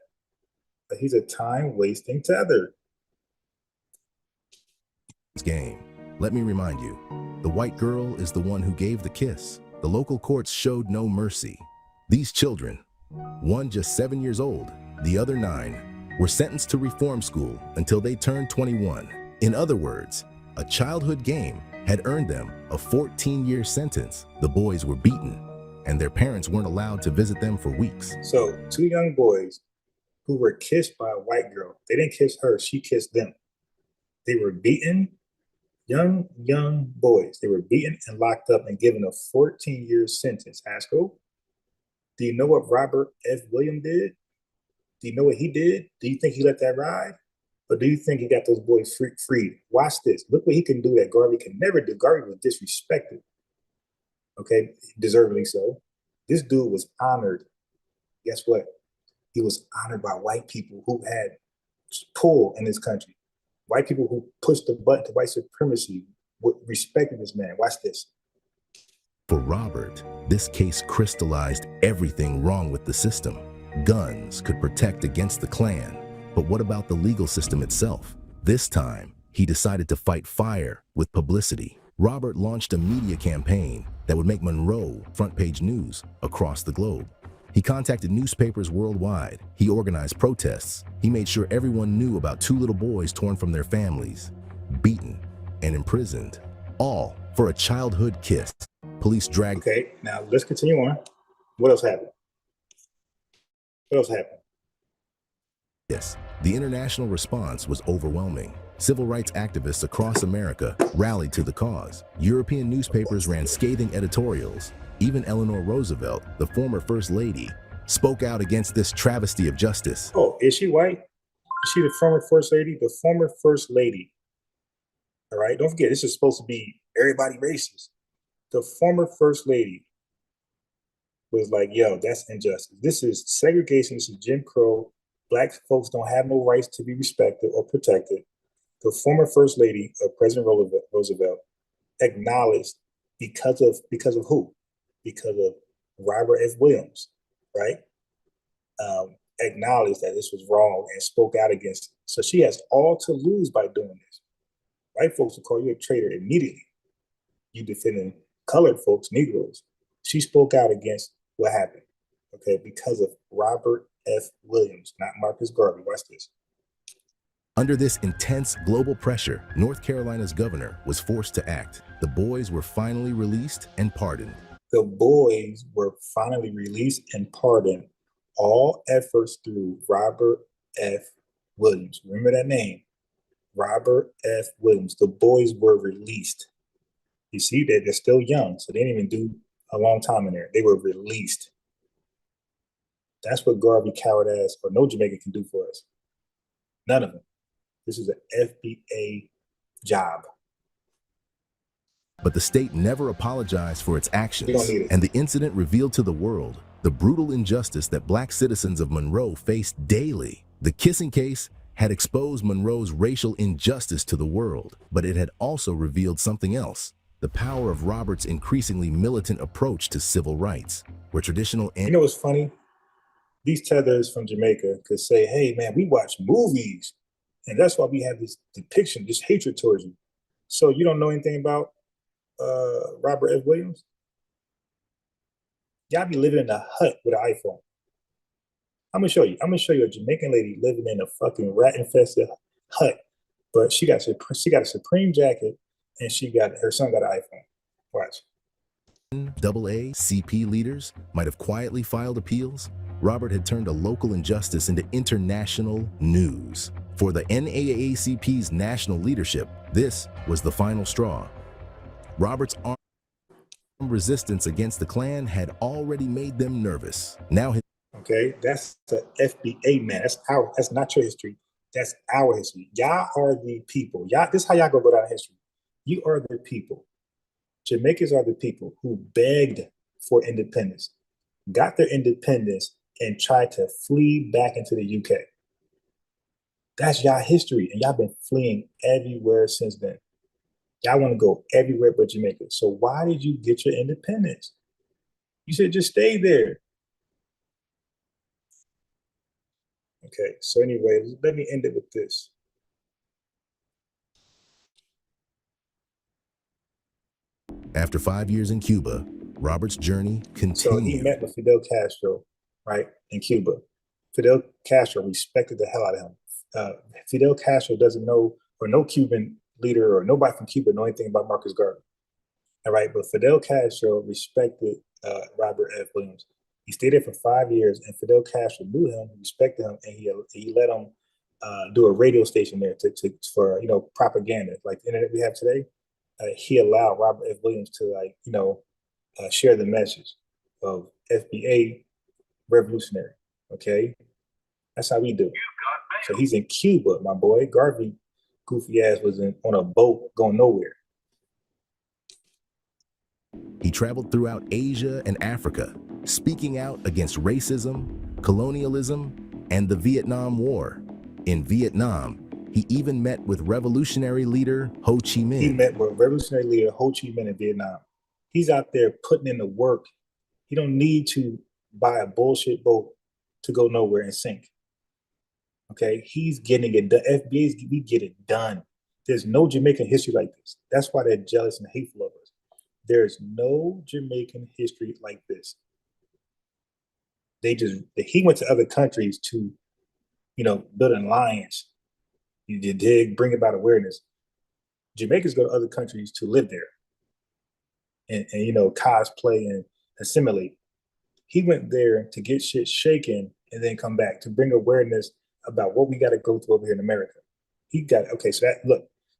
But he's a time-wasting tether. game. Let me remind you, the white girl is the one who gave the kiss. The local courts showed no mercy. These children, one just 7 years old, the other 9, were sentenced to reform school until they turned 21. In other words, a childhood game had earned them a 14-year sentence. The boys were beaten, and their parents weren't allowed to visit them for weeks. So 2 young boys who were kissed by a white girl, they didn't kiss her, she kissed them. They were beaten, young boys. They were beaten and locked up and given a 14-year sentence. Haskell, do you know what Robert F. Williams did? Do you know what he did? Do you think he let that ride? Or do you think he got those boys freed? Watch this. Look what he can do that Garvey can never do. Garvey was disrespected. Okay, deservedly so. This dude was honored. Guess what? He was honored by white people who had pull in this country. White people who pushed the button to white supremacy respected this man. Watch this. For Robert, this case crystallized everything wrong with the system. Guns could protect against the Klan, but what about the legal system itself? This time, he decided to fight fire with publicity. Robert launched a media campaign that would make Monroe front-page news across the globe. He contacted newspapers worldwide. He organized protests. He made sure everyone knew about 2 little boys torn from their families, beaten, and imprisoned, all for a childhood kiss. Police dragged... Okay, now let's continue on. What else happened? Yes, the international response was overwhelming. Civil rights activists across America rallied to the cause. European newspapers ran scathing editorials. Even Eleanor Roosevelt, the former First Lady, spoke out against this travesty of justice. Oh, is she white? Is she the former First Lady? The former First Lady. All right, don't forget, this is supposed to be everybody racist. The former First Lady was like, yo, that's injustice. This is segregation. This is Jim Crow. Black folks don't have no rights to be respected or protected. The former First Lady of President Roosevelt acknowledged because of who? Because of Robert F. Williams, right? Acknowledged that this was wrong and spoke out against it. So she has all to lose by doing this. White folks will call you a traitor immediately. You defending colored folks, Negroes. She spoke out against what happened, okay, because of Robert F. Williams, not Marcus Garvey. Watch this. Under this intense global pressure, North Carolina's governor was forced to act. The boys were finally released and pardoned. The boys were finally released and pardoned. All efforts through Robert F. Williams. Remember that name, Robert F. Williams. The boys were released. You see that they're still young, so they didn't even do a long time in there. They were released. That's what Garvey, coward ass, or no Jamaican can do for us. None of them. This is an FBA job. But the state never apologized for its actions, We don't need it. and the incident revealed to the world the brutal injustice that black citizens of Monroe faced daily. The kissing case had exposed Monroe's racial injustice to the world, but it had also revealed something else: the power of Robert's increasingly militant approach to civil rights, where traditional... You know what's funny? These tethers from Jamaica could say, hey, man, we watch movies, and that's why we have this depiction, this hatred towards you. So you don't know anything about Robert F. Williams? Y'all be living in a hut with an iPhone. I'm gonna show you. I'm gonna show you a Jamaican lady living in a fucking rat-infested hut, but she got a Supreme jacket, and her son got an iPhone. Watch. AA CP leaders might have quietly filed appeals. Robert had turned a local injustice into international news. For the NAACP's national leadership, this was the final straw. Robert's armed resistance against the Klan had already made them nervous. Now his... Okay, that's the FBA, man. That's not your history. That's our history. Y'all are the people. This is how y'all go down history. You are the people. Jamaicans are the people who begged for independence, got their independence, and tried to flee back into the UK. That's y'all history, and y'all been fleeing everywhere since then. Y'all want to go everywhere but Jamaica. So why did you get your independence? You should just stay there. Okay, so anyway, let me end it with this. After 5 years in Cuba, Robert's journey continued. So he met with Fidel Castro, right, in Cuba. Fidel Castro respected the hell out of him. Fidel Castro doesn't know, or no Cuban leader or nobody from Cuba know anything about Marcus Garvey. All right, but Fidel Castro respected Robert F. Williams. He stayed there for 5 years, and Fidel Castro knew him, respected him, and he let him do a radio station there for propaganda, like the internet we have today. He allowed Robert F. Williams to share the message of FBA revolutionary. Okay, that's how we do. So he's in Cuba, my boy. Garvey, goofy ass, was on a boat going nowhere. He traveled throughout Asia and Africa, speaking out against racism, colonialism, and the Vietnam War. In Vietnam, he even met with revolutionary leader Ho Chi Minh. He met with revolutionary leader Ho Chi Minh in Vietnam. He's out there putting in the work. He don't need to buy a bullshit boat to go nowhere and sink. Okay, he's getting it done. FBA's, we get it done. There's no Jamaican history like this. That's why they're jealous and hateful of us. There's no Jamaican history like this. He went to other countries to, build an alliance. You dig, bring about awareness. Jamaicans go to other countries to live there and cosplay and assimilate. He went there to get shit shaken and then come back to bring awareness about what we got to go through over here in America.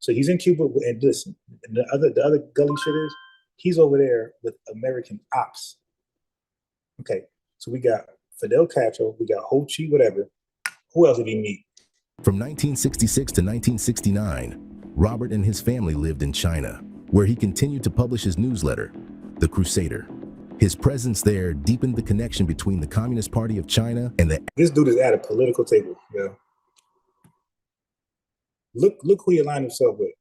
So he's in Cuba, and listen, the other gully shit is, he's over there with American ops. Okay, so we got Fidel Castro, we got Ho Chi, whatever. Who else did he meet? From 1966 to 1969, Robert and his family lived in China, where he continued to publish his newsletter, The Crusader. His presence there deepened the connection between the Communist Party of China and the... This dude is at a political table. Yeah. Look who he aligned himself with.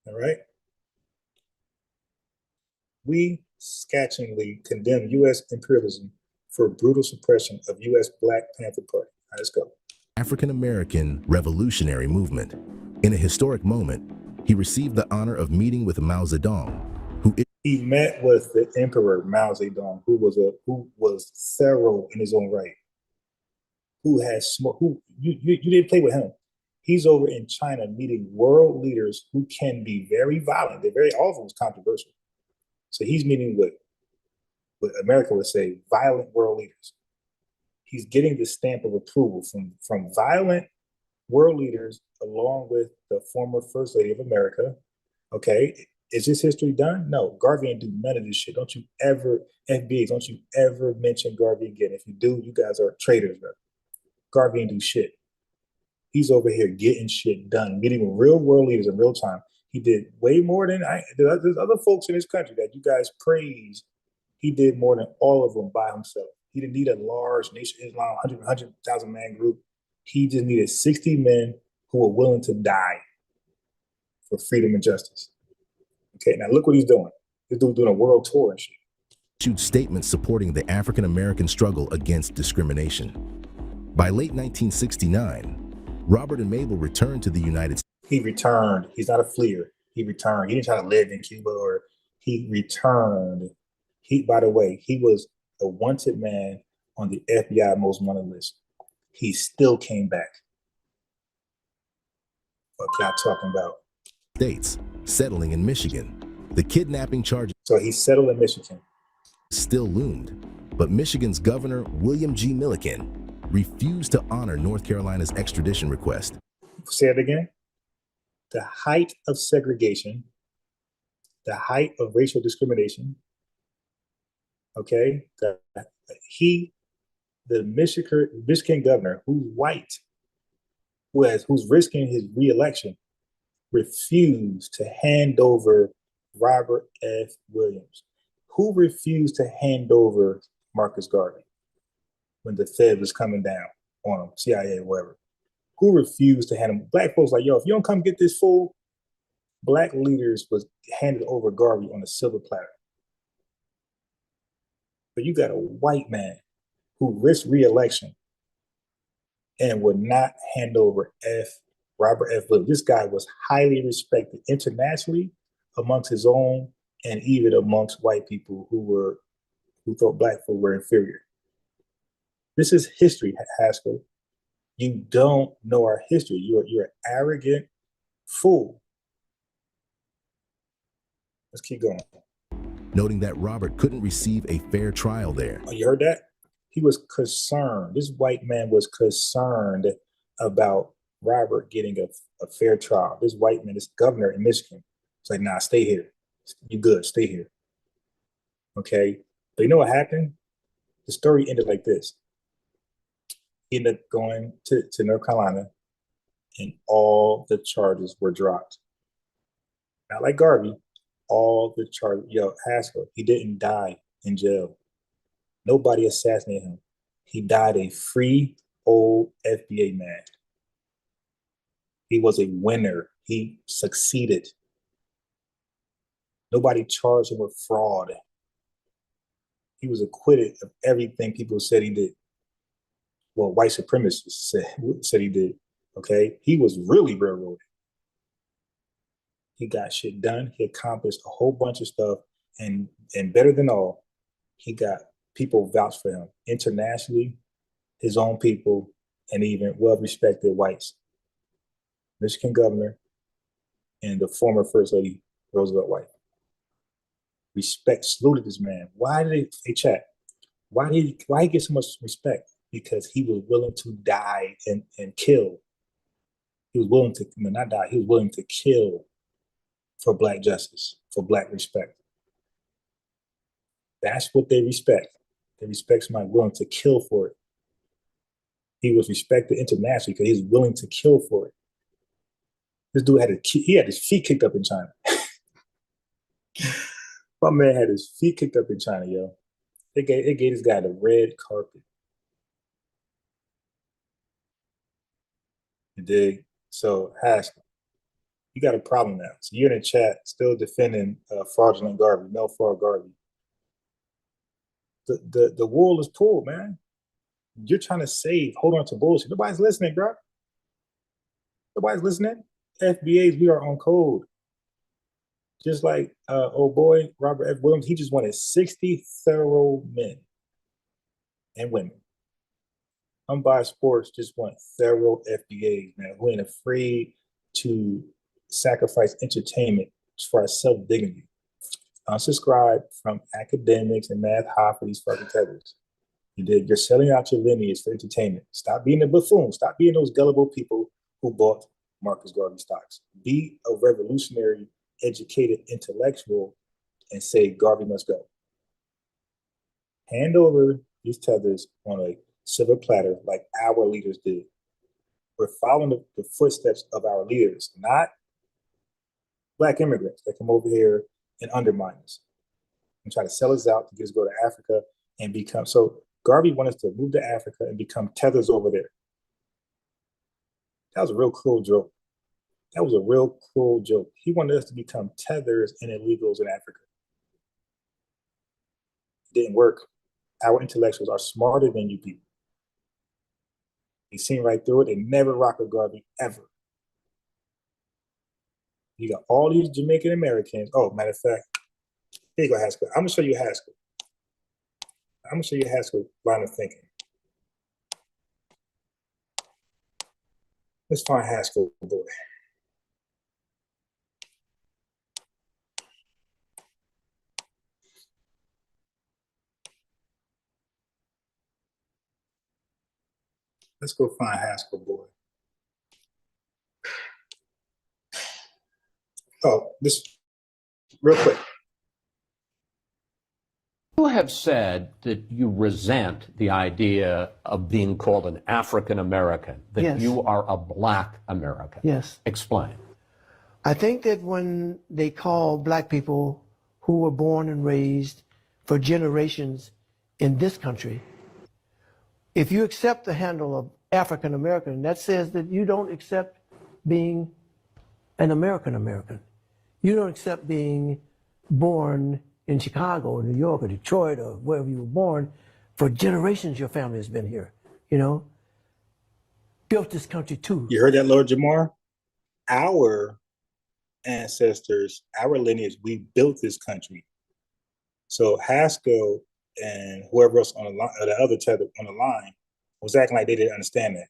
All right. We scathingly condemn U.S. imperialism for brutal suppression of U.S. Black Panther Party. All right, let's go. African-American revolutionary movement. In a historic moment, he received the honor of meeting with Mao Zedong, he met with the Emperor Mao Zedong, who was thorough in his own right, who you didn't play with him. He's over in China meeting world leaders who can be very violent. They're very often controversial. So he's meeting with what America would say, violent world leaders. He's getting the stamp of approval from violent world leaders, along with the former First Lady of America. Okay, is this history done? No, Garvey ain't do none of this shit. Don't you ever, FBA, don't you ever mention Garvey again. If you do, you guys are traitors, bro. Garvey ain't do shit. He's over here getting shit done, meeting with real world leaders in real time. He did way more than there's other folks in this country that you guys praise. He did more than all of them by himself. He didn't need a large Nation of Islam, 100,000 man group. He just needed 60 men who were willing to die for freedom and justice. Okay, now look what he's doing. This dude's doing a world tour and shit. Issued statements supporting the African-American struggle against discrimination. By late 1969, Robert and Mabel returned to the United States. He returned. He's not a fleer. He returned. He didn't try to live in Cuba, or he returned. By the way, he was a wanted man on the FBI most wanted list. He still came back. What y'all talking about? States, settling in Michigan. The kidnapping charges. So he settled in Michigan. Still loomed, but Michigan's Governor William G. Milliken refused to honor North Carolina's extradition request. Say it again. The height of segregation, the height of racial discrimination. Okay, the Michigan governor, who's white, who's risking his reelection, refused to hand over Robert F. Williams. Who refused to hand over Marcus Garvey when the Fed was coming down on him, CIA or whatever? Who refused to hand him? Black folks like, yo, if you don't come get this fool, Black leaders was handed over Garvey on a silver platter. But you got a white man who risked re-election and would not hand over Robert F. Williams. This guy was highly respected internationally amongst his own and even amongst white people who thought Black folk were inferior. This is history, Haskell. You don't know our history. You're an arrogant fool. Let's keep going. Noting that Robert couldn't receive a fair trial there. Oh, you heard that? He was concerned. This white man was concerned about Robert getting a fair trial. This white man, this governor in Michigan, it's like, nah, stay here. You good, stay here. Okay? But you know what happened? The story ended like this. He ended up going to North Carolina, and all the charges were dropped. Not like Garvey. All the charges, Haskell, he didn't die in jail. Nobody assassinated him. He died a free old FBA man. He was a winner. He succeeded. Nobody charged him with fraud. He was acquitted of everything people said he did. Well, white supremacists said he did. Okay, he was really railroaded. He got shit done. He accomplished a whole bunch of stuff, and better than all, he got people vouch for him internationally, his own people, and even well-respected whites. Michigan governor and the former First Lady, Roosevelt White. Respect, saluted this man. Why did they chat? Why he get so much respect? Because he was willing to die and kill. He was willing to, not die, he was willing to kill for Black justice, for Black respect. That's what they respect. They respect somebody willing to kill for it. He was respected internationally because he was willing to kill for it. This dude had his feet kicked up in China. My man had his feet kicked up in China, yo. They gave this guy the red carpet. You dig? So, Haskell, you got a problem now. So you're in the chat still defending fraudulent Garvey, Mel Fraud Garvey. The wool is pulled, man. You're trying to hold on to bullshit. Nobody's listening, bro. Nobody's listening. FBAs, we are on code. Just like old boy, Robert F. Williams, he just wanted 60 thorough men and women. Unbiased Sports just want thorough FBAs, man, who ain't afraid to sacrifice entertainment for our self-dignity. Unsubscribe from academics and math high for these fucking tethers. You're selling out your lineage for entertainment. Stop being a buffoon. Stop being those gullible people who bought Marcus Garvey stocks. Be a revolutionary, educated intellectual and say Garvey must go. Hand over these tethers on a silver platter like our leaders did. We're following the footsteps of our leaders, not Black immigrants that come over here and undermine us and try to sell us out to get us to go to Africa and become. So Garvey wanted us to move to Africa and become tethers over there. That was a real cruel joke. That was a real cruel joke. He wanted us to become tethers and illegals in Africa. It didn't work. Our intellectuals are smarter than you people. They seen right through it. They never rock with Garvey, ever. You got all these Jamaican Americans. Oh, matter of fact, here you go, Haskell. I'm going to show you Haskell. I'm going to show you Haskell line of thinking. Let's find Haskell, boy. Let's go find Haskell, boy. Oh, this real quick. You have said that you resent the idea of being called an African American, that Yes. you are a Black American. Yes. Explain. I think that when they call Black people who were born and raised for generations in this country, if you accept the handle of African American, that says that you don't accept being an American American. You don't accept being born in Chicago or New York or Detroit or wherever you were born. For generations, your family has been here, you know, built this country too. You heard that, Lord Jamar? Our ancestors, our lineage, we built this country. So Haskell and whoever else on the line, or the other tether on the line, was acting like they didn't understand that.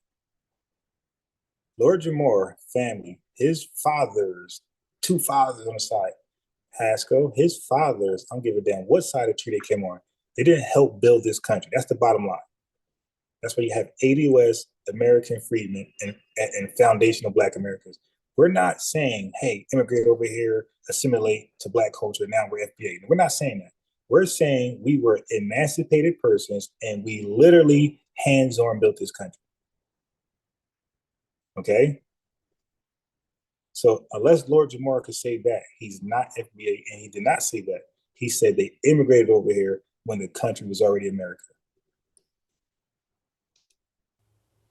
Lord Jamar family, his fathers, two fathers on the side, Haskell, his fathers, I don't give a damn what side of the tree they came on. They didn't help build this country. That's the bottom line. That's why you have ADOS, American freedmen, and foundational Black Americans. We're not saying, hey, immigrate over here, assimilate to Black culture, now we're FBA. We're not saying that. We're saying we were emancipated persons and we literally hands-on built this country. Okay? So unless Lord Jamar could say that, he's not FBA, and he did not say that. He said they immigrated over here when the country was already America.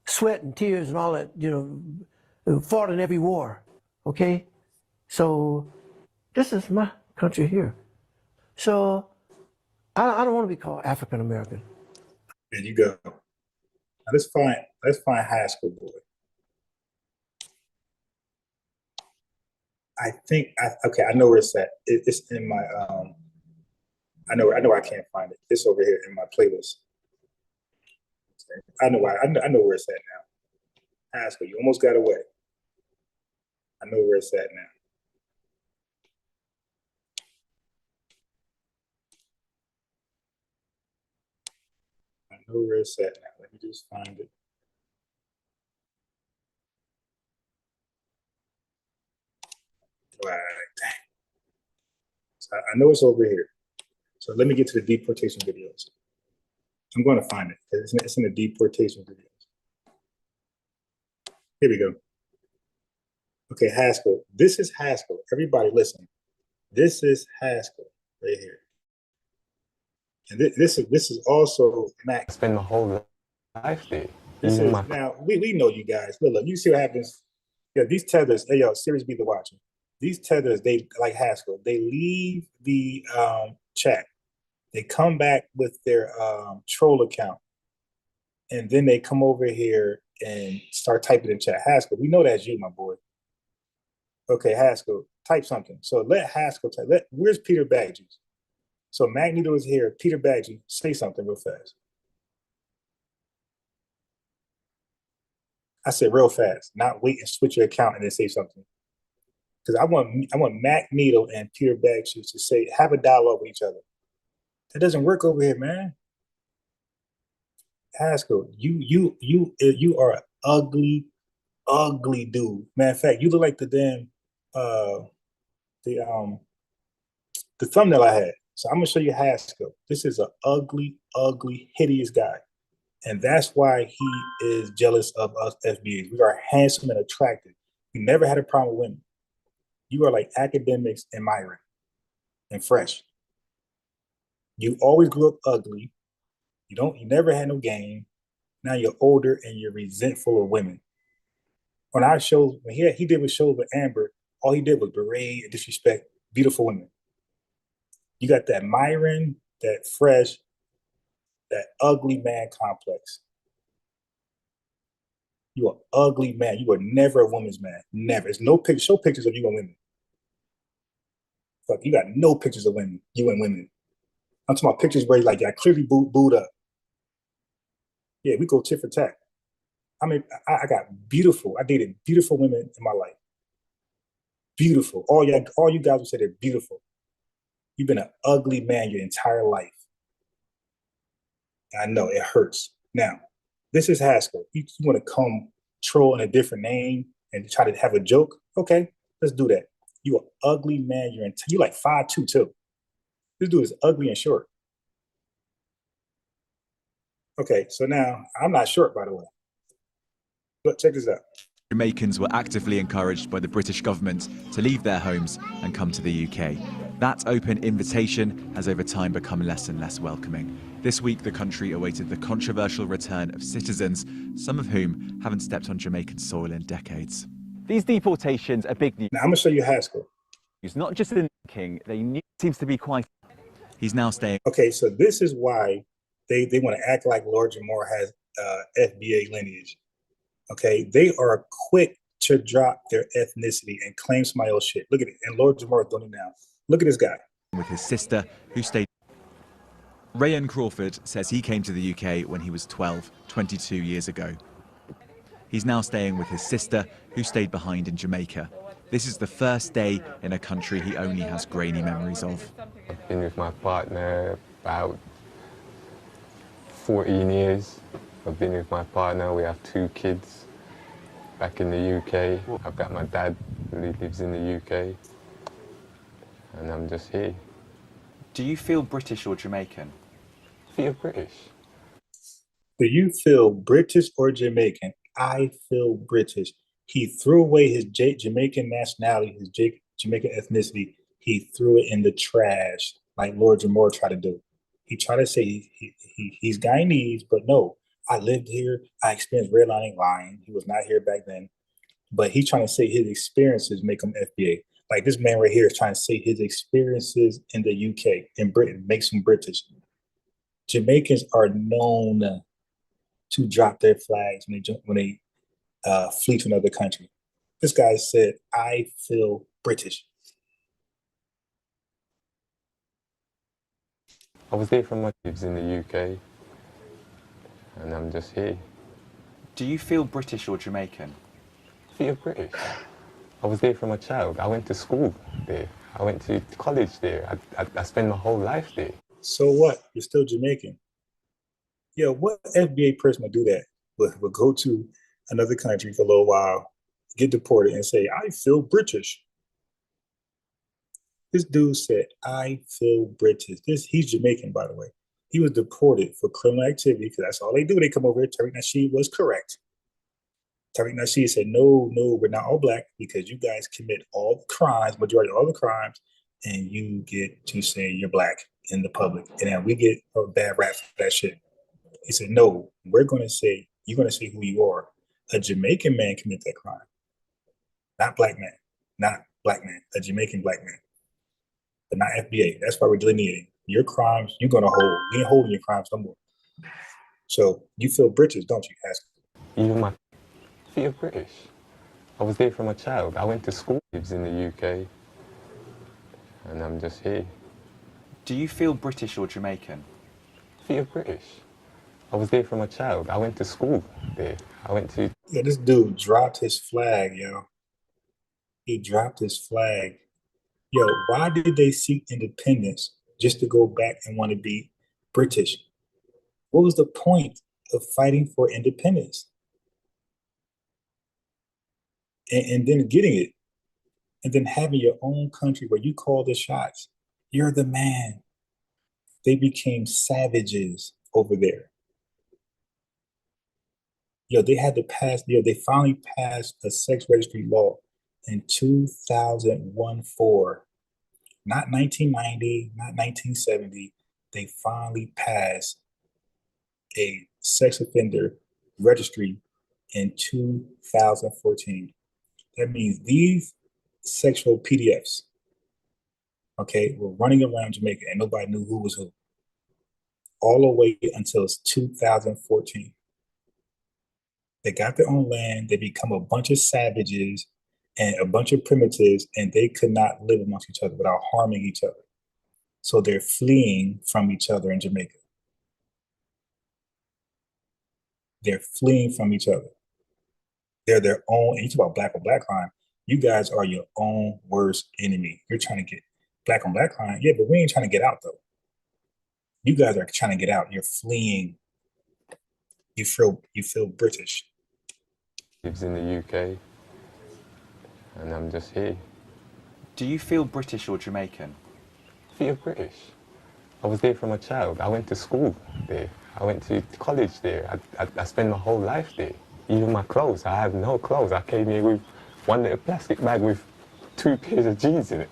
Sweat and tears and all that, you know, fought in every war, okay? So this is my country here. So I don't want to be called African American. There you go. Now let's find Haskell, boy. Okay, I know where it's at. It's in my I know I can't find it. It's over here in my playlist. Okay. I know where it's at now. Haskell, you almost got away. I know where it's at now. I know where it's at now. Let me just find it. All right. So I know it's over here. So let me get to the deportation videos. I'm going to find it. It's in the deportation videos. Here we go. Okay, Haskell. This is Haskell. Everybody listen. This is Haskell. right here. And this is also Mac. Spend my whole life there. This is now we know you guys. Look, you see what happens. Yeah, these tethers. Hey, yo, Series B the watching. These tethers, they like Haskell. They leave the chat. They come back with their troll account, and then they come over here and start typing in chat. Haskell, we know that's you, my boy. Okay, Haskell, type something. So let Haskell type. Where's Peter Baggy? So Magneto is here. Peter Baggy, say something real fast. I said real fast, not wait and switch your account and then say something. Because I want Magneto and Peter Baggy to say, have a dialogue with each other. That doesn't work over here, man. Haskell, you are an ugly, ugly dude. Matter of fact, you look like the damn the thumbnail I had. So I'm gonna show you Haskell. This is an ugly, ugly, hideous guy. And that's why he is jealous of us FBAs. We are handsome and attractive. We never had a problem with women. You are like academics and Myron and fresh. You always grew up ugly. You never had no game. Now you're older and you're resentful of women. On our shows, when he did with shows with Amber, all he did was berate and disrespect beautiful women. You got that Myron, that fresh, that ugly man complex. You are ugly man. You were never a woman's man. Never. There's no picture. Show pictures of you and women. Fuck, you got no pictures of women. You and women. I'm talking about pictures where you like got clearly booed up. Yeah, we go tit for tat. I mean, I got beautiful. I dated beautiful women in my life. Beautiful. All you guys would say they're beautiful. You've been an ugly man your entire life. I know it hurts. Now, this is Haskell. You want to come troll in a different name and try to have a joke? Okay, let's do that. You an ugly man. You like 5'2" too. This dude is ugly and short. Okay, so now I'm not short, by the way. But check this out. Jamaicans were actively encouraged by the British government to leave their homes and come to the UK. That open invitation has over time become less and less welcoming. This week, the country awaited the controversial return of citizens, some of whom haven't stepped on Jamaican soil in decades. These deportations are big news. Now I'm gonna show you Haskell. It's not just in King, they knew seems to be quite. He's now staying. Okay, so this is why they want to act like Lord Jamar has FBA lineage. Okay, they are quick to drop their ethnicity and claim somebody else's shit. Look at it, and Lord Jamar is doing it now. Look at this guy. With his sister, who stayed. Rayan Crawford says he came to the UK when he was 12, 22 years ago. He's now staying with his sister, who stayed behind in Jamaica. This is the first day in a country he only has grainy memories of. I've been with my partner about 14 years. I've been with my partner, we have 2 kids back in the UK. I've got my dad who lives in the UK, and I'm just here. Do you feel British or Jamaican? I feel British. Do you feel British or Jamaican? I feel British. He threw away his Jamaican nationality, his Jamaican ethnicity. He threw it in the trash like Lord Jamar tried to do. He tried to say he's Guyanese, but no. I lived here. I experienced redlining, lying. He was not here back then. But he's trying to say his experiences make him FBA. Like this man right here is trying to say his experiences in the UK, in Britain, makes him British. Jamaicans are known to drop their flags when they flee to another country. This guy said, I feel British. I was there from my kids in the UK, and I'm just here. Do you feel British or Jamaican? I feel British. I was there from a child. I went to school there. I went to college there. I spent my whole life there. So what? You're still Jamaican. Yeah, what FBA person would do that? Would go to another country for a little while, get deported, and say, I feel British. This dude said, I feel British. He's Jamaican, by the way. He was deported for criminal activity because that's all they do. They come over here. Tariq Nasheed was correct. Tariq Nasheed said, no, we're not all black because you guys commit all the crimes, majority of all the crimes. and you get to say you're black in the public, and then we get a bad rap for that shit. He said, no, you're going to say who you are. A Jamaican man committed that crime. Not black man. Not black man. A Jamaican black man. But not FBA. That's why we're delineating. Your crimes, you're going to hold. You ain't holding your crimes no more. So you feel British, don't you? Ask. Even my feel British. I was there from a child. I went to school in the UK, and I'm just here. Do you feel British or Jamaican? Feel British. I was there from a child. I went to school there. I went to... Yeah, this dude dropped his flag, yo. He dropped his flag. Yo, why did they seek independence just to go back and want to be British? What was the point of fighting for independence? And then getting it. And then having your own country where you call the shots. You're the man. They became savages over there. Yo, they had to pass, they finally passed a sex registry law in 2001-4. Not 1990, not 1970. They finally passed a sex offender registry in 2014. That means these sexual PDFs, okay, were running around Jamaica and nobody knew who was who. All the way until 2014. They got their own land, they become a bunch of savages and a bunch of primitives, and they could not live amongst each other without harming each other. So they're fleeing from each other in Jamaica. They're fleeing from each other. They're their own, and you talk about black on black crime, you guys are your own worst enemy. You're trying to get black on black crime, yeah, but we ain't trying to get out though. You guys are trying to get out, you're fleeing. You feel British. Lives in the UK, and I'm just here. Do you feel British or Jamaican? Feel British. I was there from a child. I went to school there. I went to college there. I spent my whole life there. Even my clothes, I have no clothes. I came here with one little plastic bag with 2 pairs of jeans in it.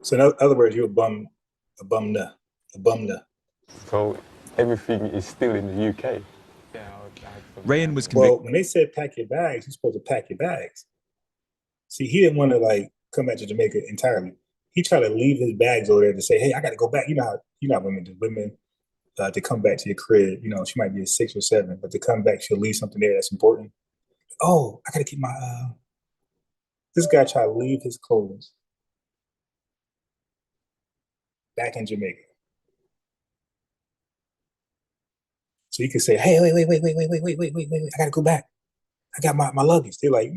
So in other words, you're a bumna. So everything is still in the UK. Rayan was convicted. Well, when they said pack your bags, you're supposed to pack your bags. See, he didn't want to like come back to Jamaica entirely. He tried to leave his bags over there to say, hey, I got to go back. You know how women do. Women, to come back to your crib, she might be a 6 or 7, but to come back, she'll leave something there that's important. Oh, I got to keep my, this guy tried to leave his clothes back in Jamaica. So you could say, hey, wait, I got to go back. I got my luggage. They're like,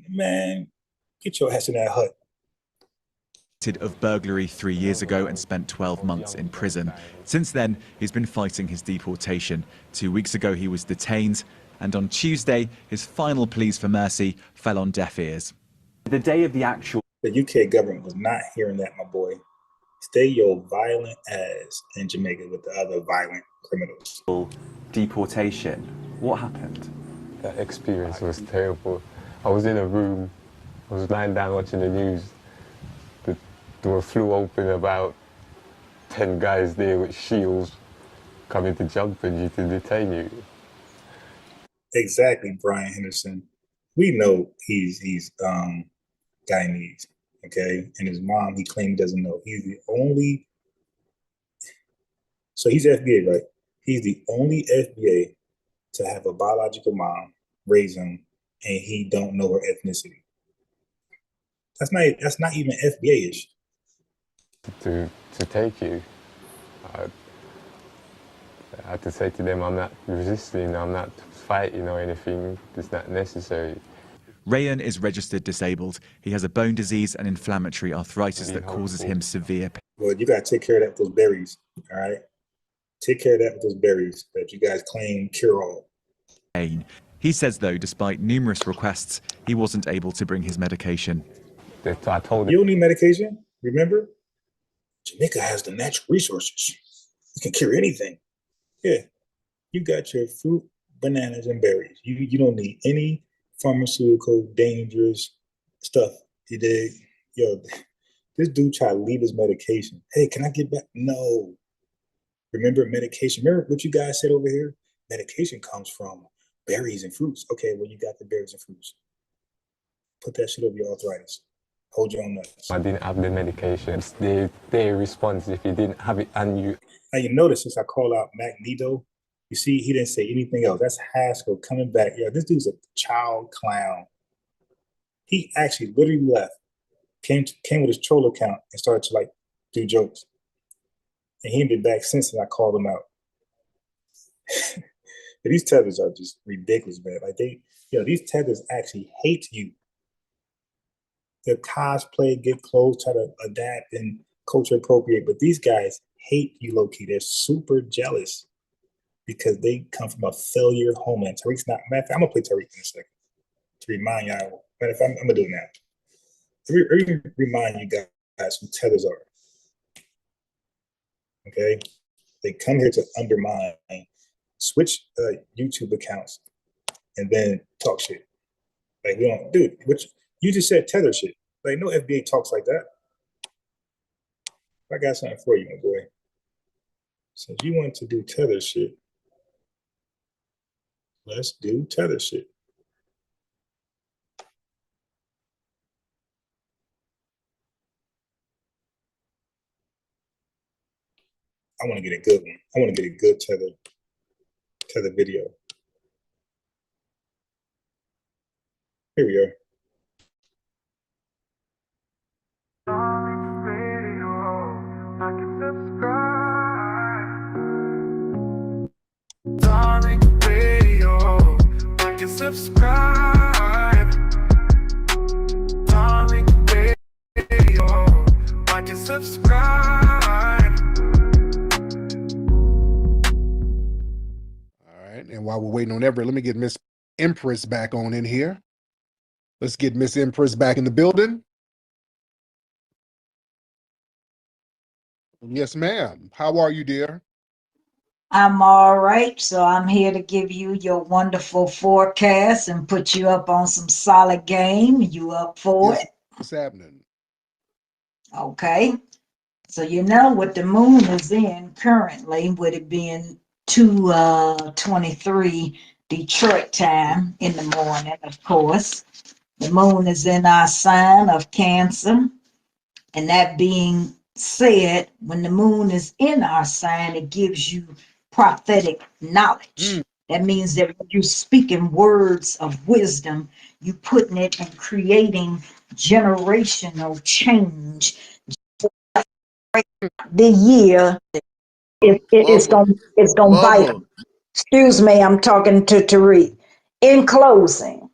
man, get your ass in that hut. Of burglary 3 years ago and spent 12 months in prison. Since then, he's been fighting his deportation. 2 weeks ago, he was detained, and on Tuesday, his final pleas for mercy fell on deaf ears. The day of the actual... The UK government was not hearing that, my boy. Stay your violent ass in Jamaica with the other violent criminals. Deportation. What happened? That experience was terrible. I was in a room, I was lying down watching the news. The door flew open, about 10 guys there with shields coming to jump on you to detain you. Exactly, Brian Henderson. We know he's Guyanese, okay? And his mom, he claimed he doesn't know. He's the only, so he's FBA, right? He's the only FBA to have a biological mom raise him, and he don't know her ethnicity. That's not even FBA-ish. To take you, I had to say to them, I'm not resisting, I'm not fighting or anything. It's not necessary. Rayan is registered disabled. He has a bone disease and inflammatory arthritis that causes him severe pain. Well, you got to take care of that with those berries, all right? Take care of that with those berries that you guys claim cure all. He says, though, despite numerous requests, he wasn't able to bring his medication. I told him, you don't need medication, remember? Jamaica has the natural resources. You can cure anything. Yeah, you got your fruit, bananas, and berries. You don't need any pharmaceutical, dangerous stuff. You dig? Yo, This dude tried to leave his medication. Hey, can I get back? No. Remember medication? Remember what you guys said over here? Medication comes from berries and fruits. Okay, well, you got the berries and fruits. Put that shit over your arthritis. Hold your own nuts. I didn't have the medications. They respond if you didn't have it and you. Now you notice since I called out Magneto, you see he didn't say anything else. That's Haskell coming back. Yeah, this dude's a child clown. He actually literally left, came with his troll account and started to like do jokes. And he ain't been back since I called him out. These tethers are just ridiculous, man. Like these tethers actually hate you. They cosplay, get clothes, try to adapt and culture appropriate, but these guys hate you low-key. They're super jealous because they come from a failure homeland. Tariq's not, matter of fact, I'm gonna play Tariq in a second to remind y'all. Matter of fact, I'm gonna do it now. Let me remind you guys who tethers are. Okay? They come here to undermine, switch YouTube accounts, and then talk shit. Like we don't, dude, which you just said tether shit. Like no FBA talks like that. I got something for you, my boy. Since you want to do tether shit, let's do tether shit. I want to get a good one. I want to get a good tether video. Here we are. Subscribe. Darling Radio. Like and subscribe. All right. And while we're waiting on Everett, let me get Miss Empress back on in here. Let's get Miss Empress back in the building. Yes, ma'am. How are you, dear? I'm all right. So I'm here to give you your wonderful forecast and put you up on some solid game. You up for it? What's happening? Okay. So you know what the moon is in currently, with it being 2:23 Detroit time in the morning, of course. The moon is in our sign of Cancer. And that being said, when the moon is in our sign, it gives you prophetic knowledge. That means that you're speaking words of wisdom, you putting it and creating generational change. The year it's gonna bite. Excuse me, I'm talking to Tariq. In closing,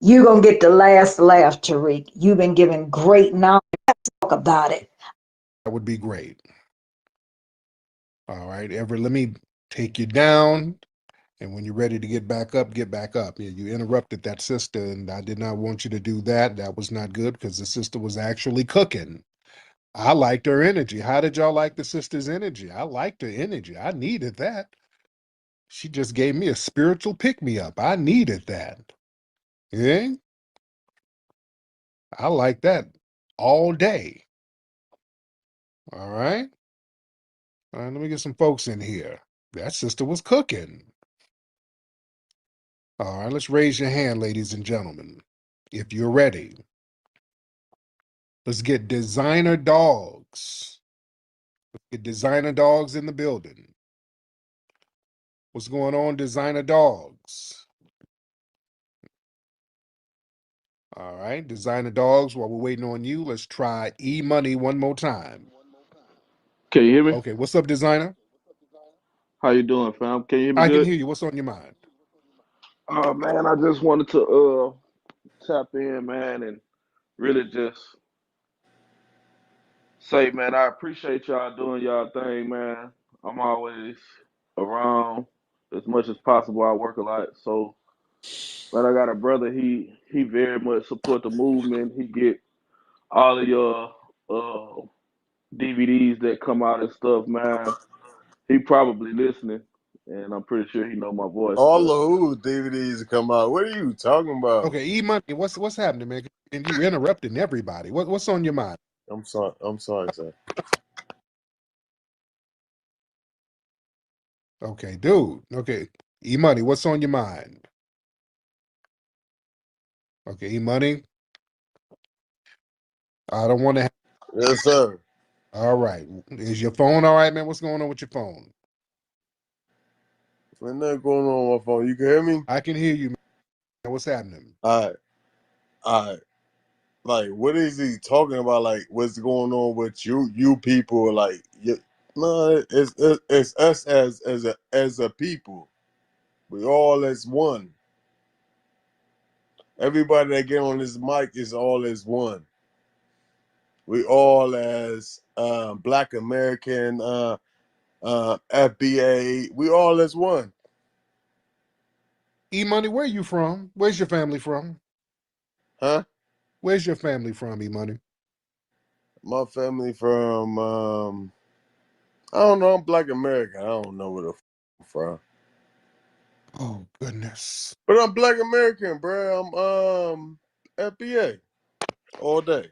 you're gonna get the last laugh, Tariq. You've been given great knowledge. Let's talk about it. That would be great. All right, Everett, let me take you down. And when you're ready to get back up, get back up. Yeah, you interrupted that sister, and I did not want you to do that. That was not good because the sister was actually cooking. I liked her energy. How did y'all like the sister's energy? I liked her energy. I needed that. She just gave me a spiritual pick-me-up. I needed that. Yeah? I like that all day. All right? All right, let me get some folks in here. That sister was cooking. All right, let's raise your hand, ladies and gentlemen, if you're ready. Let's get designer dogs. Let's get designer dogs in the building. What's going on, designer dogs? All right, designer dogs, while we're waiting on you, let's try E-Money one more time. Can you hear me? Okay, what's up, designer? How you doing, fam? Can you hear me I can good? hear you. What's on your mind? Man, I just wanted to tap in, man, and really just say, man, I appreciate y'all doing y'all thing, man. I'm always around as much as possible. I work a lot, so but I got a brother. He very much support the movement. He get all of your DVDs that come out and stuff, man. He probably listening, and I'm pretty sure he know my voice. All But the who DVDs come out. What are you talking about? Okay, E-Money, what's happening, man? And you interrupting everybody. What's on your mind? I'm sorry. I'm sorry, sir. Okay, dude. Okay. E-Money, what's on your mind? Okay, E-Money. I don't want to. Yes, sir. All right. Is your phone all right, man? What's going on with your phone? Ain't nothing going on with my phone. You can hear me? I can hear you, man. What's happening? All right. All right. Like, what is he talking about? Like, what's going on with you people? Like, no, it's us as a people. We all as one. Everybody that get on this mic is all as one. We all as Black American, FBA. We all as one. E-Money, where you from? Where's your family from? Huh? Where's your family from, E-Money? My family from I don't know. I'm Black American. I don't know where the I'm from. Oh goodness. But I'm Black American, bro. I'm FBA all day.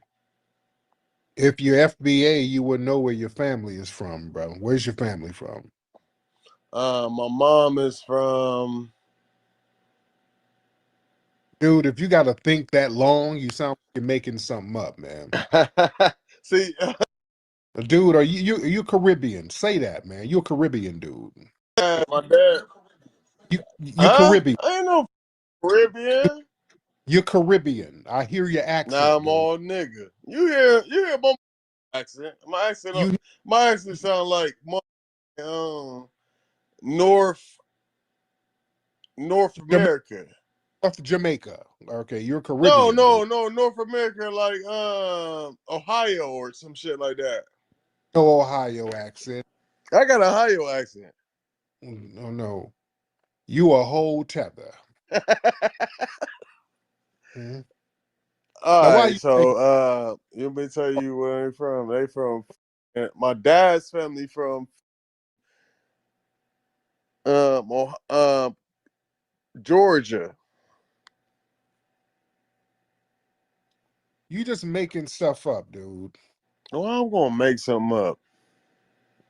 If you're FBA, you would know where your family is from, bro. Where's your family from? My mom is from. Dude, if you got to think that long, you sound like you're making something up, man. See, dude, are you Caribbean? Say that, man. You're a Caribbean dude. my dad. You Caribbean. I ain't no Caribbean. You're Caribbean. I hear your accent. Nah, I'm dude. all nigga. You hear my accent? My accent sound like North America. North Jamaica. Okay, you're No, Caribbean. North America, like Ohio or some shit like that. No Ohio accent. I got an Ohio accent. No, no. You a whole tether. Mhm. All Now, why right, you so let me tell you where they from. They from my dad's family from Georgia. You just making stuff up, dude. Well, I'm gonna make something up.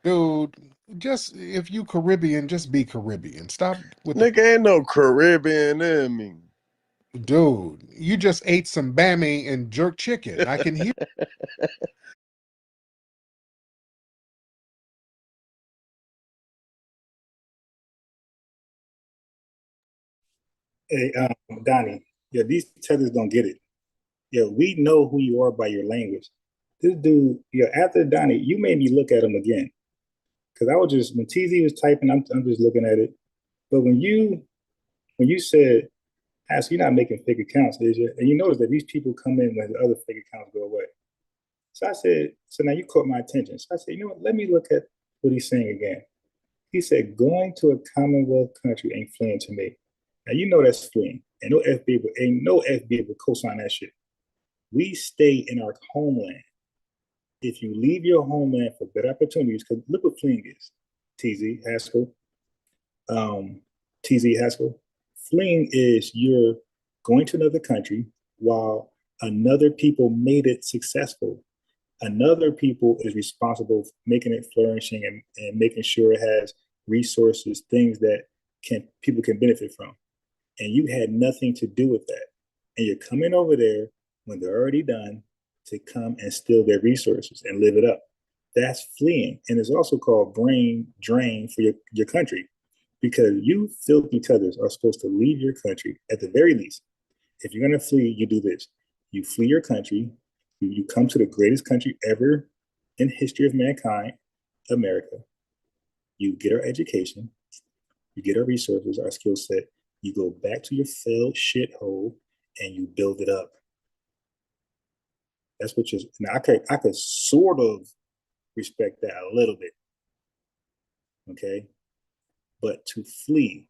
Dude, just if you Caribbean, just be Caribbean. Stop with Nigga, ain't no Caribbean in me. Dude, you just ate some bammy and jerk chicken. I can hear. Hey, Donnie, yeah, these tethers don't get it. Yeah, we know who you are by your language. This dude, yeah, after Donnie, you made me look at him again. Because I was just, when TZ was typing, I'm just looking at it. But when you said, so you're not making fake accounts, is you? And you notice that these people come in when the other fake accounts go away. So I said, so now you caught my attention. So I said, you know what, let me look at what he's saying again. He said, going to a Commonwealth country ain't fleeing to me. Now you know that's fleeing. And no FBA would co-sign that shit. We stay in our homeland. If you leave your homeland for better opportunities, because look what fleeing is. TZ Haskell. TZ Haskell. Fleeing is you're going to another country while another people made it successful. Another people is responsible for making it flourishing and making sure it has resources, things that people can benefit from. And you had nothing to do with that. And you're coming over there when they're already done to come and steal their resources and live it up. That's fleeing. And it's also called brain drain for your country, because you filthy tethers are supposed to leave your country at the very least. If you're going to flee, you do this. You flee your country. You come to the greatest country ever in history of mankind, America. You get our education. You get our resources, our skill set. You go back to your failed shithole and you build it up. That's what you're. Now I could sort of respect that a little bit, okay? But to flee,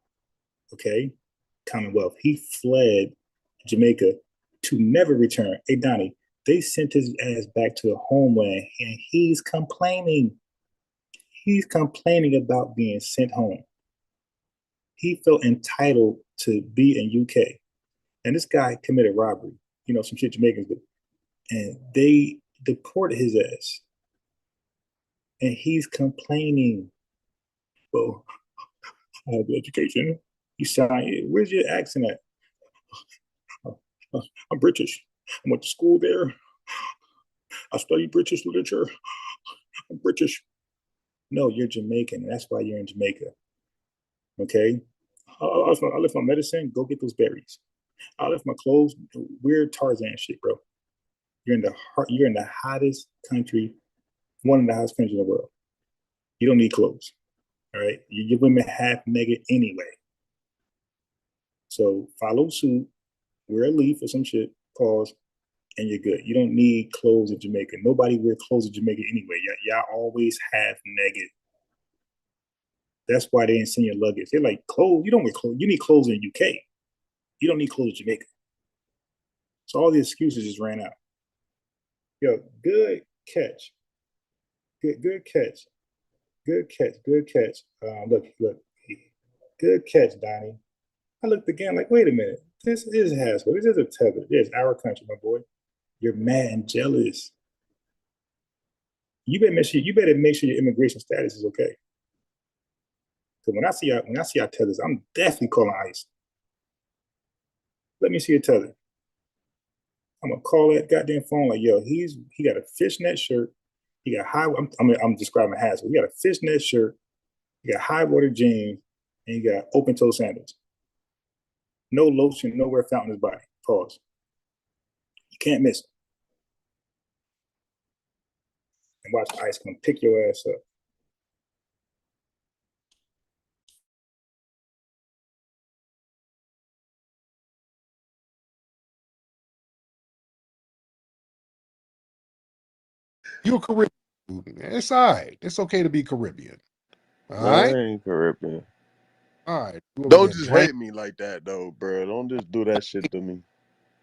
okay, Commonwealth, he fled Jamaica to never return. Hey Donnie, they sent his ass back to the homeland, and he's complaining. He's complaining about being sent home. He felt entitled to be in UK, and this guy committed robbery. You know, some shit Jamaicans do. And they deport his ass. And he's complaining. Well, I have education. You sign. Where's your accent at? I'm British. I went to school there. I studied British literature. I'm British. No, you're Jamaican, and that's why you're in Jamaica. Okay? I left my medicine. Go get those berries. I left my clothes. Weird Tarzan shit, bro. You're in the hottest country, one of the hottest countries in the world. You don't need clothes. All right? Your women half naked anyway. So follow suit, wear a leaf or some shit, pause, and you're good. You don't need clothes in Jamaica. Nobody wear clothes in Jamaica anyway. Y'all always half naked. That's why they didn't send your luggage. They're like, clothes, you don't wear clothes. You need clothes in the UK. You don't need clothes in Jamaica. So all the excuses just ran out. Yo, good catch. Good catch. Good catch. Good catch. Look. Good catch, Donnie. I looked again like, wait a minute. This is Hasbro. This is a tether. It's our country, my boy. You're mad and jealous. You better make sure your immigration status is okay. Because when I see our tethers, I'm definitely calling ICE. Let me see your tether. I'm gonna call that goddamn phone like, yo, he got a fishnet shirt. He got I'm describing Hasbro. He got a fishnet shirt. He got high water jeans, and he got open toe sandals. No lotion, nowhere found in his body. Pause. You can't miss it. And watch ICE come pick your ass up. You're Caribbean. It's all right. It's okay to be Caribbean. All Man, right? I ain't Caribbean. All right. Don't just hate me like that, though, bro. Don't just do that shit to me.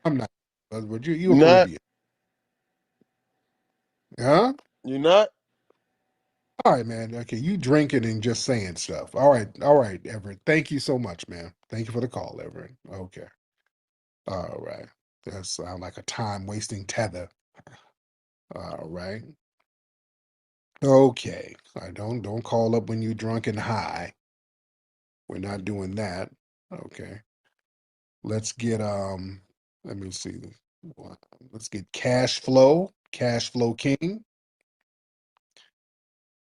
I'm not. But you're You not? Caribbean. Huh? You not? All right, man. Okay, you drinking and just saying stuff. All right, Everett. Thank you so much, man. Thank you for the call, Everett. Okay. All right. That sounds like a time wasting tether. All right. Okay. I don't call up when you drunk and high. We're not doing that. Okay. Let's get let me see. Let's get Cash Flow King.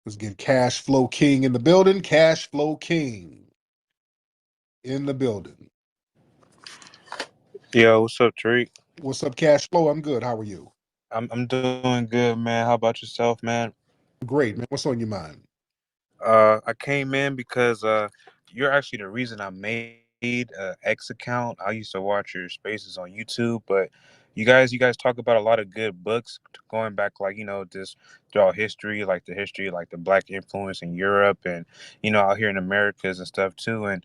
Let's get Cash Flow King in the building. Cash Flow King in the building. Yo, what's up, Tariq? What's up, Cash Flow? I'm good. How are you? I'm doing good, man. How about yourself, man? Great, man. What's on your mind? I came in because you're actually the reason I made a X account. I used to watch your spaces on YouTube, but you guys talk about a lot of good books going back, like just throughout history, like the history, like the Black influence in Europe, and out here in Americas and stuff too. And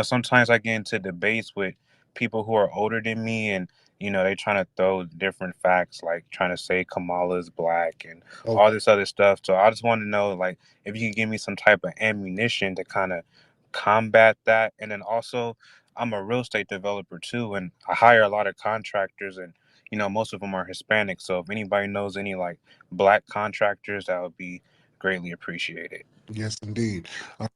sometimes I get into debates with people who are older than me, and they trying to throw different facts, like trying to say Kamala is Black and Oh, all this other stuff. So I just want to know, like, if you can give me some type of ammunition to kind of combat that. And then also, I'm a real estate developer too, and I hire a lot of contractors, and most of them are Hispanic. So if anybody knows any like Black contractors, that would be greatly appreciated. yes, indeed.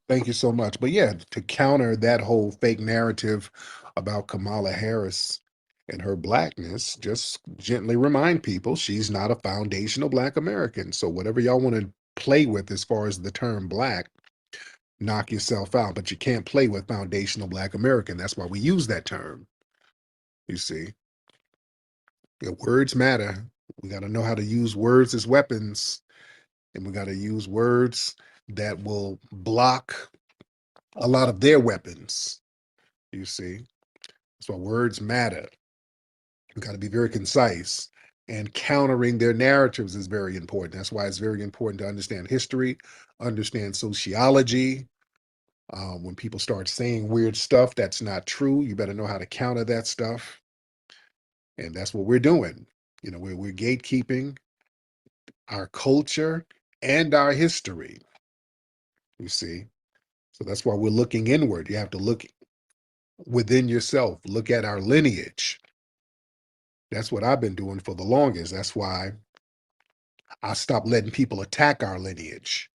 Thank you so much. But yeah, to counter that whole fake narrative about Kamala Harris and her blackness, just gently remind people she's not a foundational Black American. So whatever y'all want to play with as far as the term Black, knock yourself out. But you can't play with foundational Black American. That's why we use that term. You see, yeah, words matter. We got to know how to use words as weapons, and we got to use words that will block a lot of their weapons. You see, that's why words matter. We got to be very concise, and countering their narratives is very important. That's why it's very important to understand history, understand sociology. When people start saying weird stuff that's not true, you better know how to counter that stuff. And that's what we're doing. We're gatekeeping our culture and our history, you see. So that's why we're looking inward. You have to look within yourself, look at our lineage. That's what I've been doing for the longest. That's why I stopped letting people attack our lineage.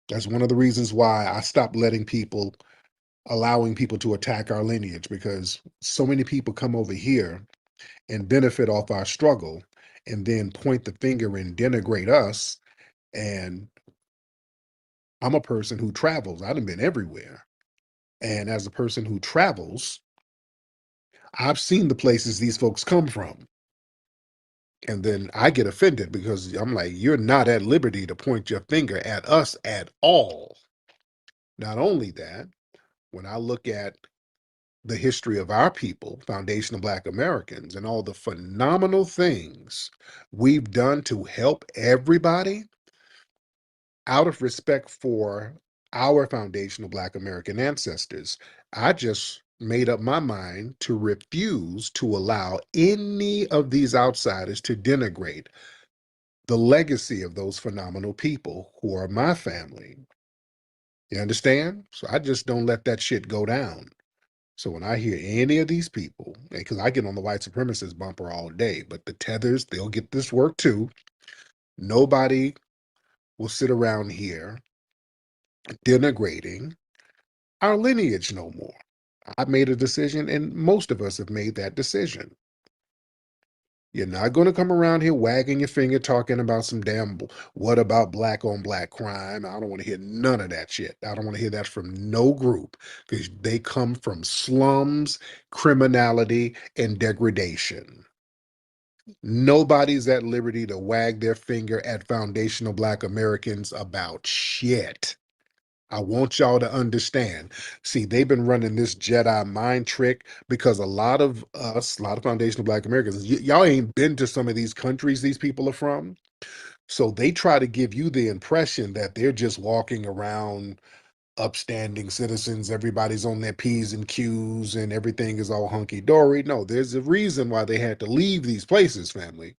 That's one of the reasons why I stopped allowing people to attack our lineage, because so many people come over here and benefit off our struggle and then point the finger and denigrate us. And I'm a person who travels. I've been everywhere. And as a person who travels, I've seen the places these folks come from. And then I get offended because I'm like, you're not at liberty to point your finger at us at all. Not only that, when I look at the history of our people, foundational Black Americans, and all the phenomenal things we've done to help everybody, out of respect for our foundational Black American ancestors, I just made up my mind to refuse to allow any of these outsiders to denigrate the legacy of those phenomenal people who are my family. You understand? So I just don't let that shit go down. So when I hear any of these people, because I get on the white supremacist bumper all day, but the tethers, they'll get this work too. Nobody will sit around here denigrating our lineage no more. I've made a decision, and most of us have made that decision. You're not going to come around here wagging your finger talking about some damn what about black on black crime. I don't want to hear none of that shit. I don't want to hear that from no group, because they come from slums, criminality, and degradation. Nobody's at liberty to wag their finger at foundational Black Americans about shit. I want y'all to understand. See, they've been running this Jedi mind trick because a lot of us, a lot of foundational Black Americans, y'all ain't been to some of these countries these people are from. So they try to give you the impression that they're just walking around upstanding citizens. Everybody's on their P's and Q's and everything is all hunky dory. No, there's a reason why they had to leave these places, family.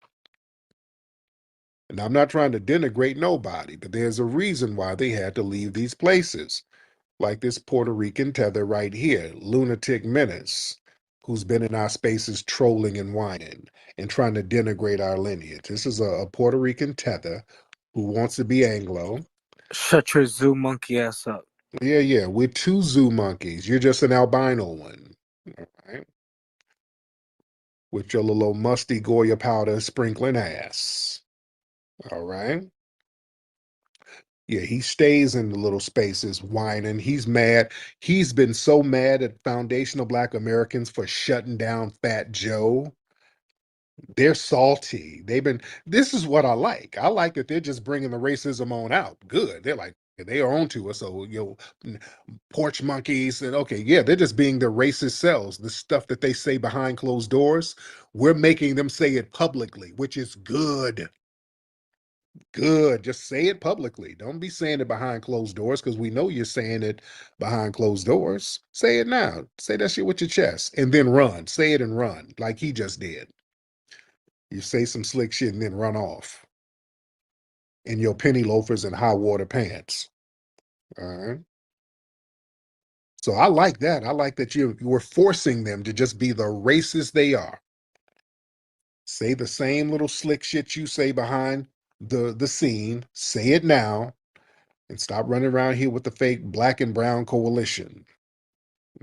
And I'm not trying to denigrate nobody, but there's a reason why they had to leave these places. Like this Puerto Rican tether right here, Lunatic Menace, who's been in our spaces trolling and whining and trying to denigrate our lineage. This is a Puerto Rican tether who wants to be Anglo. Shut your zoo monkey ass up. Yeah, we're two zoo monkeys. You're just an albino one. All right. With your little musty Goya powder sprinkling ass. All right. Yeah, he stays in the little spaces whining. He's mad. He's been so mad at foundational Black Americans for shutting down Fat Joe. They're salty. This is what I like. I like that they're just bringing the racism on out. Good. They're like, they are on to us. So, porch monkeys. And okay, yeah, they're just being their racist selves. The stuff that they say behind closed doors, we're making them say it publicly, which is good. Good. Just say it publicly. Don't be saying it behind closed doors, because we know you're saying it behind closed doors. Say it now. Say that shit with your chest and then run. Say it and run like he just did. You say some slick shit and then run off in your penny loafers and high water pants. All right. So I like that. I like that you were forcing them to just be the racist they are. Say the same little slick shit you say behind the scene. Say it now. And stop running around here with the fake black and brown coalition.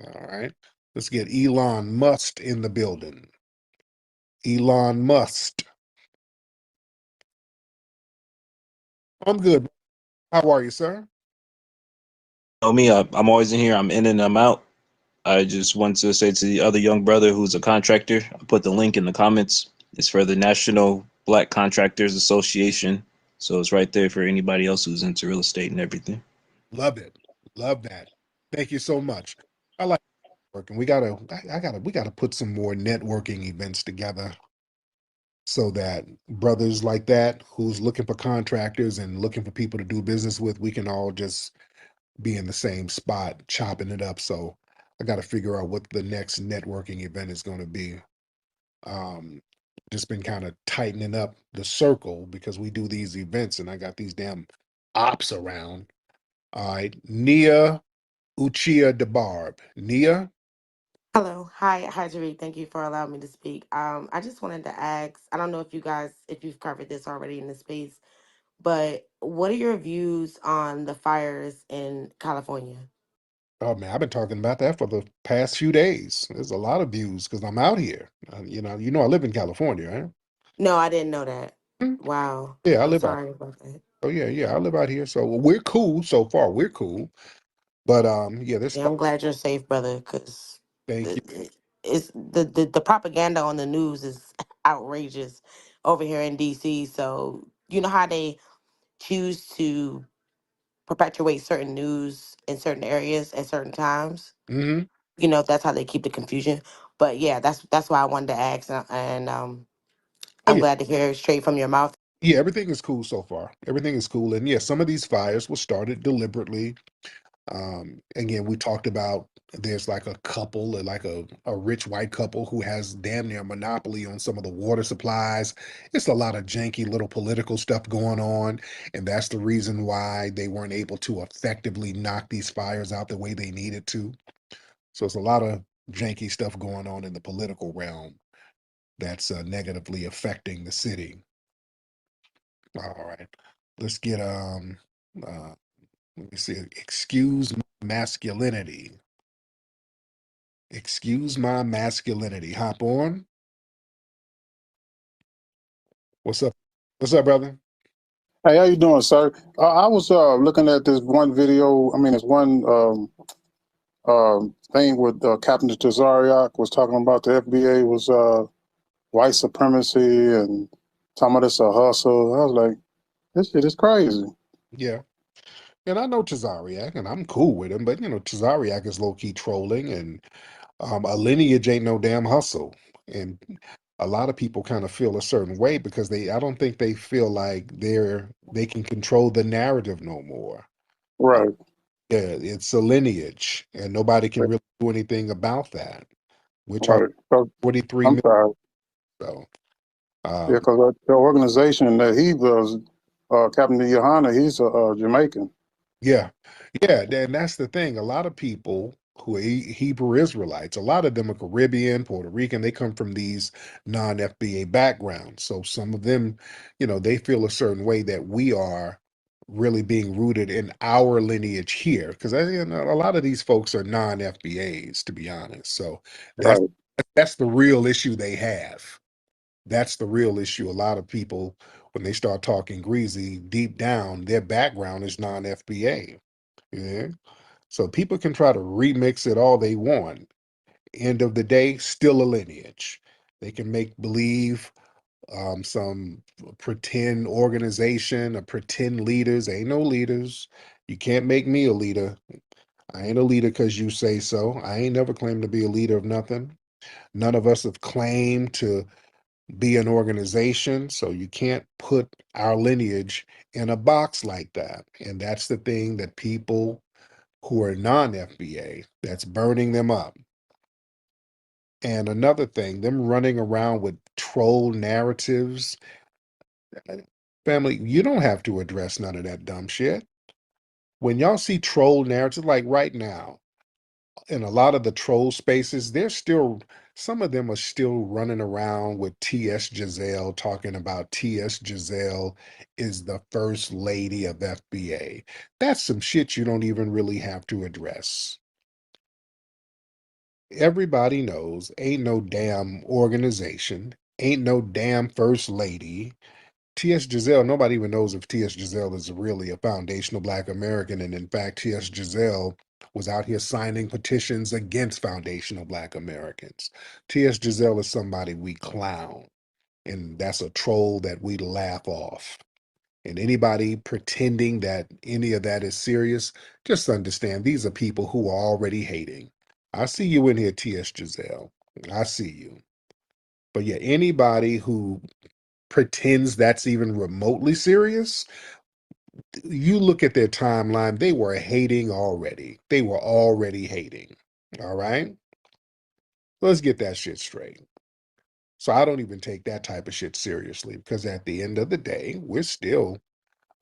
All right. Let's get Elon Musk in the building. Elon Musk. I'm good. How are you, sir? Know me, I'm always in here. I'm in and I'm out. I just want to say to the other young brother who's a contractor, I put the link in the comments. It's for the National Black Contractors Association. So it's right there for anybody else who's into real estate and everything. Love it. Love that. Thank you so much. I like working. We gotta put some more networking events together so that brothers like that who's looking for contractors and looking for people to do business with, we can all just be in the same spot chopping it up. So I got to figure out what the next networking event is going to be. Um, just been kind of tightening up the circle because we do these events and I got these damn ops around. All right, Nia Uchia DeBarb. Nia, Hello. Hi, Tariq. Thank you for allowing me to speak. I just wanted to ask, I don't know if you guys, if you've covered this already in the space, but what are your views on the fires in California? Oh man, I've been talking about that for the past few days. There's a lot of views because I'm out here. I live in California, right? No, I didn't know that. Mm. Wow. Yeah, I I'm live out. sorry about that. Oh yeah, I live out here. So we're cool so far. We're cool. But yeah, this. Yeah, I'm glad you're safe, brother, because Thank you. the propaganda on the news is outrageous over here in DC. So you know how they choose to perpetuate certain news in certain areas at certain times. Hmm. That's how they keep the confusion. But yeah, that's why I wanted to ask, and Oh I'm yeah, glad to hear it straight from your mouth. yeah. Everything is cool so far. Everything is cool, and yeah, some of these fires were started deliberately. Again, we talked about there's like a couple, like a rich white couple who has damn near a monopoly on some of the water supplies. It's a lot of janky little political stuff going on, and that's the reason why they weren't able to effectively knock these fires out the way they needed to. So it's a lot of janky stuff going on in the political realm that's negatively affecting the city. All right, let's get let me see. Excuse my masculinity. Excuse my masculinity. Hop on. What's up? What's up, brother? Hey, how you doing, sir? I was looking at this one video. I mean, this one thing with Captain Tazariak was talking about the FBA was white supremacy and talking about it's a hustle. I was like, this shit is crazy. Yeah. And I know Tazariak, and I'm cool with him, but Tazariak is low key trolling, and a lineage ain't no damn hustle. And a lot of people kind of feel a certain way because I don't think they feel like they can control the narrative no more. Right. Yeah, it's a lineage, and nobody can really do anything about that. We're talking Right. So, 43 I'm million. sorry. So, Yeah, because the organization that he was, Captain Yohana, he's a Jamaican. yeah, yeah, and that's the thing. A lot of people who are Hebrew Israelites, a lot of them are Caribbean, Puerto Rican. They come from these non-FBA backgrounds. So some of them, they feel a certain way that we are really being rooted in our lineage here, because a lot of these folks are non-FBAs, to be honest. So that's Right. that's the real issue they have. That's the real issue. A lot of people, when they start talking greasy, deep down, their background is non-FBA. Yeah. So people can try to remix it all they want. End of the day, still a lineage. They can make believe some pretend organization or pretend leaders. Ain't no leaders. You can't make me a leader. I ain't a leader because you say so. I ain't never claimed to be a leader of nothing. None of us have claimed to be an organization, so you can't put our lineage in a box like that. And that's the thing that people who are non-FBA, that's burning them up. And another thing, them running around with troll narratives. Family, you don't have to address none of that dumb shit. When y'all see troll narratives, like right now, in a lot of the troll spaces, some of them are still running around with T.S. Giselle talking about T.S. Giselle is the first lady of FBA. That's some shit you don't even really have to address. Everybody knows ain't no damn organization, ain't no damn first lady. T.S. Giselle, nobody even knows if T.S. Giselle is really a foundational Black American. And in fact, T.S. Giselle was out here signing petitions against foundational Black Americans. T.S. Giselle is somebody we clown, and that's a troll that we laugh off. And anybody pretending that any of that is serious, just understand these are people who are already hating. I see you in here, T.S. Giselle. I see you. But yeah, anybody who pretends that's even remotely serious, you look at their timeline, they were hating already. They were already hating. All right? Let's get that shit straight. So I don't even take that type of shit seriously because at the end of the day, we're still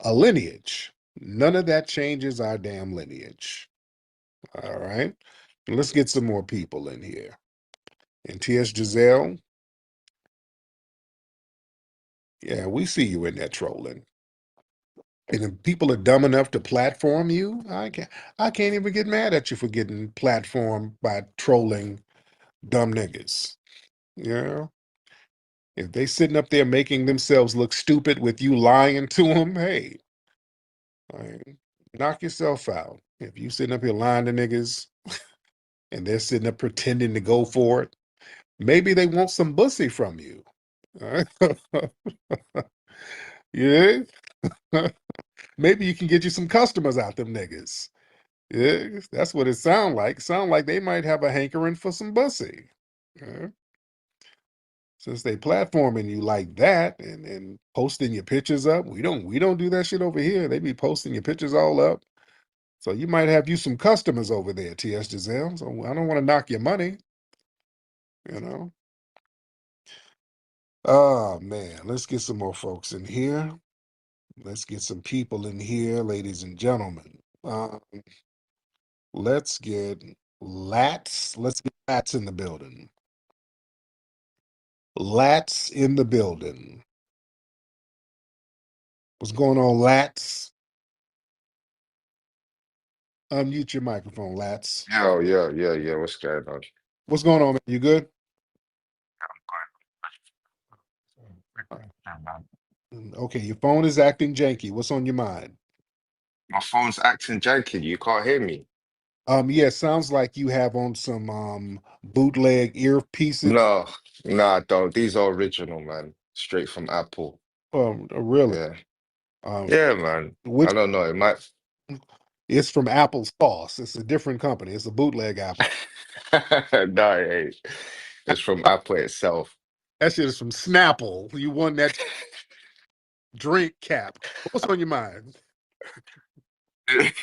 a lineage. None of that changes our damn lineage. All right? Let's get some more people in here. And T.S. Giselle, yeah, we see you in there trolling. And if people are dumb enough to platform you, I can't even get mad at you for getting platformed by trolling dumb niggas. You know? If they sitting up there making themselves look stupid with you lying to them, hey, knock yourself out. If you sitting up here lying to niggas and they're sitting up pretending to go for it, maybe they want some bussy from you. All right? Yeah. Maybe you can get you some customers out them niggas. Yeah, that's what it sound like. Sound like they might have a hankering for some bussy. Yeah. Since they platforming you like that and posting your pictures up, we don't do that shit over here. They be posting your pictures all up. So you might have you some customers over there, T.S. Giselle. So I don't want to knock your money, you know. Oh man, let's get some more folks in here. Let's get some people in here, ladies and gentlemen. Let's get Lats. Let's get Lats in the building. Lats in the building. What's going on, Lats? Unmute your microphone, Lats. Yo. What's going on? What's going on, man? You good? Okay, your phone is acting janky. What's on your mind? My phone's acting janky. You can't hear me. Yeah, sounds like you have on some bootleg earpieces. No, I don't. These are original, man. Straight from Apple. Really? Yeah. Um, Yeah, man. which I don't know. It might. it's from Apple's sauce. It's a different company. It's a bootleg Apple. No, it ain't. It's from Apple itself. That shit is from Snapple. You won that drink cap. What's on your mind?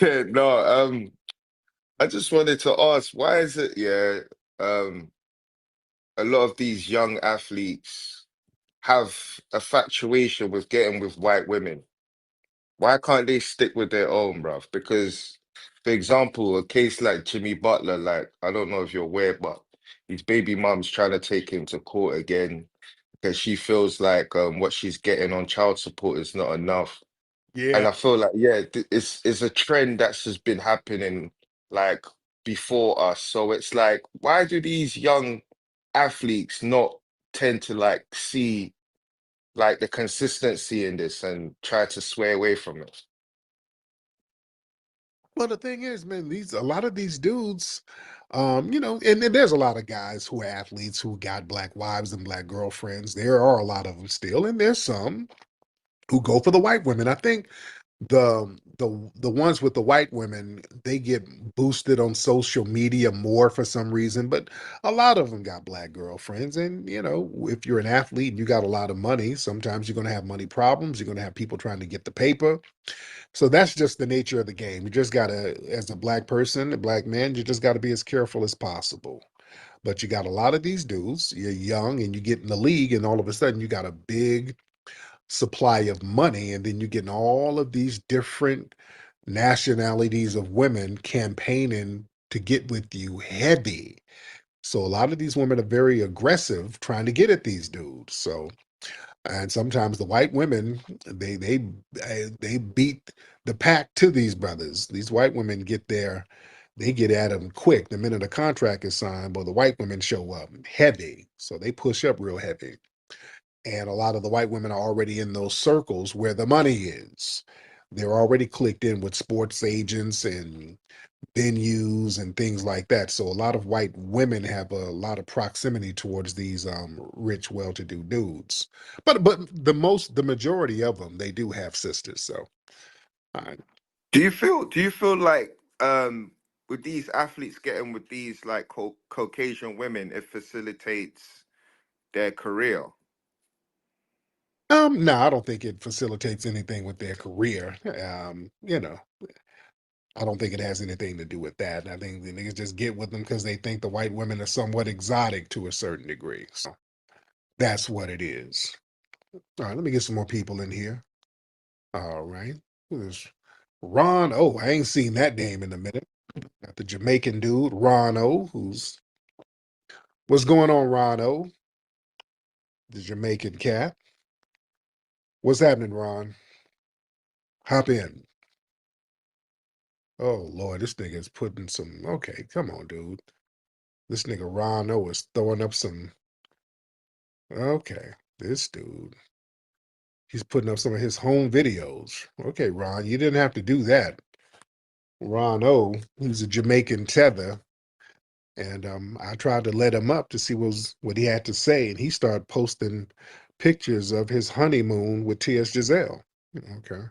No, I just wanted to ask, why is it, a lot of these young athletes have a infatuation with getting with white women? Why can't they stick with their own, bruv? Because, for example, a case like Jimmy Butler, like, I don't know if you're aware, but his baby mom's trying to take him to court again because she feels like what she's getting on child support is not enough. And Yeah. I feel like, it's a trend that's just been happening like before us. So it's like, why do these young athletes not tend to like see like the consistency in this and try to sway away from it? Well, the thing is, man, a lot of these dudes, and there's a lot of guys who are athletes who got black wives and black girlfriends. There are a lot of them still, and there's some who go for the white women. I think the ones with the white women, they get boosted on social media more for some reason, but a lot of them got black girlfriends. And if you're an athlete and you got a lot of money, sometimes you're going to have money problems. You're going to have people trying to get the paper. So that's just the nature of the game. You just gotta, as a black person, a black man, you just gotta be as careful as possible. But you got a lot of these dudes, you're young and you get in the league, and all of a sudden you got a big supply of money, and then you're getting all of these different nationalities of women campaigning to get with you heavy. So a lot of these women are very aggressive trying to get at these dudes. And sometimes the white women, they beat the pack to these brothers. These white women they get at them quick. The minute a contract is signed, well, the white women show up heavy, so they push up real heavy. And a lot of the white women are already in those circles where the money is. They're already clicked in with sports agents and venues and things like that. So a lot of white women have a lot of proximity towards these rich, well-to-do dudes. But the majority of them, they do have sisters. So Do you feel like with these athletes getting with these like Caucasian women, it facilitates their career? no, I don't think it facilitates anything with their career. I don't think it has anything to do with that. I think the niggas just get with them because they think the white women are somewhat exotic to a certain degree. So that's what it is. All right, let me get some more people in here. All right. Who is Ron? Oh, I ain't seen that name in a minute. Got the Jamaican dude, Rono, what's going on, Rono? The Jamaican cat. What's happening, Ron? Hop in. Oh, Lord, this nigga's putting some, okay, come on, dude. This nigga Rono is throwing up some, okay, this dude. He's putting up some of his home videos. Okay, Ron, you didn't have to do that. Rono, he's a Jamaican tether. And I tried to let him up to see what he had to say, and he started posting pictures of his honeymoon with T.S. Giselle. Okay.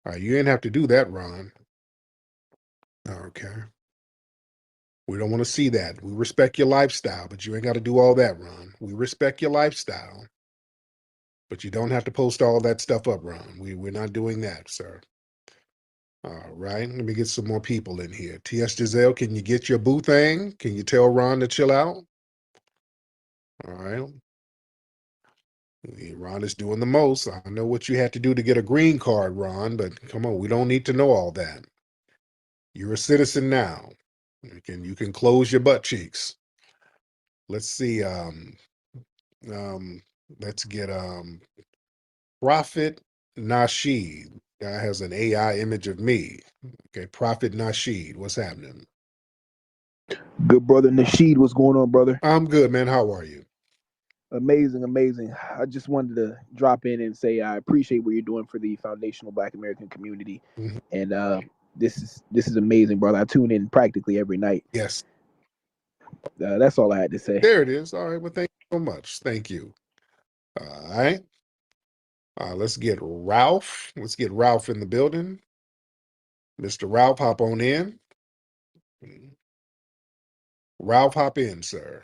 All right, you didn't have to do that, Ron. Okay. We don't want to see that. We respect your lifestyle, but you ain't got to do all that, Ron. We respect your lifestyle, but you don't have to post all that stuff up, Ron. We're not doing that, sir. All right, let me get some more people in here. T.S. Giselle, can you get your boo thing? Can you tell Ron to chill out? All right. Ron is doing the most. I know what you had to do to get a green card, Ron, but come on, we don't need to know all that. You're a citizen now. You can close your butt cheeks. Let's see. Let's get Prophet Nasheed. Guy has an AI image of me. Okay, Prophet Nasheed, what's happening? Good brother Nasheed, what's going on, brother? I'm good, man. How are you? Amazing, amazing. I just wanted to drop in and say I appreciate what you're doing for the foundational Black American community, and this is amazing, brother. I tune in practically every night. Yes. That's all I had to say. There it is. All right. Well, thank you so much. Thank you. All right. Let's get Ralph. Let's get Ralph in the building. Mr. Ralph, hop on in. Ralph, hop in, sir.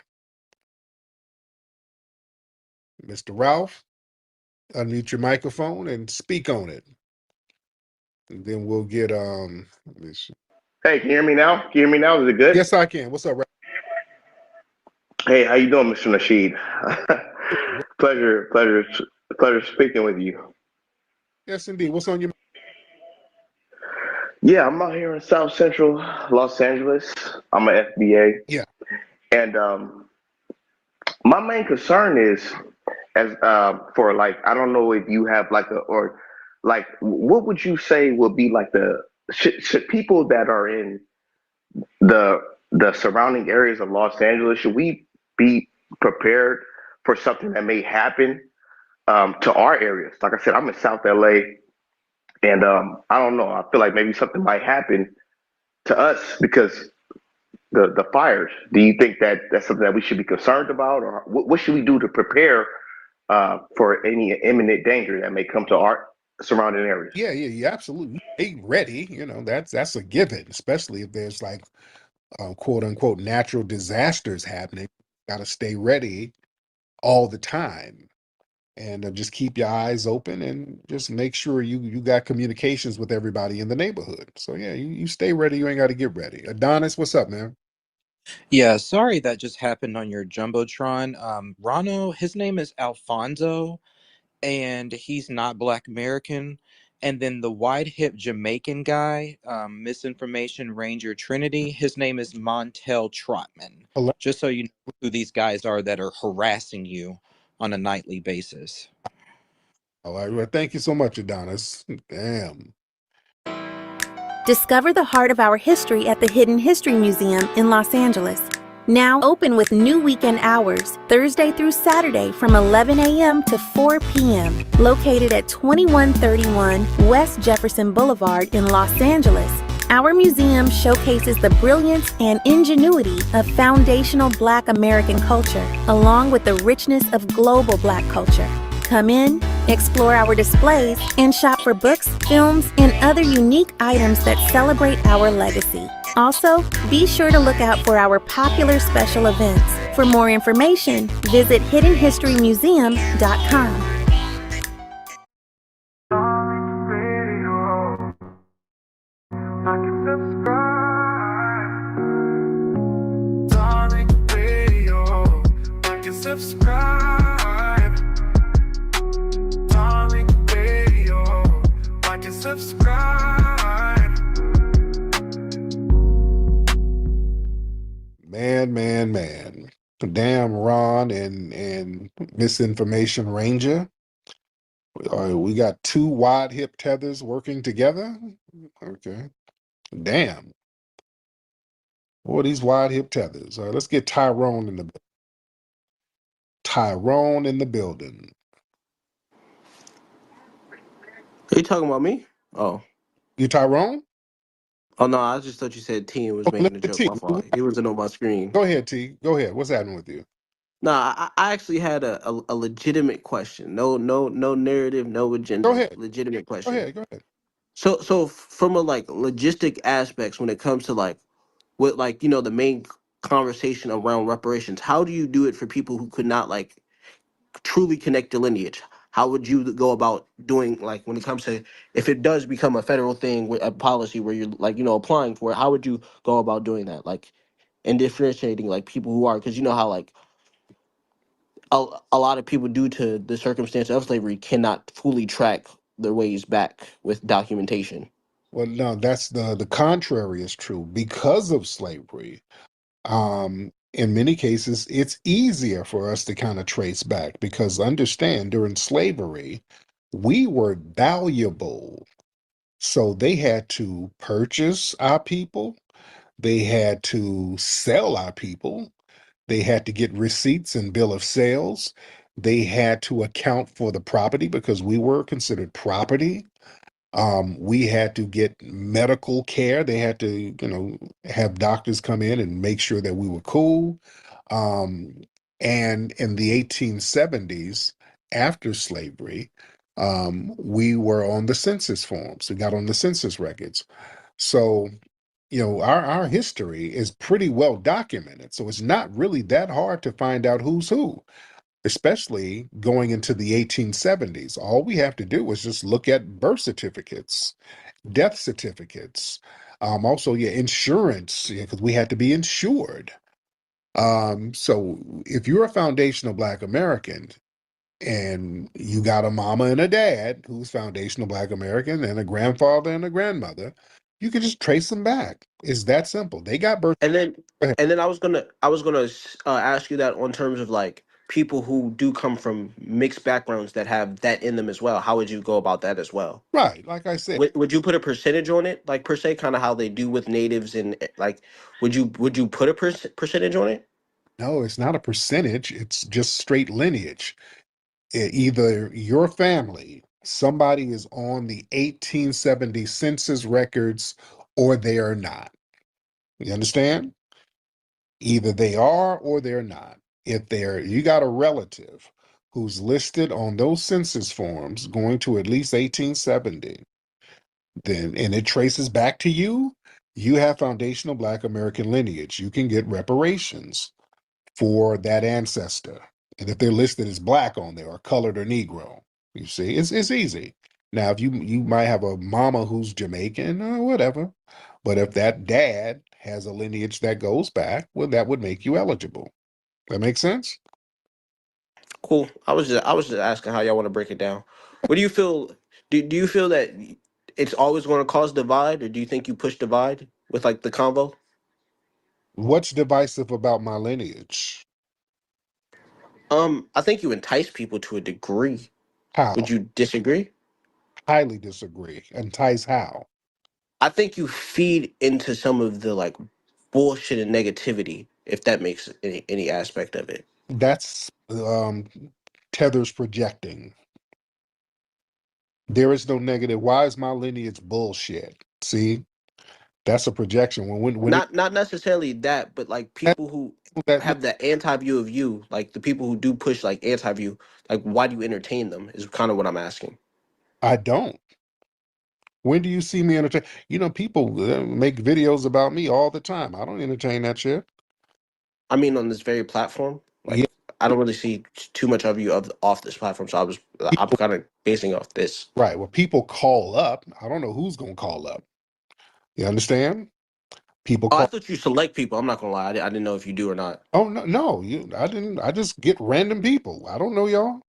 Mr. Ralph, unmute your microphone and speak on it. And then we'll get Hey, can you hear me now? Can you hear me now? Is it good? Yes, I can. What's up, Ralph? Hey, how you doing, Mr. Nasheed? pleasure speaking with you. Yes, indeed. What's on your mind? Yeah, I'm out here in South Central Los Angeles. I'm an FBA. Yeah. And my main concern is as for like, I don't know if you have like what would you say will be like should people that are in the surrounding areas of Los Angeles, should we be prepared for something that may happen to our areas? Like I said, I'm in South LA, and I don't know. I feel like maybe something might happen to us because the fires. Do you think that that's something that we should be concerned about, or what should we do to prepare for any imminent danger that may come to our surrounding areas? Yeah, absolutely. Stay ready. That's a given, especially if there's like quote unquote natural disasters happening. Got to stay ready all the time, and just keep your eyes open and just make sure you got communications with everybody in the neighborhood. So yeah, you stay ready. You ain't got to get ready. Adonis, what's up, man? Yeah, sorry that just happened on your Jumbotron. Rano, his name is Alfonso, and he's not Black American. And then the wide hip Jamaican guy, Misinformation Ranger Trinity, his name is Montel Trotman. Hello? Just so you know who these guys are that are harassing you on a nightly basis. All right, well, thank you so much, Adonis. Damn. Discover the heart of our history at the Hidden History Museum in Los Angeles. Now open with new weekend hours, Thursday through Saturday from 11 a.m. to 4 p.m. Located at 2131 West Jefferson Boulevard in Los Angeles, our museum showcases the brilliance and ingenuity of foundational Black American culture, along with the richness of global Black culture. Come in, explore our displays, and shop for books, films, and other unique items that celebrate our legacy. Also, be sure to look out for our popular special events. For more information, visit hiddenhistorymuseum.com. Subscribe. Darling Radio, like and subscribe. Misinformation Ranger. We got two wide hip tethers working together. Okay. Damn. What are these wide hip tethers? All right, let's get Tyrone in the building. Are you talking about me? Oh. You Tyrone? Oh no, I just thought you said T and was Oh, making a Mr. joke. T. My fault. He wasn't on my screen. Go ahead, T. Go ahead. What's happening with you? Nah, I actually had a legitimate question. No narrative, no Go agenda. ahead. Legitimate Go question. ahead. Go ahead. So from a like logistic aspects when it comes to like what like the main conversation around reparations, how do you do it for people who could not like truly connect to lineage? How would you go about doing like when it comes to if it does become a federal thing with a policy where you're like applying for it? How would you go about doing that? Like and differentiating like people who are because you know how like a lot of people due to the circumstance of slavery cannot fully track their ways back with documentation. Well, no, that's the contrary is true. Because of slavery, in many cases, it's easier for us to kind of trace back because understand during slavery, we were valuable. So they had to purchase our people, they had to sell our people, they had to get receipts and bill of sales, they had to account for the property because we were considered property. We had to get medical care. They had to, have doctors come in and make sure that we were cool. Um, and in the 1870s, after slavery, we were on the census forms. We got on the census records. So, our history is pretty well documented. So it's not really that hard to find out who's who, especially going into the 1870s. All we have to do is just look at birth certificates, death certificates, also, yeah, insurance, because we had to be insured. So if you're a foundational Black American and you got a mama and a dad who's foundational Black American and a grandfather and a grandmother, you can just trace them back. It's that simple. They got birth. And then Go ahead. and then I was gonna ask you that on terms of like people who do come from mixed backgrounds that have that in them as well. How would you go about that as well? Right, like I said, Would you put a percentage on it, like per se, kind of how they do with natives and like, would you put a percentage on it? no, it's not a percentage. It's just straight lineage. Either your family, somebody is on the 1870 census records, or they are not. You understand? Either they are or they're not. If you got a relative who's listed on those census forms going to at least 1870, and it traces back to you, you have foundational Black American lineage. You can get reparations for that ancestor. And if they're listed as Black on there or colored or Negro, you see, it's easy. Now, if you might have a mama who's Jamaican or whatever, but if that dad has a lineage that goes back, well, that would make you eligible. That makes sense? Cool. I was just asking how y'all want to break it down. What do you feel? Do you feel that it's always going to cause divide, or do you think you push divide with like the convo? What's divisive about my lineage? I think you entice people to a degree. Would How? you disagree? Highly disagree. Entice how? I think you feed into some of the like bullshit and negativity, if that makes any aspect of it. That's Tether's projecting. There is no negative. Why is my lineage bullshit? See, that's a projection. When it Not necessarily that, but like that, people who that have that anti view of you, like the people who do push like anti view, like why do you entertain them? Is kind of what I'm asking. I don't. When do you see me entertain? People make videos about me all the time. I don't entertain that shit. I mean, on this very platform, Yeah, like I don't really see too much of you of off this platform, so I'm people, kind of basing off this. right. Well, people call up. I don't know who's gonna call up. You understand? People Oh, I call. thought you select people. I'm not gonna lie, I didn't know if you do or not. Oh no, no, I didn't. I just get random people. I don't know y'all.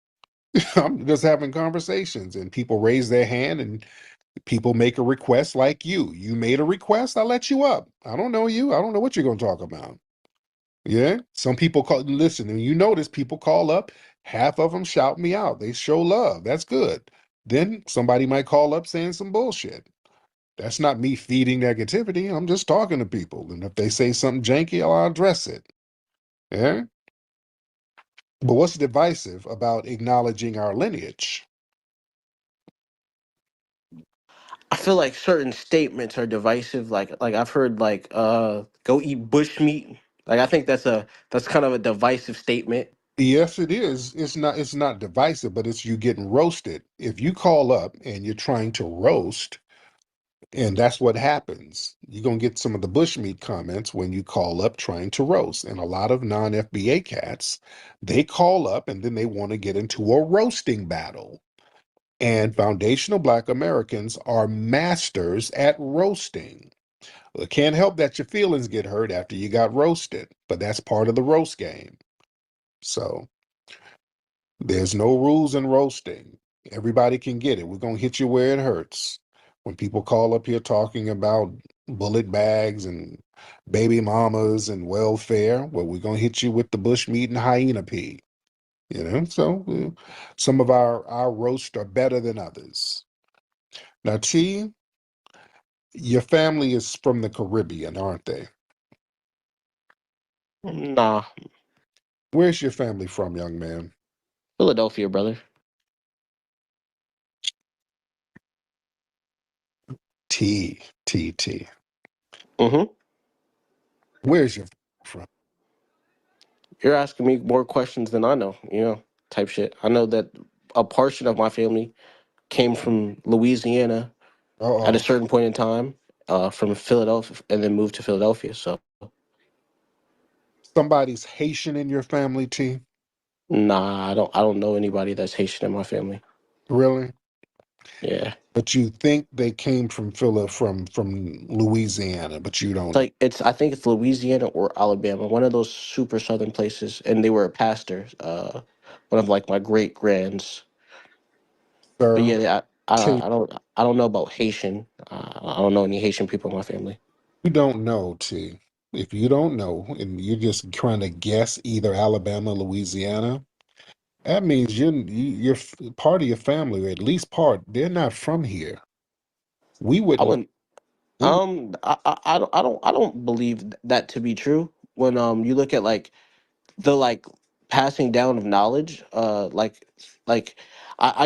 I'm just having conversations, and people raise their hand, and people make a request like you. You made a request. I let you up. I don't know you. I don't know what you're gonna talk about. Yeah. Some people call. Listen, and you notice people call up. Half of them shout me out. They show love. That's good. Then somebody might call up saying some bullshit. That's not me feeding negativity. I'm just talking to people. And if they say something janky, I'll address it. Yeah. But what's divisive about acknowledging our lineage? I feel like certain statements are divisive. Like I've heard go eat bush meat. Like I think that's kind of a divisive statement. Yes, it is. It's not divisive, but it's you getting roasted. If you call up and you're trying to roast, and that's what happens. You're gonna get some of the bushmeat comments when you call up trying to roast. And a lot of non-FBA cats, they call up and then they want to get into a roasting battle. And foundational Black Americans are masters at roasting. Well, it can't help that your feelings get hurt after you got roasted, but that's part of the roast game. So there's no rules in roasting. Everybody can get it. We're going to hit you where it hurts. When people call up here talking about bullet bags and baby mamas and welfare, well, we're going to hit you with the bushmeat and hyena pea. So some of our roasts are better than others. Now, T, your family is from the Caribbean, aren't they? Nah, Where's your family from, young man? Philadelphia, brother. T. Mm-hmm. Where's your family from? You're asking me more questions than I know. Type shit. I know that a portion of my family came from Louisiana at a Uh-oh. certain point in time, from Philadelphia, and then moved to Philadelphia. So, Somebody's Haitian in your family, T? nah, I don't know anybody that's Haitian in my family. Really? Yeah, But you think they came from from Louisiana, but you it's don't, like it's. I think it's Louisiana or Alabama, one of those super southern places. And they were a pastor. One of like my great grands. But sir. yeah, T, I don't know about Haitian. I don't know any Haitian people in my family. you don't know, T. If you don't know and you're just trying to guess either Alabama, Louisiana, that means you're part of your family, or at least part, they're not from here. We I wouldn't wouldn't. we I don't believe that to be true. When you look at like the passing down of knowledge, I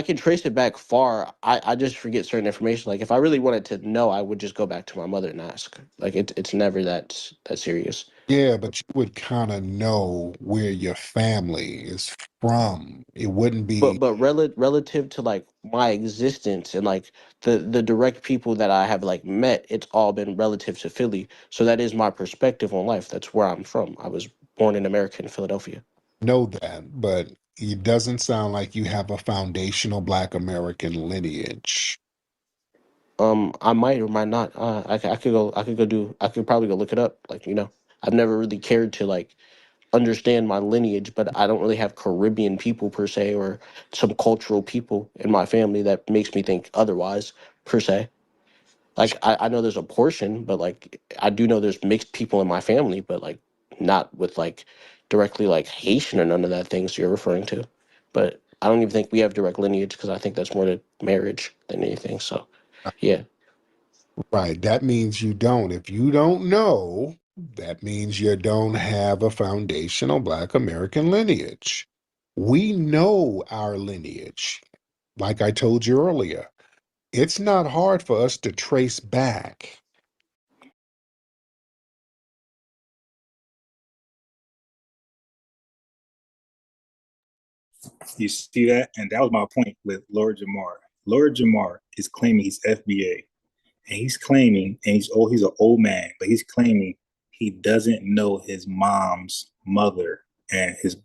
can trace it back far. I just forget certain information. Like if I really wanted to know, I would just go back to my mother and ask. Like it's never that serious. Yeah, but you would kind of know where your family is from. It wouldn't But be, relative to like my existence and like the direct people that I have like met, it's all been relative to Philly. So that is my perspective on life. That's where I'm from. I was born in America, in Philadelphia. know that, but it doesn't sound like you have a foundational Black American lineage. I might or might not. I could probably go look it up. I've never really cared to like understand my lineage, but I don't really have Caribbean people per se or some cultural people in my family that makes me think otherwise per se. Like I know there's a portion, but like I do know there's mixed people in my family, but like not with like directly like Haitian or none of that things you're referring to. But I don't even think we have direct lineage because I think that's more to marriage than anything. So yeah. Right. That means you don't. If you don't know, that means you don't have a foundational Black American lineage. We know our lineage. Like I told you earlier, it's not hard for us to trace back. You see that? And that was my point with Lord Jamar. Lord Jamar is claiming he's FBA. And he's claiming, and he's an old man, but he's claiming he doesn't know his mom's mother and his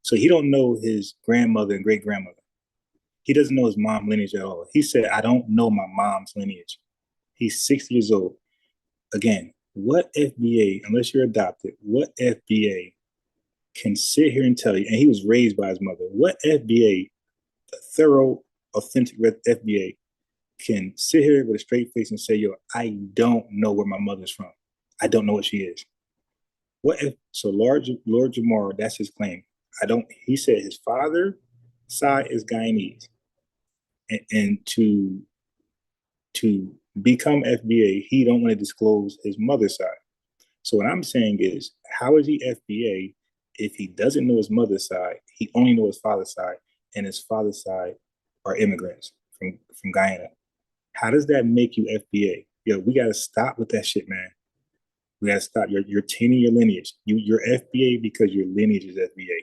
so he don't know his grandmother and great grandmother. He doesn't know his mom lineage at all. He said, I don't know my mom's lineage. He's 6 years old. Again, what FBA, unless you're adopted, what FBA can sit here and tell you, and he was raised by his mother, what FBA, a thorough, authentic FBA, can sit here with a straight face and say, yo, I don't know where my mother's from. I don't know what she is. What if, so Lord Jamar, that's his claim. I don't. He said his father side is Guyanese, and to become FBA, he don't want to disclose his mother's side. So what I'm saying is, how is he FBA if he doesn't know his mother's side? He only knows his father's side, and his father's side are immigrants from Guyana. How does that make you FBA? Yo, we gotta stop with that shit, man. We gotta stop. You're tainting your lineage. You're FBA because your lineage is FBA.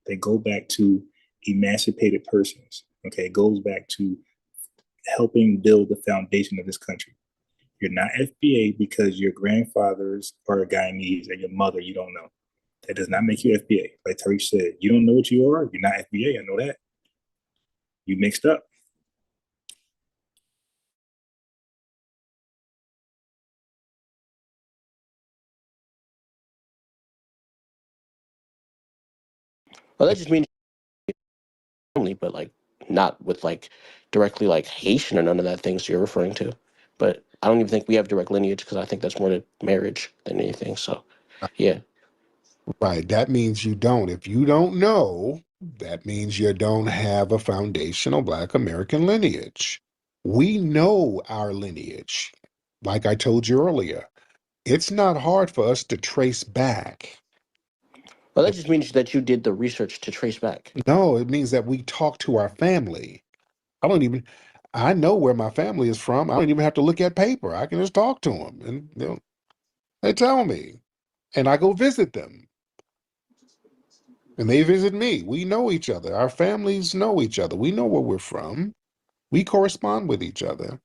They go back to emancipated persons. Okay, it goes back to helping build the foundation of this country. You're not FBA because your grandfathers are Guyanese and your mother you don't know. That does not make you FBA. Like Tariq said, you don't know what you are. You're not FBA. I know that. You mixed up. Well, that just means family, but like not with like directly like Haitian or none of that things you're referring to. But I don't even think we have direct lineage because I think that's more to marriage than anything. So, yeah. Right. That means you don't. If you don't know, that means you don't have a foundational Black American lineage. We know our lineage. Like I told you earlier, it's not hard for us to trace back. Well, that just means that you did the research to trace back. No, it means that we talk to our family. I don't even, I know where my family is from. I don't even have to look at paper. I can just talk to them and they tell me. And I go visit them and they visit me. We know each other. Our families know each other. We know where we're from. We correspond with each other.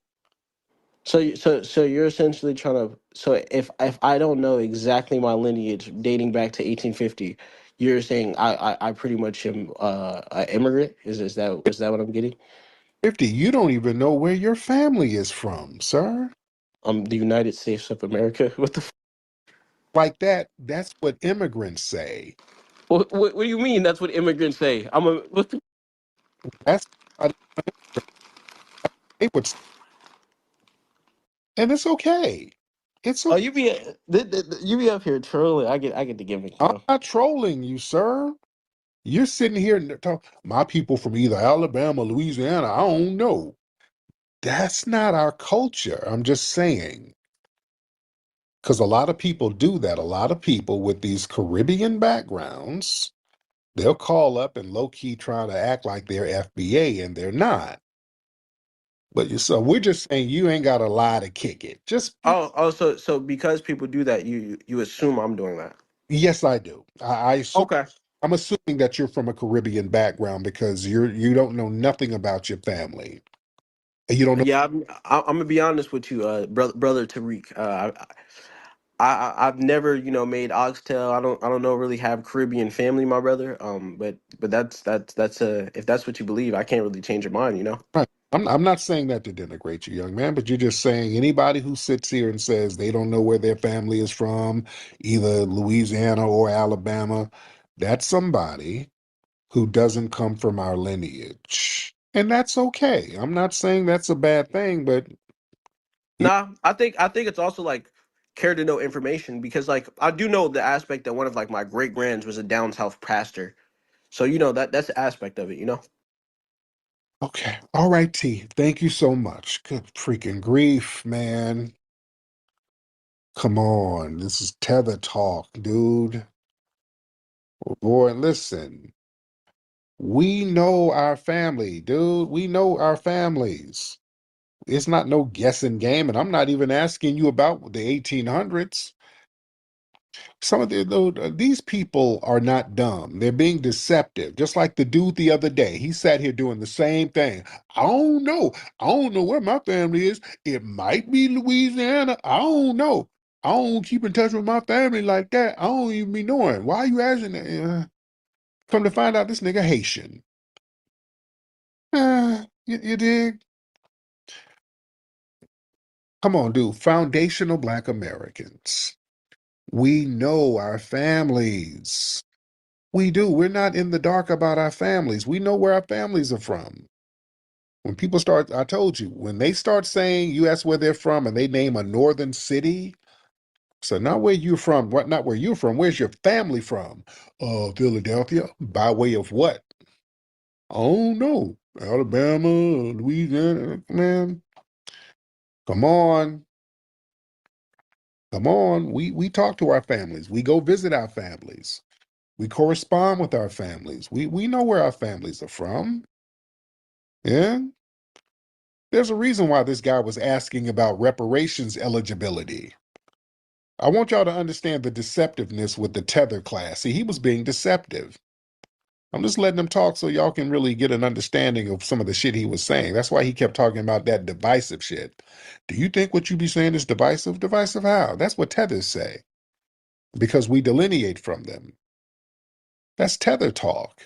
So you're essentially trying to. So if I don't know exactly my lineage dating back to 1850, you're saying I pretty much am an immigrant. Is that what I'm getting? 50, you don't even know where your family is from, sir. The United States of America. What the? Like that, that's what immigrants say. What do you mean? That's what immigrants say. I'm a. What the, That's what they would say. And it's okay. It's oh, okay. you be up here trolling. I get the gimmick, you I'm know. not trolling you, sir. You're sitting here and talk, my people from either Alabama, Louisiana, I don't know. That's not our culture. I'm just saying. Because a lot of people do that. A lot of people with these Caribbean backgrounds, they'll call up and low key try to act like they're FBA and they're not. But so we're just saying you ain't got to lie to kick it. Just So because people do that, you assume I'm doing that. yes, I do. I assume Okay. I'm assuming that you're from a Caribbean background because you don't know nothing about your family. And you don't know. Yeah, I'm gonna be honest with you, brother Tariq. I've never made oxtail. I don't know really have Caribbean family, my brother. But that's if that's what you believe, I can't really change your mind. Right. I'm not saying that to denigrate you, young man, but you're just saying anybody who sits here and says they don't know where their family is from, either Louisiana or Alabama, that's somebody who doesn't come from our lineage. And that's okay. I'm not saying that's a bad thing, but you Nah, I think it's also like care to know information because like I do know the aspect that one of like my great grands was a down south pastor, so that's the aspect of it. okay. All right, T. Thank you so much. Good freaking grief, man. Come on. This is Tether talk, dude. Boy, listen. We know our family, dude. We know our families. It's not no guessing game, and I'm not even asking you about the 1800s. Some of these people are not dumb. They're being deceptive, just like the dude the other day. He sat here doing the same thing. I don't know. I don't know where my family is. It might be Louisiana. I don't know. I don't keep in touch with my family like that. I don't even be knowing. Why are you asking that? Come to find out, this nigga Haitian. You dig? Come on, dude. Foundational Black Americans. We know our families. We do. We're not in the dark about our families. We know where our families are from. When people start, I told you, when they start saying you ask where they're from and they name a northern city, So not where you're from, what not where you're from, where's your family from? Philadelphia. By way of what? Oh no. Alabama, Louisiana, man. Come on. Come on. We talk to our families. We go visit our families. We correspond with our families. We know where our families are from. Yeah. There's a reason why this guy was asking about reparations eligibility. I want y'all to understand the deceptiveness with the tether class. See, he was being deceptive. I'm just letting him talk so y'all can really get an understanding of some of the shit he was saying. That's why he kept talking about that divisive shit. Do you think what you be saying is divisive? Divisive how? That's what tethers say. Because we delineate from them. That's tether talk.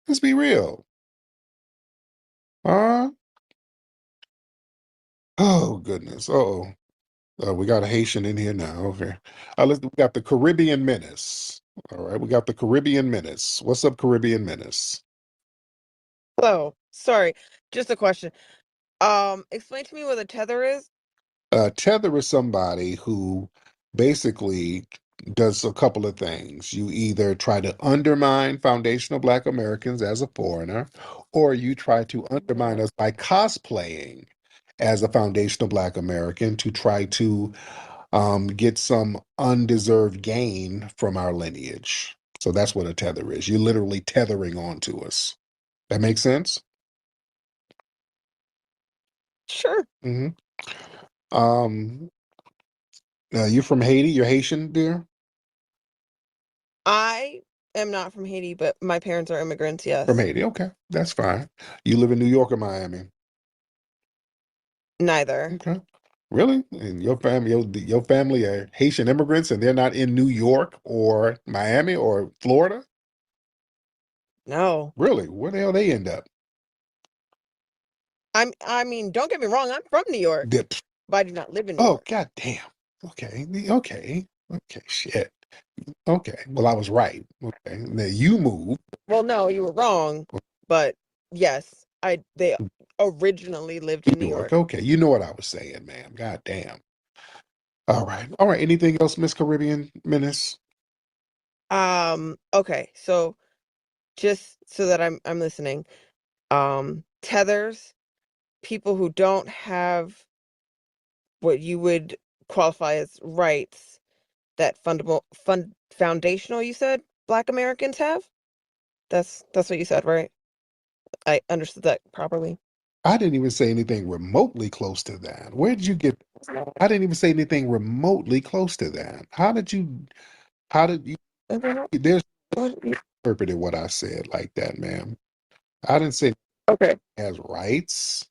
Let's be real. Huh? Oh, goodness. Uh-oh. We got a Haitian in here now. Okay. We got the Caribbean Menace. All right. We got the Caribbean Menace. What's up, Caribbean Menace? Hello. Sorry. Just a question. Explain to me what a tether is. Tether is somebody who basically does a couple of things. You either try to undermine foundational Black Americans as a foreigner, or you try to undermine us by cosplaying as a foundational Black American to try to get some undeserved gain from our lineage. So that's what a tether is. You're literally tethering onto us. That makes sense? Sure. hmm you're from Haiti? You're Haitian, dear? I am not from Haiti, but my parents are immigrants, From yes. Haiti. Okay, that's fine. You live in New York or Miami? Neither. Okay. Really? And your family are Haitian immigrants and they're not in New York or Miami or Florida? No. Really? Where the hell they end up? I mean, don't get me wrong, I'm from New York, Dip. but I do not live in New Oh, York. god damn. Okay. Okay. Okay. Shit. Okay. Well, I was right. Okay. Now you move. Well, no, you were wrong, but yes, they originally lived in New New York. York. Okay. You know what I was saying, ma'am. God damn. All right. All right. Anything else, Miss Caribbean Menace? Okay, so just so that I'm listening. Tethers, people who don't have what you would qualify as rights that foundational, you said, Black Americans have? That's what you said, right? I understood that properly. I didn't even say anything remotely close to that. Where did you get? I didn't even say anything remotely close to that. How did you, there's interpreted what I said like that, ma'am. I didn't say Okay. has rights.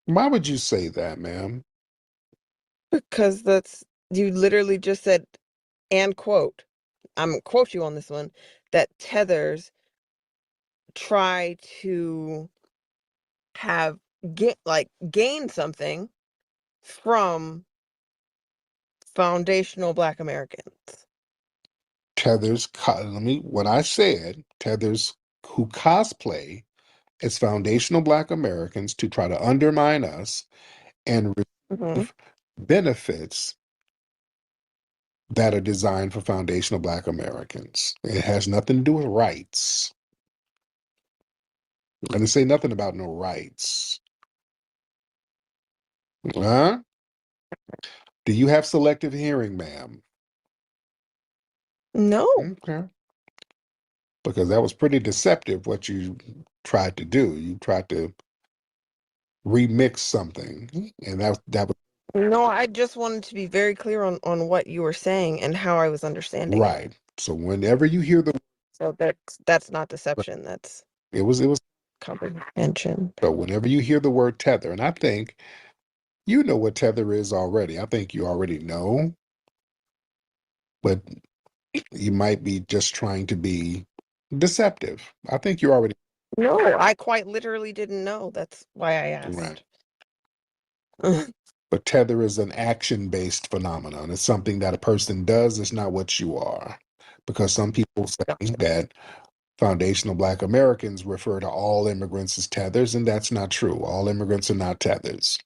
Why would you say that, ma'am? Because you literally just said, and quote, I'm gonna quote you on this one, that tethers try to gain something from foundational Black Americans. When I said tethers who cosplay as foundational Black Americans to try to undermine us and receive benefits that are designed for foundational Black Americans. It has nothing to do with rights. I didn't say nothing about no rights. Huh? Do you have selective hearing, ma'am? No. Okay. Because that was pretty deceptive what you tried to do. You tried to remix something, and that was No, I just wanted to be very clear on what you were saying and how I was understanding it. right. So whenever you hear So that's not deception, that's it was comprehension. so whenever you hear the word tether, and I think you know what tether is already. I think you already know, but you might be just trying to be deceptive. I think you already No, I quite literally didn't know. That's why I right. asked. But tether is an action-based phenomenon. It's something that a person does. It's not what you are. Because some people say that foundational Black Americans refer to all immigrants as tethers, and that's not true. All immigrants are not tethers.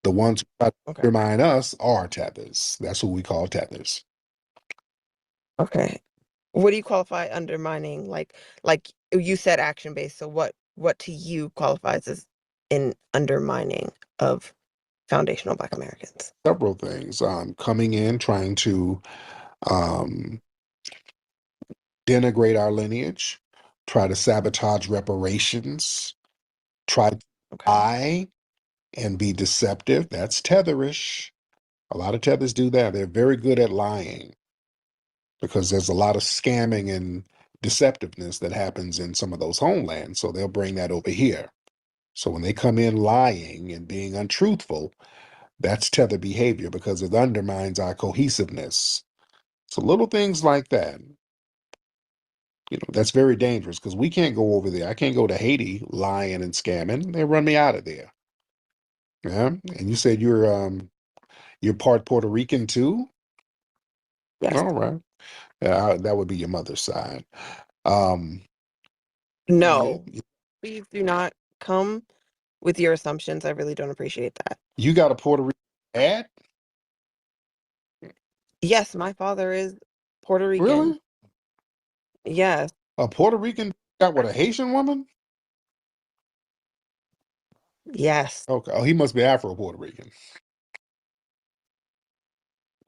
The ones who try to Okay. undermine us are tethers. That's who we call tethers. Okay. What do you qualify undermining? Like you said action based. So what to you qualifies as in undermining of foundational Black Americans? Several things. Coming in, trying to um, denigrate our lineage, try to sabotage reparations, try to lie and be deceptive. That's tetherish. A lot of tethers do that. They're very good at lying because there's a lot of scamming and deceptiveness that happens in some of those homelands. So they'll bring that over here. So when they come in lying and being untruthful, that's tether behavior because it undermines our cohesiveness. So little things like that, that's very dangerous because we can't go over there. I can't go to Haiti lying and scamming. They run me out of there. Yeah. And you said you're part Puerto Rican too? Yes. All right. Yeah, that would be your mother's side. Um, No. Please do not come with your assumptions. I really don't appreciate that. you got a Puerto Rican dad? Yes, my father is Puerto Rican. Really? Yes. A Puerto Rican got with a Haitian woman? Yes. Okay. Oh, he must be Afro-Puerto Rican.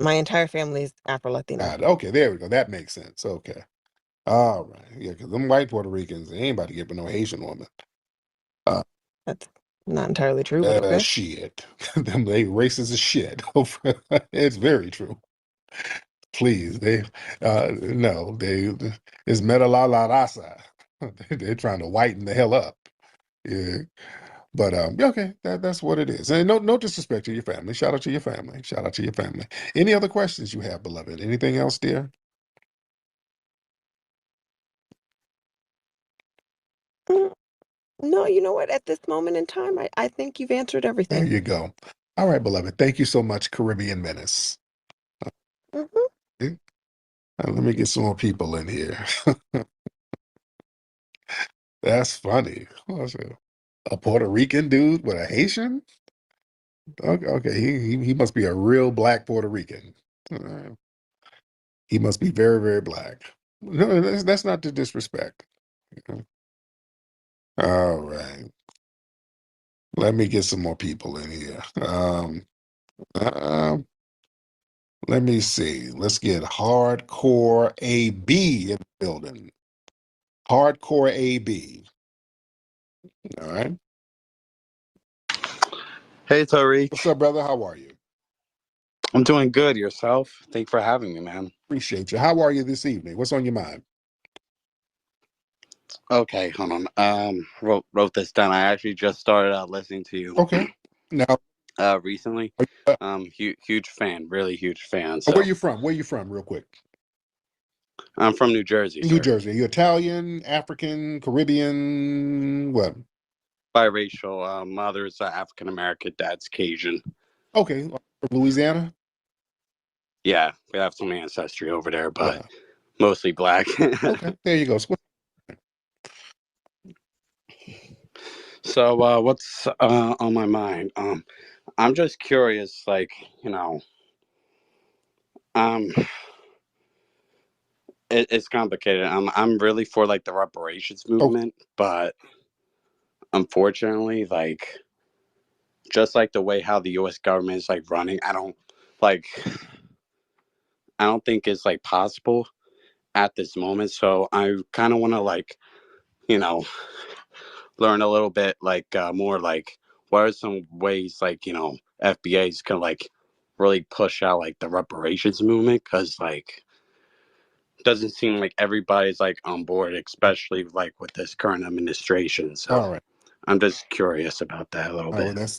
My entire family is Afro Latino. Okay, there we go. That makes sense. Okay. All right. Yeah, because them white Puerto Ricans, they ain't about to get with no Haitian woman. That's not entirely true, but okay. Shit. Them they racist as shit. It's very true. Please, they no, it's meta la la rasa. They're trying to whiten the hell up. Yeah. But okay, that's what it is. And no disrespect to your family. Shout out to your family. Shout out to your family. Any other questions you have, beloved? Anything else, dear? No, you know what? At this moment in time, I think you've answered There everything. you go. All right, beloved. Thank you so much, Caribbean Menace. Let me get some more people in here. That's funny. What's it? A Puerto Rican dude with a Haitian? Okay, he must be a real black Puerto Rican. He must be very, very black. No, that's not the disrespect. All right. Let me get some more people in here. Uh, let me see. Let's get Hardcore AB in the building. Hardcore AB. All right. Hey, Tariq. What's up, brother? How are you? I'm doing good. Yourself? Thanks for having me, man. Appreciate you. How are you this evening? What's on your mind? Okay, hold on. Wrote this down. I actually just started out listening to you. Okay. Now, recently. Huge fan, really huge fan. where So you from? Where you from, real quick? I'm from New Jersey, New sir. Jersey. Are you Italian, African, Caribbean? What? Biracial. Mother's African American, dad's Cajun. Okay. From Louisiana? Yeah, we have some ancestry over there, but mostly black. Okay, there you go. So what's on my mind? I'm just curious, like, um it's complicated. I'm really for like the reparations movement, but unfortunately, like, just like the way how the U.S. government is like running, like I don't think it's like possible at this moment. So I kind of want to like you know learn a little bit like more like what are some ways like FBA's can like really push out like the reparations movement, because like doesn't seem like everybody's like on board, especially like with this current administration. So All right. I'm just curious about that a little Oh, bit. that's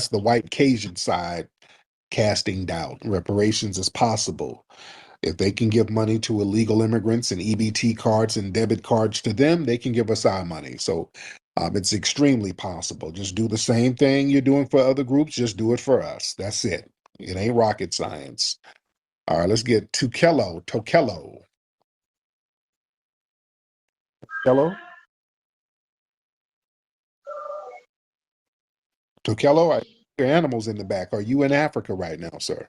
the white Cajun side casting doubt. Reparations is possible. If they can give money to illegal immigrants and EBT cards and debit cards to them, they can give us our money. So it's extremely possible. Just do the same thing you're doing for other groups. Just do it for us. That's it. It ain't rocket science. All right, let's get Tokello. Tokello? Tokello? Your animals in the back. Are you in Africa right now, sir?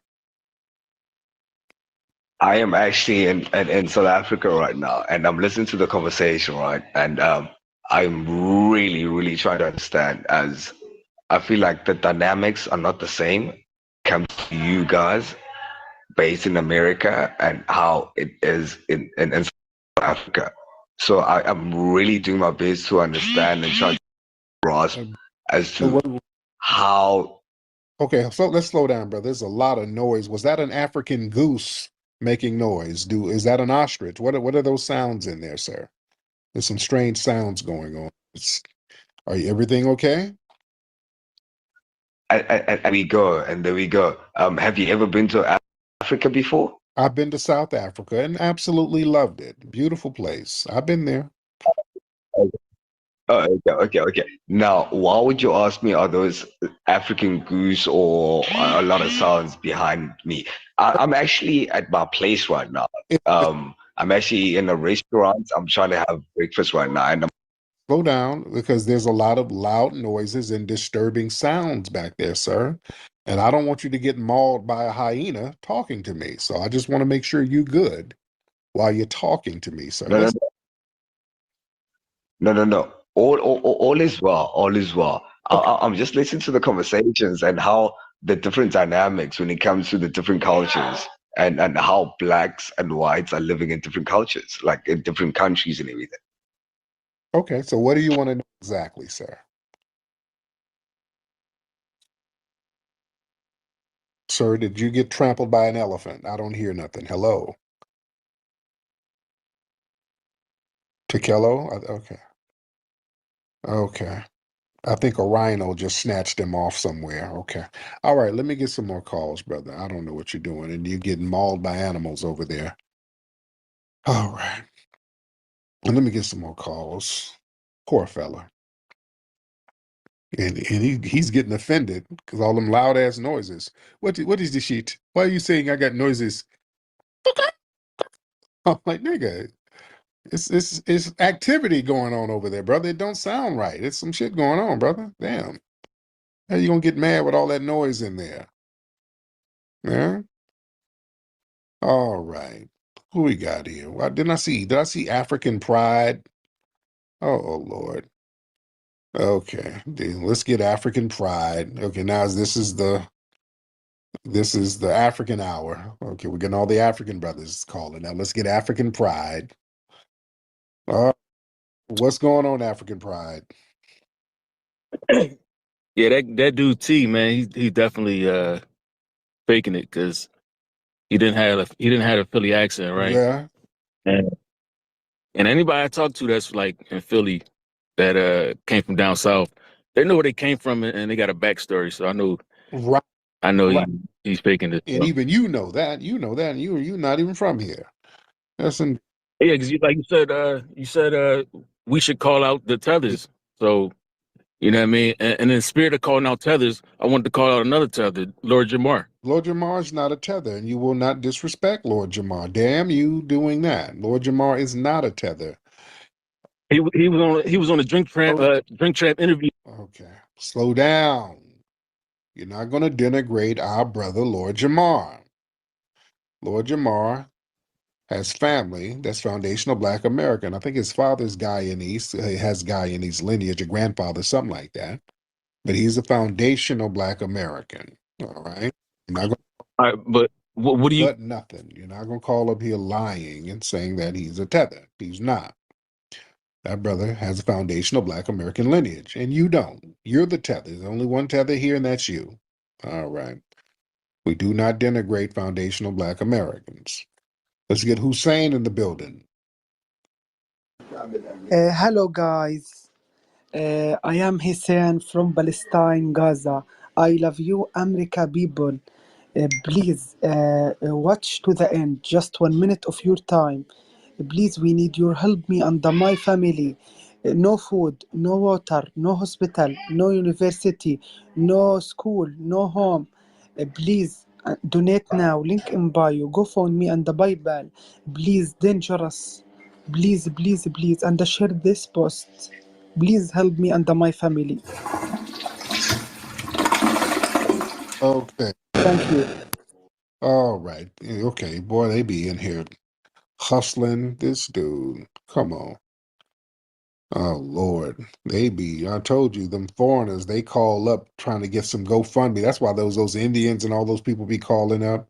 I am actually in South Africa right now, and I'm listening to the conversation, right? And I'm really, really trying to understand, as I feel like the dynamics are not the same comes to you guys based in America and how it is in South Africa. So I'm really doing my best to understand and try to grasp as to how. Okay, so let's slow down, brother. There's a lot of noise. Was that an African goose making noise? Is that an ostrich? What are those sounds in there, sir? There's some strange sounds going on. Are you everything okay? And we go, and there we go. Have you ever been to Africa before? I've been to South Africa and absolutely loved it. Beautiful place. I've been there. Oh, okay. Now, why would you ask me, are those African goose or a lot of sounds behind me? I'm actually at my place right now. I'm actually in a restaurant. I'm trying to have breakfast right now, and Slow down because there's a lot of loud noises and disturbing sounds back there, sir. And I don't want you to get mauled by a hyena talking to me. So I just want to make sure you're good while you're talking to me, sir. no, no. All is well. All is well. I'm just listening to the conversations and how the different dynamics when it comes to the different cultures and how blacks and whites are living in different cultures, like in different countries and everything. Okay, so what do you want to know exactly, sir? Sir, did you get trampled by an elephant? I don't hear nothing. Hello? Tekello? Okay. Okay. I think a rhino just snatched him off somewhere. Okay. All right, let me get some more calls, brother. I don't know what you're doing, and you're getting mauled by animals over there. All right. And let me get some more calls. Poor fella. And he's getting offended because all them loud ass noises. What is the shit? Why are you saying I got noises? I'm like, nigga, it's activity going on over there, brother. It don't sound right. It's some shit going on, brother. Damn. How you gonna get mad with all that noise in there? Yeah. All right. Who we got here? What did I see? Did I see African Pride? Oh Lord. Okay. Let's get African Pride. Okay, now this is the African hour. Okay, we're getting all the African brothers calling. Now let's get African Pride. What's going on, African Pride? Yeah, that dude T, man, he definitely faking it because he didn't have a Philly accent, right? Yeah. And anybody I talk to that's like in Philly that came from down south, they know where they came from and they got a backstory. So Right. I know he's faking it. And So. even you know that, and you're not even from here. That's in Yeah, because you said we should call out the tethers. So you know what I mean. And in the spirit of calling out tethers, I wanted to call out another tether, Lord Jamar. Lord Jamar is not a tether, and you will not disrespect Lord Jamar. Damn you doing that. Lord Jamar is not a tether. He was on a drink trap interview. Okay, slow down. You're not going to denigrate our brother Lord Jamar. Lord Jamar has family that's foundational Black American. I think his father's Guyanese. He has Guyanese lineage, a grandfather, something like that. But he's a foundational Black American. All right. You're not gonna, All right, but what do you? but nothing. You're not going to call up here lying and saying that he's a tether. He's not. That brother has a foundational Black American lineage, and you don't. You're the tether. There's only one tether here, and that's you. All right. We do not denigrate foundational Black Americans. Let's get Hussein in the building. Hello, guys. I am Hussein from Palestine, Gaza. I love you, America people. Please watch to the end. Just 1 minute of your time. Please, we need your help, me and my family. No food, no water, no hospital, no university, no school, no home. Please donate now. Link in bio. Go phone me and the Bible. Please, dangerous. Please, and share this post. Please help me and my family. Okay. Thank you. All right. Okay, boy, they be in here hustling this dude. Come on. Oh Lord. I told you, them foreigners, they call up trying to get some GoFundMe. That's why those Indians and all those people be calling up.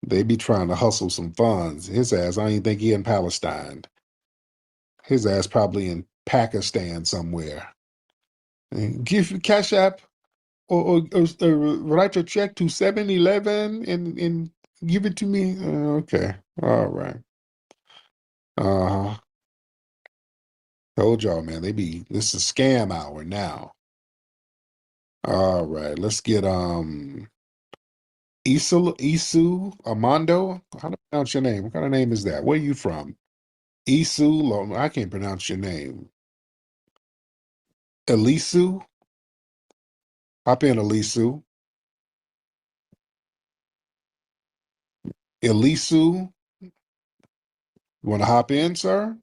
They be trying to hustle some funds. His ass, I don't even think he in Palestine. His ass probably in Pakistan somewhere. And give Cash App or write a check to 7-Eleven and give it to me. Okay. All right. Uh-huh. Told y'all, man, this is scam hour now. All right, let's get Isu Armando. How to pronounce your name? What kind of name is that? Where are you from? I can't pronounce your name. Elisu? Hop in, Elisu. Elisu, you want to hop in, sir?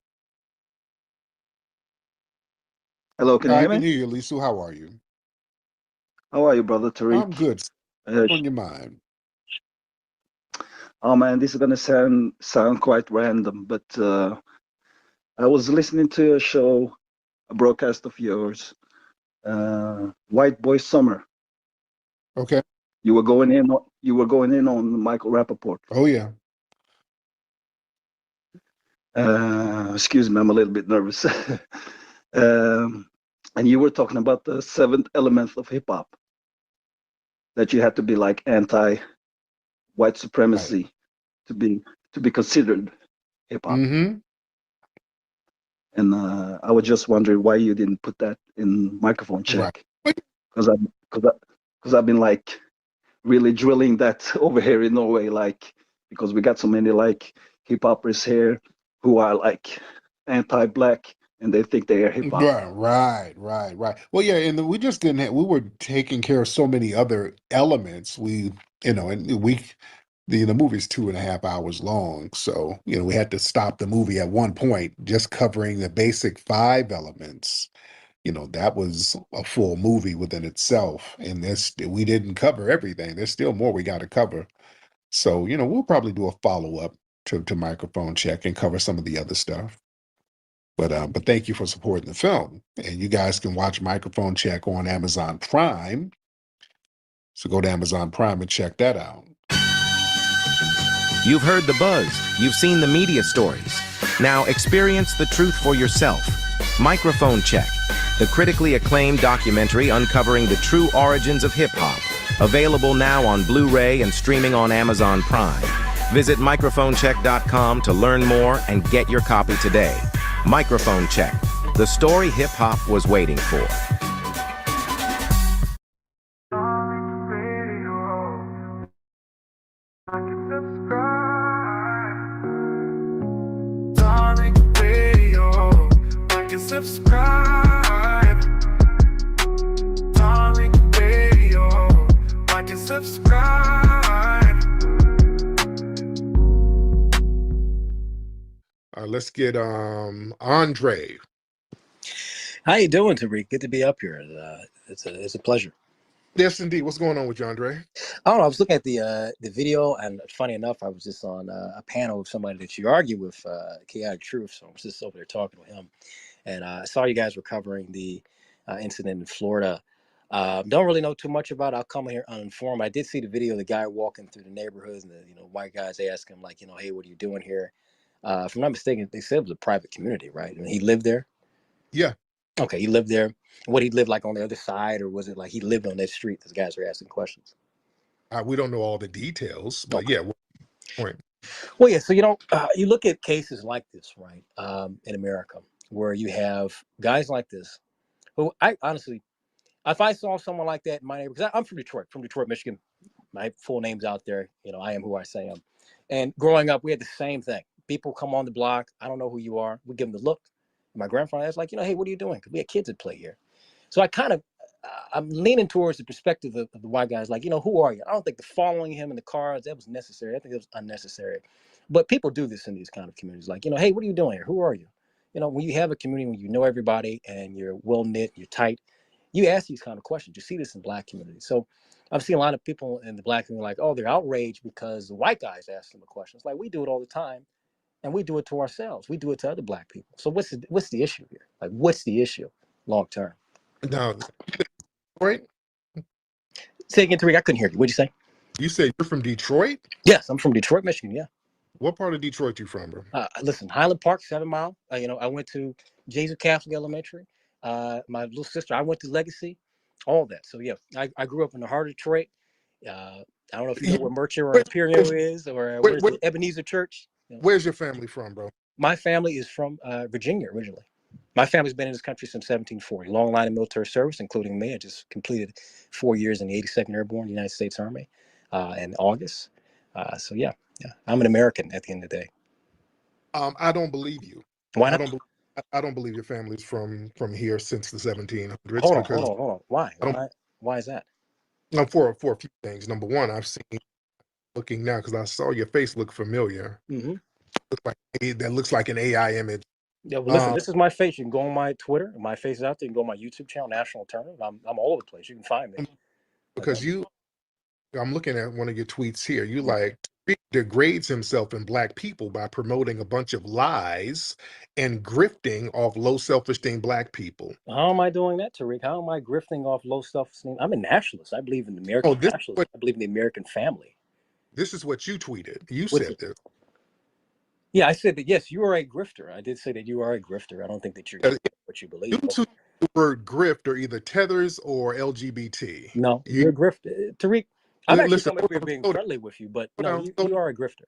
Hello, can you I hear can me? hear you, Elisu. How are you? How are you, brother I'm Tariq? good. Uh, What's on your mind? oh man, this is gonna sound quite random, but I was listening to a show, a broadcast of yours, White Boy Summer. Okay. You were going in on Michael Rappaport. Oh yeah. Excuse me, I'm a little bit nervous. And you were talking about the seventh element of hip hop, that you had to be like anti-white Right. supremacy to be considered hip hop. Mm-hmm. And I was just wondering why you didn't put that in microphone Right. check, because I've been like really drilling that over here in Norway, like because we got so many like hip hoppers here who are like anti-black and they think they are hip hop. Right. Well, yeah, and we just didn't we were taking care of so many other elements. The movie's 2.5 hours long, so we had to stop the movie at one point, just covering the basic five elements. That was a full movie within itself, and we didn't cover everything. There's still more we got to cover. So, we'll probably do a follow-up to microphone check and cover some of the other stuff. But thank you for supporting the film. And you guys can watch Microphone Check on Amazon Prime. So go to Amazon Prime and check that out. You've heard the buzz. You've seen the media stories. Now experience the truth for yourself. Microphone Check, the critically acclaimed documentary uncovering the true origins of hip-hop. Available now on Blu-ray and streaming on Amazon Prime. Visit microphonecheck.com to learn more and get your copy today. Microphone Check, the story hip-hop was waiting for. Darling Radio, like and subscribe. Darling Radio, like and subscribe. Let's get Andre. How you doing, Tariq? Good to be up here. It's a pleasure. Yes, indeed. What's going on with you, Andre? I don't know. I was looking at the video, and funny enough, I was just on a panel with somebody that you argue with, Chaotic Truth. So I was just over there talking with him, and I saw you guys were covering the incident in Florida. Don't really know too much about it. I'll come here uninformed. I did see the video of the guy walking through the neighborhoods, and the white guys. They ask him like, hey, what are you doing here? If I'm not mistaken, they said it was a private community, right? And he lived there. Yeah. Okay, he lived there. What, he lived like on the other side, or was it like he lived on that street? Those guys are asking questions. We don't know all the details, but okay. Yeah. Point. Well, yeah. So you look at cases like this, right, in America, where you have guys like this, who I honestly, if I saw someone like that in my neighborhood, because I'm from Detroit, Michigan. My full name's out there. I am who I say I am. And growing up, we had the same thing. People come on the block. I don't know who you are. We give them the look. And my grandfather was like, hey, what are you doing? Because we had kids that play here. So I'm leaning towards the perspective of the white guys, like, who are you? I don't think the following him in the cars, that was necessary. I think it was unnecessary. But people do this in these kind of communities, like, hey, what are you doing here? Who are you? When you have a community, when you know everybody and you're well knit, you're tight, You ask these kind of questions. You see this in black communities. So I've seen a lot of people in the black community like, oh, they're outraged because the white guys ask them a question. It's like we do it all the time, and we do it to ourselves. We do it to other black people. So what's the issue here? Like, what's the issue long term? Now, Detroit? Say again, Tariq. I couldn't hear you. What'd you say? You say you're from Detroit? Yes, I'm from Detroit, Michigan. Yeah. What part of Detroit you from, bro? Listen, Highland Park, 7 Mile. I went to Jesus Catholic Elementary. My little sister, I went to Legacy, all that. So yeah, I grew up in the heart of Detroit. I don't know if you know where Mercer or Imperial is, or where's the Ebenezer Church. Where's your family from, bro? My family is from Virginia originally. My family's been in this country since 1740. Long line of military service, including me. I just completed 4 years in the 82nd Airborne United States Army in August. So yeah, I'm an American at the end of the day. I don't believe you. Why not? I don't believe your family's from here since the 1700s. Hold on. Why is that? No, for a few things. Number one, I've seen, looking now, because I saw your face look familiar. Mm-hmm. That looks like an AI image. Yeah, well, listen, this is my face. You can go on my Twitter. My face is out there. You can go on my YouTube channel, National Alternative. I'm all over the place. You can find me. Because I'm looking at one of your tweets here. You like degrades himself and black people by promoting a bunch of lies and grifting off low self-esteem black people. How am I doing that, Tariq? How am I grifting off low self-esteem? I'm a nationalist. I believe in American nationalism. I believe in the American family. This is what you tweeted. You said this. Yeah, I said that, yes, you are a grifter. I did say that you are a grifter. I don't think that you're what you believe. The word grift are either tethers or LGBT. No, you're a grifter. Tariq, I'm actually coming here being friendly with you, but no, you are a grifter.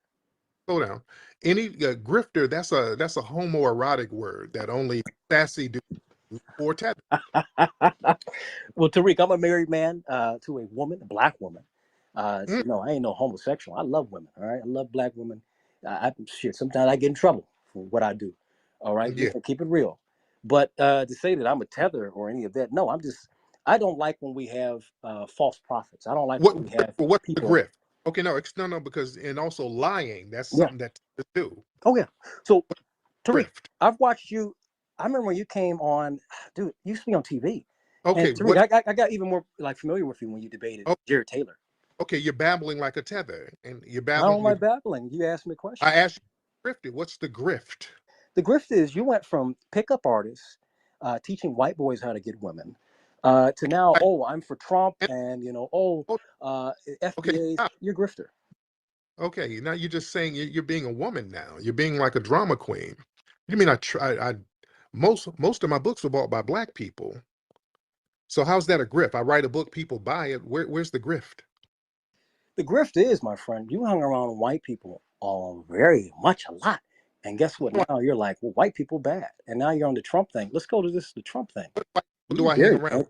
Slow down. Any grifter, that's a homoerotic word that only sassy do or tether. Well, Tariq, I'm a married man to a woman, a black woman. So, no, I ain't no homosexual. I love women. All right, I love black women. Sometimes I get in trouble for what I do. All right, yeah. Keep it real. But to say that I'm a tether or any of that, no, I don't like when we have false prophets. I don't like when we have what's people. The grift? Okay, no, because and also lying. That's something that to do. Oh yeah. So Tariq, I've watched you. I remember when you came on, dude. You used to be on TV. Okay, and Tariq, I got even more like familiar with you when you debated Jared Taylor. Okay, you're babbling like a tether, and you're babbling. How am I babbling? You asked me a question. I asked you grifted. What's the grift? The grift is you went from pickup artists teaching white boys how to get women to now, I'm for Trump and FBA. You're grifter. Okay, now you're just saying you're being a woman now. You're being like a drama queen. You mean most of my books were bought by black people. So how's that a grift? I write a book, people buy it. Where's the grift? The grift is, my friend, you hung around white people very much a lot. And guess what? Now you're like, well, white people bad. And now you're on the Trump thing. Let's go to the Trump thing. Do I hang around?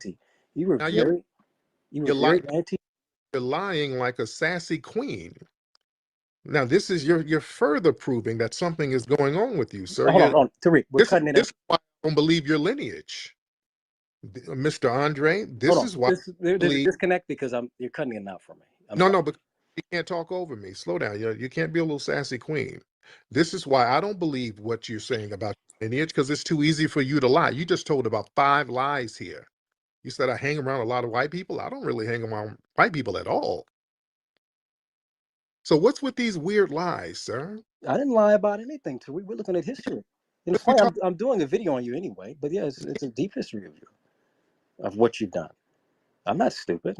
You were very anti. You're lying like a sassy queen. Now this is you're further proving that something is going on with you, sir. Hold on, Tariq. We're cutting it. This is why I don't believe your lineage, Mr. Andre. This is why there's a disconnect because you're cutting it out for me. No, but you can't talk over me. Slow down. You can't be a little sassy queen. This is why I don't believe what you're saying about lineage, because it's too easy for you to lie. You just told about 5 lies here. You said I hang around a lot of white people. I don't really hang around white people at all. So what's with these weird lies, sir? I didn't lie about anything. We're looking at history. And it's funny, I'm doing a video on you anyway. But yeah, it's a deep history of you, of what you've done. I'm not stupid.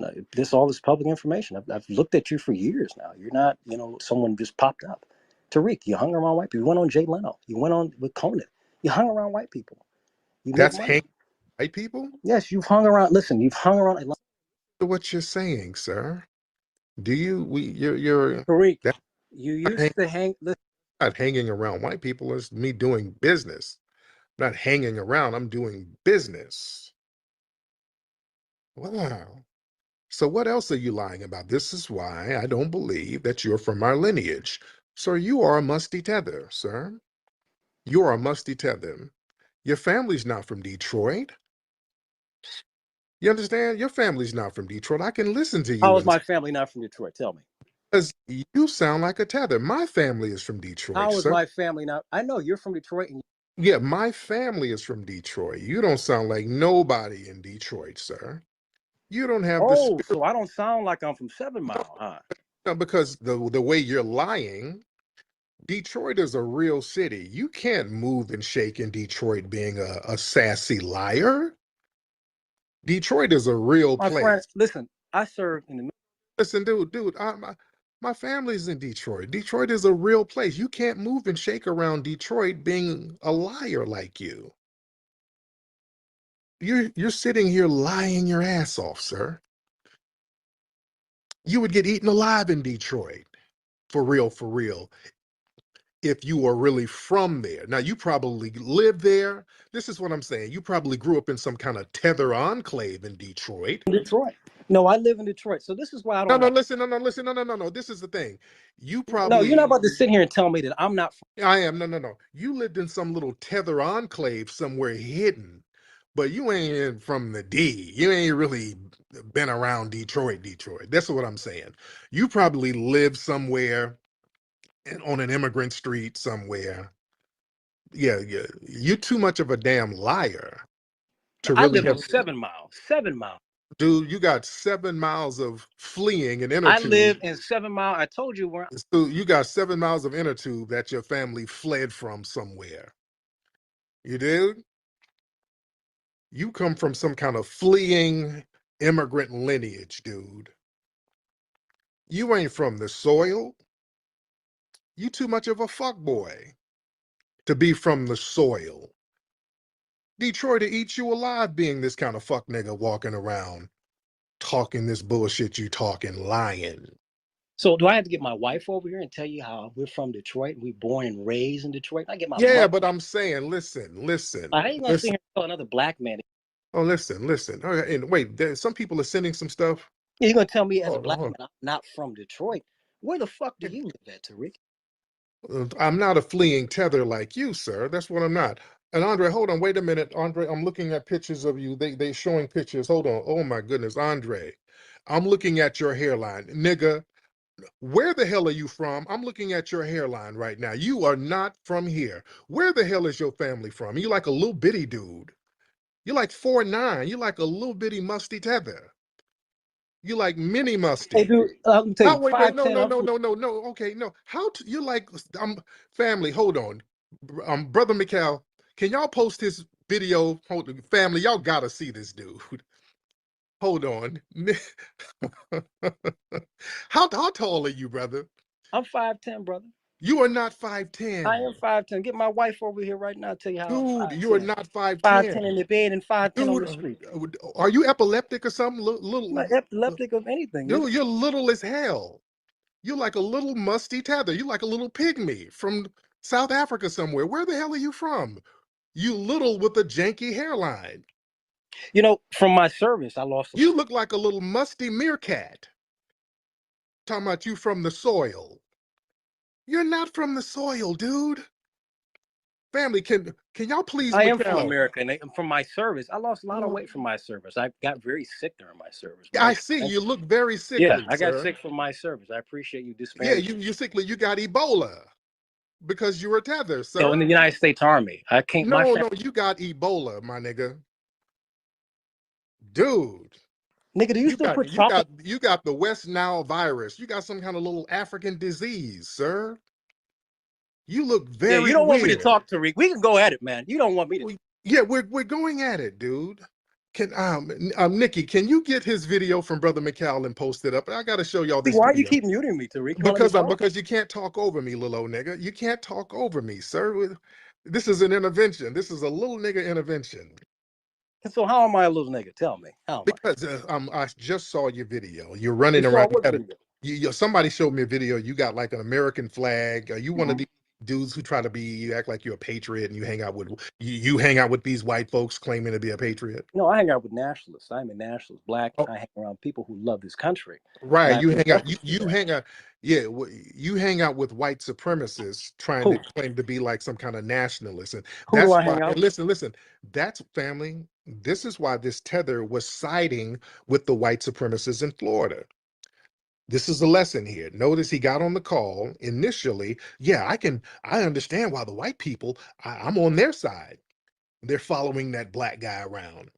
All this public information. I've looked at you for years now. You're not, someone just popped up. Tariq, you hung around white people. You went on Jay Leno. You went on with Conan. You hung around white people. That's hanging white people? Yes, you've hung around. Listen, you've hung around a lot. What you're saying, sir? Do you? You're Tariq. You used to hang. Listen, not hanging around white people. It's me doing business. I'm not hanging around. I'm doing business. Wow. So what else are you lying about? This is why I don't believe that you're from our lineage. Sir, you are a musty tether, sir. You are a musty tether. Your family's not from Detroit. You understand? Your family's not from Detroit. I can listen to you. How is my family not from Detroit? Tell me. Because you sound like a tether. My family is from Detroit. How is my family not? I know you're from Detroit. And Yeah, my family is from Detroit. You don't sound like nobody in Detroit, sir. You don't have the Oh, spirit. so I don't sound like I'm from 7 Mile, huh? No, because the way you're lying, Detroit is a real city. You can't move and shake in Detroit being a sassy liar. Detroit is a real My friend, place. listen, I served in the Listen, dude, my family's in Detroit. Detroit is a real place. You can't move and shake around Detroit being a liar like you. You're sitting here lying your ass off, sir. You would get eaten alive in Detroit. For real, if you were really from there. Now, you probably live there. This is what I'm saying. You probably grew up in some kind of tether enclave in Detroit. Detroit. No, I live in Detroit. So this is why I No, don't no, like. listen, listen, no. This is the thing. You No, you're not probably, about to sit here and tell me that I'm not from. I am, no. You lived in some little tether enclave somewhere hidden, but you ain't from the D. You ain't really been around Detroit. That's what I'm saying. You probably live somewhere on an immigrant street somewhere. Yeah. You're too much of a damn liar to I really live have. in 7 Mile. 7 Mile. Dude, you got 7 miles of fleeing and inner I tube. live in 7 Mile. I told you where. So you got 7 miles of inner tube that your family fled from somewhere. You did? You come from some kind of fleeing immigrant lineage, dude. You ain't from the soil. You too much of a fuck boy to be from the soil. Detroit to eat you alive being this kind of fuck nigga walking around talking this bullshit you talking, lying. So do I have to get my wife over here and tell you how we're from Detroit? We born and raised in Detroit. I get my Yeah, mother. but I'm saying, How you gonna sit here and tell another black man? Oh, listen. Okay, and wait, some people are sending some stuff. You're gonna tell me as a Hold black on. man I'm not from Detroit? Where the fuck do you live at, Tariq? I'm not a fleeing tether like you, sir. That's what I'm not. And Andre, hold on, wait a minute, Andre. I'm looking at pictures of you. They showing pictures. Hold on. Oh my goodness, Andre. I'm looking at your hairline, nigga. Where the hell are you from? I'm looking at your hairline right now. You are not from here. Where the hell is your family from? You like a little bitty dude. You're like 4'9". You like a little bitty musty tether. You like mini Hey, musty. dude, let me tell Oh, you, wait, five no, ten. no, I'm no, from. no, no, no. Okay, no. You like family? Hold on, brother Mikhail. Can y'all post his video? Family, y'all gotta see this dude. Hold on. How tall are you, brother? I'm 5'10", brother. You are not I 5'10". am 5'10". Get my wife over here right now. I'll tell you how I'm Dude, you are 5'10". not 5'10" 5'10". in the bed and 5'10" on Dude, the street. are you epileptic or something? I'm not epileptic of anything, nigga. Dude, you're little as hell. You're like a little musty tether. You're like a little pygmy from South Africa somewhere. Where the hell are you from? You little with a janky hairline. You know, from my service, I lost. You look like a little musty meerkat. Talking about you from the soil. You're not from the soil, dude. Family, can y'all please, I am from Mikhail? America, and from my service, I lost a lot of weight from my service. I got very sick during my service, I right? see. You look very Yeah, sickly, I got sir. sick from my service. I appreciate you Yeah, disparaging. you sickly. You got Ebola because you were tethered, Yo, in sir. the United States Army, I can't. My No, family, no, you got Ebola, my nigga. Dude. nigga, do you You still got put you chocolate? got you got the West Nile virus. You got some kind of little African disease, sir. You look Yeah, you very don't want me to weird. talk to Rick. We can go at it, man. You don't want me to. Yeah, we're going at it, dude. Can Nikki, can you get his video from Brother McCall and post it up? I gotta show y'all this Why you video. keep muting me, Tariq? You don't let me talk. Because you can't talk over me, little old nigga. You can't talk over me, sir. This is an intervention. This is a little nigga intervention. And so, how am I a little nigga? Tell me, how am I? Because I just saw your video. You're running You saw around. what video? Somebody showed me a video. You got like an American flag. Are you one of Mhm. these dudes who try to be? You act like you're a patriot, and you hang out with you hang out with these white folks claiming to be a patriot. No, I hang out with nationalists. I'm a nationalist, black. Oh, I hang around people who love this country, right. and I You pay hang out. You reference to you that. hang out. Yeah, you hang out with white supremacists trying Who? to claim to be like some kind of nationalist, and Who do that's I why. hang out And with? listen. That's family. This is why this tether was siding with the white supremacists in Florida. This is the lesson here. Notice he got on the call initially. Yeah, I understand why the white people, I'm on their side. They're following that black guy around.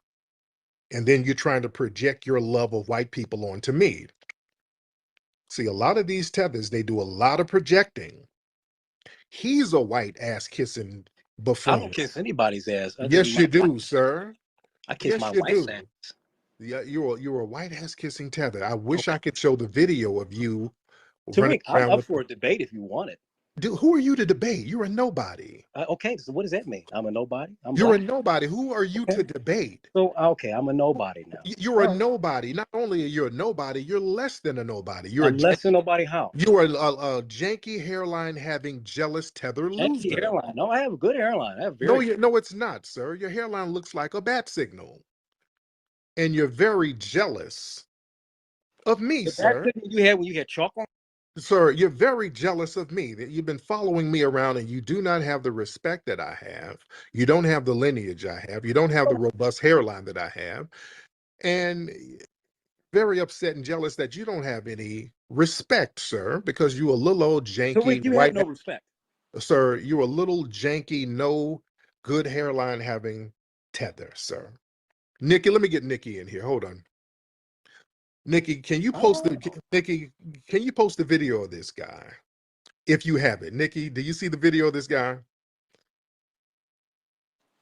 And then you're trying to project your love of white people onto me. See, a lot of these tethers, they do a lot of projecting. He's a white ass kissing I buffoon. don't kiss anybody's ass. Yes, you do, sir. I kiss my Yes, you wife's do. ass. Yeah, you're a white ass kissing tether. I wish I could show the video of you running Tariq, I'm around up with. for a debate if you want it. Dude, who are you to debate? You're a nobody. Okay, so what does that mean? I'm a nobody? I'm You're a black. nobody. Who are you to debate? So, okay, I'm a nobody now. You're a All right. nobody. Not only are you a nobody, you're less than a nobody. You're I'm less than nobody how? You are a janky hairline having jealous tether Janky loser. hairline. No, I have a good hairline. I have very. No, it's not, sir. Your hairline looks like a bat signal. And you're very jealous of me, The bat sir. signal you had when you had chalk on. Sir, you're very jealous of me. That you've been following me around and you do not have the respect that I have. You don't have the lineage I have. You don't have the robust hairline that I have. And very upset and jealous that you don't have any respect, sir, because you a little old janky Tariq, you have no respect. Sir, you're a little janky, no good hairline having tether, sir. Nikki, let me get Nikki in here. Hold on. Nikki, can you post can you post the video of this guy? If you have it. Nikki, do you see the video of this guy?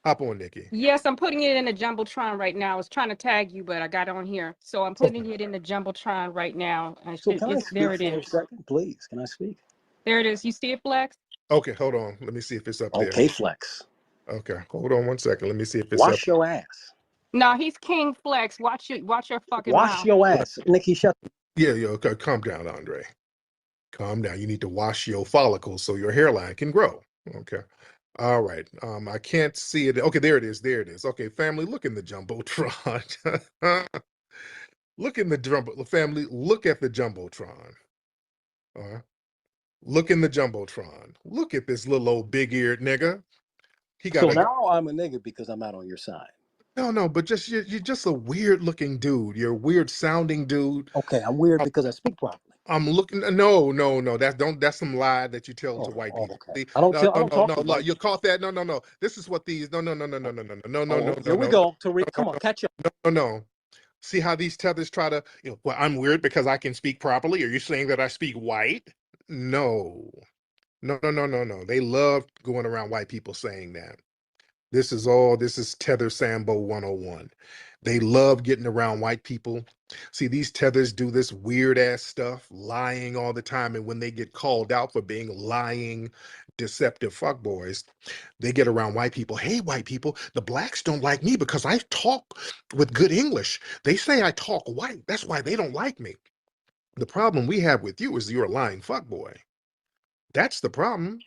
Hop on, Nikki. Yes, I'm putting it in the Jumbotron right now. I was trying to tag you, but I got on here. So I'm putting it in the Jumbotron right now. So can I speak There it for a is. second, please? Can I speak? There it is. You see it, Flex? Okay, hold on. Let me see if it's up there. Okay, Flex. Okay, hold on one second. Let me see if it's Wash up. your ass. No, he's King Flex. Watch your fucking Wash mouth. your ass. Nikki, shut. Yeah, okay, calm down, Andre. Calm down. You need to wash your follicles so your hairline can grow. Okay. All right. I can't see it. Okay, there it is. There it is. Okay, family, look in the Jumbotron. Look in the family, look at the Jumbotron. Look in the Jumbotron. Look at this little old big-eared nigga. He got So now I'm a nigga because I'm not on your side. No, but just you're just a weird-looking dude. You're a weird-sounding dude. Okay, I'm weird because I speak properly. I'm looking. No. That's some lie that you tell to white people. Okay. See, I don't tell. I no, don't talk to no. white You caught that? No. This is what these. No. Here we go, Tariq. Come on, catch up. No. See how these tethers try to. Well, I'm weird because I can speak properly. Are you saying that I speak white? No. They love going around white people saying that. This is Tether Sambo 101. They love getting around white people. See, these tethers do this weird ass stuff, lying all the time. And when they get called out for being lying, deceptive fuckboys, they get around white people. Hey, white people, the blacks don't like me because I talk with good English. They say I talk white. That's why they don't like me. The problem we have with you is you're a lying fuckboy. That's the problem.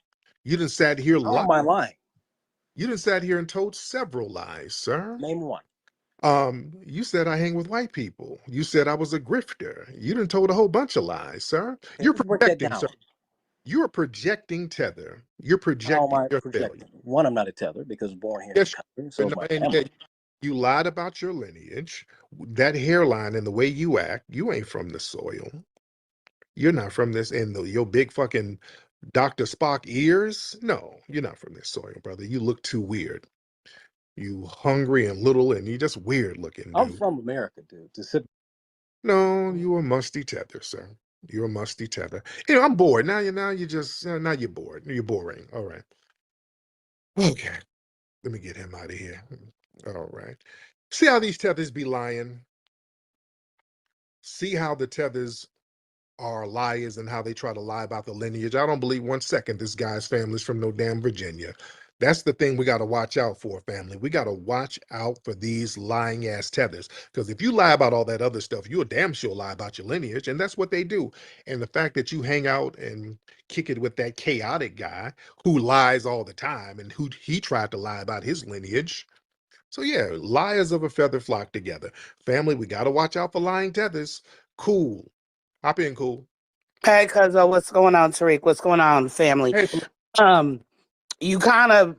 You done sat here How am I lying? You done sat here and told several lies, sir. Name one. You said I hang with white people. You said I was a grifter. You done told a whole bunch of lies, sir. Okay, You're let's break that projecting, down. sir. You're projecting tether. You're How projecting am I your projecting? failure. One, I'm not a tether because I'm born here Yes, in the country. So is my family. yet you lied about your lineage. That hairline and the way you act, you ain't from the soil. You're not from this. And your big fucking Dr. Spock ears? No, you're not from this soil, brother. You look too weird. You hungry and little, and you just weird looking, dude. I'm from America, dude. No, you a musty tether, sir. You're a musty tether. I'm bored. Now you just now you're bored. You're boring. All right. Okay. Let me get him out of here. All right. See how these tethers be lying? See how the tethers are liars and how they try to lie about the lineage. I don't believe 1 second this guy's family's from no damn Virginia. That's the thing we got to watch out for, family. We got to watch out for these lying ass tethers. Because if you lie about all that other stuff, you'll damn sure lie about your lineage. And that's what they do. And the fact that you hang out and kick it with that chaotic guy who lies all the time and who he tried to lie about his lineage. So yeah, liars of a feather flock together. Family, we got to watch out for lying tethers. Cool. Hop in, cool. Hey, cuz what's going on, Tariq? What's going on, family? Hey, You kind of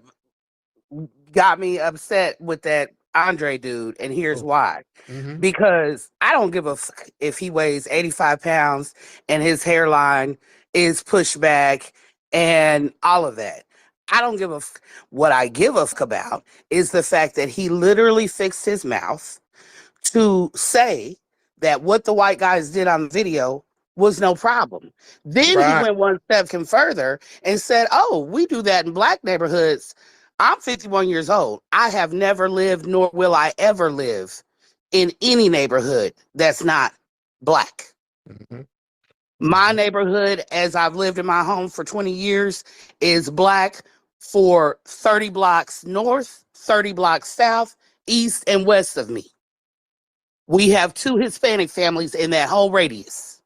got me upset with that. Andre dude, and here's Oh. why. Mm-hmm. Because I don't give a fuck if he weighs 85 pounds and his hairline is pushed back and all of that. I don't give a fuck. What I give a fuck about is the fact that he literally fixed his mouth to say that what the white guys did on the video was no problem. Then he Right. went one step further and said, "Oh, we do that in black neighborhoods." I'm 51 years old. I have never lived, nor will I ever live in any neighborhood that's not black. Mm-hmm. My neighborhood, as I've lived in my home for 20 years, is black for 30 blocks north, 30 blocks south, east, and west of me. We have 2 Hispanic families in that whole radius.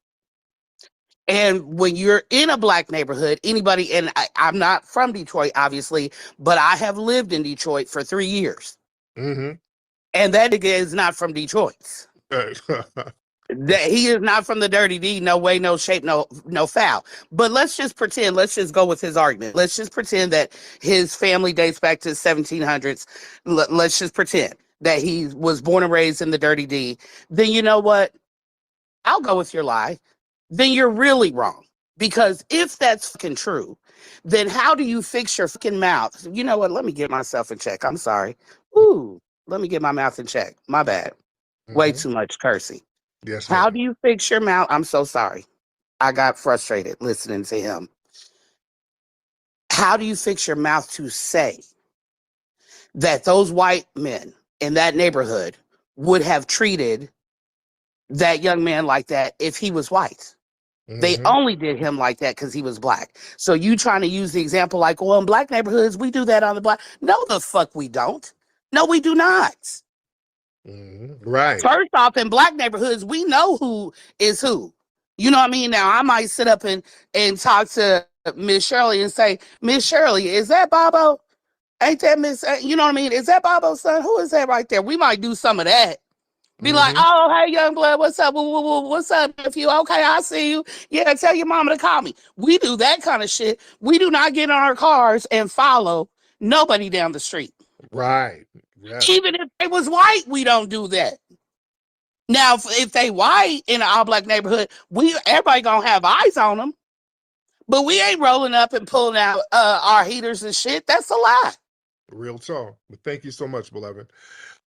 And when you're in a black neighborhood, anybody, and I'm not from Detroit, obviously, but I have lived in Detroit for 3 years. Mm-hmm. And that nigga is not from Detroit. That he is not from the Dirty D, no way, no shape, no foul. But let's just pretend, let's just go with his argument. Let's just pretend that his family dates back to the 1700s. Let's just pretend that he was born and raised in the Dirty D. Then you know what? I'll go with your lie. Then you're really wrong. Because if that's fucking true, then how do you fix your fucking mouth? You know what? Let me get myself in check. I'm sorry. Ooh, let me get my mouth in check. My bad. Way too much cursing. Yes, How ma'am. do you fix your mouth? I'm so sorry. I got frustrated listening to him. How do you fix your mouth to say that those white men in that neighborhood would have treated that young man like that if he was white? They Mm-hmm. only did him like that because he was black. So you trying to use the example like, well, in black neighborhoods, we do that on the black. No, the fuck we don't. No, we do not. Mm-hmm. Right. First off, in black neighborhoods, we know who is who. You know what I mean? Now, I might sit up and talk to Miss Shirley and say, Miss Shirley, is that Bobo? Ain't that Miss, you know what I mean? Is that Bobo's son? Who is that right there? We might do some of that. Be like, Mm-hmm. oh, hey, young blood, what's up? What's up, nephew? Okay, I see you. Yeah, tell your mama to call me. We do that kind of shit. We do not get in our cars and follow nobody down the street. Right. Yes. Even if they was white, we don't do that. Now, if they white in an all black neighborhood, everybody gonna have eyes on them. But we ain't rolling up and pulling out our heaters and shit. That's a lie. Real talk. But thank you so much, beloved.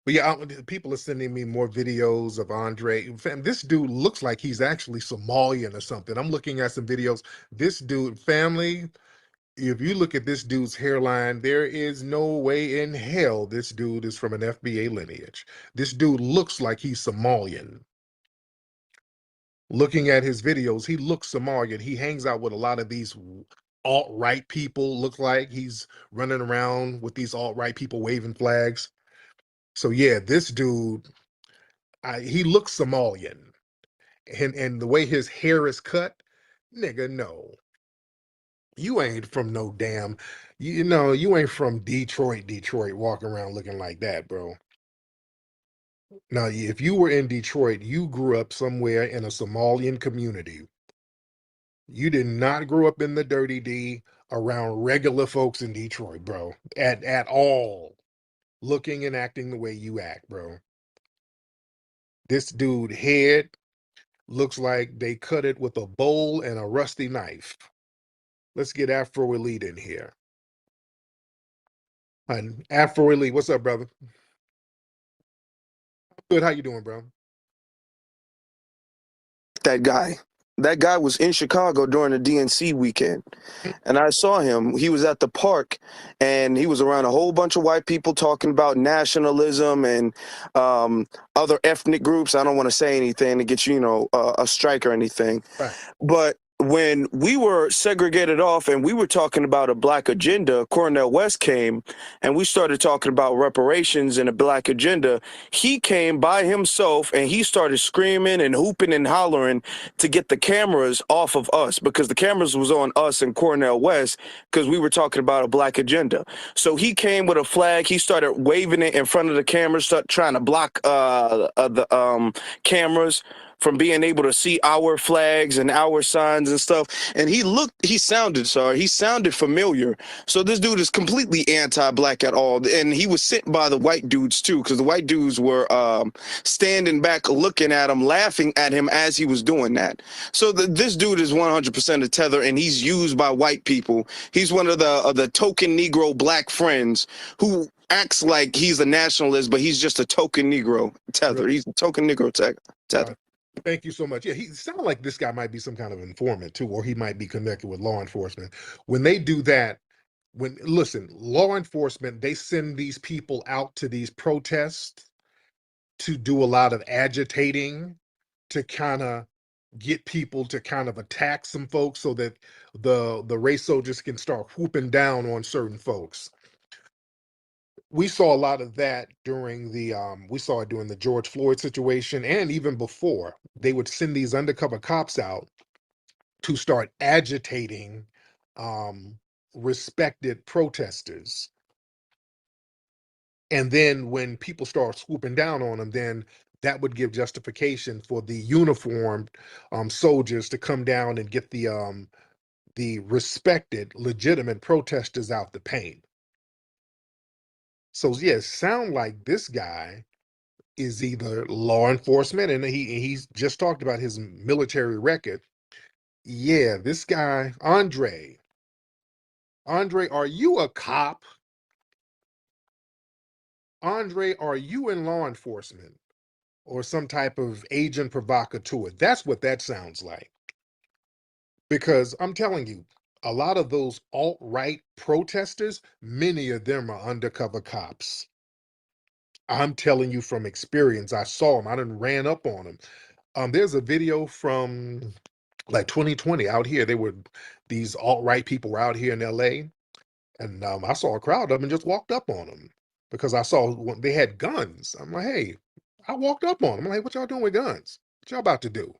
But yeah, people are sending me more videos of Andre. Fam, this dude looks like he's actually Somalian or something. I'm looking at some videos. This dude, family, if you look at this dude's hairline, there is no way in hell this dude is from an FBA lineage. This dude looks like he's Somalian. Looking at his videos, he looks Somalian. He hangs out with a lot of these alt-right people. Look like he's running around with these alt-right people waving flags. So yeah, this dude, he looks Somalian. And the way his hair is cut, nigga, no. You ain't from no damn, you know, you ain't from Detroit, walking around looking like that, bro. Now, if you were in Detroit, you grew up somewhere in a Somalian community. You did not grow up in the Dirty D around regular folks in Detroit, bro. At all. Looking and acting the way you act, bro. This dude head looks like they cut it with a bowl and a rusty knife. Let's get Afro Elite in here. And Afro Elite, what's up, brother? Good, how you doing, bro? That guy was in Chicago during the DNC weekend, and I saw him. He was at the park, and he was around a whole bunch of white people talking about nationalism and other ethnic groups. I don't want to say anything to get you, a strike or anything, Right. but when we were segregated off and we were talking about a black agenda, Cornel West came and we started talking about reparations and a black agenda. He came by himself and he started screaming and hooping and hollering to get the cameras off of us, because the cameras was on us and Cornel West because we were talking about a black agenda. So he came with a flag. He started waving it in front of the cameras, start trying to block the cameras. from being able to see our flags and our signs and stuff. And he sounded familiar. So this dude is completely anti-black at all. And he was sent by the white dudes too, because the white dudes were standing back looking at him, laughing at him as he was doing that. So this dude is 100% a tether, and he's used by white people. He's one of the token Negro black friends who acts like he's a nationalist, but he's just a token Negro tether. Right. He's a token Negro tether. Thank you so much. Yeah, he sounded like this guy might be some kind of informant too, or he might be connected with law enforcement. When they do that, listen, law enforcement, they send these people out to these protests to do a lot of agitating, to kind of get people to kind of attack some folks so that the race soldiers can start whooping down on certain folks. We saw a lot of that during the George Floyd situation, and even before. They would send these undercover cops out to start agitating respected protesters. And then when people start swooping down on them, then that would give justification for the uniformed soldiers to come down and get the respected, legitimate protesters out the paint. So yeah, sound like this guy is either law enforcement, and he's just talked about his military record. Yeah, this guy, Andre, are you a cop? Andre, are you in law enforcement or some type of agent provocateur? That's what that sounds like. Because I'm telling you, a lot of those alt-right protesters, many of them are undercover cops. I'm telling you from experience. I saw them. I done ran up on them. There's a video from like 2020 out here. These alt-right people were out here in LA, and I saw a crowd of them and just walked up on them because I saw they had guns. I'm like, hey, I walked up on them. I'm like, what y'all doing with guns? What y'all about to do?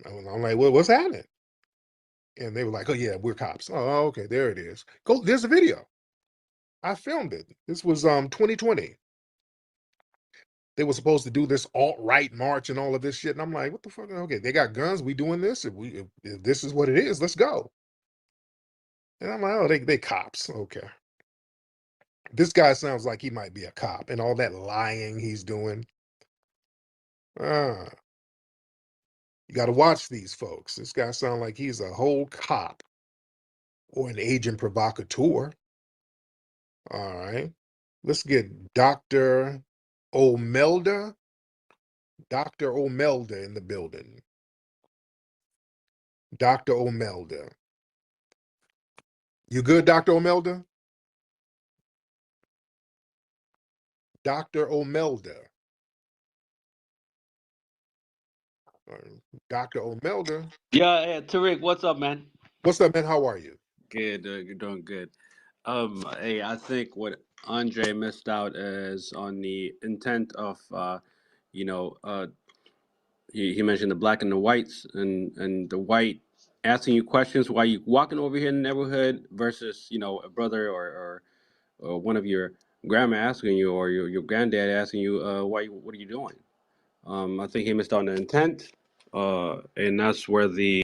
I'm like, well, what's happening? And they were like, oh yeah, we're cops. Oh, okay, there it is. Go, there's a video. I filmed it. This was 2020. They were supposed to do this alt-right march and all of this shit. And I'm like, what the fuck? Okay, they got guns. We doing this. If this is what it is, let's go. And I'm like, oh, they cops. Okay. This guy sounds like he might be a cop, and all that lying he's doing. You got to watch these folks. This guy sounds like he's a whole cop or an agent provocateur. All right. Let's get Dr. Omelda. Dr. Omelda in the building. Dr. Omelda. You good, Dr. Omelda? Dr. Omelda. Dr. Omelda. Yeah, hey, Tariq, what's up, man? What's up, man? How are you? Good, you're doing good. Hey, I think what Andre missed out is on the intent of, you know, uh, he mentioned the black and the whites, and the white asking you questions while you walking over here in the neighborhood versus, a brother or one of your grandma asking you or your granddad asking you, what are you doing? I think he missed out on the intent, and that's where the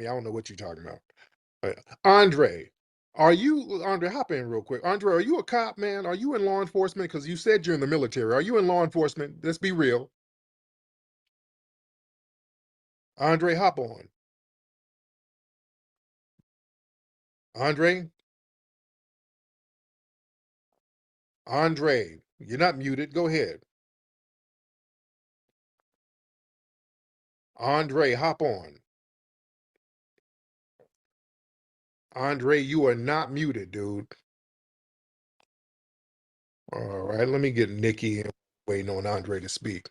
I don't know what you're talking about. Andre, Andre, hop in real quick. Andre, are you a cop, man? Are you in law enforcement? Because you said you're in the military. Are you in law enforcement? Let's be real. Andre, hop on. Andre? Andre, you're not muted. Go ahead. Andre, hop on. Andre, you are not muted, dude. All right, let me get Nikki in, waiting on Andre to speak.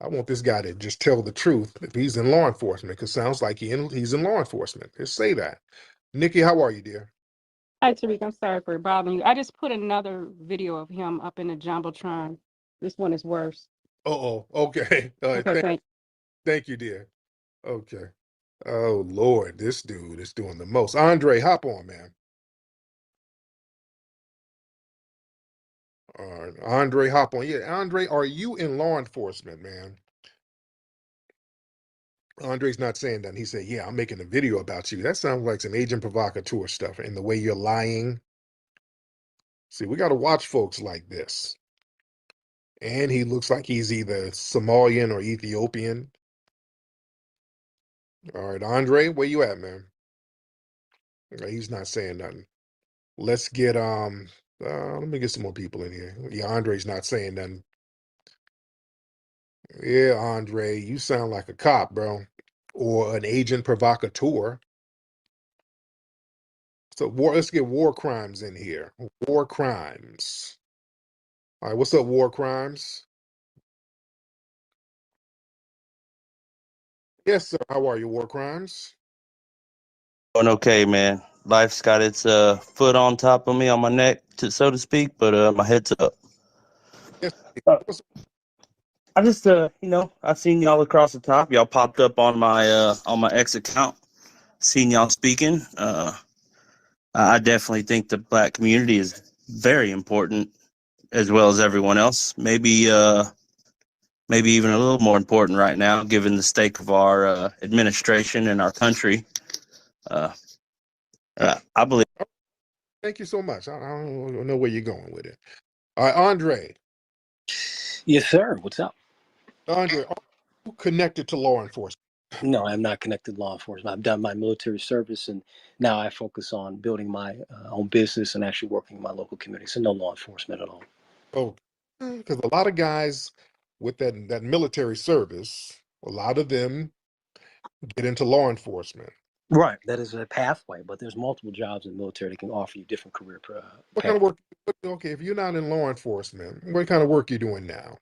I want this guy to just tell the truth if he's in law enforcement, because sounds like he's in law enforcement. Just say that. Nikki, how are you, dear? Hi, Tariq. I'm sorry for bothering you. I just put another video of him up in the Jumbotron. This one is worse. Uh-oh. Okay. Okay, Thank you, dear. Okay. Oh, Lord, this dude is doing the most. Andre, hop on, man. All right. Andre, hop on. Yeah, Andre, are you in law enforcement, man? Andre's not saying that. He said, yeah, I'm making a video about you. That sounds like some agent provocateur stuff. And the way you're lying. See, we got to watch folks like this. And he looks like he's either Somalian or Ethiopian. All right, Andre, where you at, man? He's not saying nothing. Let's get let me get some more people in here. Yeah, Andre's not saying nothing. Yeah, Andre, you sound like a cop, bro, or an agent provocateur. So let's get war crimes in here. War crimes. All right, what's up, war crimes? Yes, sir. How are you, war crimes? Doing okay, man. Life's got its foot on top of me, on my neck, so to speak, but my head's up. Yes. I just, I seen y'all across the top. Y'all popped up on my X account. Seen y'all speaking. I definitely think the Black community is very important, as well as everyone else. Maybe even a little more important right now, given the state of our administration and our country. I believe. Thank you so much. I don't know where you're going with it. All right, Andre. Yes, sir. What's up? Andre, are you connected to law enforcement? No, I'm not connected to law enforcement. I've done my military service, and now I focus on building my own business and actually working in my local community. So no law enforcement at all. Oh, because a lot of guys with that military service, a lot of them get into law enforcement. Right. That is a pathway, but there's multiple jobs in the military that can offer you different career What kind of work? Okay, if you're not in law enforcement, what kind of work you doing now?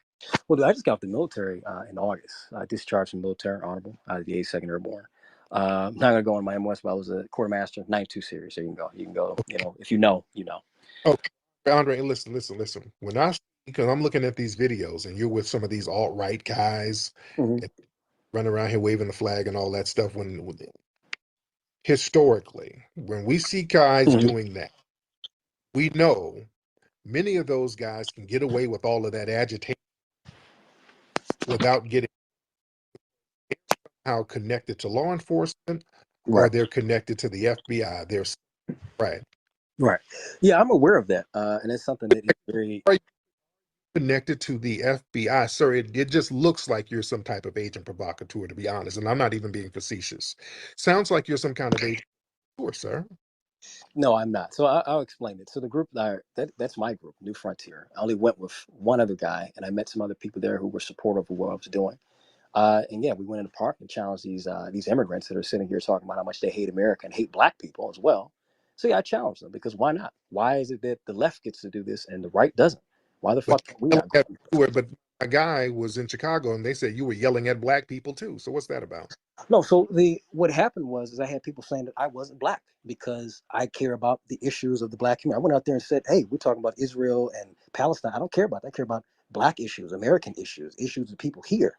Well, I just got out the military in August. I discharged from military honorable out of the 82nd Airborne. I'm not going to go on my MS, but I was a quartermaster, 92 series. So you can go. You can go. You know, if you know, you know. Okay, Andre, listen. When because I'm looking at these videos and you're with some of these alt-right guys and running around here waving the flag and all that stuff. When historically, when we see guys doing that, we know many of those guys can get away with all of that agitation without getting how connected to law enforcement, or they're connected to the FBI. They're right. Yeah, I'm aware of that, and it's something that is very connected to the FBI, sir. It just looks like you're some type of agent provocateur, to be honest, and I'm not even being facetious. Sounds like you're some kind of agent provocateur, sir. No, I'm not. So I'll explain it. So the group that's my group, New Frontier. I only went with one other guy, and I met some other people there who were supportive of what I was doing. And yeah, we went in the park and challenged these immigrants that are sitting here talking about how much they hate America and hate Black people as well. So yeah, I challenged them because why not? Why is it that the left gets to do this and the right doesn't? Why the fuck are we not going? But a guy was in Chicago and they said you were yelling at Black people too. So what's that about? No, so what happened was I had people saying that I wasn't Black because I care about the issues of the Black community. I went out there and said, hey, we're talking about Israel and Palestine. I don't care about that. I care about Black issues, American issues of people here.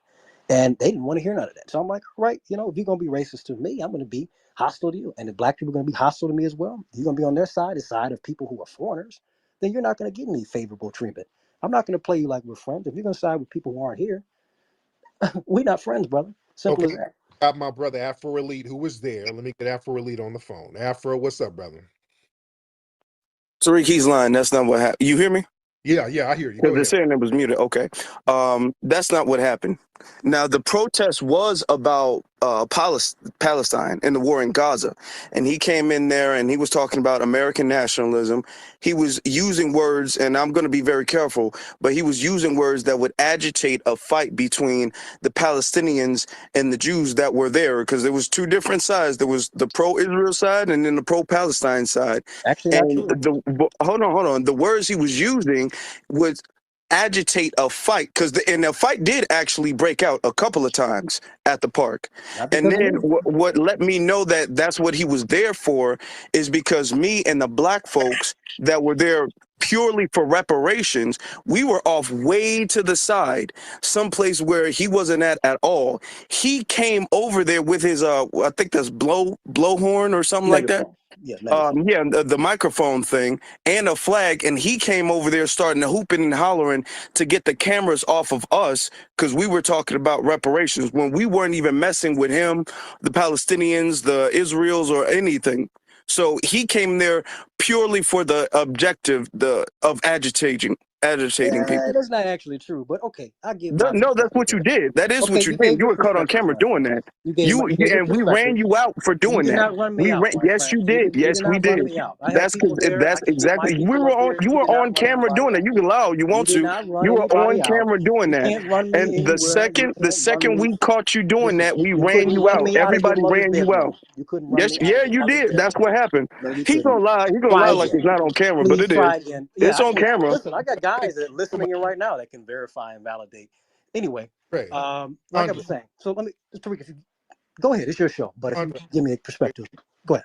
And they didn't want to hear none of that. So I'm like, right, if you're going to be racist to me, I'm going to be hostile to you. And if Black people are going to be hostile to me as well, you're going to be on their side, the side of people who are foreigners, then you're not going to get any favorable treatment. I'm not going to play you like we're friends. If you're going to side with people who aren't here, we're not friends, brother. Simple as that. Got my brother Afro Elite who was there. Let me get Afro Elite on the phone. Afro, what's up, brother? Tariq, he's lying. That's not what happened. You hear me? Yeah, I hear you. Because they're saying it was muted. Okay. That's not what happened. Now, the protest was about Palestine and the war in Gaza. And he came in there and he was talking about American nationalism. He was using words, and I'm going to be very careful, but he was using words that would agitate a fight between the Palestinians and the Jews that were there, because there was two different sides. There was the pro-Israel side and then the pro-Palestine side. Actually, hold on. The words he was using would agitate a fight, and the fight did actually break out a couple of times at the park. And then what let me know that that's what he was there for is because me and the Black folks that were there purely for reparations, we were off way to the side, someplace where he wasn't at all. He came over there with his I think that's blowhorn or something like that. Megaphone. Yeah, megaphone. Yeah, the microphone thing and a flag, and he came over there starting to hooping and hollering to get the cameras off of us because we were talking about reparations when we weren't even messing with him, the Palestinians, the Israels, or anything. So he came there purely for the objective of agitating people. That's not actually true, but okay, I'll give No, my no, that's perspective what you there. did. That is Okay, what you you did. gave You your were caught on perspective, camera friend. doing that. You gave your And we perspective. ran you out for You doing did that. not run me out, my Yes, friend. you did. You Yes, did we not run did. me out. I have people there. I That's can get my exactly. We people were up on. there. You You were did not on run camera anybody doing that. out. You can lie all you You want did to. not run You were on anybody out. camera doing You that. can't run And me the anywhere. You second can't run me. we caught you doing Listen, that, we you ran couldn't you run out. me out of your Everybody mother's ran you out. bedroom. You couldn't run Yes, me out yeah, of your you mother's did. That's bedroom. what happened. No, you He's couldn't. gonna lie. He's gonna Try lie like it's again. not on camera, but Please it is. try again. Yeah, It's I on can. camera. Listen, I got guys that listening in right now that can verify and validate. Anyway, Right. like I Andre, was saying, so let me, Tariq, if you go ahead, it's your show. But if you Andre, give me a perspective, go ahead.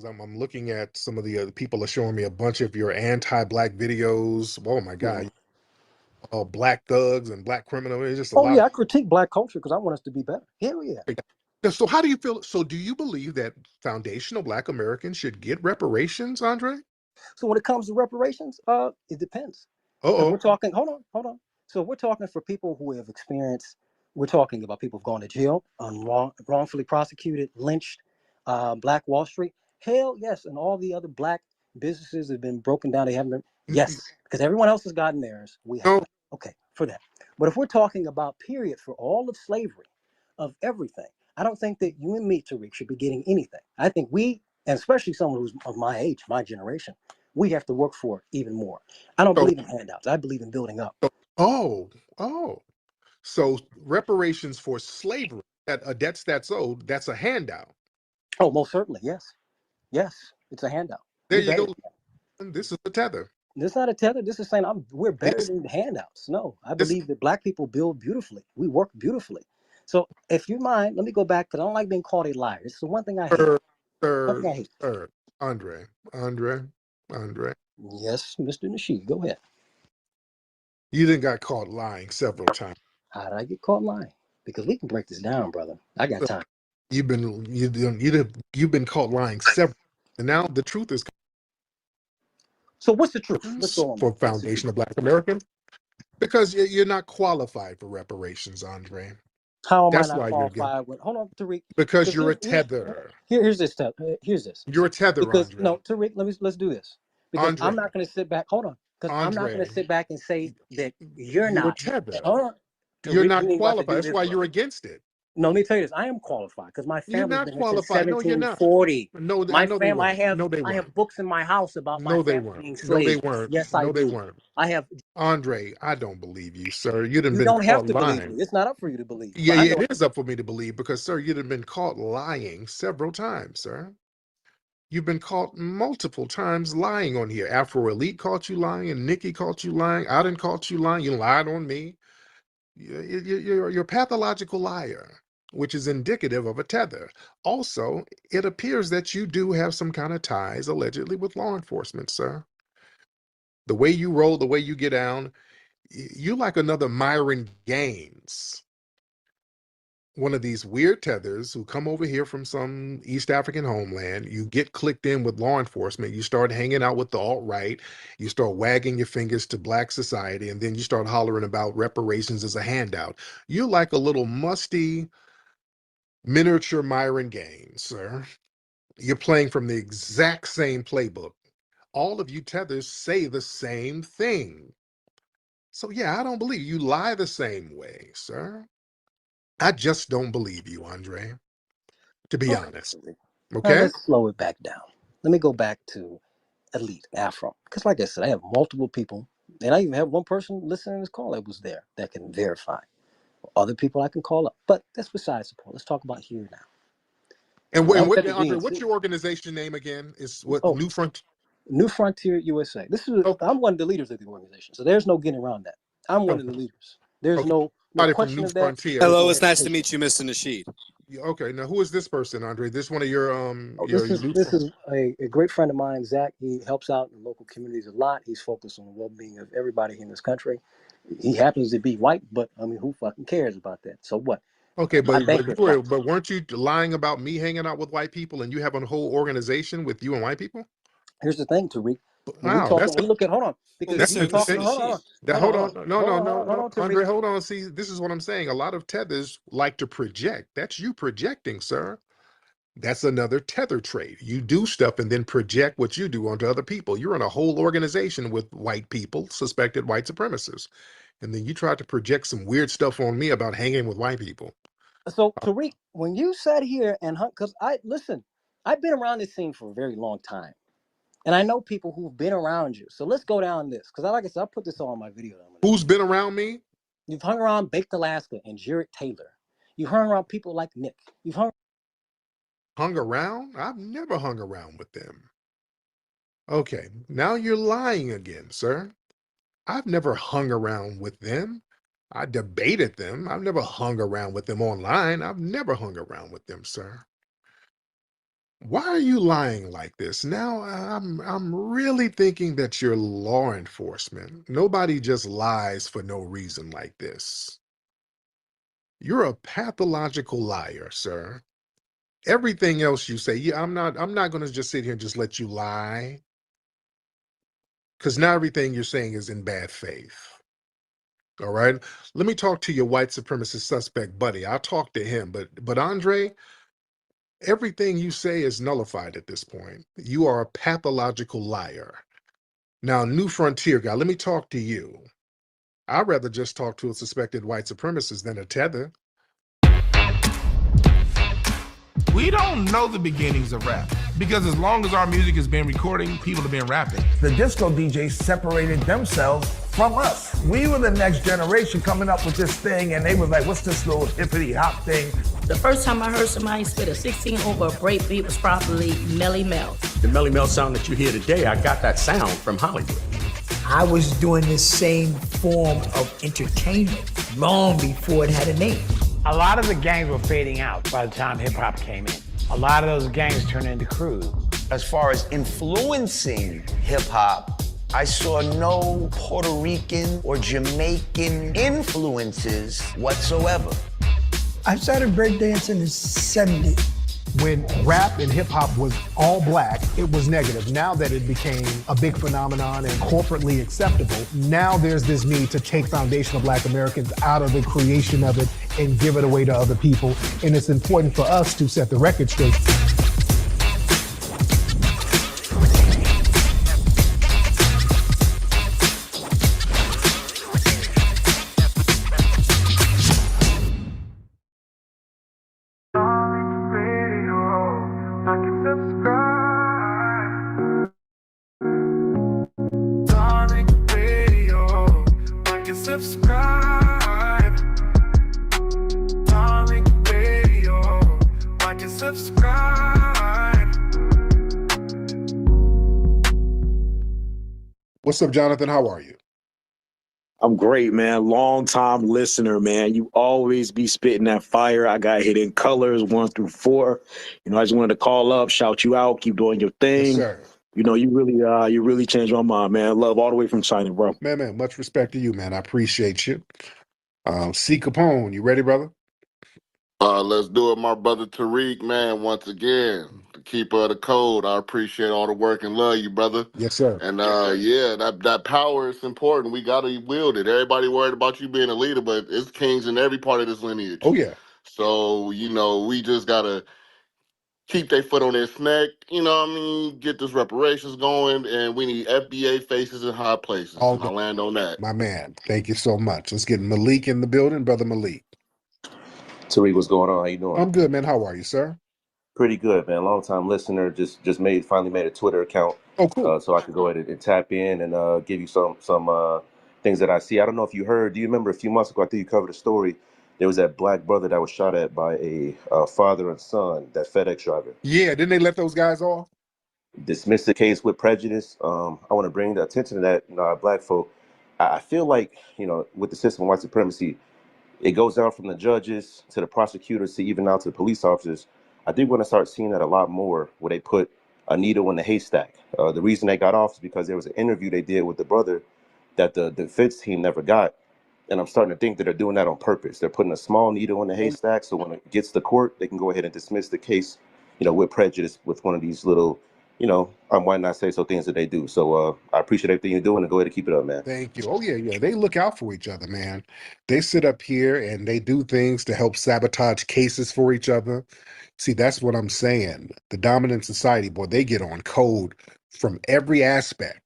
I'm looking at some of the other people are showing me a bunch of your anti-black videos. Oh my God, black thugs and black criminals. It's just a Oh lot yeah, of. I critique black culture because I want us to be better. Hell yeah. So how do you feel? So do you believe that foundational Black Americans should get reparations, Andre? So when it comes to reparations, it depends. Because Uh-oh. we're talking, hold on. So we're talking for people who have experienced, we're talking about people who've gone to jail, wrongfully prosecuted, lynched, Black Wall Street. Hell yes, and all the other black businesses have been broken down. They haven't been, yes, because everyone else has gotten theirs. We haven't. Okay, for that. But if we're talking about period for all of slavery, of everything, I don't think that you and me, Tariq, should be getting anything. I think we, and especially someone who's of my age, my generation, we have to work for it even more. I don't So, believe in handouts. I believe in building up. oh, oh. So reparations for slavery, that a debts that's owed, that's a handout. Oh, most certainly, yes. Yes, it's a handout. There We you better go. This is the tether. This is not a tether. This is saying we're better This, than handouts. No, I this, believe that black people build beautifully. We work beautifully. So if you mind, let me go back because I don't like being called a liar. It's the one thing I hate. One thing I hate. Andre. Yes, Mr. Nasheed, go ahead. You didn't got caught lying several times. How did I get caught lying? Because we can break this down, brother. I got time. You've been caught lying several, and now the truth is. So what's the truth? Let's go on For that. What's the Foundation truth? of Black Americans, because you're not qualified for reparations, Andre. How am I That's not why you're getting. qualified with? Hold on, Tariq. Because you're a tether. Here's this. Here's this. You're a tether, Because Andre. no, Tariq. Let's do this. Because I'm Andre. not going to sit back. Hold on. Because I'm not going to sit back and say that you're a not. tether. Hold on. You're Tariq, not you ain't about to qualified. do That's this, why brother. you're against it. No, let me tell you this. I am qualified because my You're family's not been here since qualified. No, you're not. 1740. No, I My know they family, weren't. No, they I weren't. have books in my house about my No, they family weren't. being No, they slaves. weren't. Yes, I No, they do. weren't. I have. Andre, I don't believe you, sir. You'd have You been don't have caught to believe me. lying. It's not up for you to believe. Yeah, But I know. it is up for me to believe because, sir, you'd have been caught lying several times, sir. You've been caught multiple times lying on here. Afro Elite caught you lying, and Nikki caught you lying. I didn't caught you lying. You lied on me. You're a pathological liar, which is indicative of a tether. Also, it appears that you do have some kind of ties, allegedly, with law enforcement, sir. The way you roll, the way you get down, you like another Myron Gaines. One of these weird tethers who come over here from some East African homeland. You get clicked in with law enforcement. You start hanging out with the alt-right. You start wagging your fingers to Black society, and then you start hollering about reparations as a handout. You're like a little musty miniature Myron Gaines, sir. You're playing from the exact same playbook. All of you tethers say the same thing. So yeah, I don't believe you lie the same way, sir. I just don't believe you, Andre, to be honest. Now Okay? let's slow it back down. Let me go back to Elite Afro. Because like I said, I have multiple people, and I even have one person listening to this call that was there that can verify. Other people I can call up. But that's besides the point. Let's talk about here now. And When I was what, at the Andre, DNC, what's your organization name again? Is what oh, New Front? New Frontier USA. I'm one of the leaders of the organization, so there's no getting around that. I'm one of the leaders. There's Okay. no Somebody from question New of that. Frontier. There's Hello, no it's nice to hesitation. meet you, Mr. Nasheed. Okay, now who is this person, Andre? This one of your Oh, your this is a great friend of mine, Zach. He helps out in local communities a lot. He's focused on the well-being of everybody in this country. He happens to be white, but I mean, who fucking cares about that? So what? Okay, I but bank with whites. weren't you lying about me hanging out with white people and you have a whole organization with you and white people? Here's the thing, Tariq. When we Wow, talk, when we look at, hold on, because that's we talk. interesting. Hold on, No, Tariq. Andre, hold on. See, this is what I'm saying. A lot of tethers like to project. That's you projecting, sir. That's another tether trait. You do stuff and then project what you do onto other people. You're in a whole organization with white people, suspected white supremacists. And then you try to project some weird stuff on me about hanging with white people. So Tariq, when you sat here and because I've been around this scene for a very long time, and I know people who've been around you. So let's go down this, because like I said, I put this on my video. Who's been around me? You've hung around Baked Alaska and Jared Taylor. You've hung around people like Nick. You've hung around? I've never hung around with them. Okay, now you're lying again, sir. I've never hung around with them. I debated them. I've never hung around with them online. I've never hung around with them, sir. Why are you lying like this? Now I'm really thinking that you're law enforcement. Nobody just lies for no reason like this. You're a pathological liar, sir. Everything else you say, yeah, I'm not going to just sit here and just let you lie. Because now everything you're saying is in bad faith. All right. Let me talk to your white supremacist suspect buddy. I'll talk to him. But Andre, everything you say is nullified at this point. You are a pathological liar. Now, New Frontier guy, let me talk to you. I'd rather just talk to a suspected white supremacist than a tether. We don't know the beginnings of rap because as long as our music has been recording, people have been rapping. The disco DJs separated themselves from us. We were the next generation coming up with this thing, and they were like, what's this little hippity hop thing? The first time I heard somebody spit a 16 over a break beat was probably Melly Mel. The Melly Mel sound that you hear today, I got that sound from Hollywood. I was doing this same form of entertainment long before it had a name. A lot of the gangs were fading out by the time hip hop came in. A lot of those gangs turned into crews. As far as influencing hip hop, I saw no Puerto Rican or Jamaican influences whatsoever. I started breakdancing in the 70s. When rap and hip hop was all black, it was negative. Now that it became a big phenomenon and corporately acceptable, now there's this need to take foundational Black Americans out of the creation of it and give it away to other people. And it's important for us to set the record straight. Subscribe. Darling Radio. Like and subscribe. What's up, Jonathan? How are you? I'm great, man. Long time listener, man. You always be spitting that fire. I got Hidden Colors 1 through 4. You know, I just wanted to call up, shout you out, keep doing your thing. Yes, sir. You know, you really changed my mind, man. Love all the way from China, bro. Man, much respect to you, man. I appreciate you. C. Capone, you ready, brother? Let's do it, my brother Tariq, man. Once again, the keeper of the code. I appreciate all the work and love you, brother. Yes, sir. And yeah, that power is important. We gotta wield it. Everybody worried about you being a leader, but it's kings in every part of this lineage. Oh yeah. So you know, we just gotta keep their foot on their neck, you know what I mean? Get this reparations going, and we need FBA faces in high places. All And I land on that. My man, thank you so much. Let's get Malik in the building, brother Malik. Tariq, what's going on? How you doing? I'm good, man. How are you, sir? Pretty good, man. Long time listener. Just finally made a Twitter account. Oh, cool. So I could go ahead and tap in and give you some things that I see. I don't know if you heard. Do you remember a few months ago? I think you covered a story. There was that black brother that was shot at by a father and son, that FedEx driver. Yeah, didn't they let those guys off? Dismiss the case with prejudice. I want to bring the attention to that, black folk. I feel like, with the system of white supremacy, it goes down from the judges to the prosecutors to even now to the police officers. I think we're going to start seeing that a lot more, where they put a needle in the haystack. The reason they got off is because there was an interview they did with the brother that the defense team never got. And I'm starting to think that they're doing that on purpose. They're putting a small needle in the haystack, so when it gets to court, they can go ahead and dismiss the case, with prejudice with one of these little, why not say so things that they do. So I appreciate everything you're doing, and go ahead and keep it up, man. Thank you. Oh, yeah. They look out for each other, man. They sit up here and they do things to help sabotage cases for each other. See, that's what I'm saying. The dominant society, boy, they get on code from every aspect.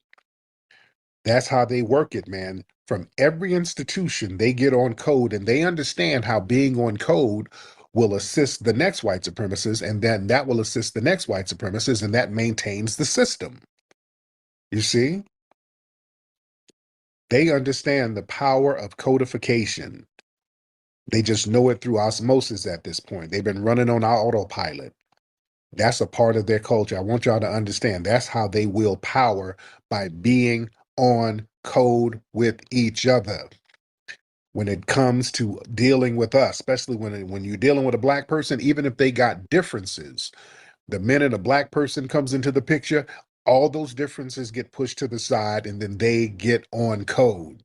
That's how they work it, man. From every institution, they get on code and they understand how being on code will assist the next white supremacist, and then that will assist the next white supremacist, and that maintains the system. You see? They understand the power of codification. They just know it through osmosis at this point. They've been running on our autopilot. That's a part of their culture. I want y'all to understand that's how they wield power, by being on code with each other. When it comes to dealing with us, especially when you're dealing with a black person, even if they got differences, the minute a black person comes into the picture, all those differences get pushed to the side and then they get on code.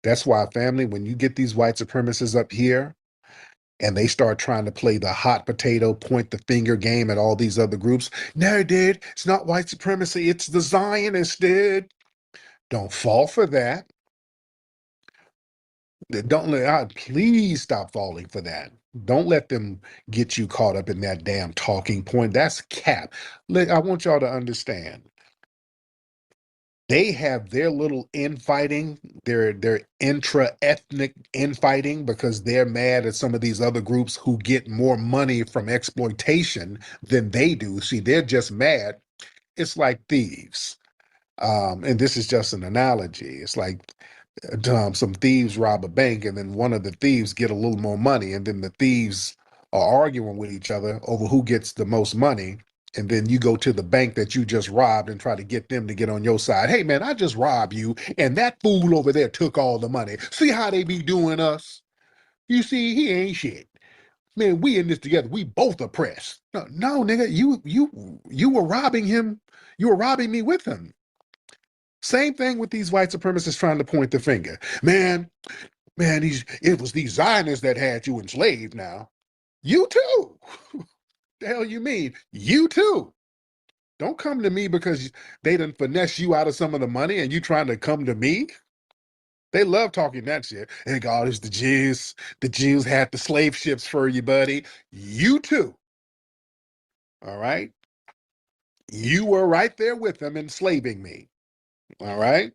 That's why, family, when you get these white supremacists up here and they start trying to play the hot potato, point the finger game at all these other groups, no, dude, it's not white supremacy, it's the Zionists, dude. Don't fall for that. Please stop falling for that. Don't let them get you caught up in that damn talking point. That's cap. I want y'all to understand. They have their little infighting, their intra-ethnic infighting, because they're mad at some of these other groups who get more money from exploitation than they do. See, they're just mad. It's like thieves. And this is just an analogy. It's like some thieves rob a bank, and then one of the thieves get a little more money, and then the thieves are arguing with each other over who gets the most money. And then you go to the bank that you just robbed and try to get them to get on your side. Hey, man, I just robbed you, and that fool over there took all the money. See how they be doing us? You see, he ain't shit. Man, we in this together. We both oppressed. No, nigga, you were robbing him. You were robbing me with him. Same thing with these white supremacists trying to point the finger. Man, it was these Zionists that had you enslaved now. You too. The hell you mean? You too. Don't come to me because they done finesse you out of some of the money and you trying to come to me. They love talking that shit. Hey, God, it's the Jews. The Jews had the slave ships for you, buddy. You too. All right? You were right there with them enslaving me. All right?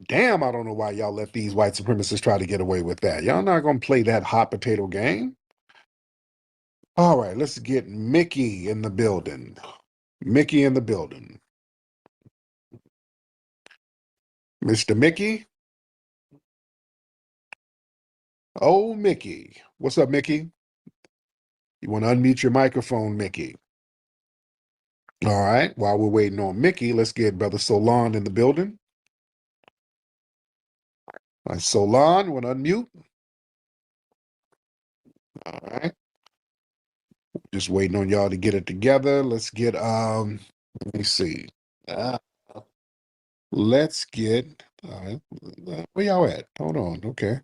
Damn, I don't know why y'all let these white supremacists try to get away with that. Y'all not going to play that hot potato game. All right, let's get Mickey in the building. Mickey in the building. Mr. Mickey? Oh, Mickey. What's up, Mickey? You want to unmute your microphone, Mickey? All right, while we're waiting on Mickey, let's get Brother Solon in the building. All right, Solon, want to unmute? All right. Just waiting on y'all to get it together. Let's get, let me see. Let's get, all right, where y'all at? Hold on, okay.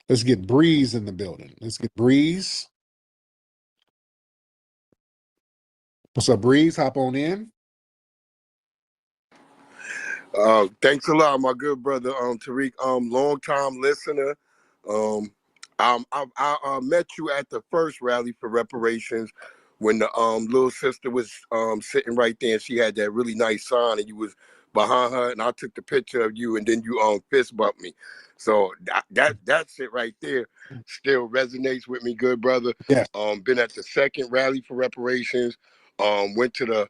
Let's get Breeze in the building. Let's get Breeze. What's up, Breeze? Hop on in. Thanks a lot, my good brother, Tariq. Long time listener. I met you at the first rally for reparations when the little sister was sitting right there, and she had that really nice sign, and you was behind her, and I took the picture of you, and then you fist bumped me. So that's it right there. Still resonates with me, good brother. Yes. Been at the second rally for reparations. Went to the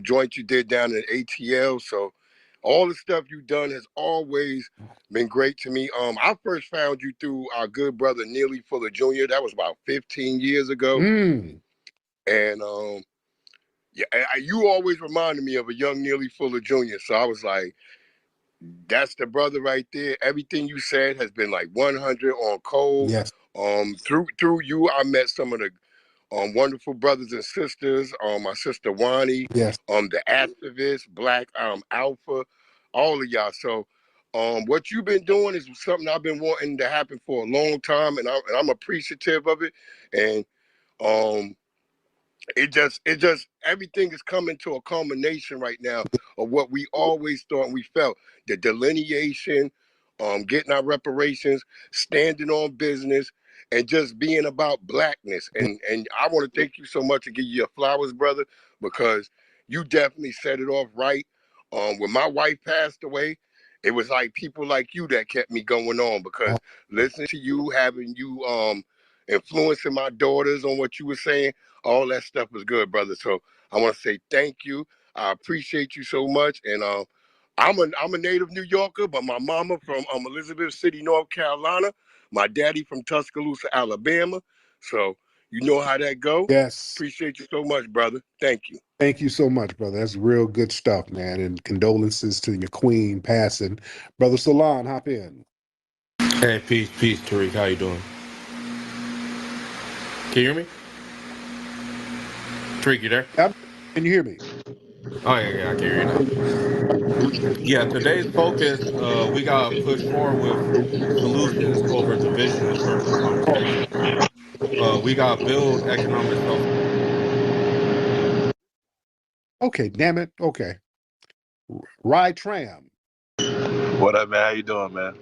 joint you did down in ATL. So all the stuff you've done has always been great to me. I first found you through our good brother Neely Fuller Jr. That was about 15 years ago. And yeah, you always reminded me of a young Neely Fuller Jr. So I was like, That's the brother right there. Everything you said has been like 100 on code. Yes. Through you, I met some of the wonderful brothers and sisters. My sister Wani, Yes. the activist, Black Alpha, all of y'all. So, what you've been doing is something I've been wanting to happen for a long time, and I'm appreciative of it. And um, it just everything is coming to a culmination right now of what we always thought and we felt: the delineation, getting our reparations, standing on business, and just being about blackness. And I want to thank you so much and give you your flowers, brother, because you definitely set it off right. When my wife passed away, it was like people like you that kept me going on, because listening to you, having you influencing my daughters on what you were saying, all that stuff was good, brother. So I want to say thank you. I appreciate you so much. And I'm a native New Yorker, but my mama from Elizabeth City, North Carolina. My daddy from Tuscaloosa, Alabama. So you know how that go. Yes. Appreciate you so much, brother. Thank you. Thank you so much, brother. That's real good stuff, man. And condolences to your queen passing. Brother Salon, hop in. Hey, peace, Tariq. How you doing? Can you hear me? Tariq, you there? Can you hear me? Oh yeah, I can hear you now. Yeah, today's focus, we got to push forward with solutions over division and personal conversations. We got to build economic self. Okay, damn it. Okay. Ride Tram. What up, man? How you doing, man?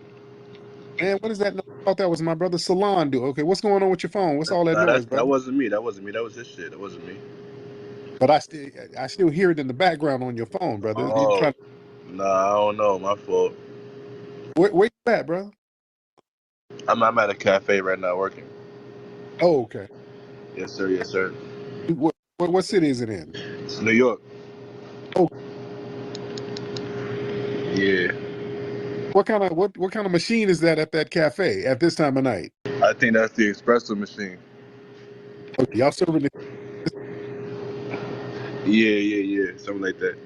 Man, what is that? I thought that was my brother Salon. Okay, what's going on with your phone? What's all that noise, That brother? wasn't me. That wasn't me. That was his shit. That wasn't me. But I still hear it in the background on your phone, brother. You Oh, try. nah, I don't know. My fault. Where you at, brother? I'm at a cafe right now working. Oh, okay. Yes, sir. Yes, sir. What city is it in? It's New York. Oh, yeah. What kind of machine is that at that cafe at this time of night? I think that's the espresso machine. Okay, y'all serving the. Yeah. Something like that.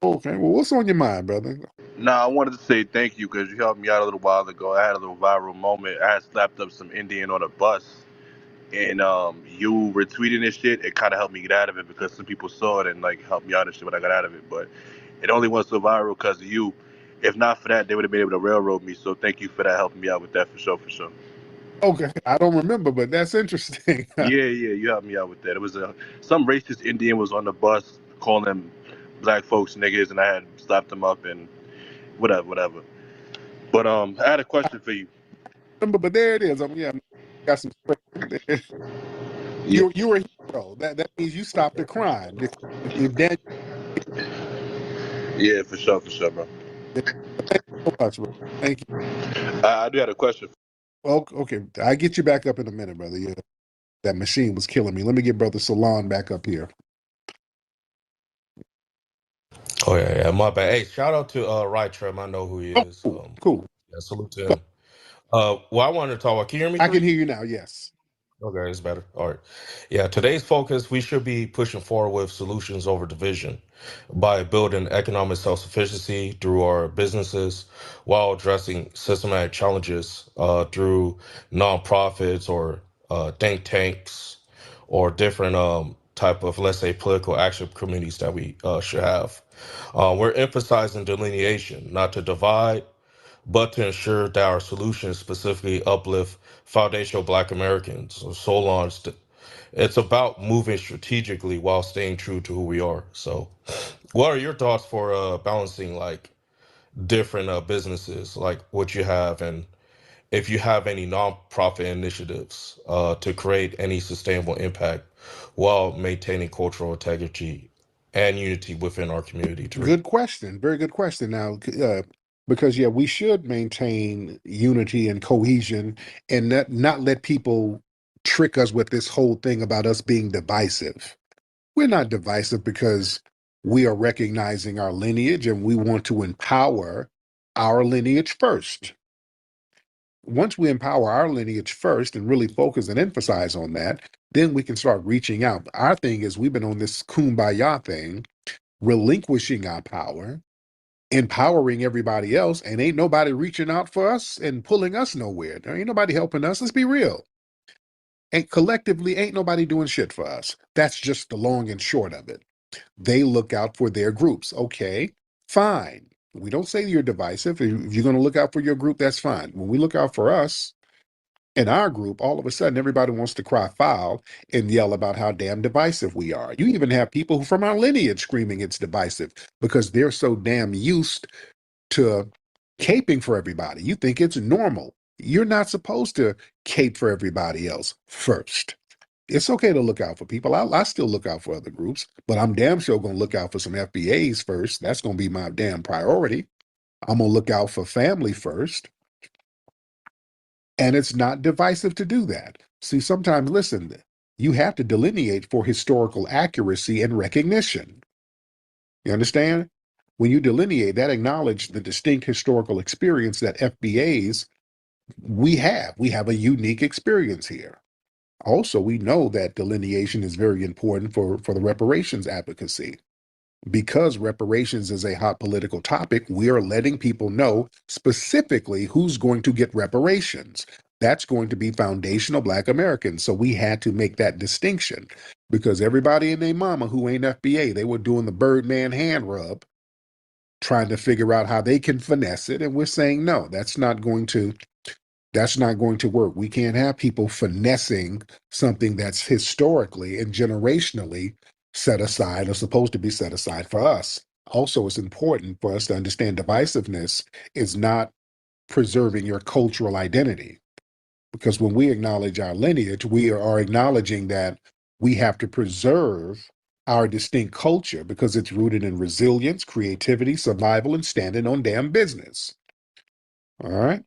Okay, well, what's on your mind, brother? Nah, I wanted to say thank you because you helped me out a little while ago. I had a little viral moment. I had slapped up some Indian on a bus, and you retweeting this shit. It kind of helped me get out of it because some people saw it and like helped me out and shit when I got out of it. But it only went so viral because of you. If not for that, they would have been able to railroad me. So thank you for that, helping me out with that for sure, for sure. Okay, I don't remember, but that's interesting. Yeah, you helped me out with that. It was some racist Indian was on the bus calling black folks niggas, and I had slapped them up and whatever. But I had a question for you. But there it is. Yeah, got some. Yeah, You were a hero. That means you stopped a crime. If Daniel, yeah, for sure, bro. thank you so much, bro. Thank you. I do have a question. Well, okay, I get you back up in a minute, brother. Yeah, that machine was killing me. Let me get brother Salon back up here. Oh yeah, my bad. Hey, shout out to Right Trim. I know who he is. Cool. Yeah, salute to him. Well, I wanted to talk about. Can you hear me? I can hear you now. Yes. Okay, it's better. All right. Yeah, today's focus, we should be pushing forward with solutions over division by building economic self-sufficiency through our businesses while addressing systematic challenges through nonprofits or think tanks or different type of, let's say, political action communities that we should have. We're emphasizing delineation, not to divide, but to ensure that our solutions specifically uplift foundational Black Americans. So long, it's about moving strategically while staying true to who we are. So, what are your thoughts for balancing like different businesses, like what you have, and if you have any nonprofit initiatives to create any sustainable impact while maintaining cultural integrity and unity within our community? Good question. Very good question. Now, because yeah, we should maintain unity and cohesion, and not let people trick us with this whole thing about us being divisive. We're not divisive because we are recognizing our lineage and we want to empower our lineage first. Once we empower our lineage first and really focus and emphasize on that, then we can start reaching out. Our thing is we've been on this kumbaya thing, relinquishing our power empowering everybody else, and ain't nobody reaching out for us and pulling us nowhere. There ain't nobody helping us. Let's be real. And collectively, ain't nobody doing shit for us. That's just the long and short of it. They look out for their groups. Okay, fine. We don't say you're divisive. If you're going to look out for your group, that's fine. When we look out for us in our group, all of a sudden everybody wants to cry foul and yell about how damn divisive we are. You even have people from our lineage screaming it's divisive because they're so damn used to caping for everybody. You think it's normal. You're not supposed to cape for everybody else first. It's okay to look out for people. I still look out for other groups, but I'm damn sure going to look out for some FBAs first. That's going to be my damn priority. I'm going to look out for family first. And it's not divisive to do that. See, sometimes, listen, you have to delineate for historical accuracy and recognition. You understand? When you delineate, that acknowledge the distinct historical experience that FBAs we have. We have a unique experience here. Also, we know that delineation is very important for the reparations advocacy. Because reparations is a hot political topic, we are letting people know specifically who's going to get reparations. That's going to be foundational Black Americans. So we had to make that distinction because everybody and their mama who ain't FBA, they were doing the Birdman hand rub, trying to figure out how they can finesse it. And we're saying, no, that's not going to work. We can't have people finessing something that's historically and generationally set aside or supposed to be set aside for us. Also, it's important for us to understand divisiveness is not preserving your cultural identity. Because when we acknowledge our lineage, we are acknowledging that we have to preserve our distinct culture because it's rooted in resilience, creativity, survival, and standing on damn business. All right.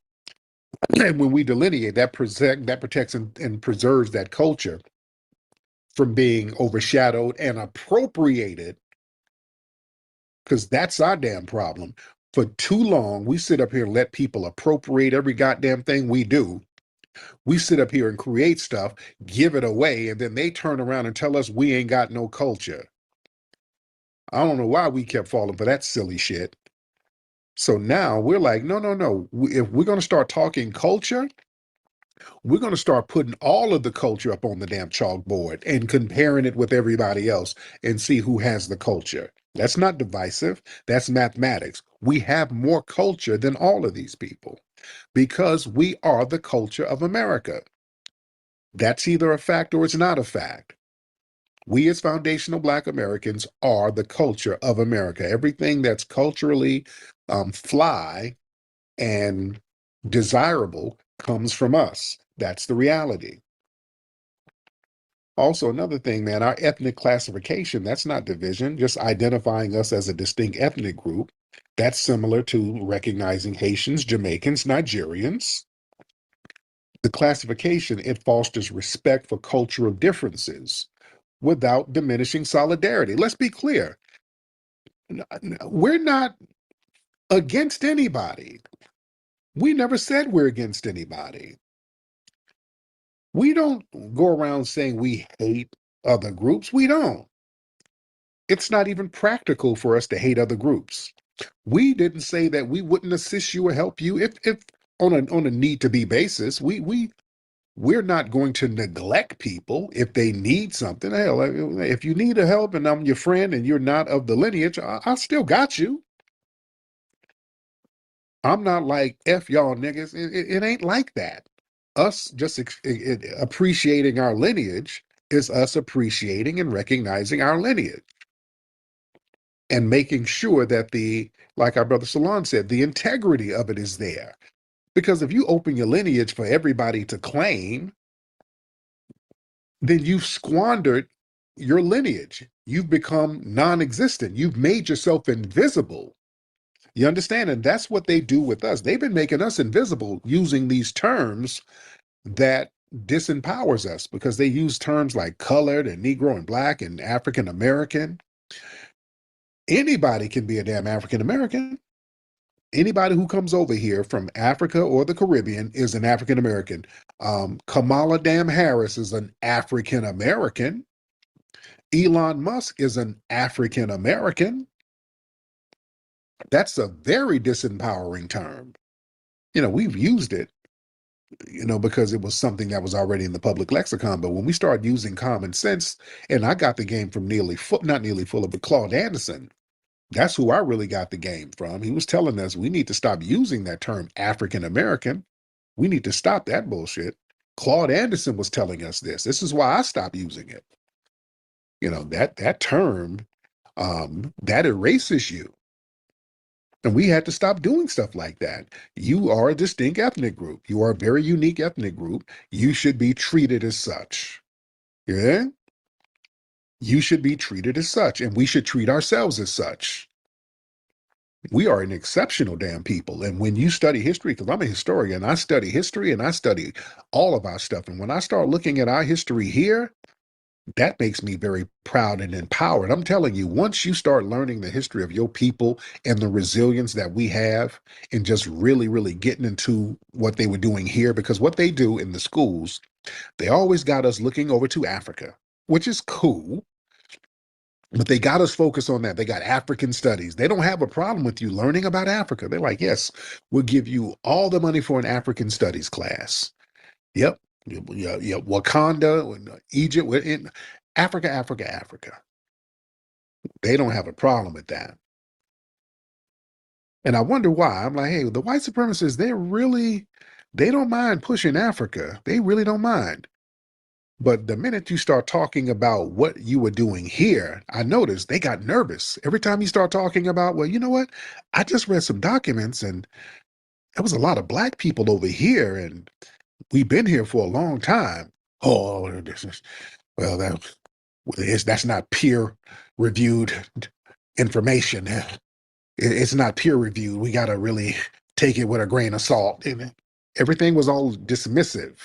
And when we delineate, that protects and preserves that culture from being overshadowed and appropriated, because that's our damn problem. For too long, we sit up here and let people appropriate every goddamn thing we do. We sit up here and create stuff, give it away, and then they turn around and tell us we ain't got no culture. I don't know why we kept falling for that silly shit. So now we're like, no. If we're going to start talking culture, we're going to start putting all of the culture up on the damn chalkboard and comparing it with everybody else and see who has the culture. That's not divisive. That's mathematics. We have more culture than all of these people because we are the culture of America. That's either a fact or it's not a fact. We as foundational Black Americans are the culture of America. Everything that's culturally fly and desirable comes from us. That's the reality. Also, another thing, man, our ethnic classification, that's not division, just identifying us as a distinct ethnic group. That's similar to recognizing Haitians, Jamaicans, Nigerians. The classification, it fosters respect for cultural differences without diminishing solidarity. Let's be clear. We're not against anybody. We never said we're against anybody. We don't go around saying we hate other groups. We don't. It's not even practical for us to hate other groups. We didn't say that we wouldn't assist you or help you if on a need to be basis. We're not going to neglect people if they need something. Hell, if you need a help and I'm your friend and you're not of the lineage, I still got you. I'm not like F y'all niggas. It ain't like that. Us just appreciating our lineage is us appreciating and recognizing our lineage and making sure that like our brother Salon said, the integrity of it is there. Because if you open your lineage for everybody to claim, then you've squandered your lineage. You've become non-existent. You've made yourself invisible. You understand? And that's what they do with us. They've been making us invisible using these terms that disempowers us because they use terms like colored and Negro and Black and African American. Anybody can be a damn African American. Anybody who comes over here from Africa or the Caribbean is an African American. Kamala damn Harris is an African American. Elon Musk is an African American. That's a very disempowering term. You know, we've used it, you know, because it was something that was already in the public lexicon. But when we start using common sense, and I got the game from not Neely Fuller, but Claude Anderson. That's who I really got the game from. He was telling us we need to stop using that term African American. We need to stop that bullshit. Claude Anderson was telling us this. This is why I stopped using it. You know, that term, that erases you. And we had to stop doing stuff like that. You are a distinct ethnic group. You are a very unique ethnic group. You should be treated as such. Yeah? You should be treated as such, and we should treat ourselves as such. We are an exceptional damn people. And when you study history, because I'm a historian, I study history and I study all of our stuff. And when I start looking at our history here, that makes me very proud and empowered. I'm telling you, once you start learning the history of your people and the resilience that we have, and just really, really getting into what they were doing here, because what they do in the schools, they always got us looking over to Africa, which is cool. But they got us focused on that. They got African studies. They don't have a problem with you learning about Africa. They're like, yes, we'll give you all the money for an African studies class. Yep. Yeah, Wakanda, Egypt, we're in Africa, Africa, Africa. They don't have a problem with that. And I wonder why. I'm like, hey, the white supremacists, they don't mind pushing Africa. They really don't mind. But the minute you start talking about what you were doing here, I noticed they got nervous. Every time you start talking about, well, you know what? I just read some documents and there was a lot of black people over here and we've been here for a long time. Oh, that's not peer reviewed information. It's not peer reviewed. We got to really take it with a grain of salt. And everything was all dismissive.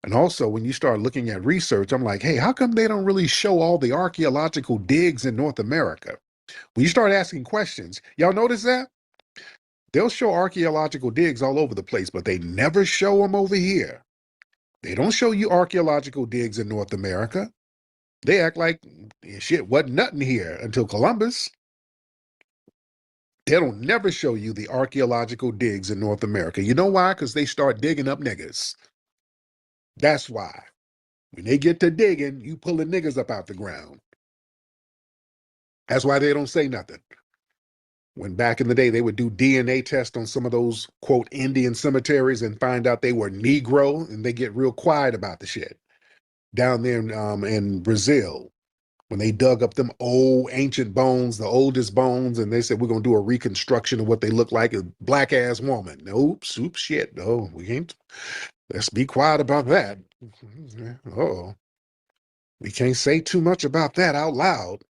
And also, when you start looking at research, I'm like, hey, how come they don't really show all the archaeological digs in North America? When you start asking questions, y'all notice that? They'll show archaeological digs all over the place, but they never show them over here. They don't show you archaeological digs in North America. They act like shit wasn't nothing here until Columbus. They don't never show you the archaeological digs in North America. You know why? Because they start digging up niggas. That's why. When they get to digging, you pulling niggas up out the ground. That's why they don't say nothing. When back in the day, they would do DNA tests on some of those, quote, Indian cemeteries and find out they were Negro, and they get real quiet about the shit. Down there in Brazil, when they dug up them old ancient bones, the oldest bones, and they said, we're going to do a reconstruction of what they look like, a black-ass woman. Oops, shit. No, we can't. Let's be quiet about that. Uh-oh. We can't say too much about that out loud,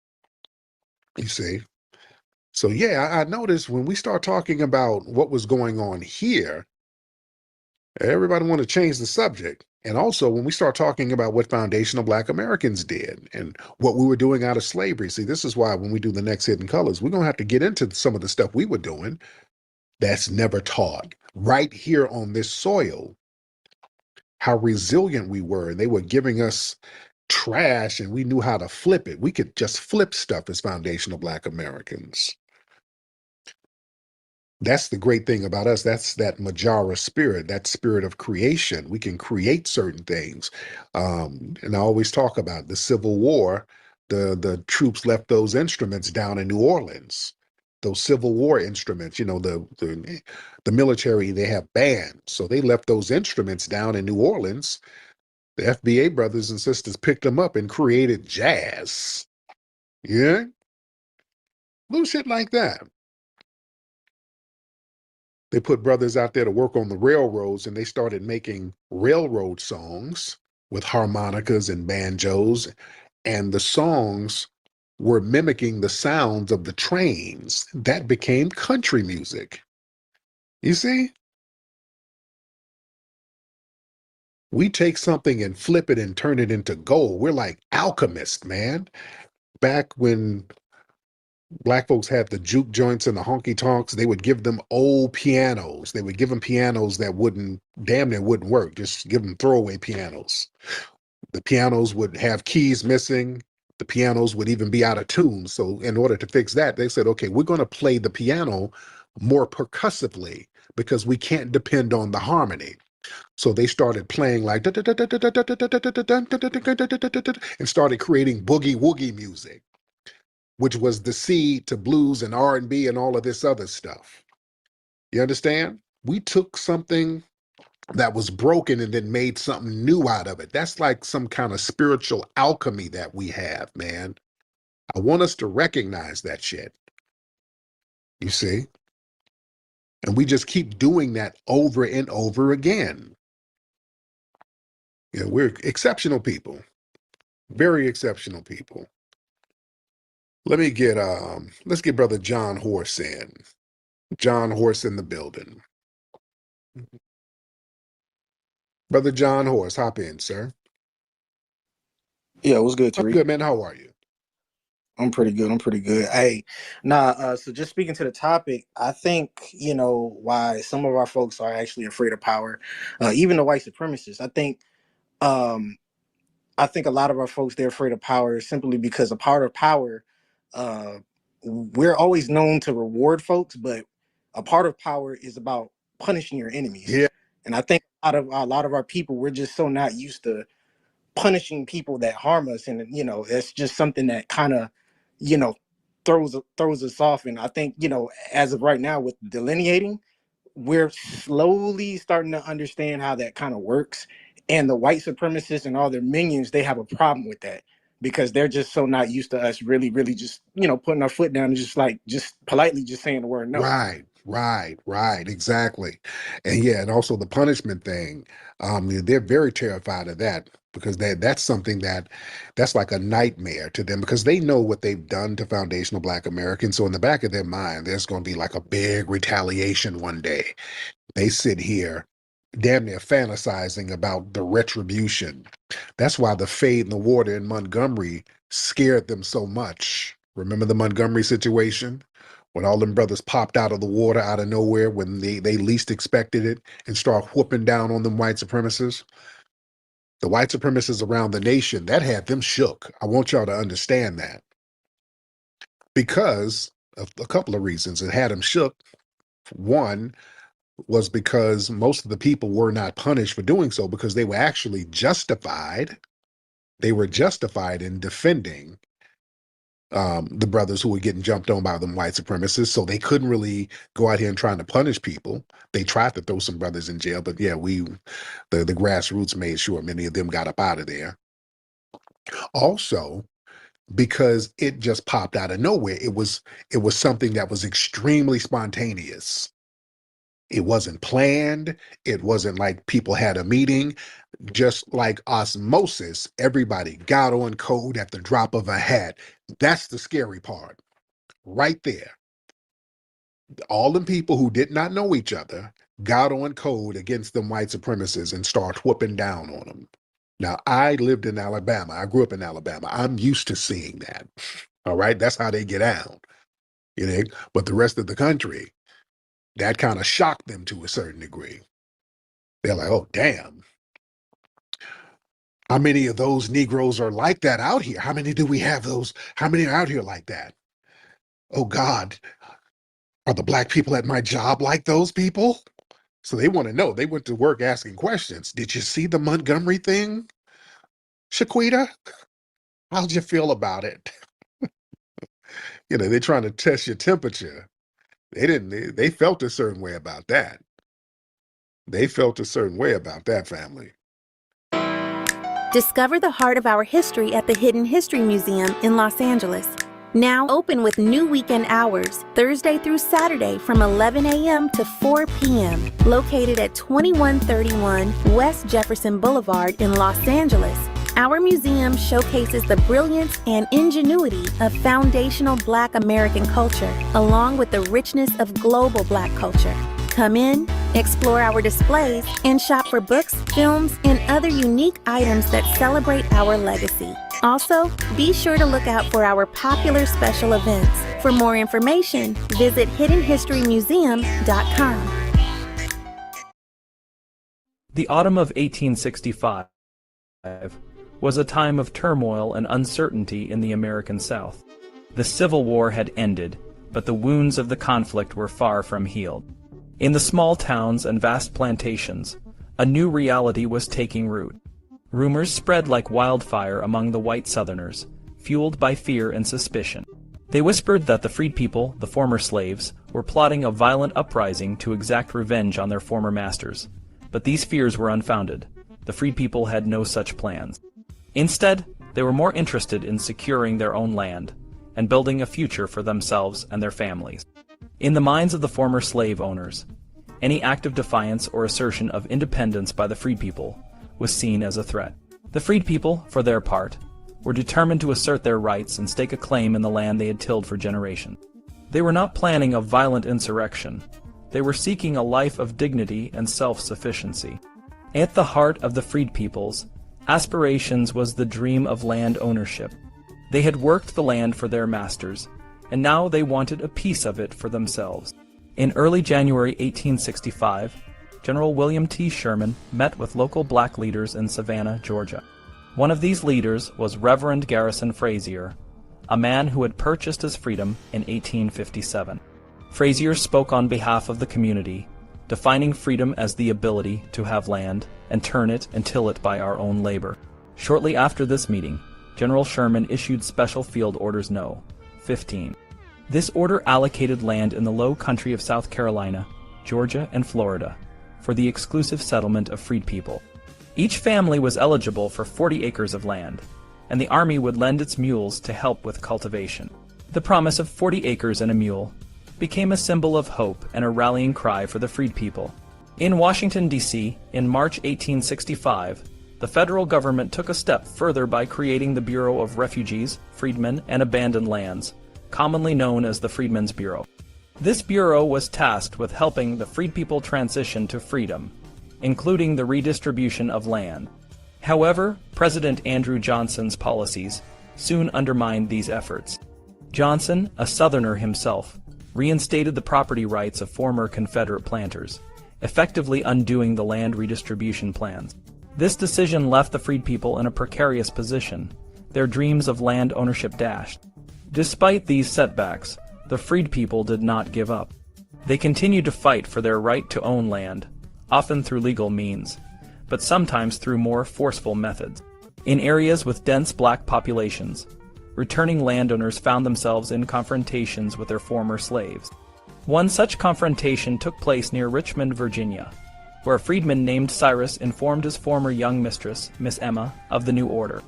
you see. So yeah, I noticed when we start talking about what was going on here, everybody want to change the subject. And also when we start talking about what foundational Black Americans did and what we were doing out of slavery. See, this is why when we do the next Hidden Colors, we're going to have to get into some of the stuff we were doing that's never taught right here on this soil, how resilient we were. And they were giving us trash and we knew how to flip it. We could just flip stuff as foundational Black Americans. That's the great thing about us. That's that Majara spirit, that spirit of creation. We can create certain things. And I always talk about the Civil War. The troops left those instruments down in New Orleans. Those Civil War instruments, you know, the military, they have bands. So they left those instruments down in New Orleans. The FBA brothers and sisters picked them up and created jazz. Yeah? Little shit like that. They put brothers out there to work on the railroads and they started making railroad songs with harmonicas and banjos. And the songs were mimicking the sounds of the trains. That became country music. You see? We take something and flip it and turn it into gold. We're like alchemists, man. Back when Black folks had the juke joints and the honky tonks, they would give them old pianos. They would give them pianos that damn near wouldn't work. Just give them throwaway pianos. The pianos would have keys missing. The pianos would even be out of tune. So in order to fix that, they said, okay, we're going to play the piano more percussively because we can't depend on the harmony. So they started playing like and started creating boogie woogie music, which was the seed to blues and R&B and all of this other stuff. You understand? We took something that was broken and then made something new out of it. That's like some kind of spiritual alchemy that we have, man. I want us to recognize that shit. You see? And we just keep doing that over and over again. You know, we're exceptional people. Very exceptional people. Let's get Brother John Horse in. John Horse in the building. Brother John Horse, hop in, sir. Yeah, what's good, I'm Tariq? good, man. How are you? I'm pretty good. Hey, so just speaking to the topic, I think, why some of our folks are actually afraid of power, even the white supremacists. I think a lot of our folks, they're afraid of power simply because a part of power, we're always known to reward folks, but a part of power is about punishing your enemies. Yeah. And I think a lot of our people, we're just so not used to punishing people that harm us, and it's just something that kind of throws us off. And I think as of right now with delineating, we're slowly starting to understand how that kind of works. And the white supremacists and all their minions, they have a problem with that because they're just so not used to us really just putting our foot down and just politely just saying the word no. Right, exactly. And yeah, and also the punishment thing, they're very terrified of that because that's something that's like a nightmare to them because they know what they've done to foundational Black Americans. So in the back of their mind, there's going to be like a big retaliation one day. They sit here damn near fantasizing about the retribution. That's why the fade in the water in Montgomery scared them so much. Remember the Montgomery situation? When all them brothers popped out of the water out of nowhere when they least expected it and start whooping down on them white supremacists. The white supremacists around the nation, that had them shook. I want y'all to understand that. Because of a couple of reasons. It had them shook. One was because most of the people were not punished for doing so because they were actually justified. They were justified in defending the brothers who were getting jumped on by them white supremacists, so they couldn't really go out here and trying to punish people. They tried to throw some brothers in jail, but yeah, the grassroots made sure many of them got up out of there. Also, because it just popped out of nowhere, it was something that was extremely spontaneous. It wasn't planned. It wasn't like people had a meeting. Just like osmosis, everybody got on code at the drop of a hat. That's the scary part. Right there. All the people who did not know each other got on code against them white supremacists and start whooping down on them. Now, I lived in Alabama. I grew up in Alabama. I'm used to seeing that. All right? That's how they get down. You know? But the rest of the country, that kind of shocked them to a certain degree. They're like, oh, damn. How many of those Negroes are like that out here? How many do we have those? How many are out here like that? Oh, God. Are the Black people at my job like those people? So they want to know. They went to work asking questions. Did you see the Montgomery thing? Shaquita, how'd you feel about it? They're trying to test your temperature. They felt a certain way about that. They felt a certain way about that, family. Discover the heart of our history at the Hidden History Museum in Los Angeles. Now open with new weekend hours, Thursday through Saturday from 11 a.m. to 4 p.m. Located at 2131 West Jefferson Boulevard in Los Angeles. Our museum showcases the brilliance and ingenuity of foundational Black American culture, along with the richness of global Black culture. Come in, explore our displays, and shop for books, films, and other unique items that celebrate our legacy. Also, be sure to look out for our popular special events. For more information, visit hiddenhistorymuseum.com. The autumn of 1865 was a time of turmoil and uncertainty in the American South. The Civil War had ended, but the wounds of the conflict were far from healed. In the small towns and vast plantations, a new reality was taking root. Rumors spread like wildfire among the white Southerners, fueled by fear and suspicion. They whispered that the freed people, the former slaves, were plotting a violent uprising to exact revenge on their former masters. But these fears were unfounded. The freed people had no such plans. Instead, they were more interested in securing their own land and building a future for themselves and their families. In the minds of the former slave owners, any act of defiance or assertion of independence by the freed people was seen as a threat. The freed people, for their part, were determined to assert their rights and stake a claim in the land they had tilled for generations. They were not planning a violent insurrection. They were seeking a life of dignity and self-sufficiency. At the heart of the freed people's aspirations was the dream of land ownership. They had worked the land for their masters, and now they wanted a piece of it for themselves. In early January 1865, General William T. Sherman met with local black leaders in Savannah, Georgia. One of these leaders was Reverend Garrison Frazier, a man who had purchased his freedom in 1857. Frazier spoke on behalf of the community, defining freedom as the ability to have land and turn it and till it by our own labor. Shortly after this meeting, General Sherman issued Special Field Orders No. 15. This order allocated land in the low country of South Carolina, Georgia, and Florida for the exclusive settlement of freed people. Each family was eligible for 40 acres of land, and the Army would lend its mules to help with cultivation. The promise of 40 acres and a mule became a symbol of hope and a rallying cry for the freed people. In Washington, D.C., in March 1865, the federal government took a step further by creating the Bureau of Refugees, Freedmen, and Abandoned Lands, commonly known as the Freedmen's Bureau. This bureau was tasked with helping the freed people transition to freedom, including the redistribution of land. However, President Andrew Johnson's policies soon undermined these efforts. Johnson, a Southerner himself, reinstated the property rights of former Confederate planters, effectively undoing the land redistribution plans. This decision left the freed people in a precarious position, their dreams of land ownership dashed. Despite these setbacks, the freed people did not give up. They continued to fight for their right to own land, often through legal means, but sometimes through more forceful methods. In areas with dense black populations, returning landowners found themselves in confrontations with their former slaves. One such confrontation took place near Richmond, Virginia, where a freedman named Cyrus informed his former young mistress, Miss Emma, of the new order.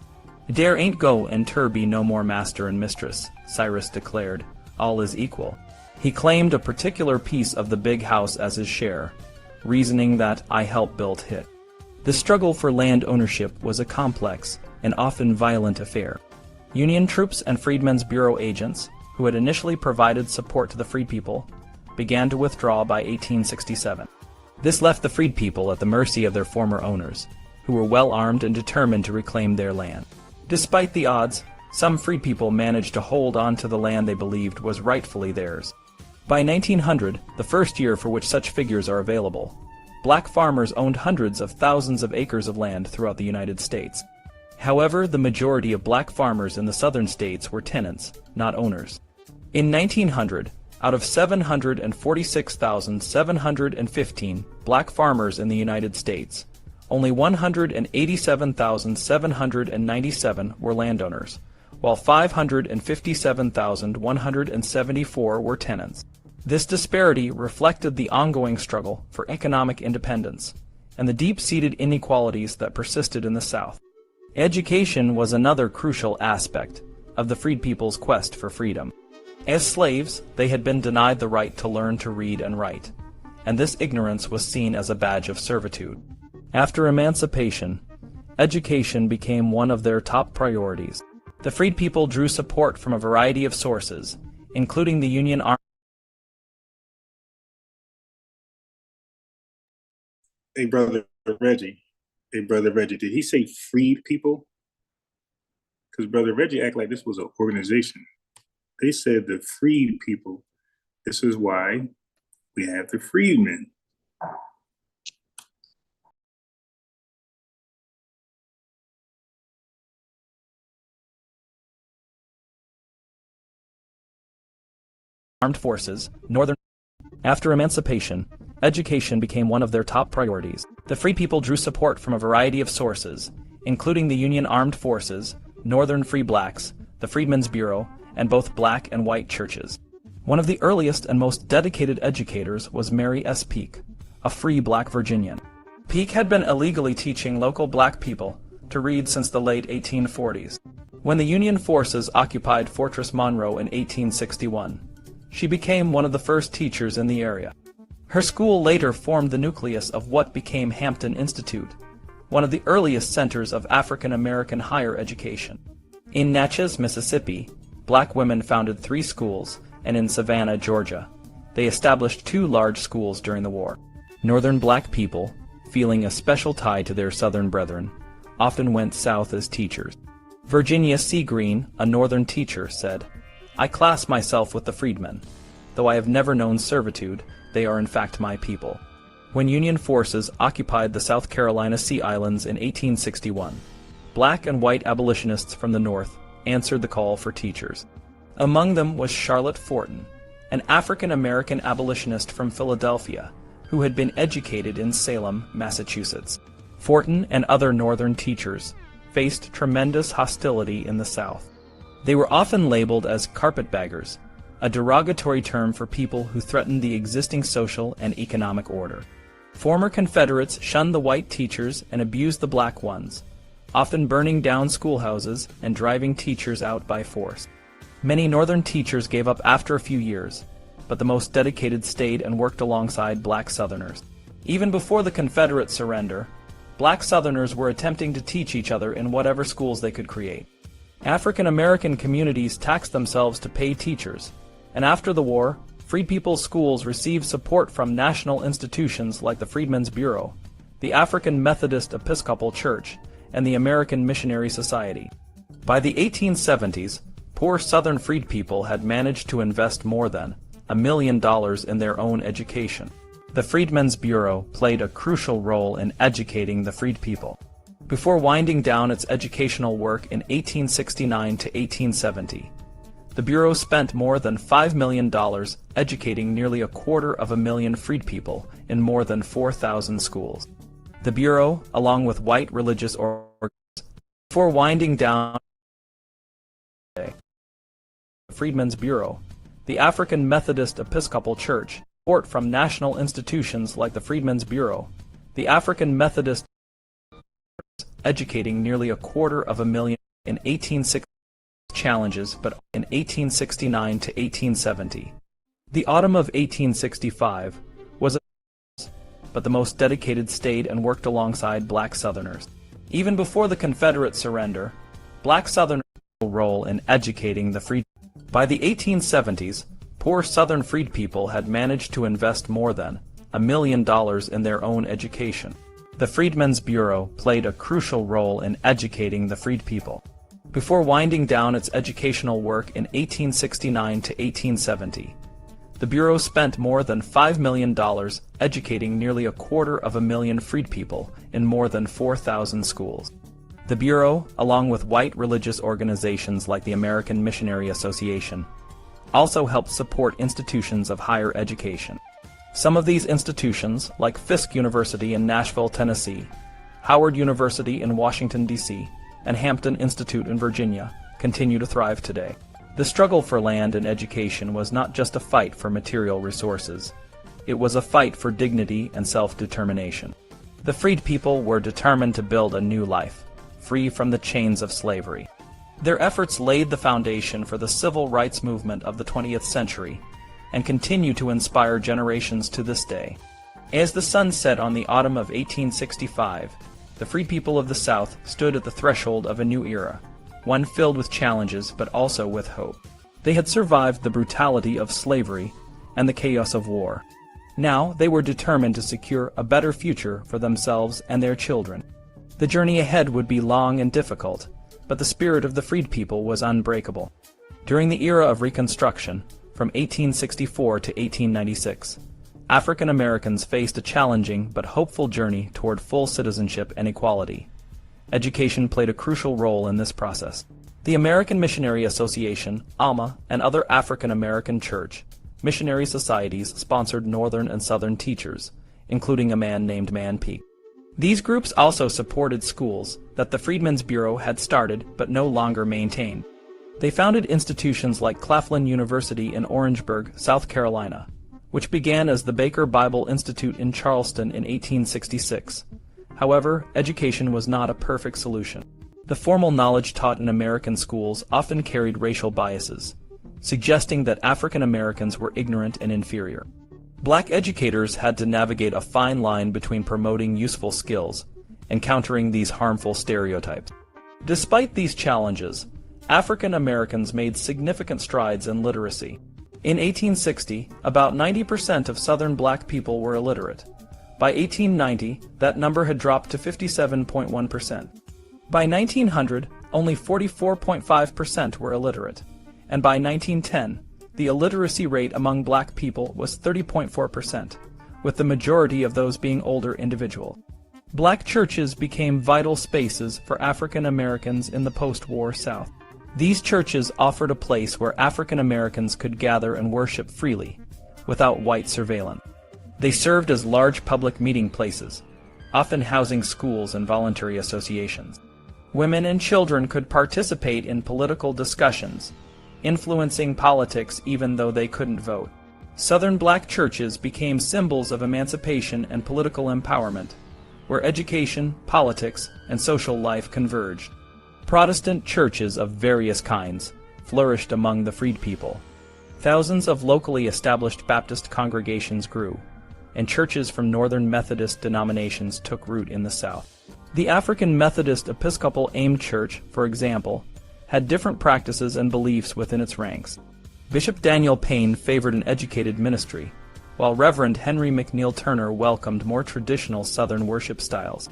"Dare ain't go and ter be no more master and mistress," Cyrus declared. "All is equal." He claimed a particular piece of the big house as his share, reasoning that "I helped build hit." The struggle for land ownership was a complex and often violent affair. Union troops and Freedmen's Bureau agents, who had initially provided support to the freed people, began to withdraw by 1867. This left the freed people at the mercy of their former owners, who were well armed and determined to reclaim their land. Despite the odds, some freed people managed to hold on to the land they believed was rightfully theirs. By 1900, the first year for which such figures are available, black farmers owned hundreds of thousands of acres of land throughout the United States. However, the majority of black farmers in the southern states were tenants, not owners. In 1900, out of 746,715 black farmers in the United States, only 187,797 were landowners, while 557,174 were tenants. This disparity reflected the ongoing struggle for economic independence and the deep-seated inequalities that persisted in the South. Education was another crucial aspect of the freed people's quest for freedom. As slaves, they had been denied the right to learn to read and write, and this ignorance was seen as a badge of servitude. After emancipation, education became one of their top priorities. The freed people drew support from a variety of sources, including the Union Army. Hey, brother Reggie. Did he say freed people? Because Brother Reggie act like this was an organization. They said the freed people. This is why we have the freedmen. Armed Forces, Northern. After emancipation, education became one of their top priorities. The free people drew support from a variety of sources, including the Union Armed Forces, Northern Free Blacks, the Freedmen's Bureau, and both black and white churches. One of the earliest and most dedicated educators was Mary S. Peake, a free black Virginian. Peake had been illegally teaching local black people to read since the late 1840s. When the Union forces occupied Fortress Monroe in 1861, she became one of the first teachers in the area. Her school later formed the nucleus of what became Hampton Institute, one of the earliest centers of African American higher education. In Natchez, Mississippi, black women founded 3 schools, and in Savannah, Georgia, they established 2 large schools during the war. Northern black people, feeling a special tie to their Southern brethren, often went south as teachers. Virginia C. Green, a Northern teacher, said, "I class myself with the freedmen. Though I have never known servitude, they are in fact my people." When Union forces occupied the South Carolina Sea Islands in 1861, black and white abolitionists from the North answered the call for teachers. Among them was Charlotte Fortin, an African-American abolitionist from Philadelphia who had been educated in Salem, Massachusetts. Fortin and other Northern teachers faced tremendous hostility in the South. They were often labeled as carpetbaggers, a derogatory term for people who threatened the existing social and economic order. Former Confederates shunned the white teachers and abused the black ones, often burning down schoolhouses and driving teachers out by force. Many Northern teachers gave up after a few years, but the most dedicated stayed and worked alongside black Southerners. Even before the Confederate surrender, black Southerners were attempting to teach each other in whatever schools they could create. African American communities taxed themselves to pay teachers, and after the war, freed people's schools received support from national institutions like the Freedmen's Bureau, the African Methodist Episcopal Church, and the American Missionary Society. By the 1870s, poor Southern freed people had managed to invest more than $1 million in their own education. The Freedmen's Bureau played a crucial role in educating the freed people. Before winding down its educational work in 1869 to 1870, the Bureau spent more than $5 million educating nearly 250,000 freed people in more than 4,000 schools. The Bureau, along with white religious organizations, before winding down the Freedmen's Bureau, the African Methodist Episcopal Church, support from national institutions like the Freedmen's Bureau, the African Methodist educating nearly 250,000 in 1860 challenges, but in 1869 to 1870. The autumn of 1865 was but the most dedicated stayed and worked alongside black Southerners. Even before the Confederate surrender, black Southerners played a role in educating the freed. By the 1870s, poor Southern freed people had managed to invest more than $1 million in their own education. The Freedmen's Bureau played a crucial role in educating the freed people. Before winding down its educational work in 1869 to 1870, the Bureau spent more than $5 million educating nearly 250,000 freed people in more than 4,000 schools. The Bureau, along with white religious organizations like the American Missionary Association, also helped support institutions of higher education. Some of these institutions, like Fisk University in Nashville, Tennessee, Howard University in Washington, D.C., and Hampton Institute in Virginia, continue to thrive today. The struggle for land and education was not just a fight for material resources. It was a fight for dignity and self-determination. The freed people were determined to build a new life, free from the chains of slavery. Their efforts laid the foundation for the civil rights movement of the 20th century and continue to inspire generations to this day. As the sun set on the autumn of 1865, the freed people of the South stood at the threshold of a new era, one filled with challenges but also with hope. They had survived the brutality of slavery and the chaos of war. Now they were determined to secure a better future for themselves and their children. The journey ahead would be long and difficult, but the spirit of the freed people was unbreakable. During the era of Reconstruction, from 1864 to 1896, African Americans faced a challenging but hopeful journey toward full citizenship and equality. Education played a crucial role in this process. The American Missionary Association, ALMA, and other African American church missionary societies sponsored Northern and Southern teachers, including a man named Man Peak. These groups also supported schools that the Freedmen's Bureau had started but no longer maintained. They founded institutions like Claflin University in Orangeburg, South Carolina, which began as the Baker Bible Institute in Charleston in 1866. However, education was not a perfect solution. The formal knowledge taught in American schools often carried racial biases, suggesting that African Americans were ignorant and inferior. Black educators had to navigate a fine line between promoting useful skills and countering these harmful stereotypes. Despite these challenges, African Americans made significant strides in literacy. In 1860, about 90% of Southern black people were illiterate. By 1890, that number had dropped to 57.1%. By 1900, only 44.5% were illiterate, and by 1910, the illiteracy rate among black people was 30.4%, with the majority of those being older individuals. Black churches became vital spaces for African Americans in the post-war South. These churches offered a place where African Americans could gather and worship freely, without white surveillance. They served as large public meeting places, often housing schools and voluntary associations. Women and children could participate in political discussions, influencing politics even though they couldn't vote. Southern black churches became symbols of emancipation and political empowerment, where education, politics, and social life converged. Protestant churches of various kinds flourished among the freed people. Thousands of locally established Baptist congregations grew, and churches from Northern Methodist denominations took root in the South. The African Methodist Episcopal AIM Church, for example, had different practices and beliefs within its ranks. Bishop Daniel Payne favored an educated ministry, while Reverend Henry McNeil Turner welcomed more traditional Southern worship styles.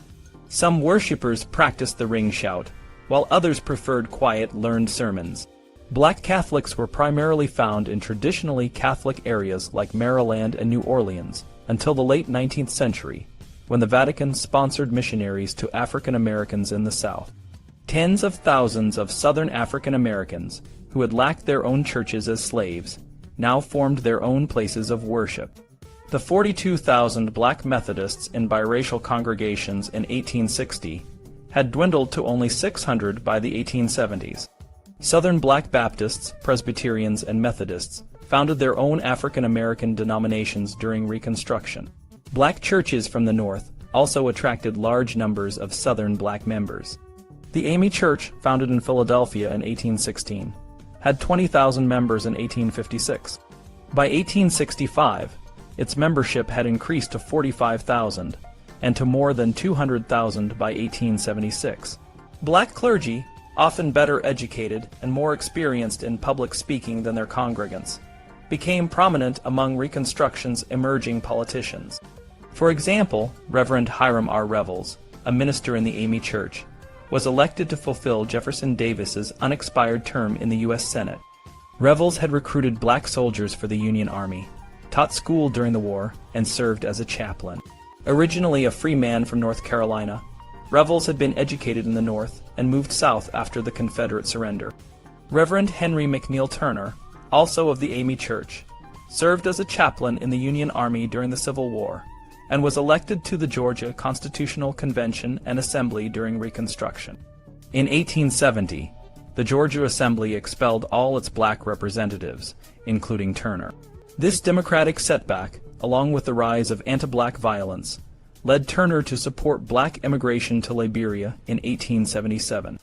Some worshipers practiced the ring shout, while others preferred quiet, learned sermons. Black Catholics were primarily found in traditionally Catholic areas like Maryland and New Orleans until the late 19th century, when the Vatican sponsored missionaries to African Americans in the South. Tens of thousands of Southern African Americans, who had lacked their own churches as slaves, now formed their own places of worship. The 42,000 black Methodists in biracial congregations in 1860 had dwindled to only 600 by the 1870s. Southern black Baptists, Presbyterians, and Methodists founded their own African American denominations during Reconstruction. Black churches from the North also attracted large numbers of Southern black members. The AME Church, founded in Philadelphia in 1816, had 20,000 members in 1856. By 1865, its membership had increased to 45,000, and to more than 200,000 by 1876. Black clergy, often better educated and more experienced in public speaking than their congregants, became prominent among Reconstruction's emerging politicians. For example, Reverend Hiram R. Revels, a minister in the AME Church, was elected to fulfill Jefferson Davis's unexpired term in the U.S. Senate. Revels had recruited black soldiers for the Union Army, taught school during the war, and served as a chaplain. Originally a free man from North Carolina, Revels had been educated in the North and moved south after the Confederate surrender. Reverend Henry McNeil Turner, also of the AME Church, served as a chaplain in the Union Army during the Civil War, and was elected to the Georgia Constitutional Convention and Assembly during Reconstruction. In 1870, the Georgia Assembly expelled all its black representatives, including Turner. This democratic setback, along with the rise of anti-black violence, led Turner to support black immigration to Liberia in 1877.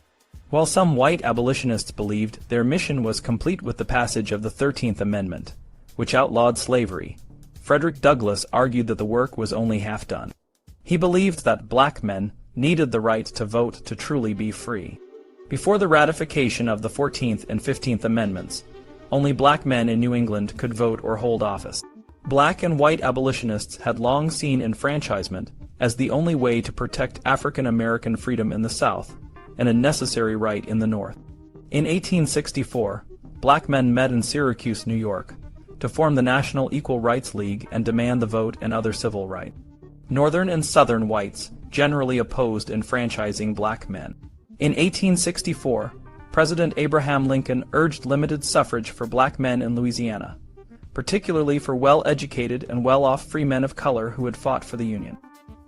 While some white abolitionists believed their mission was complete with the passage of the 13th Amendment, which outlawed slavery, Frederick Douglass argued that the work was only half done. He believed that black men needed the right to vote to truly be free. Before the ratification of the 14th and 15th Amendments, only black men in New England could vote or hold office. Black and white abolitionists had long seen enfranchisement as the only way to protect African American freedom in the South, and a necessary right in the North. In 1864, black men met in Syracuse, New York, to form the National Equal Rights League and demand the vote and other civil rights. Northern and Southern whites generally opposed enfranchising black men. In 1864, President Abraham Lincoln urged limited suffrage for black men in Louisiana, particularly for well-educated and well-off free men of color who had fought for the Union.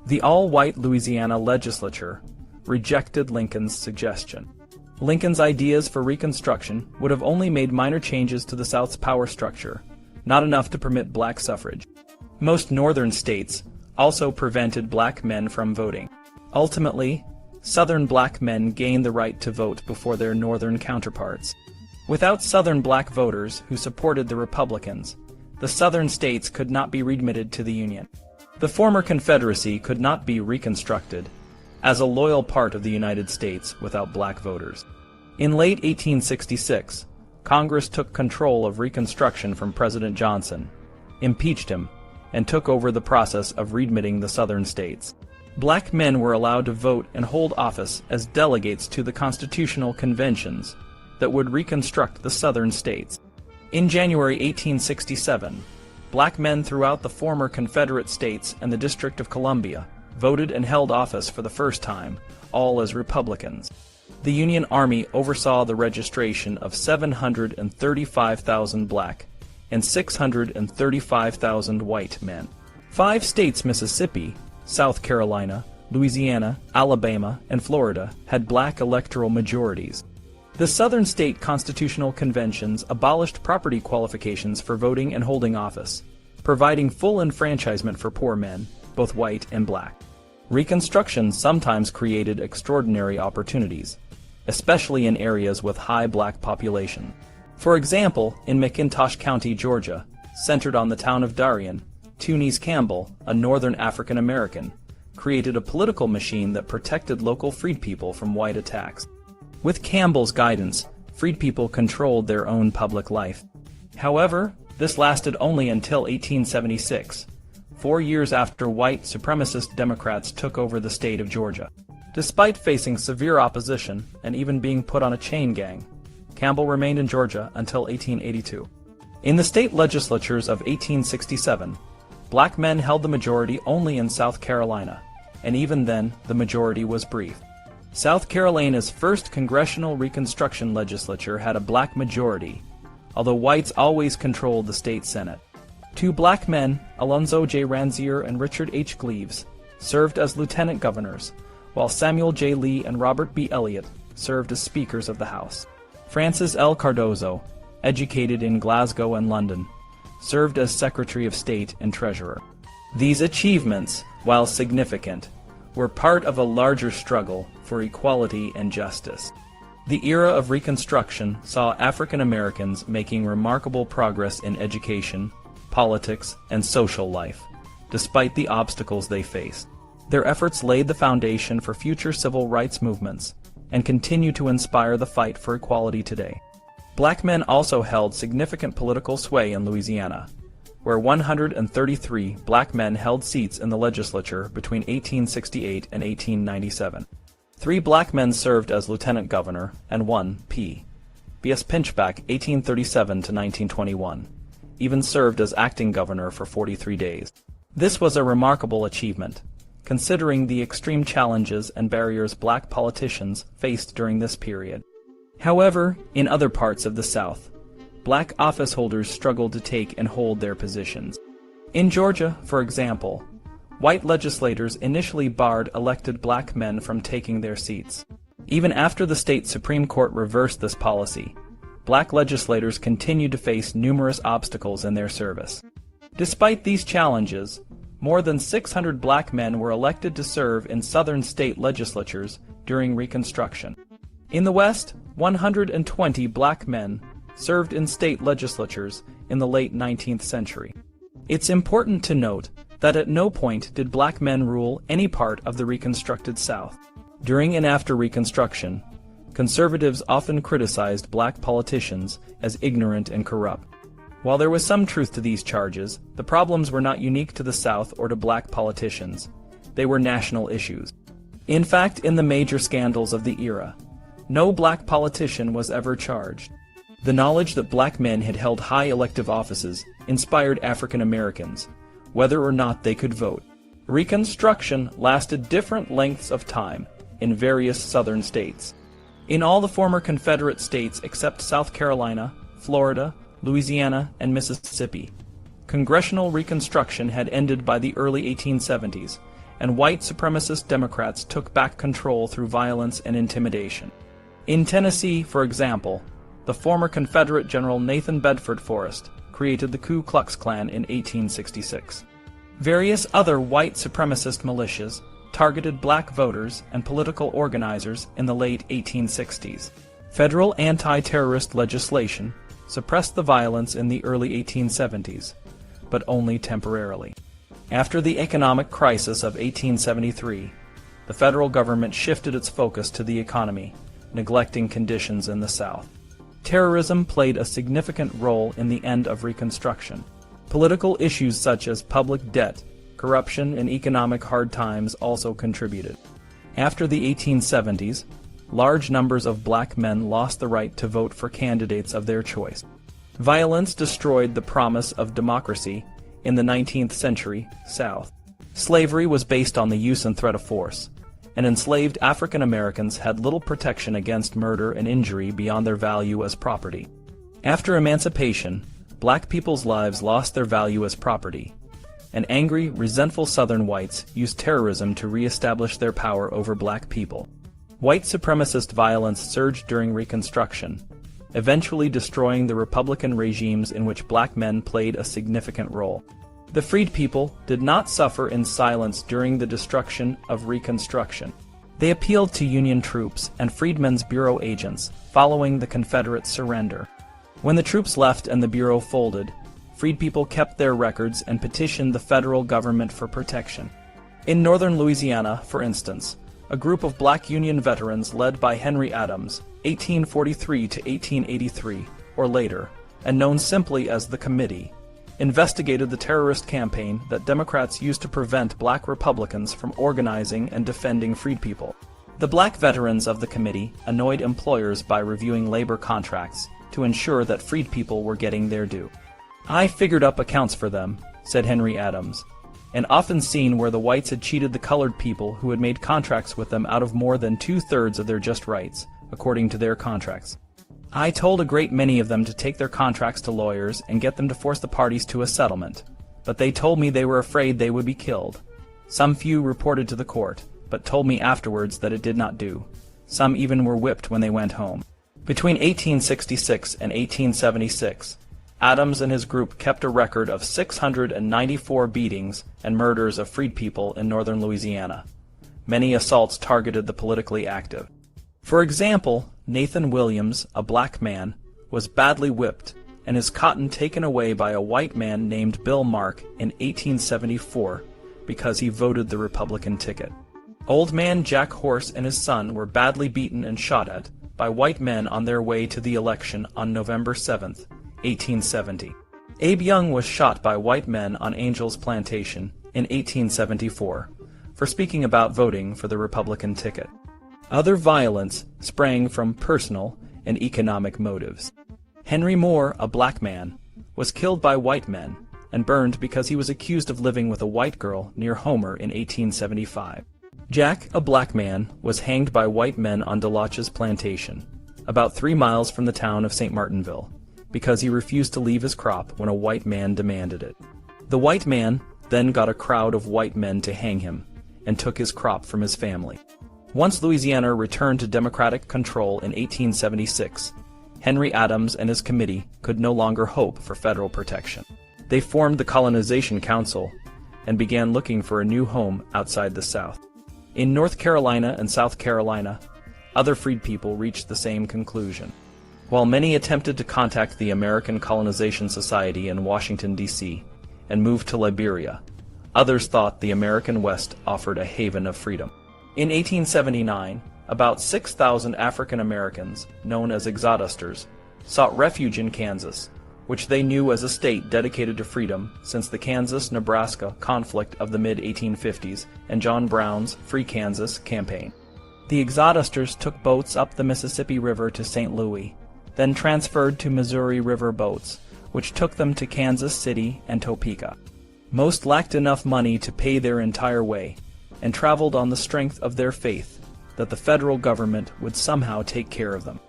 The all-white Louisiana legislature rejected Lincoln's suggestion. Lincoln's ideas for Reconstruction would have only made minor changes to the South's power structure, not enough to permit black suffrage. Most northern states also prevented black men from voting. Ultimately, Southern black men gained the right to vote before their northern counterparts. Without Southern black voters who supported the Republicans, the Southern states could not be readmitted to the Union. The former Confederacy could not be reconstructed as a loyal part of the United States without black voters. In late 1866, Congress took control of Reconstruction from President Johnson, impeached him, and took over the process of readmitting the Southern states. Black men were allowed to vote and hold office as delegates to the constitutional conventions that would reconstruct the Southern states. In January 1867, black men throughout the former Confederate states and the District of Columbia voted and held office for the first time, all as Republicans. The Union Army oversaw the registration of 735,000 black and 635,000 white men. 5 states, Mississippi, South Carolina, Louisiana, Alabama, and Florida, had black electoral majorities. The Southern state constitutional conventions abolished property qualifications for voting and holding office, providing full enfranchisement for poor men, both white and black. Reconstruction sometimes created extraordinary opportunities, especially in areas with high black population. For example, in McIntosh County, Georgia, centered on the town of Darien, Tunis Campbell, a northern African American, created a political machine that protected local freed people from white attacks. With Campbell's guidance, freed people controlled their own public life. However, this lasted only until 1876, 4 years after white supremacist Democrats took over the state of Georgia. Despite facing severe opposition and even being put on a chain gang, Campbell remained in Georgia until 1882. In the state legislatures of 1867, black men held the majority only in South Carolina, and even then, the majority was brief. South Carolina's first congressional Reconstruction legislature had a black majority, although whites always controlled the state Senate. 2 black men, Alonzo J. Ranzier and Richard H. Gleaves, served as lieutenant governors, while Samuel J. Lee and Robert B. Elliott served as speakers of the House. Francis L. Cardozo, educated in Glasgow and London, served as Secretary of State and Treasurer. These achievements, while significant, were part of a larger struggle for equality and justice. The era of Reconstruction saw African Americans making remarkable progress in education, politics, and social life, despite the obstacles they faced. Their efforts laid the foundation for future civil rights movements and continue to inspire the fight for equality today. Black men also held significant political sway in Louisiana, where 133 black men held seats in the legislature between 1868 and 1897. 3 black men served as lieutenant governor, and 1, P. B.S. Pinchback, 1837 to 1921, even served as acting governor for 43 days. This was a remarkable achievement, considering the extreme challenges and barriers black politicians faced during this period. However, in other parts of the South, black office holders struggled to take and hold their positions. In Georgia, for example, white legislators initially barred elected black men from taking their seats. Even after the state Supreme Court reversed this policy, black legislators continued to face numerous obstacles in their service. Despite these challenges, more than 600 black men were elected to serve in Southern state legislatures during Reconstruction. In the West, 120 black men served in state legislatures in the late 19th century. It's important to note that at no point did black men rule any part of the reconstructed South. During and after Reconstruction, conservatives often criticized black politicians as ignorant and corrupt. While there was some truth to these charges, the problems were not unique to the South or to black politicians. They were national issues. In fact, in the major scandals of the era, no black politician was ever charged. The knowledge that black men had held high elective offices inspired African Americans, whether or not they could vote. Reconstruction lasted different lengths of time in various Southern states. In all the former Confederate states except South Carolina, Florida, Louisiana, and Mississippi. Congressional Reconstruction had ended by the early 1870s, and white supremacist Democrats took back control through violence and intimidation. In Tennessee, for example, the former Confederate General Nathan Bedford Forrest created the Ku Klux Klan in 1866. Various other white supremacist militias targeted black voters and political organizers in the late 1860s. Federal anti-terrorist legislation suppressed the violence in the early 1870s, but only temporarily. After the economic crisis of 1873, the federal government shifted its focus to the economy, neglecting conditions in the South. Terrorism played a significant role in the end of Reconstruction. Political issues such as public debt, corruption, and economic hard times also contributed. After the 1870s, large numbers of black men lost the right to vote for candidates of their choice. Violence destroyed the promise of democracy in the 19th century South. Slavery was based on the use and threat of force, and enslaved African Americans had little protection against murder and injury beyond their value as property. After emancipation, black people's lives lost their value as property, and angry, resentful Southern whites used terrorism to reestablish their power over black people. White supremacist violence surged during Reconstruction, eventually destroying the Republican regimes in which black men played a significant role. The freed people did not suffer in silence during the destruction of Reconstruction. They appealed to Union troops and Freedmen's Bureau agents following the Confederate surrender. When the troops left and the Bureau folded, freed people kept their records and petitioned the federal government for protection. In northern Louisiana, for instance, a group of black Union veterans led by Henry Adams, 1843 to 1883, or later, and known simply as the Committee, investigated the terrorist campaign that Democrats used to prevent black Republicans from organizing and defending freed people. The black veterans of the committee annoyed employers by reviewing labor contracts to ensure that freed people were getting their due. "I figured up accounts for them," said Henry Adams, and often seen where the whites had cheated the colored people who had made contracts with them out of more than 2/3 of their just rights, according to their contracts. "I told a great many of them to take their contracts to lawyers and get them to force the parties to a settlement, but they told me they were afraid they would be killed. Some few reported to the court, but told me afterwards that it did not do. Some even were whipped when they went home." Between 1866 and 1876, Adams and his group kept a record of 694 beatings and murders of freed people in northern Louisiana. Many assaults targeted the politically active. For example, Nathan Williams, a black man, was badly whipped and his cotton taken away by a white man named Bill Mark in 1874 because he voted the Republican ticket. Old man Jack Horse and his son were badly beaten and shot at by white men on their way to the election on November 7th, 1870. Abe Young was shot by white men on Angel's Plantation in 1874 for speaking about voting for the Republican ticket. Other violence sprang from personal and economic motives. Henry Moore, a black man, was killed by white men and burned because he was accused of living with a white girl near Homer in 1875. Jack, a black man, was hanged by white men on DeLoach's plantation, about 3 miles from the town of St. Martinville, because he refused to leave his crop when a white man demanded it. The white man then got a crowd of white men to hang him and took his crop from his family. Once Louisiana returned to Democratic control in 1876, Henry Adams and his committee could no longer hope for federal protection. They formed the Colonization Council and began looking for a new home outside the South. In North Carolina and South Carolina, other freed people reached the same conclusion. While many attempted to contact the American Colonization Society in Washington, D.C., and moved to Liberia, others thought the American West offered a haven of freedom. In 1879, about 6,000 African Americans, known as exodusters, sought refuge in Kansas, which they knew as a state dedicated to freedom since the Kansas-Nebraska conflict of the mid-1850s and John Brown's Free Kansas campaign. The exodusters took boats up the Mississippi River to St. Louis, then transferred to Missouri River boats, which took them to Kansas City and Topeka. Most lacked enough money to pay their entire way, and traveled on the strength of their faith that the federal government would somehow take care of them.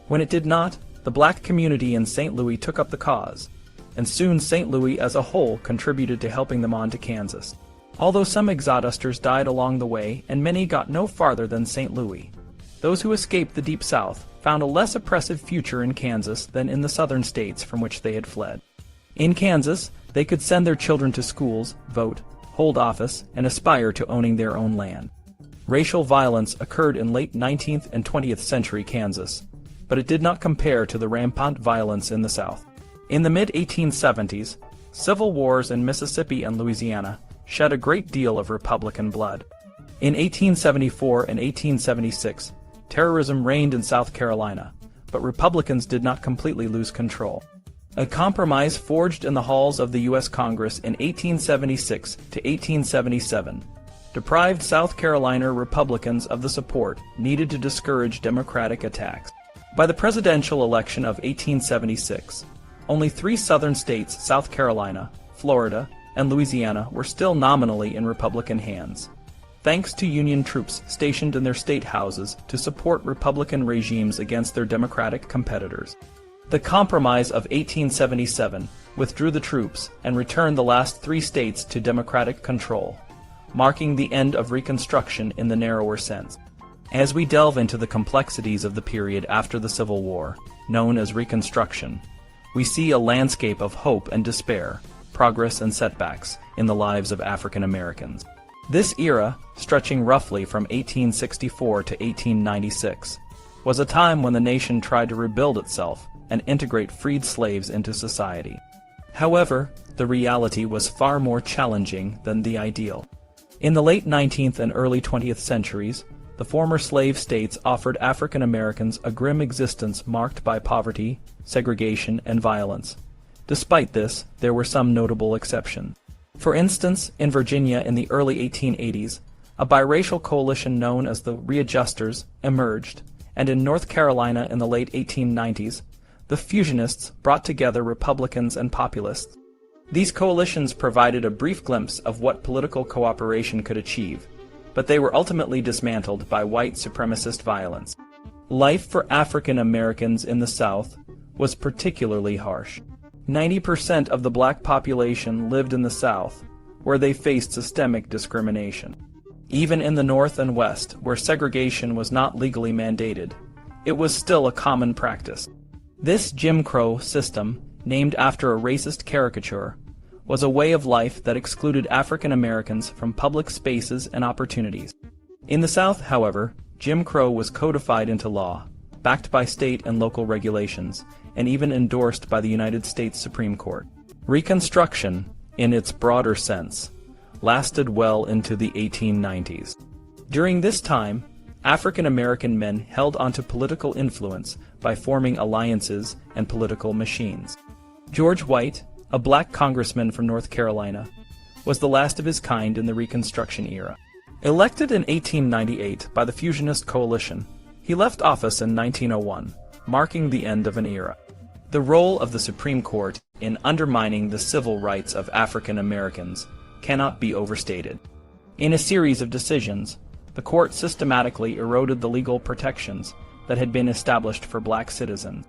When it did not, the black community in St. Louis took up the cause, and soon St. Louis as a whole contributed to helping them on to Kansas. Although some exodusters died along the way and many got no farther than St. Louis, those who escaped the Deep South found a less oppressive future in Kansas than in the southern states from which they had fled. In Kansas, they could send their children to schools, vote, hold office, and aspire to owning their own land. Racial violence occurred in late 19th and 20th century Kansas, but it did not compare to the rampant violence in the South. In the mid-1870s, civil wars in Mississippi and Louisiana shed a great deal of Republican blood. In 1874 and 1876, terrorism reigned in South Carolina, but Republicans did not completely lose control. A compromise forged in the halls of the U.S. Congress in 1876 to 1877 deprived South Carolina Republicans of the support needed to discourage Democratic attacks. By the presidential election of 1876, only 3 southern states, South Carolina, Florida, and Louisiana, were still nominally in Republican hands, thanks to Union troops stationed in their state houses to support Republican regimes against their Democratic competitors. The Compromise of 1877 withdrew the troops and returned the last 3 states to Democratic control, marking the end of Reconstruction in the narrower sense. As we delve into the complexities of the period after the Civil War, known as Reconstruction, we see a landscape of hope and despair, progress and setbacks in the lives of African Americans. This era, stretching roughly from 1864 to 1896, was a time when the nation tried to rebuild itself and integrate freed slaves into society. However, the reality was far more challenging than the ideal. In the late 19th and early 20th centuries, the former slave states offered African Americans a grim existence marked by poverty, segregation, and violence. Despite this, there were some notable exceptions. For instance, in Virginia in the early 1880s, a biracial coalition known as the Readjusters emerged, and in North Carolina in the late 1890s, the Fusionists brought together Republicans and Populists. These coalitions provided a brief glimpse of what political cooperation could achieve, but they were ultimately dismantled by white supremacist violence. Life for African Americans in the South was particularly harsh. 90% of the black population lived in the South, where they faced systemic discrimination. Even in the North and West, where segregation was not legally mandated, it was still a common practice. This Jim Crow system, named after a racist caricature, was a way of life that excluded African Americans from public spaces and opportunities. In the South, however, Jim Crow was codified into law, backed by state and local regulations, and even endorsed by the United States Supreme Court. Reconstruction, in its broader sense, lasted well into the 1890s. During this time, African American men held onto political influence by forming alliances and political machines. George White, a black congressman from North Carolina, was the last of his kind in the Reconstruction era. Elected in 1898 by the Fusionist Coalition, he left office in 1901, marking the end of an era. The role of the Supreme Court in undermining the civil rights of African Americans cannot be overstated. In a series of decisions, the court systematically eroded the legal protections that had been established for black citizens.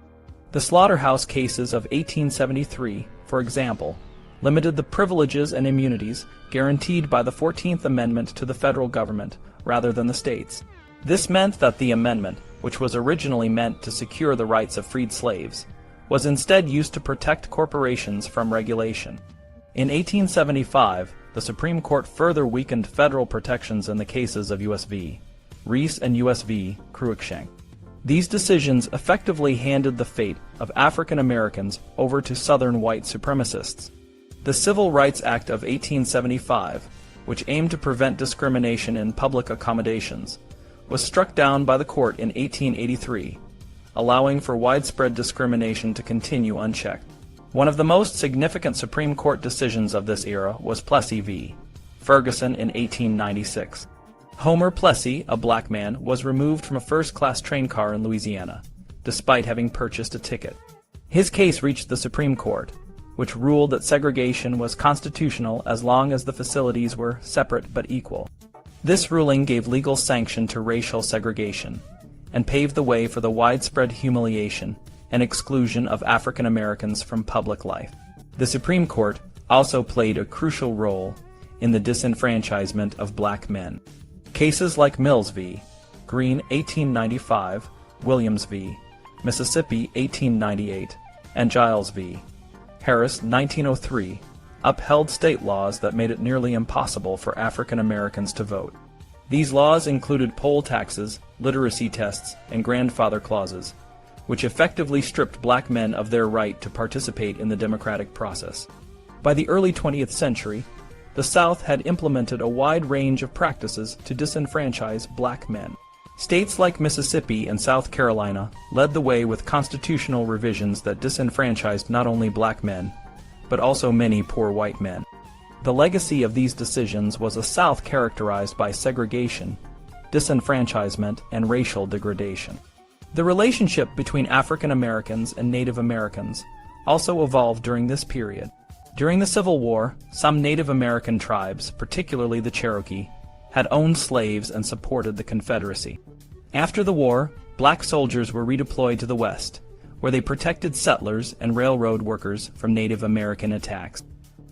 The slaughterhouse cases of 1873, for example, limited the privileges and immunities guaranteed by the 14th Amendment to the federal government rather than the states. This meant that the amendment, which was originally meant to secure the rights of freed slaves, was instead used to protect corporations from regulation. In 1875, the Supreme Court further weakened federal protections in the cases of U.S. v. Reese and U.S. v. Cruikshank. These decisions effectively handed the fate of African Americans over to Southern white supremacists. The Civil Rights Act of 1875, which aimed to prevent discrimination in public accommodations, was struck down by the court in 1883, allowing for widespread discrimination to continue unchecked. One of the most significant Supreme Court decisions of this era was Plessy v. Ferguson in 1896. Homer Plessy, a black man, was removed from a first-class train car in Louisiana, despite having purchased a ticket. His case reached the Supreme Court, which ruled that segregation was constitutional as long as the facilities were separate but equal. This ruling gave legal sanction to racial segregation, and paved the way for the widespread humiliation and exclusion of African Americans from public life. The Supreme Court also played a crucial role in the disenfranchisement of black men. Cases like Mills v. Green 1895, Williams v. Mississippi 1898, and Giles v. Harris 1903 upheld state laws that made it nearly impossible for African Americans to vote. These laws included poll taxes, literacy tests, and grandfather clauses, which effectively stripped black men of their right to participate in the democratic process. By the early 20th century, the South had implemented a wide range of practices to disenfranchise black men. States like Mississippi and South Carolina led the way with constitutional revisions that disenfranchised not only black men, but also many poor white men. The legacy of these decisions was a South characterized by segregation, disenfranchisement, and racial degradation. The relationship between African Americans and Native Americans also evolved during this period. During the Civil War, some Native American tribes, particularly the Cherokee, had owned slaves and supported the Confederacy. After the war, black soldiers were redeployed to the West, where they protected settlers and railroad workers from Native American attacks.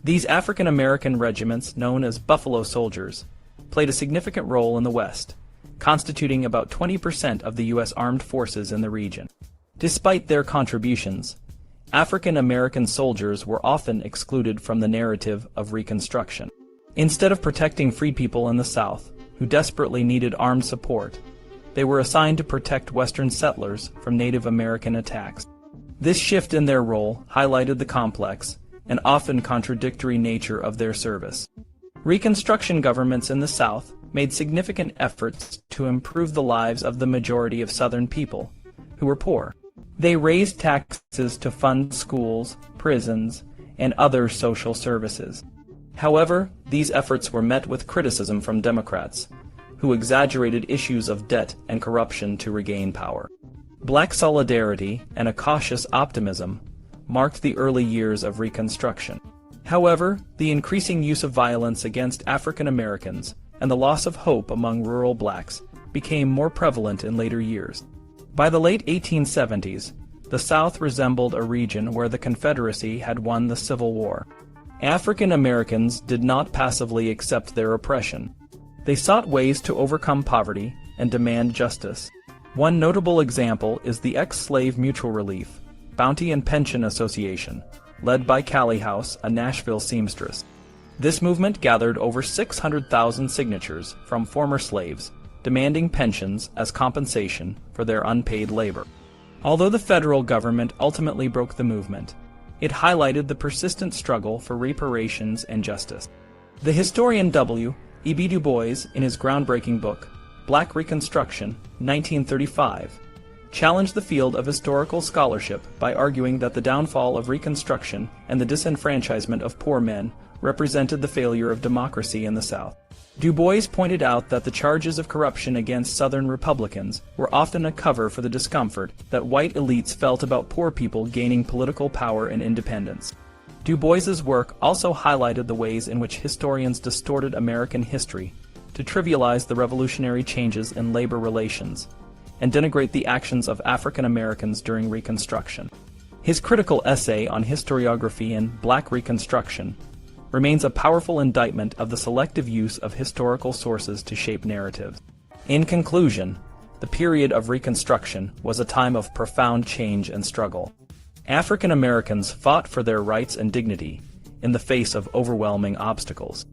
These African American regiments, known as Buffalo Soldiers, played a significant role in the West, constituting about 20% of the U.S. armed forces in the region. Despite their contributions, African American soldiers were often excluded from the narrative of Reconstruction. Instead of protecting free people in the South, who desperately needed armed support, they were assigned to protect Western settlers from Native American attacks. This shift in their role highlighted the complex and often contradictory nature of their service. Reconstruction governments in the South made significant efforts to improve the lives of the majority of Southern people, who were poor. They raised taxes to fund schools, prisons, and other social services. However, these efforts were met with criticism from Democrats, who exaggerated issues of debt and corruption to regain power. Black solidarity and a cautious optimism marked the early years of Reconstruction. However, the increasing use of violence against African Americans and the loss of hope among rural blacks became more prevalent in later years. By the late 1870s, the South resembled a region where the Confederacy had won the Civil War. African Americans did not passively accept their oppression. They sought ways to overcome poverty and demand justice. One notable example is the ex-slave Mutual Relief, Bounty and Pension Association, led by Callie House, a Nashville seamstress. This movement gathered over 600,000 signatures from former slaves, demanding pensions as compensation for their unpaid labor. Although the federal government ultimately broke the movement, it highlighted the persistent struggle for reparations and justice. The historian W. E.B. Du Bois, in his groundbreaking book, Black Reconstruction, 1935, challenged the field of historical scholarship by arguing that the downfall of Reconstruction and the disenfranchisement of poor men represented the failure of democracy in the South. Du Bois pointed out that the charges of corruption against Southern Republicans were often a cover for the discomfort that white elites felt about poor people gaining political power and independence. Du Bois's work also highlighted the ways in which historians distorted American history to trivialize the revolutionary changes in labor relations and denigrate the actions of African Americans during Reconstruction. His critical essay on historiography and Black Reconstruction remains a powerful indictment of the selective use of historical sources to shape narratives. In conclusion, the period of Reconstruction was a time of profound change and struggle. African Americans fought for their rights and dignity in the face of overwhelming obstacles.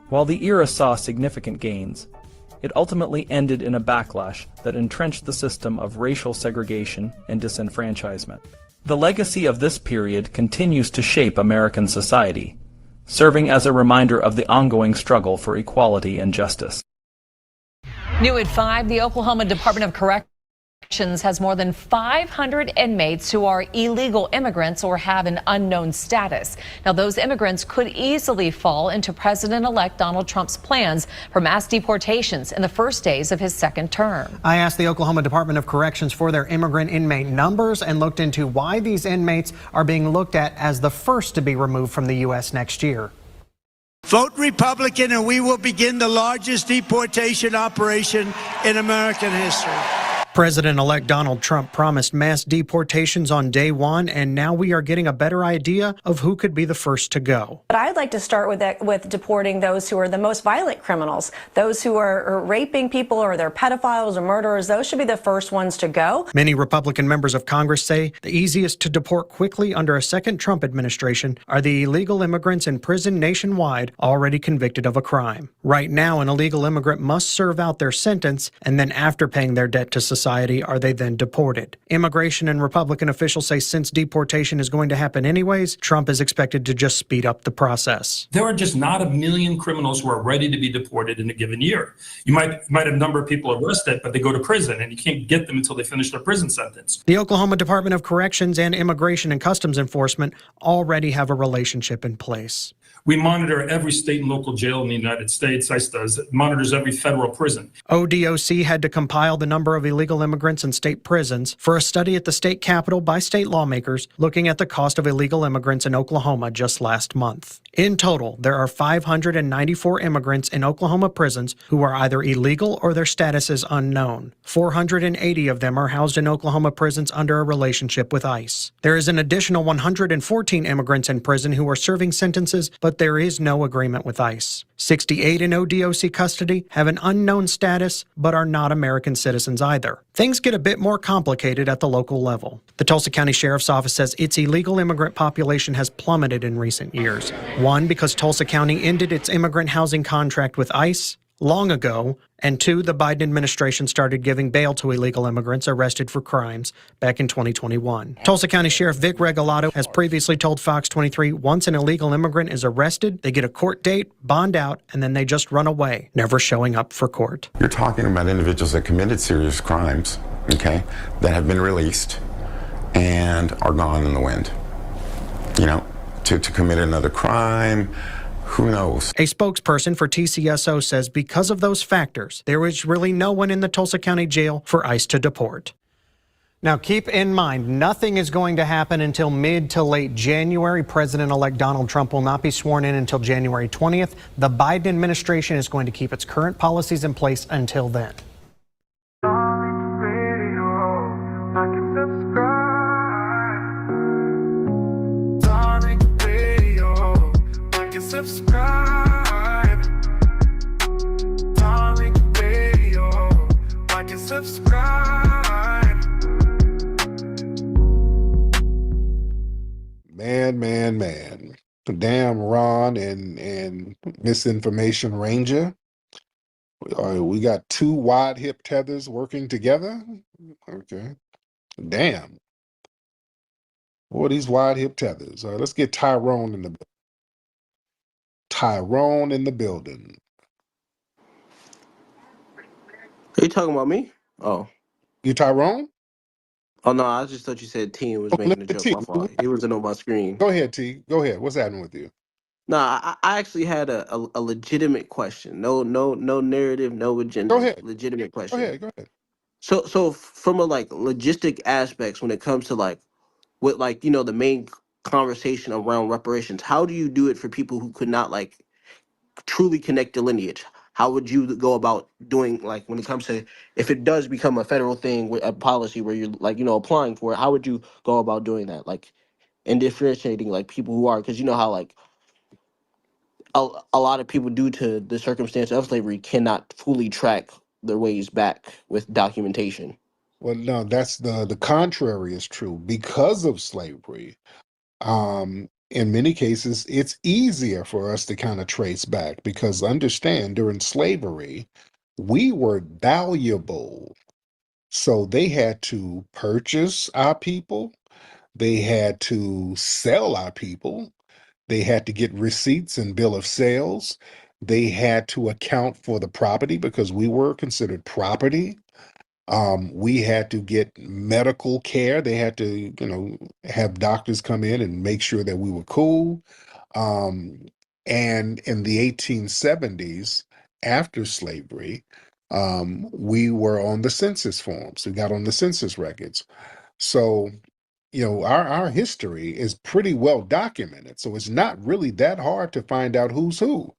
While the era saw significant gains, it ultimately ended in a backlash that entrenched the system of racial segregation and disenfranchisement. The legacy of this period continues to shape American society, serving as a reminder of the ongoing struggle for equality and justice. New at 5, the Oklahoma Department of Corrections has more than 500 inmates who are illegal immigrants or have an unknown status. Now, those immigrants could easily fall into President-elect Donald Trump's plans for mass deportations in the first days of his second term. I asked the Oklahoma Department of Corrections for their immigrant inmate numbers and looked into why these inmates are being looked at as the first to be removed from the U.S. next year. Vote Republican and we will begin the largest deportation operation in American history. President-elect Donald Trump promised mass deportations on day one, and now we are getting a better idea of who could be the first to go. But I'd like to start with deporting those who are the most violent criminals, those who are raping people or they're pedophiles or murderers. Those should be the first ones to go. Many Republican members of Congress say the easiest to deport quickly under a second Trump administration are the illegal immigrants in prison nationwide already convicted of a crime. Right now, an illegal immigrant must serve out their sentence, and then after paying their debt to society, are they then deported. Immigration and Republican officials say since deportation is going to happen anyways, Trump is expected to just speed up the process. There are just not a million criminals who are ready to be deported in a given year. You might have a number of people arrested, but they go to prison, and you can't get them until they finish their prison sentence. The Oklahoma Department of Corrections and Immigration and Customs Enforcement already have a relationship in place. We monitor every state and local jail in the United States. ICE does. It monitors every federal prison. ODOC had to compile the number of illegal immigrants in state prisons for a study at the state capitol by state lawmakers looking at the cost of illegal immigrants in Oklahoma just last month. In total, there are 594 immigrants in Oklahoma prisons who are either illegal or their status is unknown. 480 of them are housed in Oklahoma prisons under a relationship with ICE. There is an additional 114 immigrants in prison who are serving sentences, but there is no agreement with ICE. 68 in ODOC custody have an unknown status, but are not American citizens either. Things get a bit more complicated at the local level. The Tulsa County Sheriff's Office says its illegal immigrant population has plummeted in recent years. One, because Tulsa County ended its immigrant housing contract with ICE long ago, and two, the Biden administration started giving bail to illegal immigrants arrested for crimes back in 2021. Tulsa County Sheriff Vic Regalado has previously told Fox 23 once an illegal immigrant is arrested, they get a court date, bond out, and then they just run away, never showing up for court. You're talking about individuals that committed serious crimes, okay, that have been released and are gone in the wind. You know, to commit another crime, who knows? A spokesperson for TCSO says because of those factors, there is really no one in the Tulsa County Jail for ICE to deport. Now, keep in mind, nothing is going to happen until mid to late January. President-elect Donald Trump will not be sworn in until January 20th. The Biden administration is going to keep its current policies in place until then. Subscribe. Darling Radio, like and subscribe. Man. Damn Ron and Misinformation Ranger. We got two wide hip tethers working together? Okay. Damn. What are these wide hip tethers? All right, let's get Tyrone in the building. Are you talking about me? Oh. You Tyrone? Oh, no, I just thought you said Team was making a joke. My fault. It wasn't on my screen. Go ahead, T. Go ahead. What's happening with you? No, I actually had a legitimate question. No narrative, no agenda. Go ahead. Legitimate question. Go ahead. So from a logistic aspects, when it comes to what the main conversation around reparations, how do you do it for people who could not truly connect the lineage? How would you go about doing when it comes to, if it does become a federal thing with a policy where you're applying for it, how would you go about doing that? And differentiating people who are, because you know how a lot of people, due to the circumstance of slavery, cannot fully track their ways back with documentation. Well, no, that's the contrary is true. Because of slavery, in many cases, it's easier for us to kind of trace back, because understand, during slavery, we were valuable. So they had to purchase our people. They had to sell our people. They had to get receipts and bill of sales. They had to account for the property because we were considered property. We had to get medical care. They had to, have doctors come in and make sure that we were cool. And in the 1870s, after slavery, we were on the census forms. We got on the census records. So, our history is pretty well documented. So it's not really that hard to find out who's who.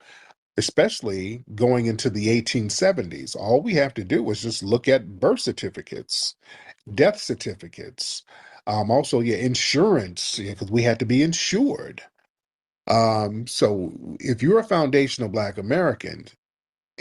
especially going into the 1870s. All we have to do is just look at birth certificates, death certificates, also, yeah, insurance, because we had to be insured. So if you're a foundational Black American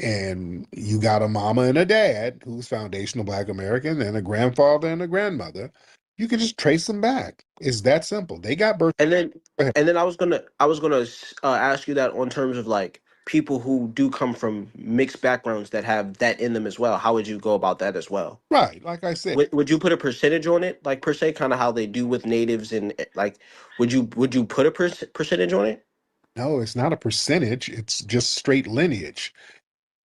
and you got a mama and a dad who's foundational Black American and a grandfather and a grandmother, you can just trace them back. It's that simple. They got birth. And then Go ahead. I was gonna ask you that on terms of like people who do come from mixed backgrounds that have that in them as well. How would you go about that as well? Right, like I said, Would you put a percentage on it, like per se, kind of how they do with natives, and like, would you put a percentage on it? no, it's not a percentage. It's just straight lineage.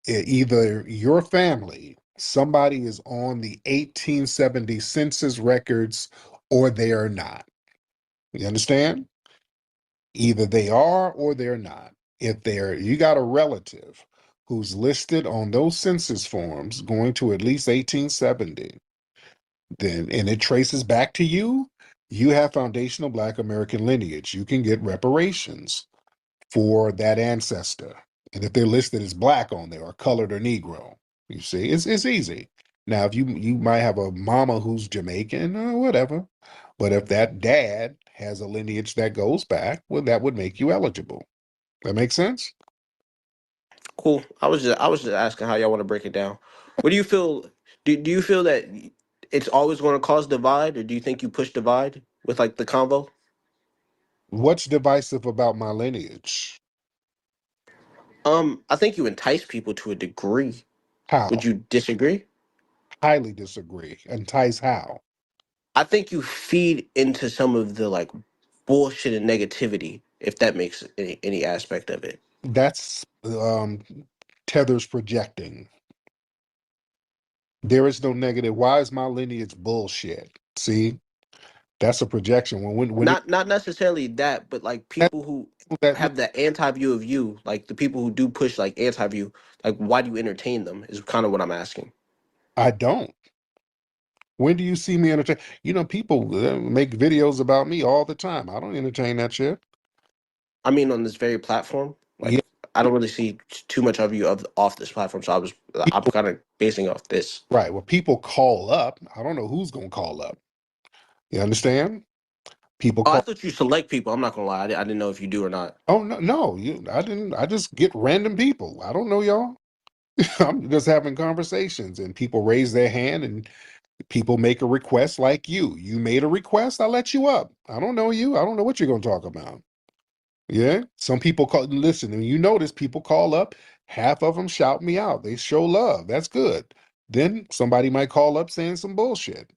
Either your family, somebody is on the 1870 census records, or they are not. You understand? Either they are or they're not. If you got a relative who's listed on those census forms going to at least 1870, then and it traces back to you, you have foundational Black American lineage. You can get reparations for that ancestor. And if they're listed as Black on there or colored or Negro, you see, it's easy. Now, if you might have a mama who's Jamaican or whatever, but if that dad has a lineage that goes back, well, that would make you eligible. That makes sense? Cool. I was just asking how y'all want to break it down. What do you feel? Do you feel that it's always going to cause divide, or do you think you push divide with like the convo? What's divisive about my lineage? I think you entice people to a degree. Would How? you disagree? Highly disagree. Entice how? I think you feed into some of the like bullshit and negativity, if that makes any aspect of it. That's Tether's projecting. There is no negative. Why is my lineage bullshit? See, that's a projection. When it Not necessarily that, but like that, people who that have the anti view of you, like the people who do push like anti view, like why do you entertain them? Is kind of what I'm asking. I don't. When do you see me entertain? People make videos about me all the time. I don't entertain that shit. I mean, on this very platform, Yeah, like I don't really see too much of you of off this platform, so I'm people, kind of basing off this. right. Well, people call up. I don't know who's gonna call up. You understand? People Oh, I call. thought you select people. I'm not gonna lie, I didn't know if you do or not. Oh no, no, I didn't. I just get random people. I don't know y'all. I'm just having conversations, and people raise their hand, and people make a request like you. You made a request. I let you up. I don't know you. I don't know what you're gonna talk about. Yeah. Some people call. Listen, and you notice people call up. Half of them shout me out. They show love. That's good. Then somebody might call up saying some bullshit.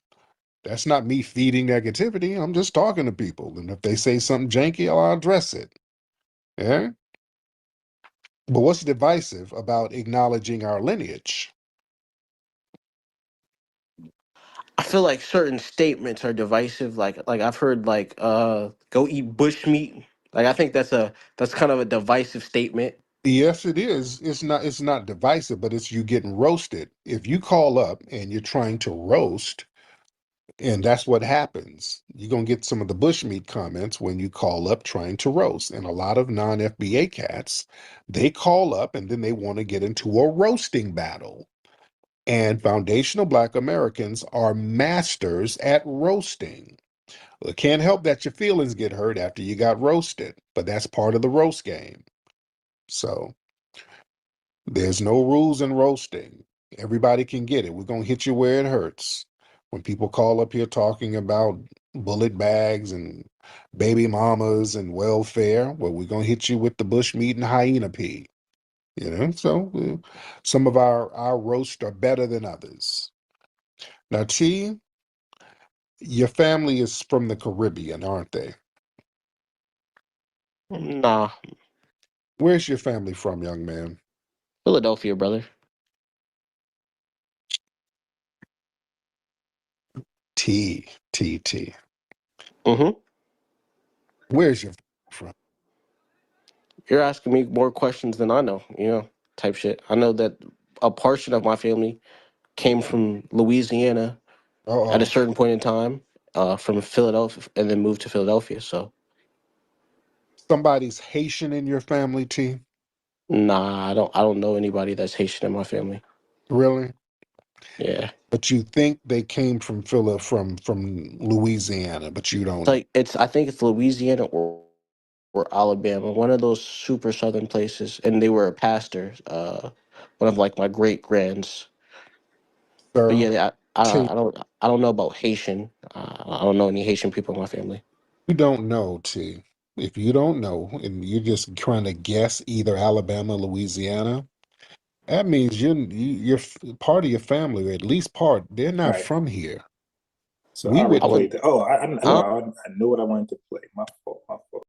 That's not me feeding negativity. I'm just talking to people. And if they say something janky, I'll address it. Yeah. But what's divisive about acknowledging our lineage? I feel like certain statements are divisive. Like I've heard like go eat bush meat. Like I think that's kind of a divisive statement. Yes, it is. It's not divisive, but it's you getting roasted. If you call up and you're trying to roast, and that's what happens. You're gonna get some of the bushmeat comments when you call up trying to roast. And a lot of non-FBA cats, they call up and then they want to get into a roasting battle. And foundational Black Americans are masters at roasting. Well, it can't help that your feelings get hurt after you got roasted, but that's part of the roast game. So there's no rules in roasting. Everybody can get it. We're going to hit you where it hurts. When people call up here talking about bullet bags and baby mamas and welfare, well, we're going to hit you with the bushmeat and hyena pea. So some of our roasts are better than others. Now, Chi, your family is from the Caribbean, aren't they? Nah, Where's your family from, young man? Philadelphia, brother. T. Mm-hmm. Where's your family from? You're asking me more questions than I know. Type shit. I know that a portion of my family came from Louisiana at a Uh-oh. certain point in time, from Philadelphia, and then moved to Philadelphia. So Somebody's Haitian in your family, T? Nah, I don't know anybody that's Haitian in my family. Really? Yeah. But you think they came from from Louisiana, but you It's don't. like I think it's Louisiana or Alabama, one of those super southern places, and they were a pastor, one of like my great grands. But Sir, yeah, T, I don't know about Haitian. I don't know any Haitian people in my family. you don't know, T. If you don't know, and you're just trying to guess either Alabama, Louisiana, that means part of your family, or at least part. They're not Right. from here. So I We already I would. would. played that. Oh, I Huh? know. I know what I wanted to play. My fault. My fault.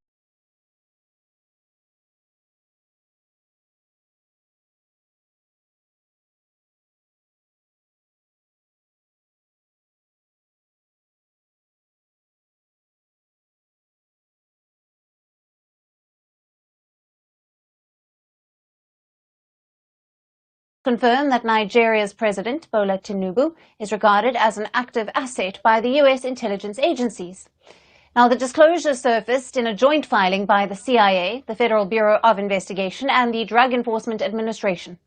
Confirmed that Nigeria's President Bola Tinubu is regarded as an active asset by the U.S. intelligence agencies. Now, the disclosure surfaced in a joint filing by the CIA, the Federal Bureau of Investigation, and the Drug Enforcement Administration.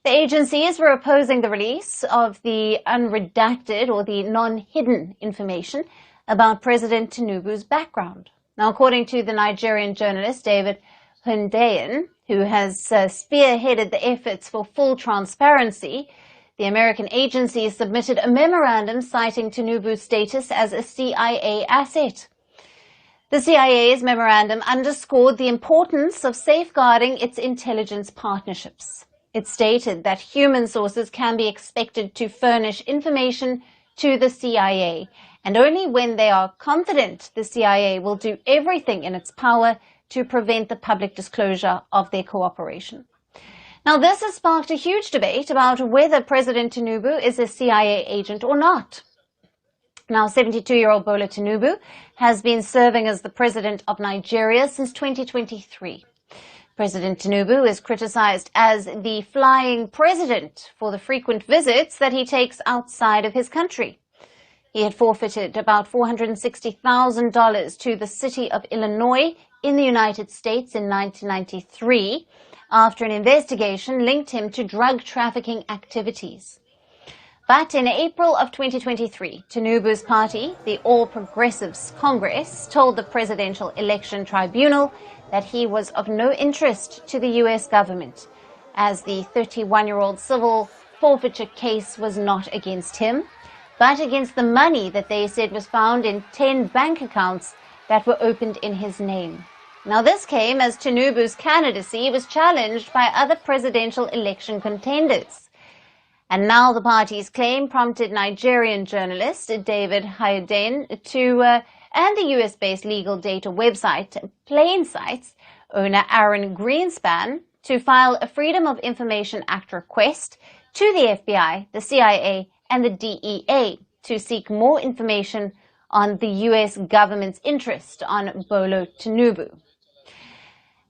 The agencies were opposing the release of the unredacted or the non-hidden information about President Tinubu's background. Now, according to the Nigerian journalist David Hundeyin, who has spearheaded the efforts for full transparency, the American agency submitted a memorandum citing Tinubu's status as a CIA asset. The CIA's memorandum underscored the importance of safeguarding its intelligence partnerships. It stated that human sources can be expected to furnish information to the CIA, and only when they are confident the CIA will do everything in its power to prevent the public disclosure of their cooperation. Now, this has sparked a huge debate about whether President Tinubu is a CIA agent or not. Now, 72-year-old Bola Tinubu has been serving as the president of Nigeria since 2023. President Tinubu is criticized as the flying president for the frequent visits that he takes outside of his country. He had forfeited about $460,000 to the city of Illinois in the United States in 1993 after an investigation linked him to drug trafficking activities. But in April of 2023, Tinubu's party, the All Progressives Congress, told the Presidential Election Tribunal that he was of no interest to the U.S. government, as the 31-year-old civil forfeiture case was not against him, but against the money that they said was found in 10 bank accounts that were opened in his name. Now, this came as Tinubu's candidacy was challenged by other presidential election contenders. And now the party's claim prompted Nigerian journalist David Hundeyin and the US-based legal data website Plain Sites owner Aaron Greenspan to file a Freedom of Information Act request to the FBI, the CIA, and the DEA to seek more information on the US government's interest on Bola Tinubu.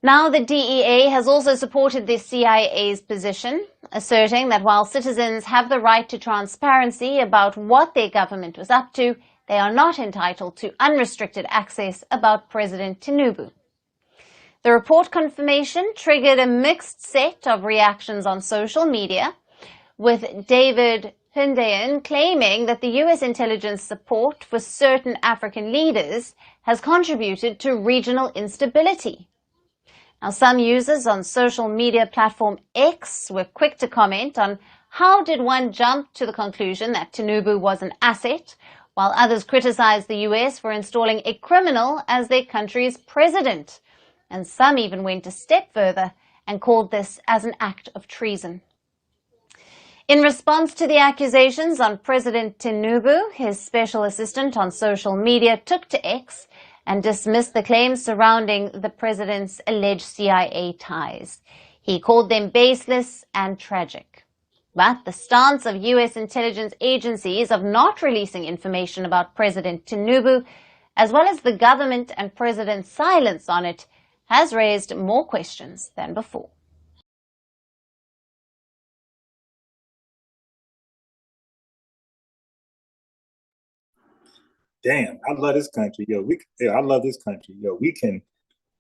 Now, the DEA has also supported the CIA's position, asserting that while citizens have the right to transparency about what their government was up to, they are not entitled to unrestricted access about President Tinubu. The report confirmation triggered a mixed set of reactions on social media, with David Hundeyin claiming that the U.S. intelligence support for certain African leaders has contributed to regional instability. Now, some users on social media platform X were quick to comment on how did one jump to the conclusion that Tinubu was an asset, while others criticized the U.S. for installing a criminal as their country's president. And some even went a step further and called this as an act of treason. In response to the accusations on President Tinubu, his special assistant on social media took to X and dismissed the claims surrounding the president's alleged CIA ties. He called them baseless and tragic. But the stance of U.S. intelligence agencies of not releasing information about President Tinubu, as well as the government and president's silence on it, has raised more questions than before. Damn, I love this country, yo. I love this country, yo. We can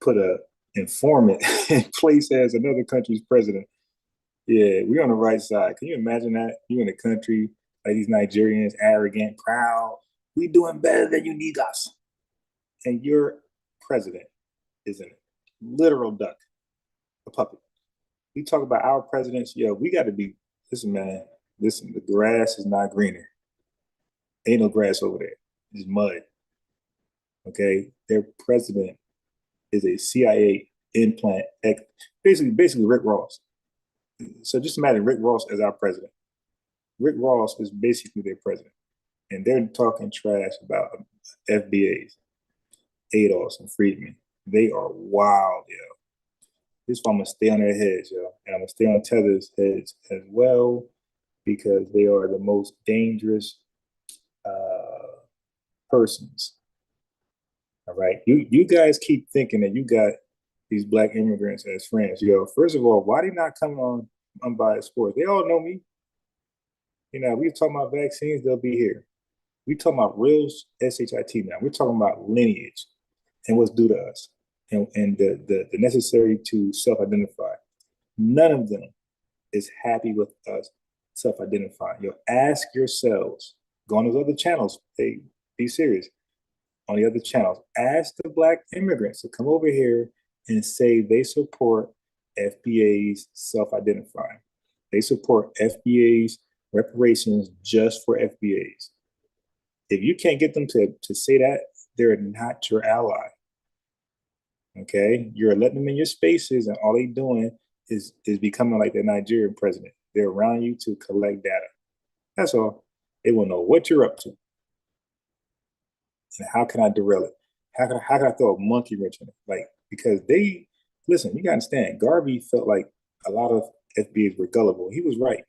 put a informant in place as another country's president. Yeah, we're on the right side. Can you imagine that? You in a country like these Nigerians, arrogant, proud. We doing better than you niggas. And your president is a literal duck, a puppet. We talk about our presidents. Yo, we got to be, listen, man, listen, the grass is not greener. Ain't no grass over there. It's mud. Okay? Their president is a CIA implant, basically Rick Ross. So just imagine Rick Ross as our president. Rick Ross is basically their president. And they're talking trash about FBAs, ADOS, and Friedman. They are wild, yo. This is why I'm going to stay on their heads, yo. And I'm going to stay on Tether's heads as well, because they are the most dangerous persons. All right? You guys keep thinking that you got these black immigrants as friends. Yo, first of all, why they not coming on Unbiased Sports? They all know me. You know, we talking about vaccines, they'll be here. We talking about real SHIT now. We're talking about lineage and what's due to us and the necessary to self-identify. None of them is happy with us self-identifying. Yo, ask yourselves, go on those other channels, hey, be serious. On the other channels, ask the black immigrants to come over here and say they support FBA's self-identifying. They support FBA's reparations just for FBAs. If you can't get them to say that, they're not your ally. Okay? You're letting them in your spaces, and all they doing is becoming like the Nigerian president. They're around you to collect data. That's all. They will know what you're up to. And how can I derail it? How can I throw a monkey wrench in it? Like, because listen, you gotta understand, Garvey felt like a lot of FBAs were gullible. He was right.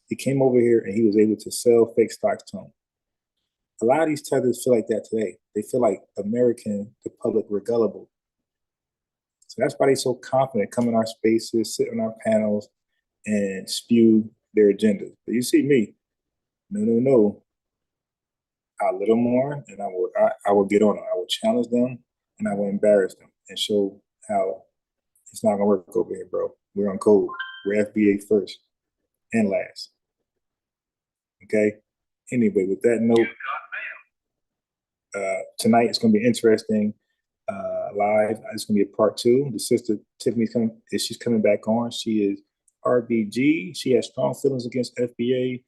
He came over here and he was able to sell fake stocks to them. A lot of these tethers feel like that today. They feel like the public were gullible. So that's why they're so confident, come in our spaces, sit on our panels, and spew their agendas. But you see me, no. A little more, and I will get on them. I will challenge them, and I will embarrass them and show how it's not gonna work over here, bro. We're on code. We're FBA first and last. Okay. Anyway, with that note, tonight it's gonna be interesting. Live. It's gonna be a part 2. The sister Tiffany's coming. She's coming back on. She is RBG. She has strong feelings against FBA.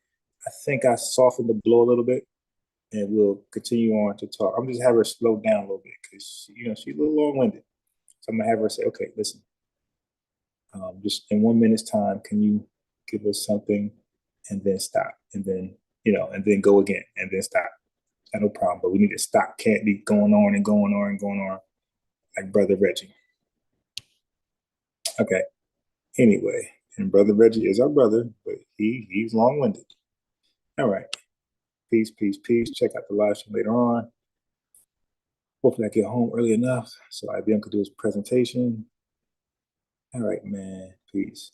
I think I softened the blow a little bit. And we'll continue on to talk. I'm just have her slow down a little bit because she's a little long-winded. So I'm gonna have her say, "Okay, listen, just in 1 minute's time, can you give us something, and then stop, and then and then go again, and then stop." Got no problem, but we need to stop. Can't be going on and going on and going on like Brother Reggie. Okay. Anyway, and Brother Reggie is our brother, but he's long-winded. All right. Peace. Check out the live stream later on. Hopefully I get home early enough so IBM could do his presentation. All right, man. Peace.